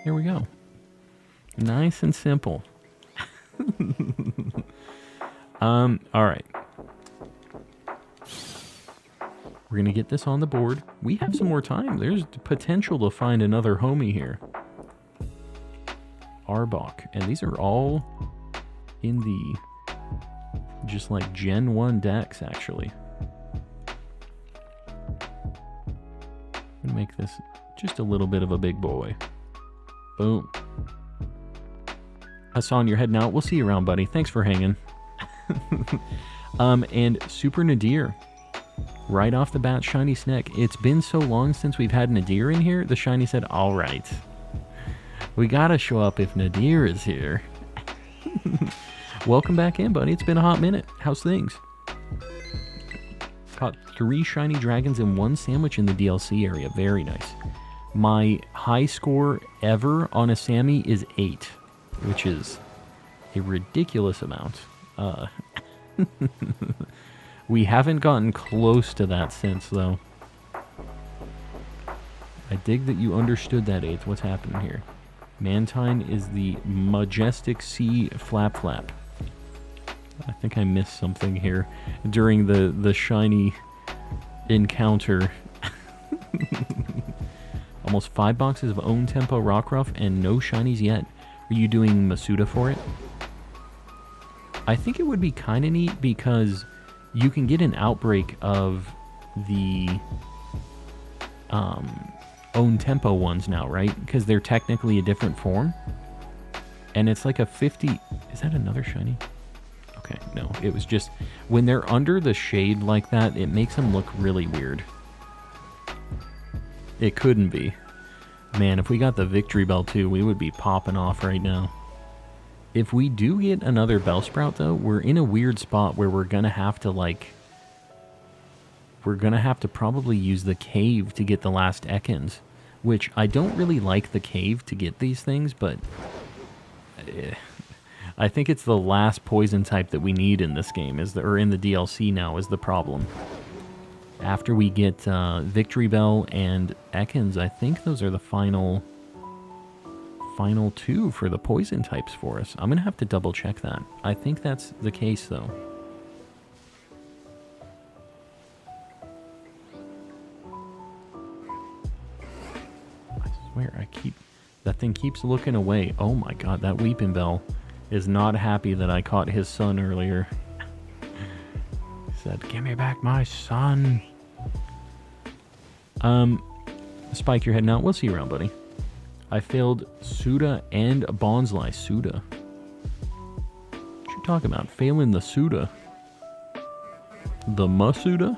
Here we go. Nice and simple. Alright. We're going to get this on the board. We have some more time. There's potential to find another homie here. Arbok. And these are all in the just like Gen 1 decks, actually. I'm gonna make this just a little bit of a big boy. Boom. Hassan, you're heading out. We'll see you around, buddy. Thanks for hanging. And Super Nadir. Right off the bat, Shiny Snake. It's been so long since we've had Nadir in here. The Shiny said, all right. We gotta show up if Nadir is here. Welcome back in, buddy. It's been a hot minute. How's things? Caught 3 shiny dragons and 1 sandwich in the DLC area. Very nice. My high score ever on a Sammy is 8, which is a ridiculous amount. We haven't gotten close to that since, though. I dig that you understood that, 8th. What's happening here? Mantine is the Majestic Sea Flap Flap. I think I missed something here during the shiny encounter. Almost 5 boxes of Own Tempo Rockruff and no shinies yet. Are you doing Masuda for it? I think it would be kind of neat because you can get an outbreak of the own tempo ones now, right? Because they're technically a different form. And it's like a 50... Is that another shiny? Okay, no. It was just... When they're under the shade like that, it makes them look really weird. It couldn't be. Man, if we got the Victory Bell too, we would be popping off right now. If we do get another Bellsprout though, we're in a weird spot where we're gonna have to like... We're gonna have to probably use the cave to get the last Ekans. Which, I don't really like the cave to get these things, but... I think it's the last poison type that we need in this game, or in the DLC now, is the problem. After we get Victory Bell and Ekans, I think those are the final two for the poison types for us. I'm going to have to double check that. I think that's the case, though. I swear, that thing keeps looking away. Oh my god, that Weeping Bell is not happy that I caught his son earlier. He said, "Give me back my son." Spike, you're heading out. We'll see you around, buddy. I failed Suda and Bonsly. Suda? What you talking about? Failing the Suda? The Masuda?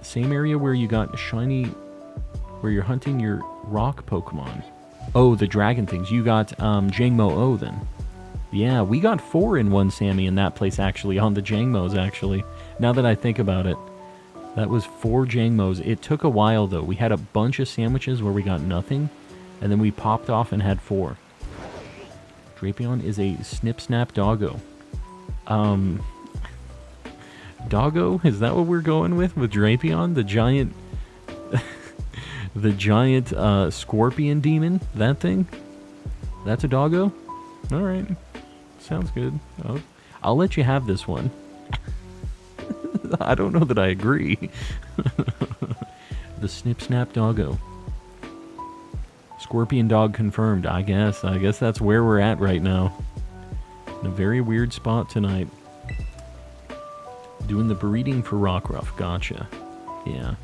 Same area where you got shiny... Where you're hunting your rock Pokemon. Oh, the dragon things. You got Jangmo O then. Yeah, we got 4 in one Sammy in that place actually, on the Jangmos actually. Now that I think about it. That was 4 Jangmos. It took a while though. We had a bunch of sandwiches where we got nothing. And then we popped off and had 4. Drapion is a Snip Snap Doggo. Doggo? Is that what we're going with Drapion? The giant... the giant scorpion demon? That thing? That's a doggo? Alright. Sounds good. I'll let you have this one. I don't know that I agree. The Snip Snap Doggo. Scorpion dog confirmed, I guess. I guess that's where we're at right now. In a very weird spot tonight. Doing the breeding for Rockruff. Gotcha. Yeah.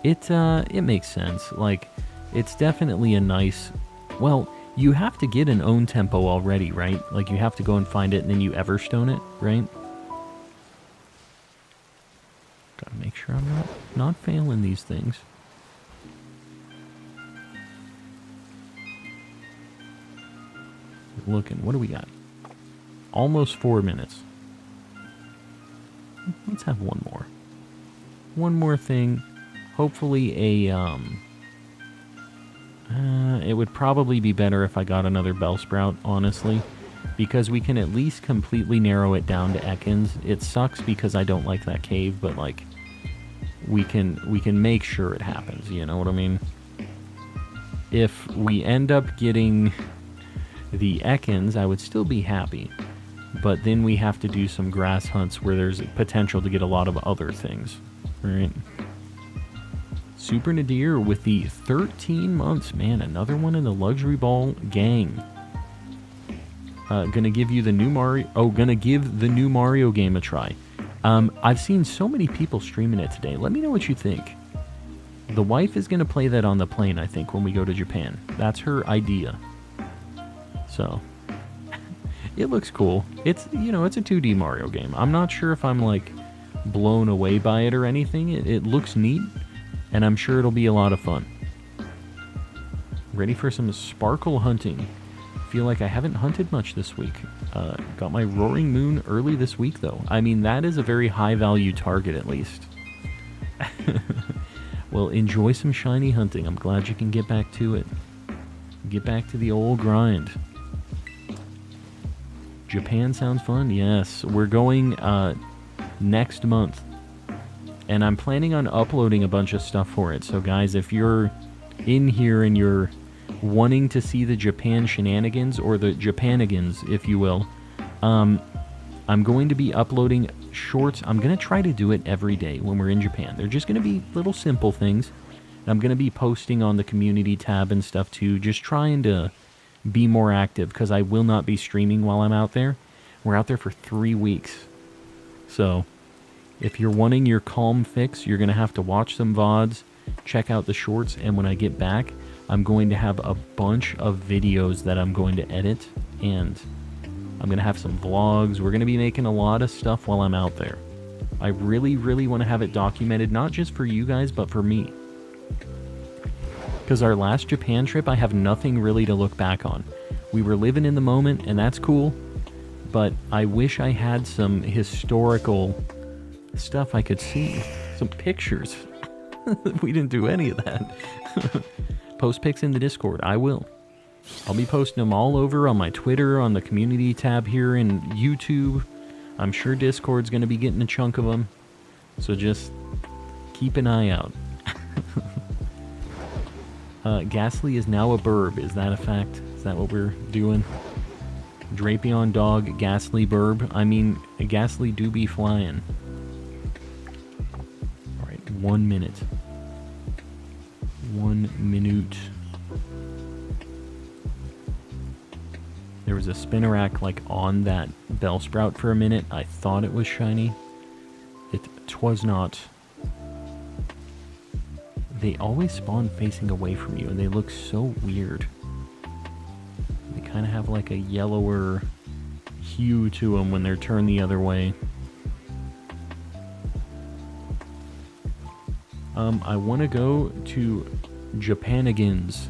It makes sense. Like, it's definitely a nice... Well, you have to get an own tempo already, right? Like, you have to go and find it and then you Everstone it, right? Gotta make sure I'm not failing these things. Looking, what do we got? Almost 4 minutes. Let's have one more. One more thing. Hopefully it would probably be better if I got another Bellsprout, honestly. Because we can at least completely narrow it down to Ekans. It sucks because I don't like that cave, but like... We can make sure it happens, you know what I mean? If we end up getting the Ekans, I would still be happy. But then we have to do some grass hunts where there's potential to get a lot of other things. Right? Super Nadir with the 13 months. Man, another one in the Luxury Ball gang. Gonna give you the new Mario... Oh, gonna give the new Mario game a try. I've seen so many people streaming it today. Let me know what you think. The wife is going to play that on the plane, I think, when we go to Japan. That's her idea. So, it looks cool. It's, you know, it's a 2D Mario game. I'm not sure if I'm, like, blown away by it or anything. It looks neat, and I'm sure it'll be a lot of fun. Ready for some sparkle hunting. Feel like I haven't hunted much this week. Got my Roaring Moon early this week, though. I mean, that is a very high-value target, at least. Well, enjoy some shiny hunting. I'm glad you can get back to it. Get back to the old grind. Japan sounds fun? Yes. We're going next month. And I'm planning on uploading a bunch of stuff for it. So, guys, if you're in here and you're wanting to see the Japan shenanigans, or the Japanigans, if you will, I'm going to be uploading shorts. I'm going to try to do it every day when we're in Japan. They're just going to be little simple things. I'm going to be posting on the community tab and stuff too, just trying to be more active, because I will not be streaming while I'm out there. We're out there for 3 weeks. So, If you're wanting your calm fix, you're going to have to watch some VODs, check out the shorts, and when I get back, I'm going to have a bunch of videos that I'm going to edit, and I'm going to have some vlogs. We're going to be making a lot of stuff while I'm out there. I really, really want to have it documented, not just for you guys, but for me. Because our last Japan trip, I have nothing really to look back on. We were living in the moment, and that's cool, but I wish I had some historical stuff I could see. Some pictures. We didn't do any of that. Post pics in the Discord. I will. I'll be posting them all over on my Twitter, on the community tab here in YouTube. I'm sure Discord's going to be getting a chunk of them. So just keep an eye out. Ghastly is now a burb. Is that a fact? Is that what we're doing? Drapion dog, Ghastly burb. I mean, Ghastly do be flying. 1 minute. 1 minute. There was a Spinarak like on that Bellsprout for a minute. I thought it was shiny. Twas not. They always spawn facing away from you, and they look so weird. They kind of have like a yellower hue to them when they're turned the other way. I want to go to Japanigans.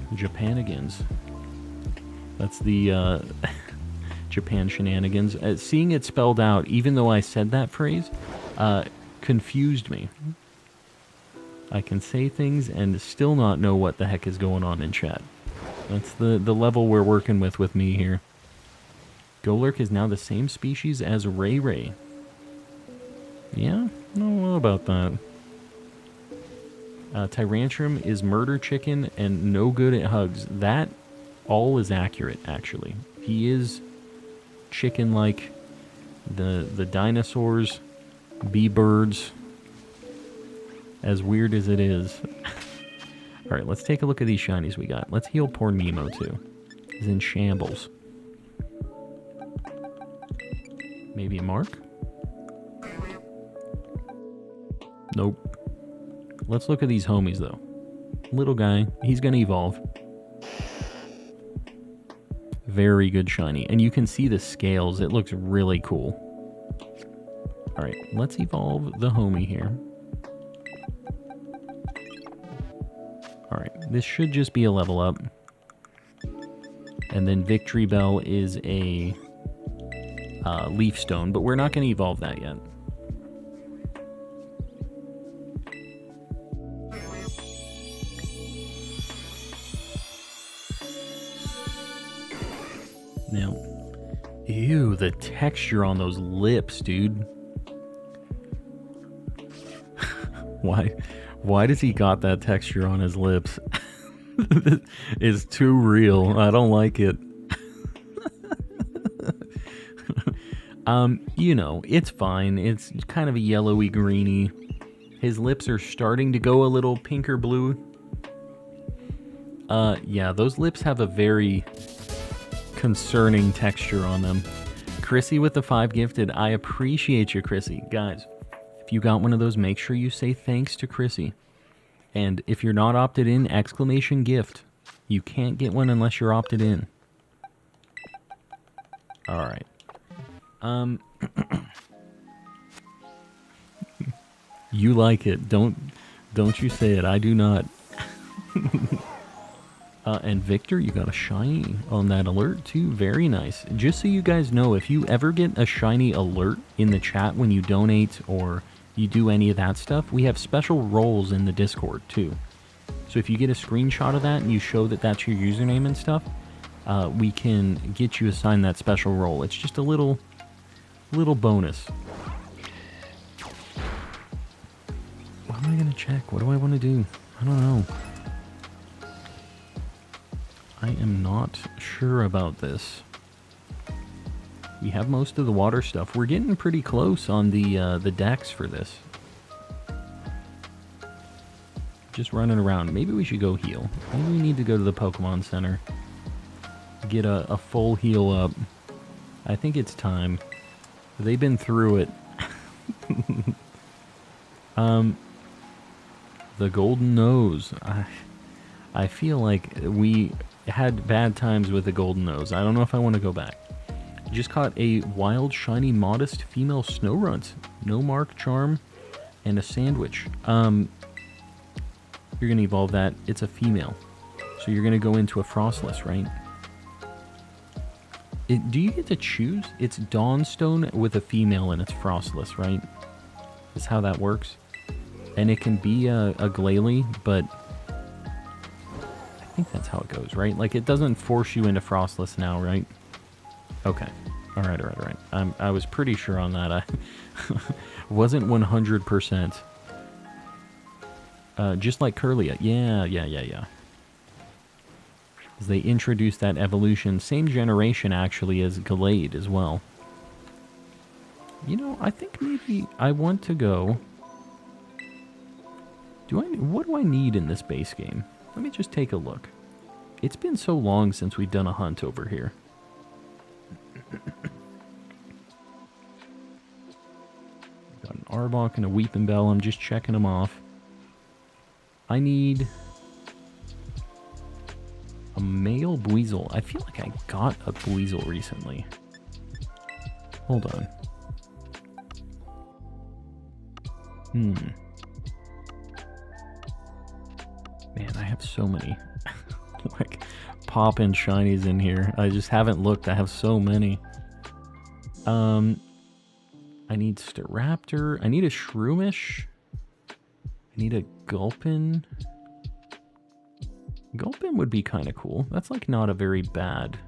That's the Japan shenanigans. Seeing it spelled out, even though I said that phrase, confused me. I can say things and still not know what the heck is going on in chat. That's the level we're working with me here. Golurk is now the same species as Ray Ray. Yeah? I don't know about that. Tyrantrum is murder chicken and no good at hugs. That all is accurate, actually. He is chicken like the dinosaurs, bee birds, as weird as it is. Alright, let's take a look at these shinies we got. Let's heal poor Nemo, too. He's in shambles. Maybe a mark? Nope. Let's look at these homies, though. Little guy. He's going to evolve. Very good shiny. And you can see the scales. It looks really cool. Alright, let's evolve the homie here. Alright, this should just be a level up. And then Victory Bell is a Leaf Stone, but we're not going to evolve that yet. Now, ew, the texture on those lips, dude. Why does he got that texture on his lips? It's too real. I don't like it. You know, it's fine. It's kind of a yellowy greeny. His lips are starting to go a little pinker blue. Yeah, those lips have a very concerning texture on them. Chrissy with the 5 gifted. I appreciate you, Chrissy. Guys, if you got one of those, make sure you say thanks to Chrissy. And if you're not opted in, exclamation gift. You can't get one unless you're opted in. Alright. You like it. Don't you say it. I do not. And Victor, you got a shiny on that alert too. Very nice. Just so you guys know, if you ever get a shiny alert in the chat when you donate or you do any of that stuff, we have special roles in the Discord too. So if you get a screenshot of that and you show that that's your username and stuff, we can get you assigned that special role. It's just a little bonus. What am I gonna check? What do I want to do? I don't know. I am not sure about this. We have most of the water stuff. We're getting pretty close on the decks for this. Just running around. Maybe we should go heal. Maybe we need to go to the Pokemon Center. Get a full heal up. I think it's time. They've been through it. The golden nose. I feel like we had bad times with the golden nose. I don't know if I want to go back. Just caught a wild, shiny, modest female snow runt. No mark, charm, and a sandwich. You're going to evolve that. It's a female. So you're going to go into a frostless, right? Do you get to choose? It's Dawnstone with a female and it's frostless, right? Is how that works. And it can be a Glalie, but I think that's how it goes, right? Like, it doesn't force you into frostless now, right? Okay. All right. I was pretty sure on that. I wasn't 100%. Just like Curlia. Yeah. As they introduced that evolution, same generation actually as Gallade as well. You know, I think maybe I want to go. What do I need in this base game? Let me just take a look. It's been so long since we've done a hunt over here. Got an Arbok and a Weeping Bell. I'm just checking them off. I need a male Buizel. I feel like I got a Buizel recently. Hold on. Man, I have so many like pop and shinies in here. I just haven't looked. I have so many. I need Staraptor. I need a Shroomish. I need a Gulpin. Gulpin would be kind of cool. That's like not a very bad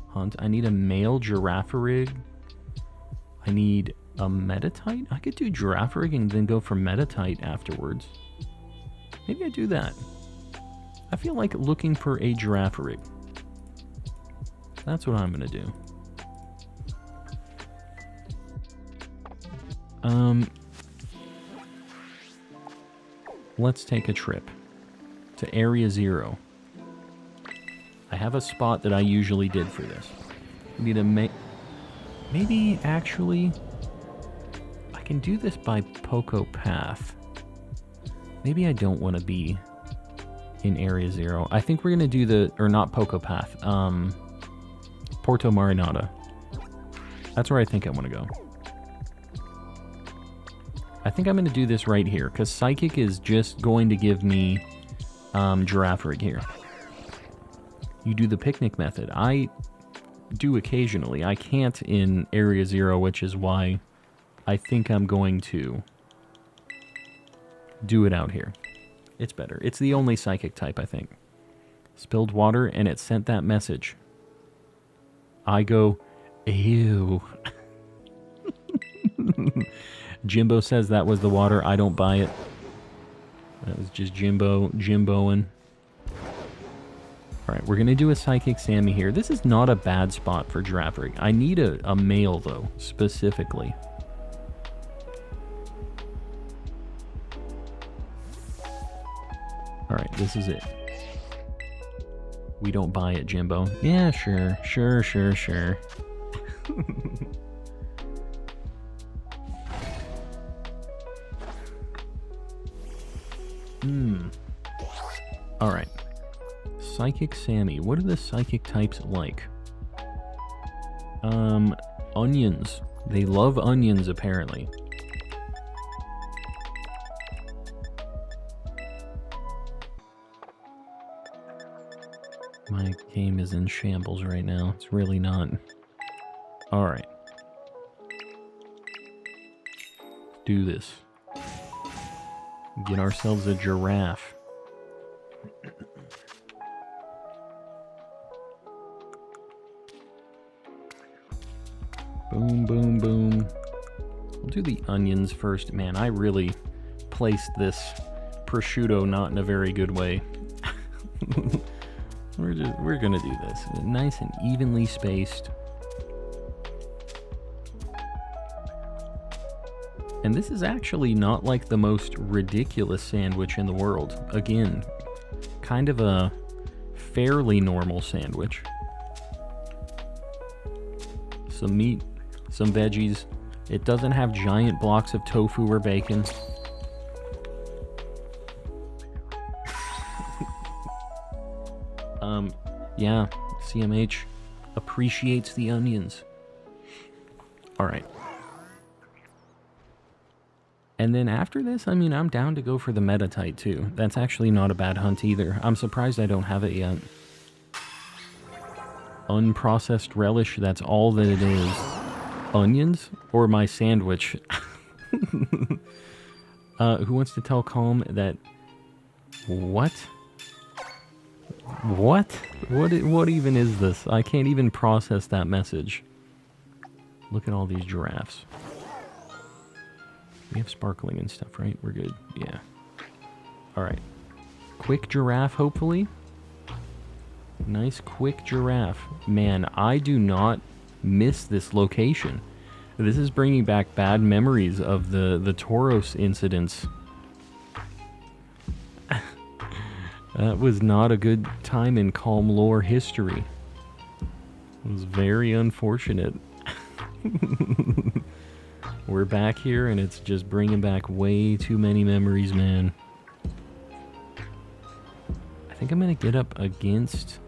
hunt. I need a male Girafarig. I need a Metatite. I could do Girafarig and then go for Metatite afterwards. Maybe I do that. I feel like looking for a Girafarig. That's what I'm going to do. Let's take a trip to Area 0. I have a spot that I usually did for this. We need to maybe actually I can do this by Poco Path. Maybe I don't want to be in Area 0. I think we're going to do not Poco Path, Porto Marinata. That's where I think I want to go. I think I'm going to do this right here, because Psychic is just going to give me Girafarig here. You do the picnic method. I do occasionally. I can't in Area 0, which is why I think I'm going to do it out here. It's better. It's the only Psychic type, I think. Spilled water, and it sent that message. I go, ew. Jimbo says that was the water. I don't buy it. That was just Jimboing. Alright, we're going to do a Psychic Sammy here. This is not a bad spot for Girafarig. I need a male, though, specifically. Alright, this is it. We don't buy it, Jimbo. Yeah, sure. Alright. Psychic Sammy. What are the Psychic types like? Onions. They love onions, apparently. My game is in shambles right now. It's really not. Alright. Do this. Get ourselves a giraffe. Boom, boom, boom. We'll do the onions first. Man, I really placed this prosciutto not in a very good way. We're gonna do this. Nice and evenly spaced. And this is actually not like the most ridiculous sandwich in the world. Again, kind of a fairly normal sandwich. Some meat, some veggies. It doesn't have giant blocks of tofu or bacon. Yeah, CMH appreciates the onions. Alright. And then after this, I mean, I'm down to go for the Metatite too. That's actually not a bad hunt either. I'm surprised I don't have it yet. Unprocessed relish, that's all that it is. Onions? Or my sandwich? Who wants to tell Calm that... What? What? What even is this? I can't even process that message. Look at all these giraffes. We have sparkling and stuff, right? We're good. Yeah. Alright. Quick giraffe, hopefully. Nice quick giraffe. Man, I do not miss this location. This is bringing back bad memories of the Tauros incidents. That was not a good time in Calm lore history. It was very unfortunate. We're back here and it's just bringing back way too many memories, man. I think I'm gonna get up against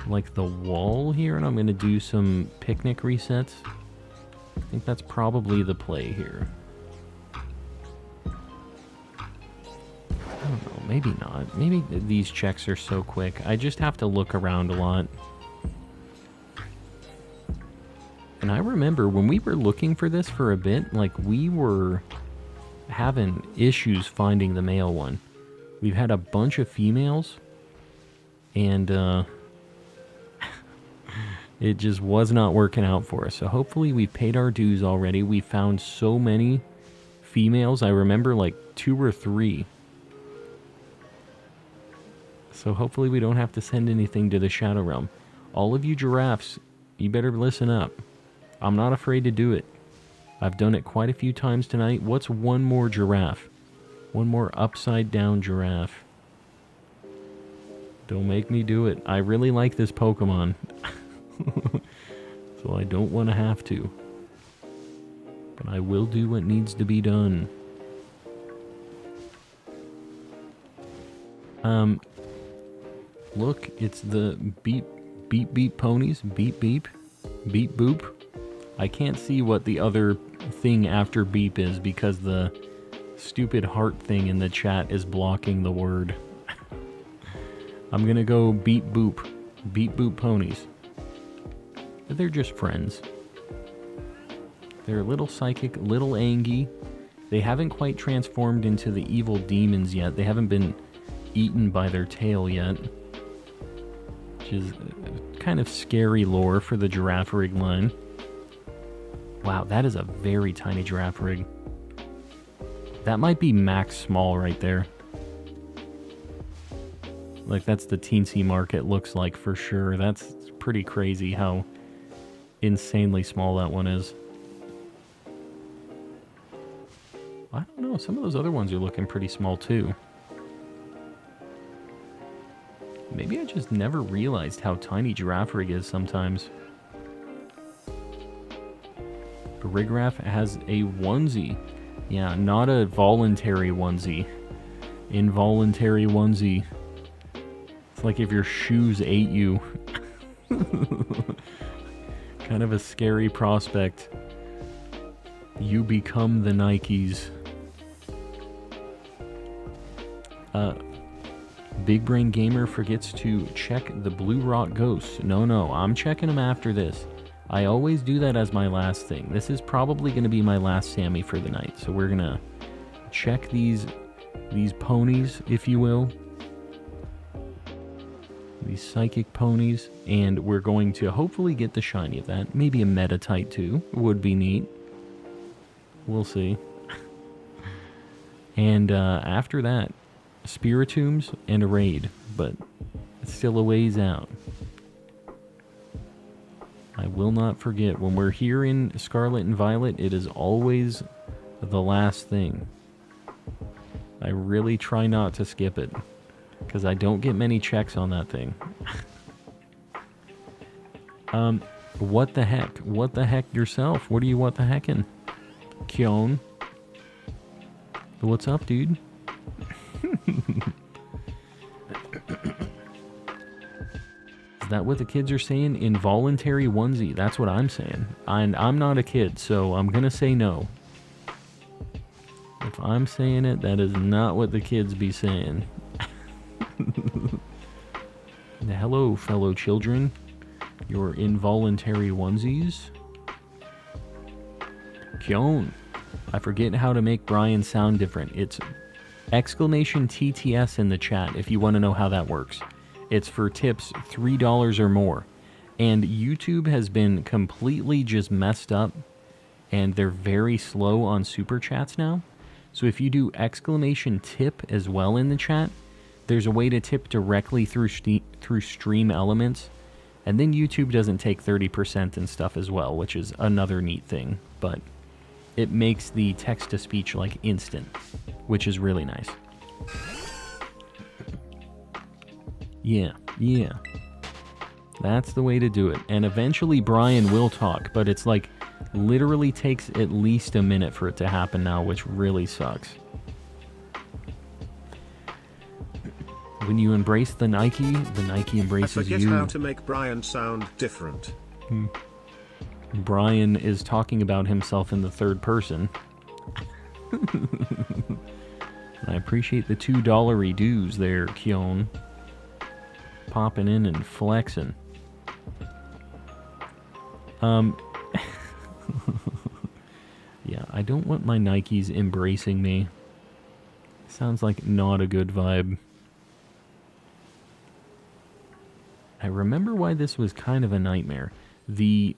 like the wall here and I'm gonna do some picnic resets. I think that's probably the play here. I don't know, maybe not. Maybe these checks are so quick. I just have to look around a lot. And I remember when we were looking for this for a bit, like we were having issues finding the male one. We've had a bunch of females and it just was not working out for us. So hopefully we've paid our dues already. We found so many females. I remember like 2 or 3. So hopefully we don't have to send anything to the Shadow Realm. All of you giraffes, you better listen up. I'm not afraid to do it. I've done it quite a few times tonight. What's one more giraffe? One more upside down giraffe. Don't make me do it. I really like this Pokemon. So I don't want to have to. But I will do what needs to be done. Look, it's the beep beep ponies. Beep beep. Beep boop. I can't see what the other thing after beep is because the stupid heart thing in the chat is blocking the word. I'm gonna go beep boop. Beep boop ponies. But they're just friends. They're a little psychic, little angy. They haven't quite transformed into the evil demons yet. They haven't been eaten by their tail yet. Which is kind of scary lore for the giraffe rig line. Wow, that is a very tiny giraffe rig. That might be max small right there. Like, that's the teensy mark it looks like for sure. That's pretty crazy how insanely small that one is. I don't know, some of those other ones are looking pretty small too. Maybe I just never realized how tiny giraffe rig is sometimes. Rigraff has a onesie. Yeah, not a voluntary onesie. Involuntary onesie. It's like if your shoes ate you. Kind of a scary prospect. You become the Nikes. Big Brain Gamer forgets to check the Blue Rock Ghosts. No, I'm checking them after this. I always do that as my last thing. This is probably going to be my last Sammy for the night. So we're going to check these ponies, if you will. These psychic ponies. And we're going to hopefully get the shiny of that. Maybe a Metatite too. Would be neat. We'll see. And after that, Spiritombs and a raid. But it's still a ways out. I will not forget, when we're here in Scarlet and Violet, it is always the last thing. I really try not to skip it, because I don't get many checks on that thing. What the heck? What the heck yourself? What do you what the heckin'? Kyon? What's up, dude? that what the kids are saying? Involuntary onesie. That's what I'm saying. And I'm not a kid, so I'm gonna say no. If I'm saying it, that is not what the kids be saying. Hello, fellow children. Your involuntary onesies. Kyon. I forget how to make Brian sound different. It's exclamation TTS in the chat if you want to know how that works. It's for tips $3 or more. And YouTube has been completely just messed up, and they're very slow on super chats now. So if you do exclamation tip as well in the chat, there's a way to tip directly through Stream Elements, and then YouTube doesn't take 30% and stuff as well, which is another neat thing. But it makes the text-to-speech like instant, which is really nice. Yeah. That's the way to do it. And eventually Brian will talk, but it's like literally takes at least a minute for it to happen now, which really sucks. When you embrace the Nike embraces you.
I forget how to make Brian sound different.
Brian is talking about himself in the third person. I appreciate the $2 dues there, Kyon. Popping in and flexing. Yeah, I don't want my Nikes embracing me. Sounds like not a good vibe. I remember why this was kind of a nightmare. The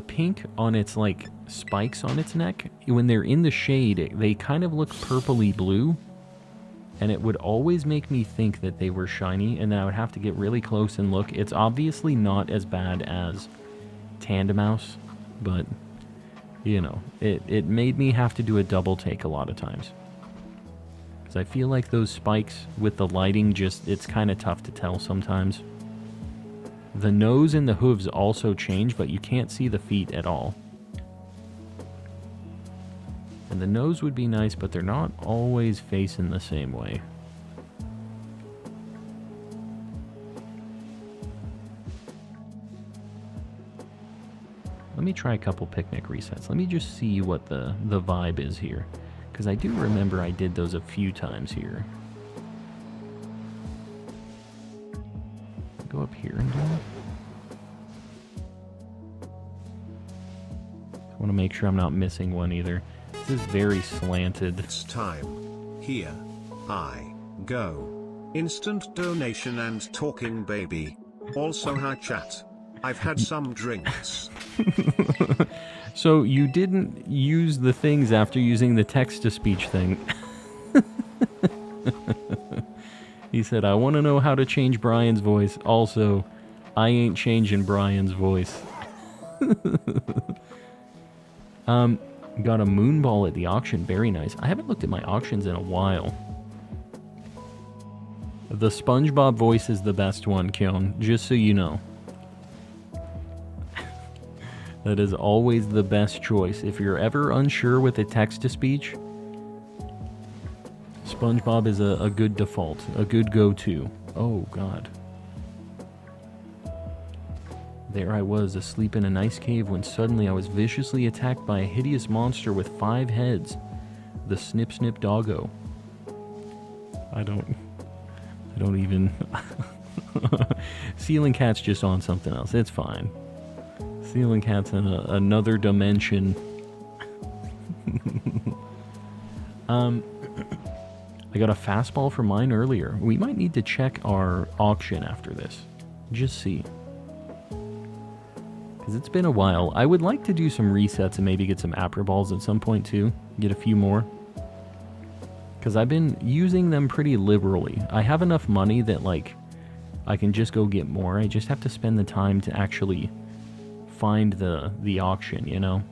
pink on its, like, spikes on its neck, when they're in the shade, they kind of look purpley blue. And it would always make me think that they were shiny, and then I would have to get really close and look. It's obviously not as bad as Tandemouse, but, you know, it made me have to do a double take a lot of times. Because I feel like those spikes with the lighting it's kind of tough to tell sometimes. The nose and the hooves also change, but you can't see the feet at all. And the nose would be nice, but they're not always facing the same way. Let me try a couple picnic resets. Let me just see what the vibe is here. Because I do remember I did those a few times here. Go up here and do it. I want to make sure I'm not missing one either. This is very slanted.
It's time. Here I go. Instant donation and talking baby. Also hi chat. I've had some drinks.
So you didn't use the things after using the text-to-speech thing. He said, I want to know how to change Brian's voice. Also, I ain't changing Brian's voice. Got a moonball at the auction. Very nice. I haven't looked at my auctions in a while. The SpongeBob voice is the best one, Kyon. Just so you know. That is always the best choice. If you're ever unsure with a text-to-speech, SpongeBob is a good default. A good go-to. Oh, God. There I was, asleep in a nice cave when suddenly I was viciously attacked by a hideous monster with 5 heads. The Snip Snip Doggo. I don't even... Ceiling Cat's just on something else. It's fine. Ceiling Cat's in another dimension. I got a fastball for mine earlier. We might need to check our auction after this. Just see. Because it's been a while. I would like to do some resets and maybe get some Apra balls at some point too. Get a few more. Because I've been using them pretty liberally. I have enough money that, like, I can just go get more. I just have to spend the time to actually find the auction, you know?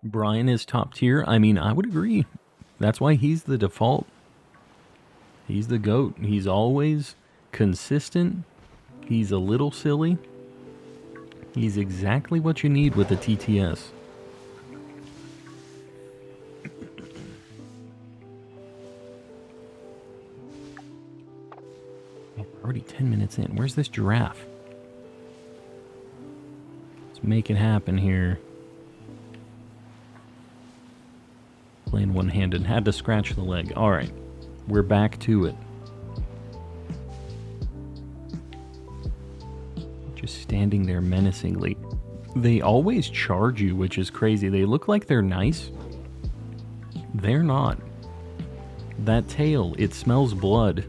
Brian is top tier. I mean, I would agree. That's why he's the default. He's the GOAT. He's always consistent, He's a little silly. He's exactly what you need with a TTS. Man, we're already 10 minutes in. Where's this giraffe? Let's make it happen here. Playing one-handed. Had to scratch the leg. Alright. We're back to it. Just standing there menacingly. They always charge you, which is crazy. They look like they're nice. They're not. That tail, it smells blood.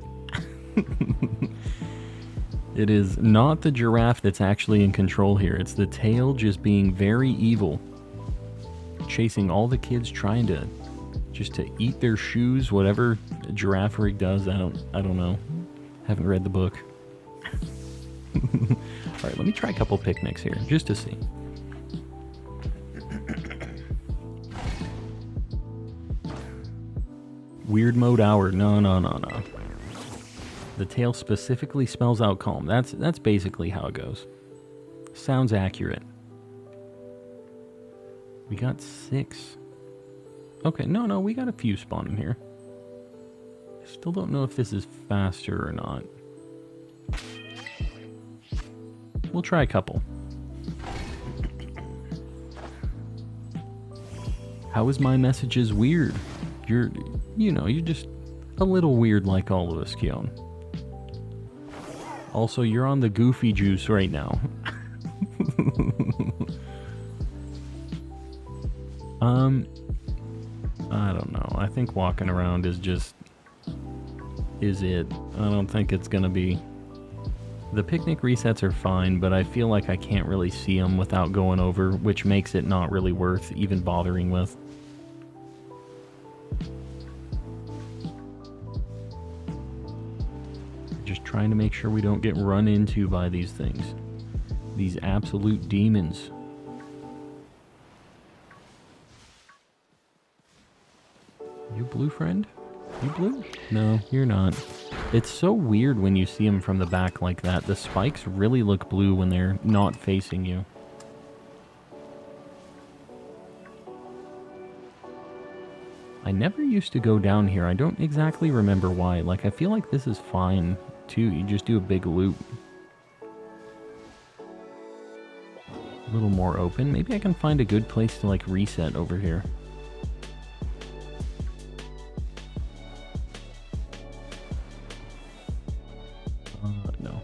It is not the giraffe that's actually in control here. It's the tail just being very evil. Chasing all the kids, trying to just to eat their shoes, whatever Giraffe Rig does. I don't know. Haven't read the book. Alright, let me try a couple picnics here, just to see. Weird mode hour. No. The tail specifically spells out calm. That's basically how it goes. Sounds accurate. We got 6. Okay, no, we got a few spawning here. Still don't know if this is faster or not. We'll try a couple. How is my messages weird? You're just a little weird like all of us, Keon. Also, you're on the goofy juice right now. I don't know. I think walking around is it. I don't think it's gonna be... The picnic resets are fine, but I feel like I can't really see them without going over, which makes it not really worth even bothering with. Just trying to make sure we don't get run into by these things. These absolute demons. You blue, friend? You blue? No, you're not. It's so weird when you see them from the back like that. The spikes really look blue when they're not facing you. I never used to go down here. I don't exactly remember why. Like, I feel like this is fine, too. You just do a big loop. A little more open. Maybe I can find a good place to, like, reset over here. No.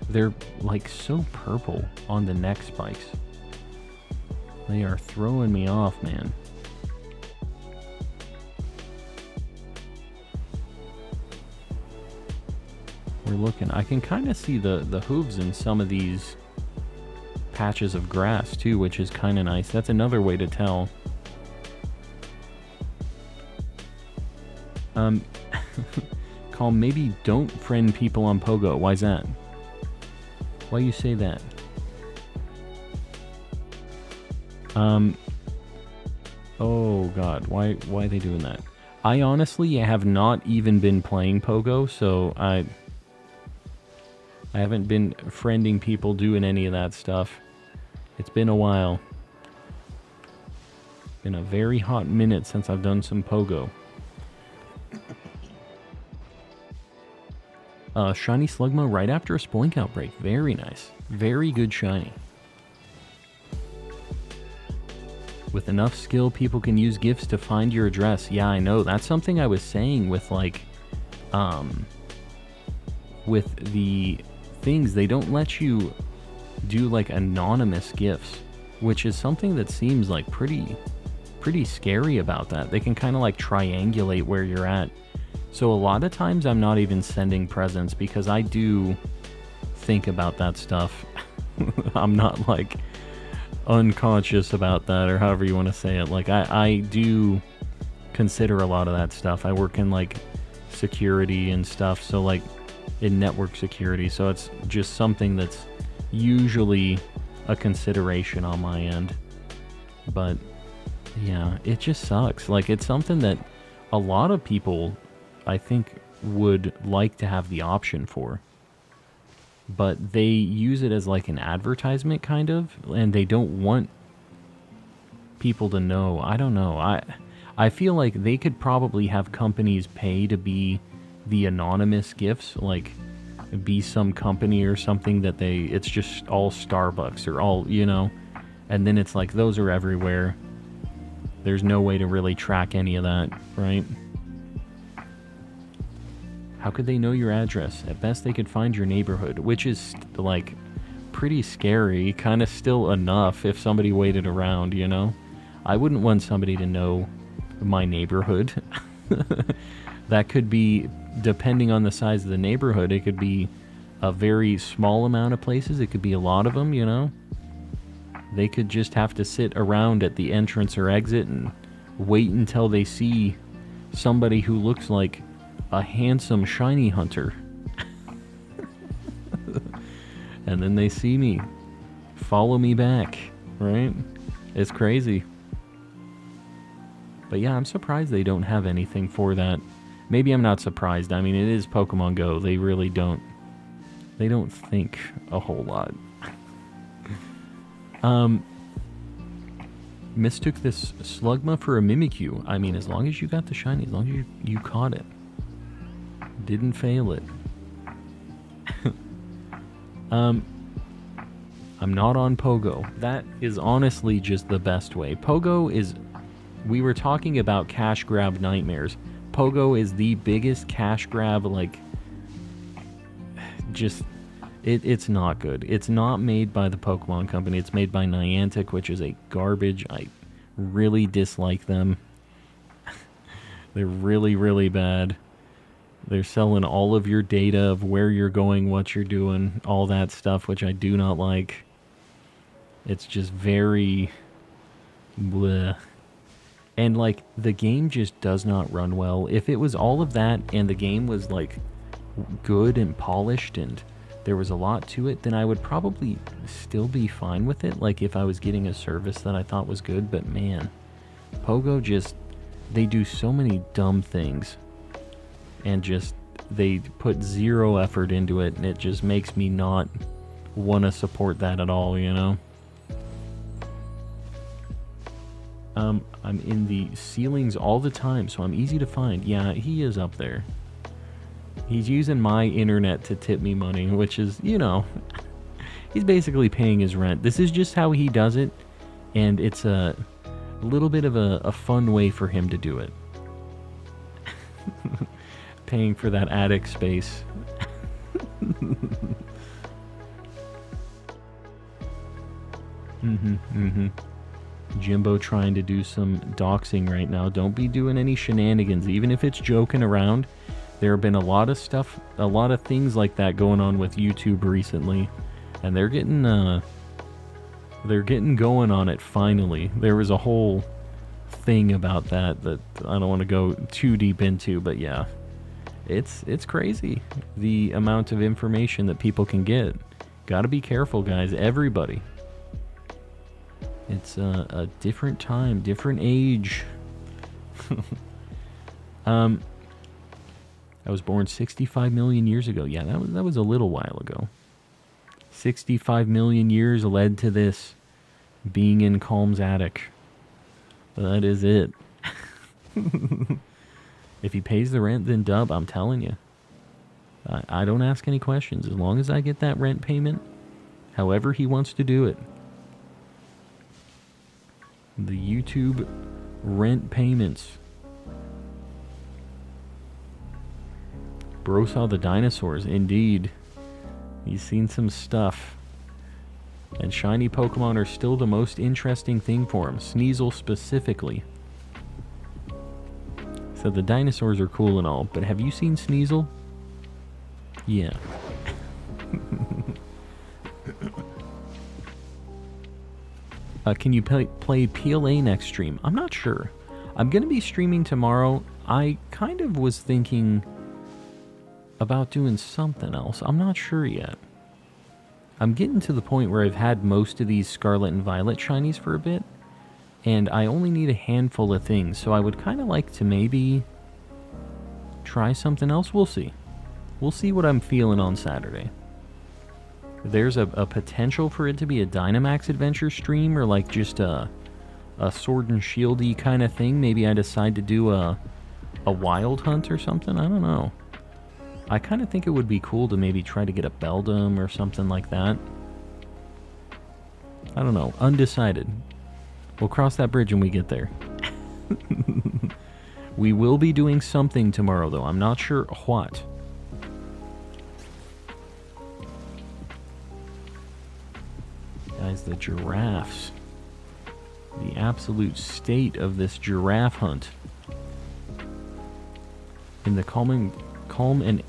They're, like, so purple on the neck spikes. They are throwing me off, man. We're looking. I can kind of see the hooves in some of these patches of grass, too, which is kind of nice. That's another way to tell. Calm, maybe don't friend people on Pogo. Why's that? Why you say that? Oh god, why are they doing that? I honestly have not even been playing Pogo, so I haven't been friending people doing any of that stuff. It's been a while. Been a very hot minute since I've done some Pogo. Shiny Slugma right after a Spoink outbreak. Very nice. Very good shiny. With enough skill, people can use gifts to find your address. Yeah, I know. That's something I was saying with, like, with the things. They don't let you do, like, anonymous gifts, which is something that seems, like, pretty scary about that. They can kind of, like, triangulate where you're at. So a lot of times I'm not even sending presents because I do think about that stuff. I'm not, like, unconscious about that, or however you want to say it. Like, I do consider a lot of that stuff. I work in, like, security and stuff, so, like, in network security, so it's just something that's usually a consideration on my end. But yeah, it just sucks. Like, it's something that a lot of people, I think, would like to have the option for, but they use it as like an advertisement kind of, and they don't want people to know. I don't know. I feel like they could probably have companies pay to be the anonymous gifts, like be some company or something that it's just all Starbucks or all, you know, and then it's like those are everywhere. There's no way to really track any of that, right? How could they know your address? At best, they could find your neighborhood, which is, like, pretty scary. Kind of still enough if somebody waited around, you know? I wouldn't want somebody to know my neighborhood. That could be, depending on the size of the neighborhood, it could be a very small amount of places. It could be a lot of them, you know? They could just have to sit around at the entrance or exit and wait until they see somebody who looks like a handsome shiny hunter. And then they see me. Follow me back, right? It's crazy. But yeah, I'm surprised they don't have anything for that. Maybe I'm not surprised. I mean, it is Pokemon Go. They really don't... They don't think a whole lot. Mistook this Slugma for a Mimikyu. I mean, as long as you got the shiny, as long as you caught it. Didn't fail it. I'm not on Pogo. That is honestly just the best way. Pogo is... We were talking about cash grab nightmares. Pogo is the biggest cash grab, like... Just... It's not good. It's not made by the Pokemon Company. It's made by Niantic, which is a garbage. I really dislike them. They're really, really bad. They're selling all of your data of where you're going, what you're doing, all that stuff, which I do not like. It's just very... bleh. And, like, the game just does not run well. If it was all of that and the game was, like, good and polished and there was a lot to it, then I would probably still be fine with it, like if I was getting a service that I thought was good. But man, Pogo just, they do so many dumb things and just, they put zero effort into it, and it just makes me not want to support that at all, you know? I'm in the ceilings all the time, so I'm easy to find. Yeah, he is up there. He's using my internet to tip me money, which is, you know, he's basically paying his rent. This is just how he does it, and it's a little bit of a fun way for him to do it. Paying for that attic space. Jimbo trying to do some doxing right now. Don't be doing any shenanigans, even if it's joking around. There have been a lot of stuff, a lot of things like that going on with YouTube recently, and they're getting going on it finally. There was a whole thing about that I don't want to go too deep into, but yeah, it's crazy the amount of information that people can get. Got to be careful, guys. Everybody. It's a different time, different age. I was born 65 million years ago. Yeah, that was a little while ago. 65 million years led to this being in Calm's attic. That is it. If he pays the rent, then dub, I'm telling you. I don't ask any questions. As long as I get that rent payment, however he wants to do it. The YouTube rent payments. Bro saw the dinosaurs. Indeed. He's seen some stuff. And shiny Pokemon are still the most interesting thing for him. Sneasel specifically. So the dinosaurs are cool and all, but have you seen Sneasel? Yeah. Can you play PLA next stream? I'm not sure. I'm going to be streaming tomorrow. I kind of was thinking about doing something else. I'm not sure yet. I'm getting to the point where I've had most of these Scarlet and Violet shinies for a bit, and I only need a handful of things, so I would kind of like to maybe try something else. We'll see. We'll see what I'm feeling on Saturday. there's a potential for it to be a Dynamax Adventure stream, or like just a Sword and Shield-y kind of thing. Maybe I decide to do a Wild Hunt or something. I don't know. I kind of think it would be cool to maybe try to get a Beldum or something like that. I don't know. Undecided. We'll cross that bridge when we get there. We will be doing something tomorrow, though. I'm not sure what. Guys, the giraffes. The absolute state of this giraffe hunt. In the calm and...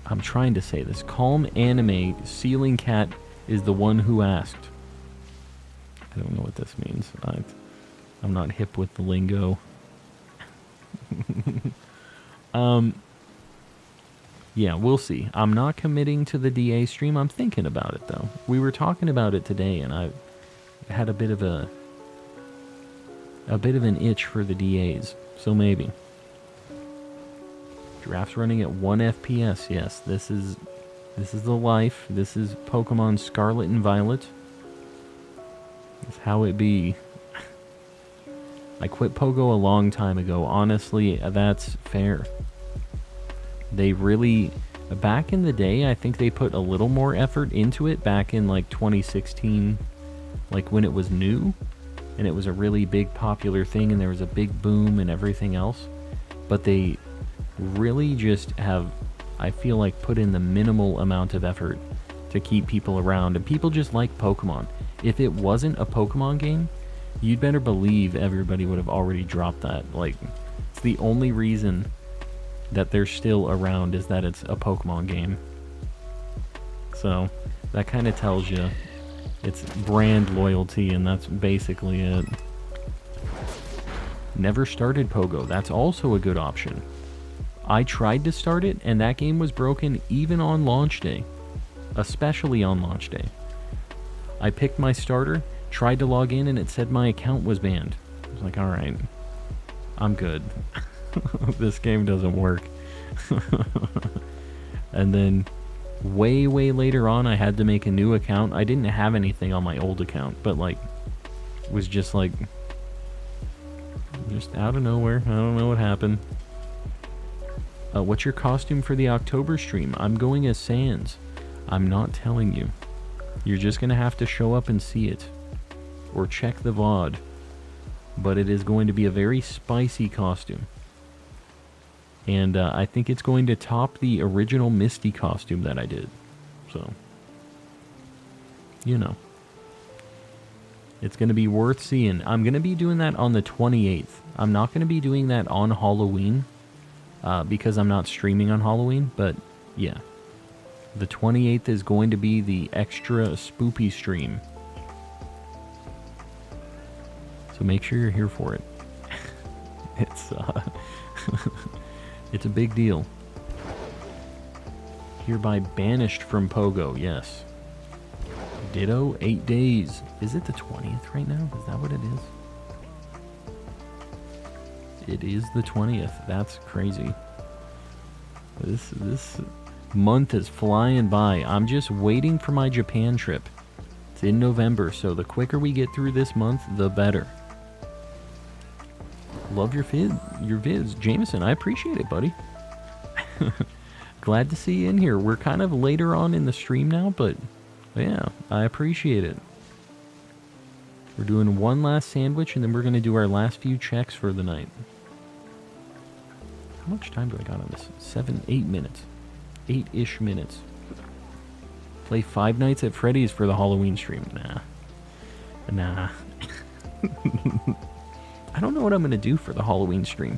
I'm trying to say this. Calm anime, Ceiling Cat is the one who asked. I don't know what this means. I'm not hip with the lingo. Yeah, we'll see. I'm not committing to the DA stream. I'm thinking about it, though. We were talking about it today, and I had a bit of an itch for the DAs. So maybe. Giraffes running at 1 FPS. Yes, this is the life. This is Pokemon Scarlet and Violet. That's how it be. I quit Pogo a long time ago. Honestly, that's fair. They really... Back in the day, I think they put a little more effort into it back in, like, 2016. Like, when it was new. And it was a really big popular thing, and there was a big boom and everything else. But they really just have, I feel like, put in the minimal amount of effort to keep people around. And people just like Pokemon. If it wasn't a Pokemon game, you'd better believe everybody would have already dropped that. Like, it's the only reason that they're still around is that it's a Pokemon game. So, that kind of tells you it's brand loyalty, and that's basically it. Never started Pogo. That's also a good option. I tried to start it, and that game was broken even on launch day. Especially on launch day. I picked my starter, tried to log in, and it said my account was banned. I was like, alright, I'm good. This game doesn't work. And then, way later on, I had to make a new account. I didn't have anything on my old account, but, like, it was just, like, just out of nowhere. I don't know what happened. What's your costume for the October stream? I'm going as Sans. I'm not telling you. You're just going to have to show up and see it. Or check the VOD. But it is going to be a very spicy costume. And I think it's going to top the original Misty costume that I did. So, you know. It's going to be worth seeing. I'm going to be doing that on the 28th. I'm not going to be doing that on Halloween. Because I'm not streaming on Halloween. But, yeah. The 28th is going to be the extra spoopy stream. So make sure you're here for it. It's, it's a big deal. Hereby banished from Pogo, yes. Ditto, 8 days. Is it the 20th right now? Is that what it is? It is the 20th. That's crazy. This month is flying by. I'm just waiting for my Japan trip. It's in November, so the quicker we get through this month, the better. Love your vids, Jameson. I appreciate it, buddy. Glad to see you in here. We're kind of later on in the stream now, but yeah, I appreciate it. We're doing one last sandwich, and then we're going to do our last few checks for the night. How much time do I got on this? 8 minutes. 8-ish minutes. Play Five Nights at Freddy's for the Halloween stream. Nah. I don't know what I'm going to do for the Halloween stream.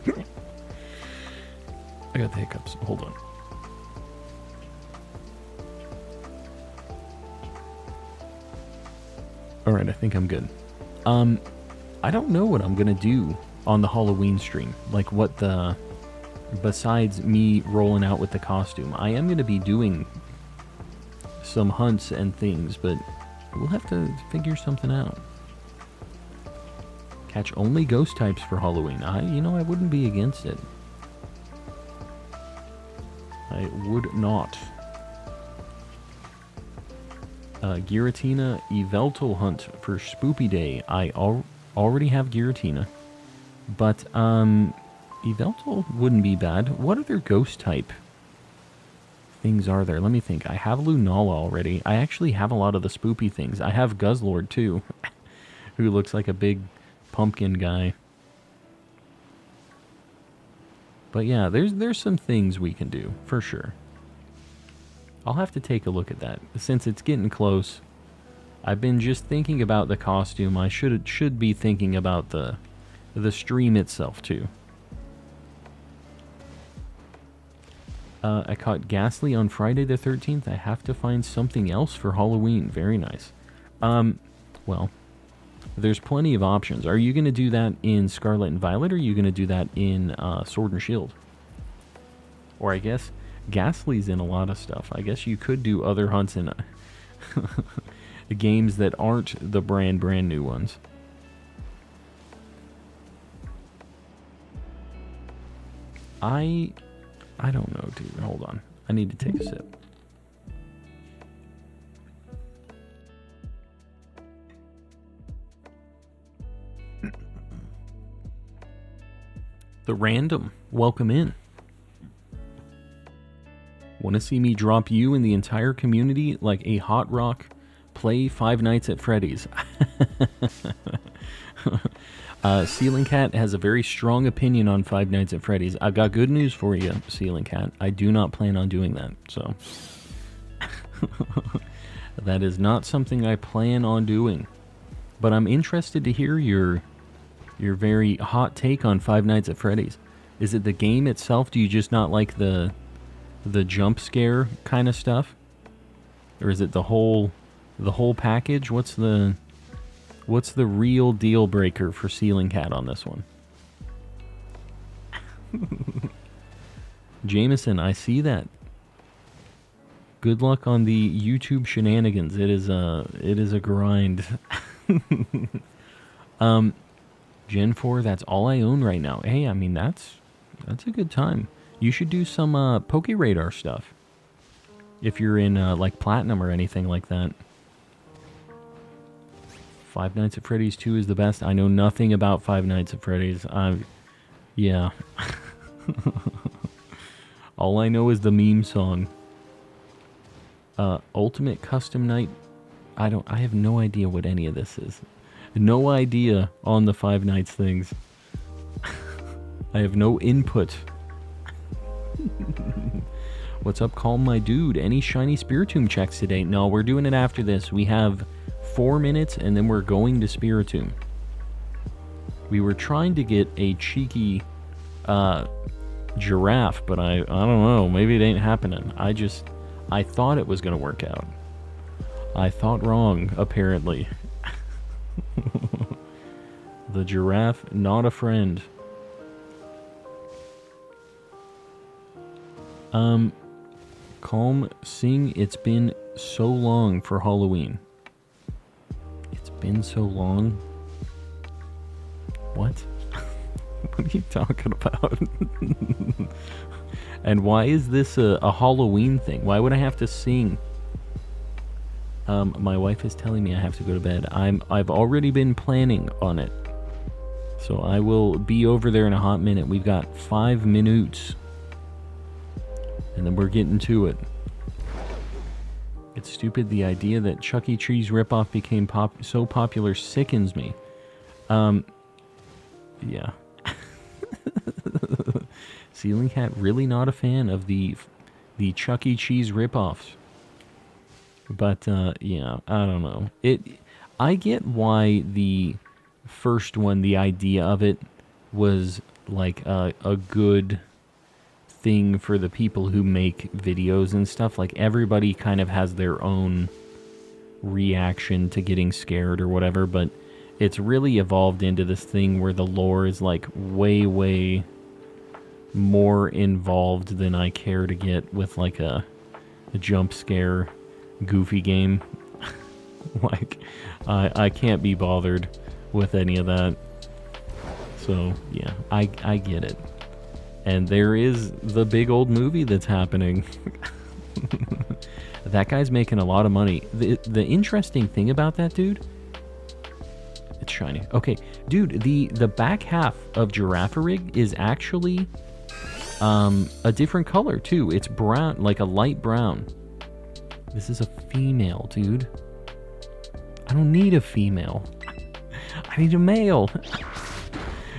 I got the hiccups. Hold on. Alright, I think I'm good. I don't know what I'm going to do on the Halloween stream. Like, what the... Besides me rolling out with the costume. I am going to be doing some hunts and things, but we'll have to figure something out. Catch only ghost types for Halloween. I wouldn't be against it. I would not. Giratina Yveltal hunt for Spoopy Day. I already have Giratina, but Yveltal wouldn't be bad. What other ghost type things are there? Let me think. I have Lunala already. I actually have a lot of the spoopy things. I have Guzzlord too, who looks like a big pumpkin guy. But yeah, there's some things we can do for sure. I'll have to take a look at that since it's getting close. I've been just thinking about the costume. I should be thinking about the stream itself too. I caught Ghastly on Friday the 13th. I have to find something else for Halloween. Very nice. Well, there's plenty of options. Are you going to do that in Scarlet and Violet, or are you going to do that in Sword and Shield? Or I guess Ghastly's in a lot of stuff. I guess you could do other hunts in games that aren't the brand new ones. I don't know, dude. Hold on. I need to take a sip. The Random, welcome in. Want to see me drop you and the entire community like a hot rock play Five Nights at Freddy's? Ceiling Cat has a very strong opinion on Five Nights at Freddy's. I've got good news for you, Ceiling Cat. I do not plan on doing that, so... that is not something I plan on doing. But I'm interested to hear your very hot take on Five Nights at Freddy's. Is it the game itself? Do you just not like the jump scare kind of stuff? Or is it the whole package? What's the real deal breaker for Ceiling Cat on this one? Jameson, I see that. Good luck on the YouTube shenanigans. It is a grind. Gen 4, that's all I own right now. Hey, I mean that's a good time. You should do some Poke Radar stuff. If you're in like Platinum or anything like that. Five Nights at Freddy's 2 is the best. I know nothing about Five Nights at Freddy's. Yeah. All I know is the meme song. Ultimate Custom Night. I have no idea what any of this is. No idea on the Five Nights things. I have no input. What's up, Calm My Dude? Any shiny Spiritomb checks today? No, we're doing it after this. We have 4 minutes and then we're going to Spiritomb. We were trying to get a cheeky giraffe, but I don't know. Maybe it ain't happening. I thought it was going to work out. I thought wrong, apparently. The giraffe, not a friend. Calm, sing It's Been So Long for Halloween. It's been so long? What? What are you talking about? And why is this a Halloween thing? Why would I have to sing? My wife is telling me I have to go to bed. I've already been planning on it. So I will be over there in a hot minute. We've got 5 minutes. And then we're getting to it. It's stupid. The idea that Chuck E. Cheese ripoff became so popular sickens me. Yeah. Ceiling Cat really not a fan of the Chuck E. Cheese ripoffs. But yeah, I don't know. I get why the first one, the idea of it was like a good thing for the people who make videos and stuff. Like everybody kind of has their own reaction to getting scared or whatever, but it's really evolved into this thing where the lore is like way more involved than I care to get with like a jump scare goofy game. Like I can't be bothered with any of that. So yeah, I get it. And there is the big old movie that's happening. That guy's making a lot of money. The interesting thing about that dude, it's shiny. Okay, dude, the back half of Girafarig is actually a different color too. It's brown, like a light brown. This is a female, dude. I don't need a female. I need a male.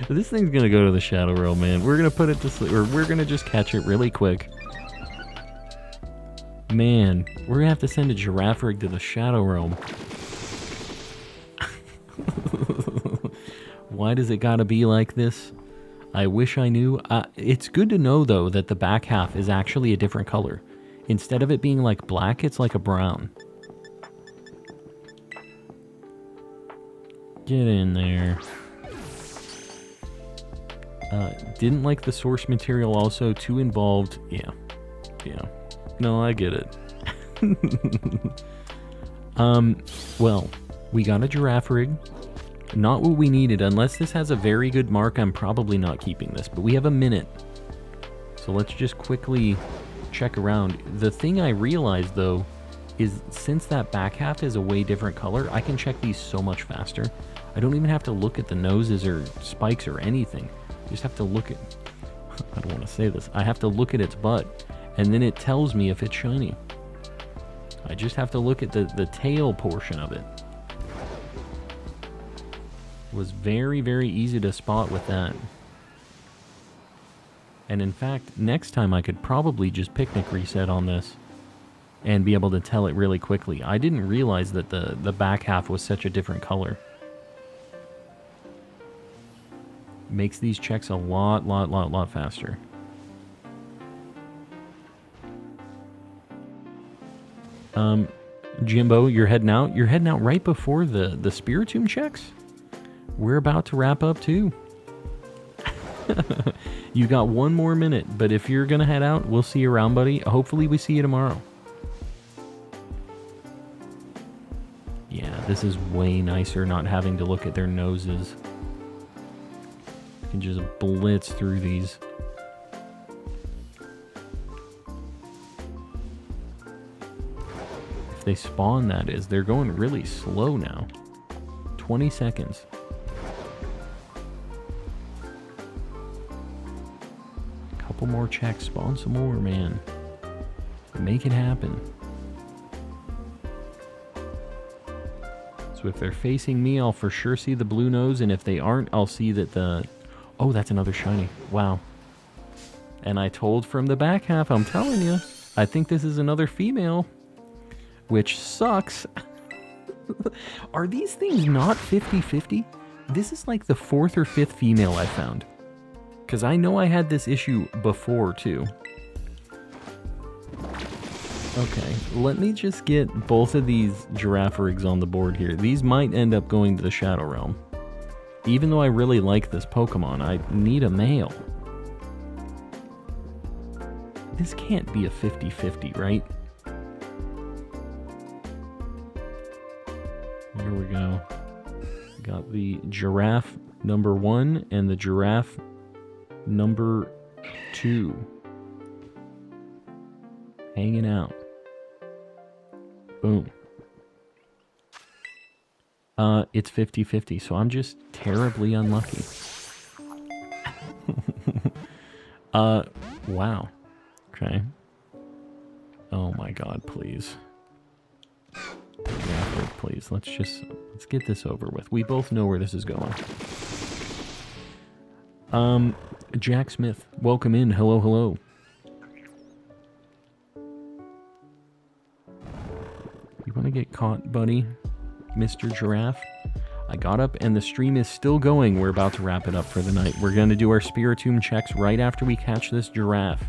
This thing's gonna go to the Shadow Realm, man. We're gonna put it to sleep, or we're gonna just catch it really quick. Man, we're gonna have to send a Girafarig to the Shadow Realm. Why does it gotta be like this? I wish I knew. It's good to know, though, that the back half is actually a different color. Instead of it being like black, it's like a brown. Get in there. Didn't like the source material also. Too involved. Yeah. No, I get it. Well, we got a Girafarig. Not what we needed. Unless this has a very good mark, I'm probably not keeping this. But we have a minute. So let's just quickly check around. The thing I realized, though, is since that back half is a way different color, I can check these so much faster. I don't even have to look at the noses or spikes or anything. I just have to look at... I don't want to say this. I have to look at its butt, and then it tells me if it's shiny. I just have to look at the tail portion of it. It was very, very easy to spot with that. And in fact, next time I could probably just picnic reset on this and be able to tell it really quickly. I didn't realize that the back half was such a different color. Makes these checks a lot faster. Jimbo, you're heading out? You're heading out right before the Spiritomb checks? We're about to wrap up too. You got one more minute, but if you're gonna head out, we'll see you around, buddy. Hopefully we see you tomorrow. Yeah, this is way nicer not having to look at their noses. You can just blitz through these. If they spawn, that is. They're going really slow now. 20 seconds. Couple more checks. Spawn some more, man. Make it happen. So if they're facing me, I'll for sure see the blue nose, and if they aren't, I'll see that the... Oh, that's another shiny. Wow. And I told from the back half, I'm telling you, I think this is another female, which sucks. Are these things not 50-50? This is like the 4th or 5th female I found. Because I know I had this issue before, too. Okay, let me just get both of these Girafarigs on the board here. These might end up going to the Shadow Realm. Even though I really like this Pokemon, I need a male. This can't be a 50-50, right? Here we go. Got the giraffe number 1 and the giraffe number 2. Hanging out. Boom. It's 50-50, so I'm just terribly unlucky. Wow. Okay. Oh my god, please. Yeah, please, let's get this over with. We both know where this is going. Jack Smith, welcome in. Hello, hello. You want to get caught, buddy? Mr. Giraffe? I got up and the stream is still going. We're about to wrap it up for the night. We're going to do our Spiritomb checks right after we catch this giraffe.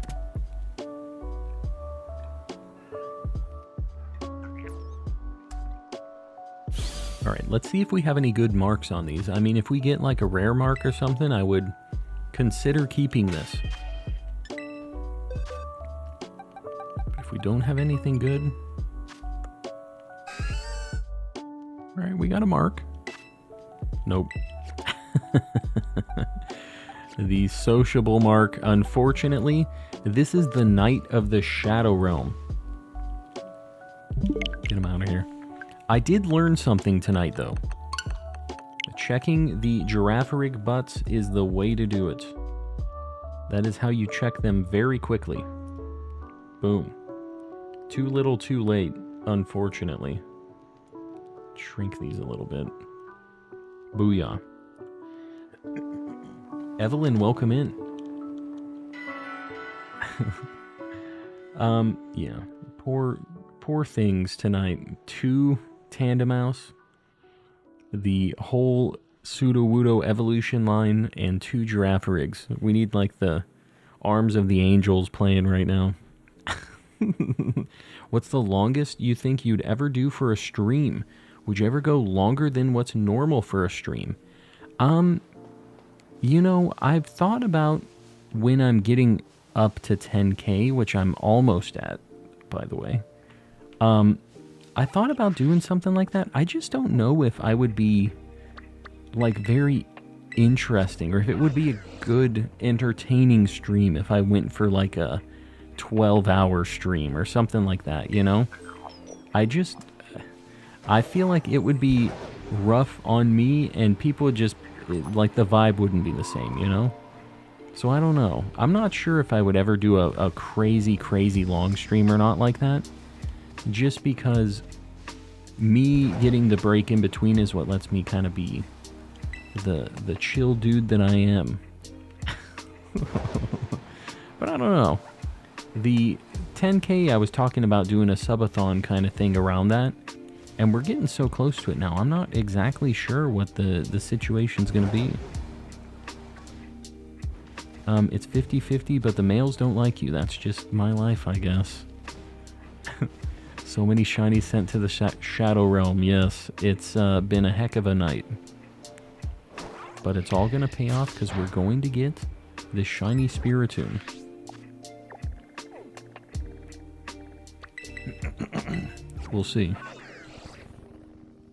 Alright, let's see if we have any good marks on these. I mean, if we get like a rare mark or something, I would consider keeping this. But if we don't have anything good... Alright, we got a mark. Nope. The sociable mark. Unfortunately, this is the Knight of the Shadow Realm. Get him out of here. I did learn something tonight, though. Checking the Girafarig butts is the way to do it. That is how you check them very quickly. Boom. Too little, too late, unfortunately. Shrink these a little bit. Booyah. Evelyn, welcome in. Yeah. Poor things tonight. 2 Tandemouse, the whole Sudowoodo evolution line, and 2 Giraffarigs. We need like the Arms of the Angels playing right now. What's the longest you think you'd ever do for a stream? Would you ever go longer than what's normal for a stream? You know, I've thought about when I'm getting up to 10K, which I'm almost at, by the way. I thought about doing something like that. I just don't know if I would be, like, very interesting, or if it would be a good, entertaining stream if I went for, like, a 12-hour stream or something like that, you know? I feel like it would be rough on me, and people would just, like, the vibe wouldn't be the same, you know? So I don't know. I'm not sure if I would ever do a crazy, crazy long stream or not like that. Just because me getting the break in between is what lets me kind of be the chill dude that I am. But I don't know. The 10K, I was talking about doing a subathon kind of thing around that. And we're getting so close to it now. I'm not exactly sure what the situation's going to be. It's 50-50, but the males don't like you. That's just my life, I guess. So many shinies sent to the Shadow Realm. Yes, it's been a heck of a night. But it's all going to pay off because we're going to get this shiny Spiritomb. We'll see.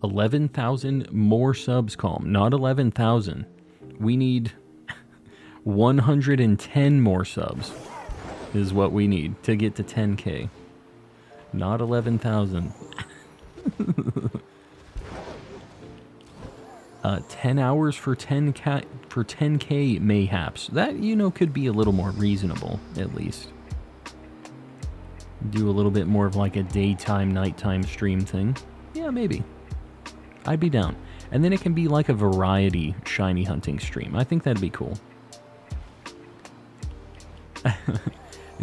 11,000 more subs, Calm. Not 11,000. We need 110 more subs is what we need to get to 10K. Not 11,000. 10 hours for 10K mayhaps. That, you know, could be a little more reasonable, at least. Do a little bit more of like a daytime, nighttime stream thing. Yeah, maybe. I'd be down. And then it can be like a variety shiny hunting stream. I think that'd be cool.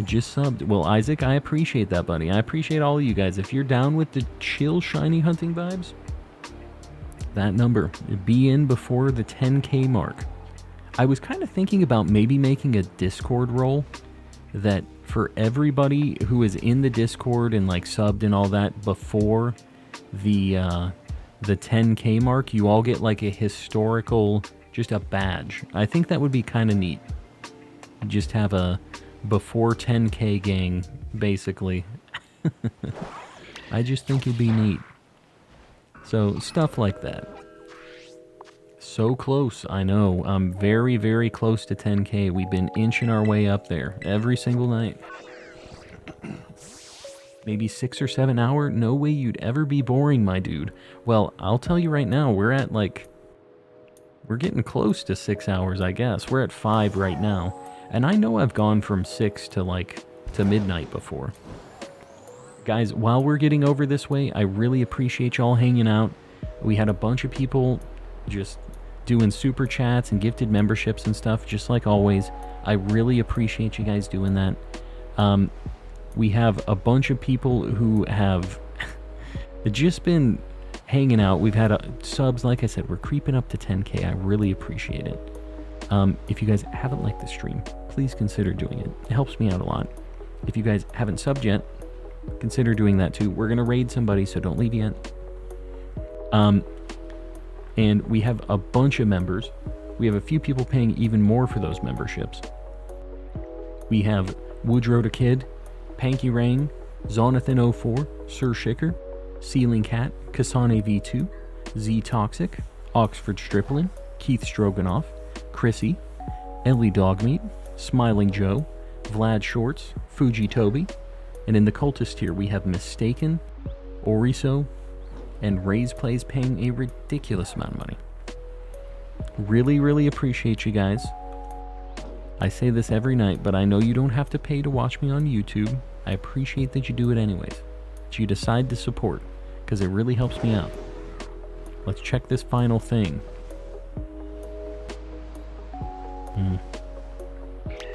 Just subbed. Well, Isaac, I appreciate that, buddy. I appreciate all of you guys. If you're down with the chill shiny hunting vibes, that number, be in before the 10K mark. I was kind of thinking about maybe making a Discord role that for everybody who is in the Discord and like subbed and all that before the 10K mark, you all get like a historical, just a badge. I think that would be kind of neat. Just have a before 10K gang, basically. I just think it'd be neat. So, stuff like that. So close, I know. I'm very, very close to 10K. We've been inching our way up there every single night. Maybe 6 or 7 hour? No way you'd ever be boring, my dude. Well, I'll tell you right now, we're at like... We're getting close to 6 hours, I guess. We're at 5 right now. And I know I've gone from 6 to midnight before. Guys, while we're getting over this way, I really appreciate y'all hanging out. We had a bunch of people just doing super chats and gifted memberships and stuff, just like always. I really appreciate you guys doing that. We have a bunch of people who have just been hanging out. We've had subs, like I said, we're creeping up to 10K. I really appreciate it. If you guys haven't liked the stream, please consider doing it. It helps me out a lot. If you guys haven't subbed yet, consider doing that too. We're going to raid somebody, so don't leave yet. And we have a bunch of members. We have a few people paying even more for those memberships. We have Woodrow the Kid, Panky Rang, Zonathan04, Sir Shicker, Ceiling Cat, Kasane V2, Z Toxic, Oxford Stripling, Keith Stroganoff, Chrissy, Ellie Dogmeat, Smiling Joe, Vlad Shorts, Fuji Toby, and in the cultist tier we have Mistaken, Oriso, and Ray's Plays paying a ridiculous amount of money. Really, really appreciate you guys. I say this every night, but I know you don't have to pay to watch me on YouTube. I appreciate that you do it anyways. That you decide to support, because it really helps me out. Let's check this final thing.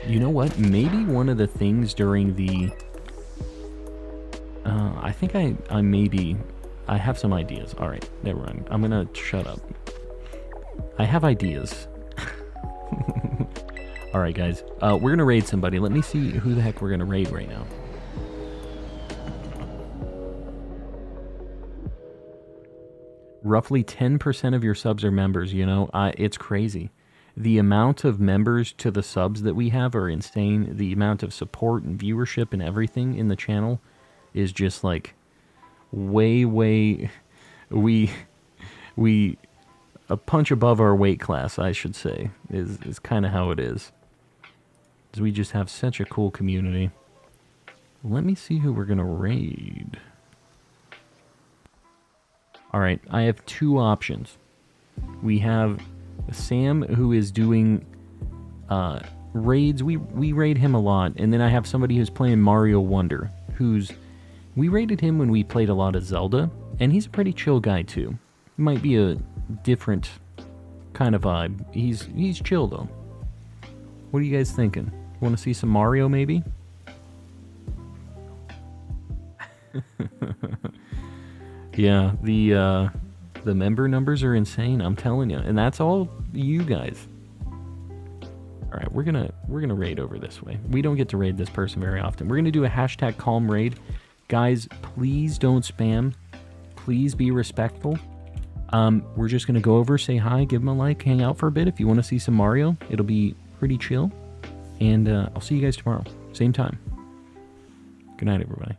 You know what? Maybe one of the things during the... I think I have some ideas. Alright, never mind. I'm gonna shut up. I have ideas. Alright, guys. We're gonna raid somebody. Let me see who the heck we're gonna raid right now. Roughly 10% of your subs are members, you know? It's crazy. The amount of members to the subs that we have are insane. The amount of support and viewership and everything in the channel is just like way we a punch above our weight class, I should say, is kind of how it is. Because we just have such a cool community. Let me see who we're gonna raid. Alright, I have two options. We have Sam, who is doing raids. We raid him a lot. And then I have somebody who's playing Mario Wonder, we raided him when we played a lot of Zelda, and he's a pretty chill guy too. He might be a different kind of vibe. He's chill though. What are you guys thinking? Want to see some Mario maybe? Yeah, the member numbers are insane, I'm telling you. And that's all you guys. Alright, we're gonna raid over this way. We don't get to raid this person very often. We're gonna do a hashtag calm raid. Guys, please don't spam. Please be respectful. We're just gonna go over, say hi, give them a like, hang out for a bit. If you want to see some Mario, it'll be pretty chill. And I'll see you guys tomorrow. Same time. Good night, everybody.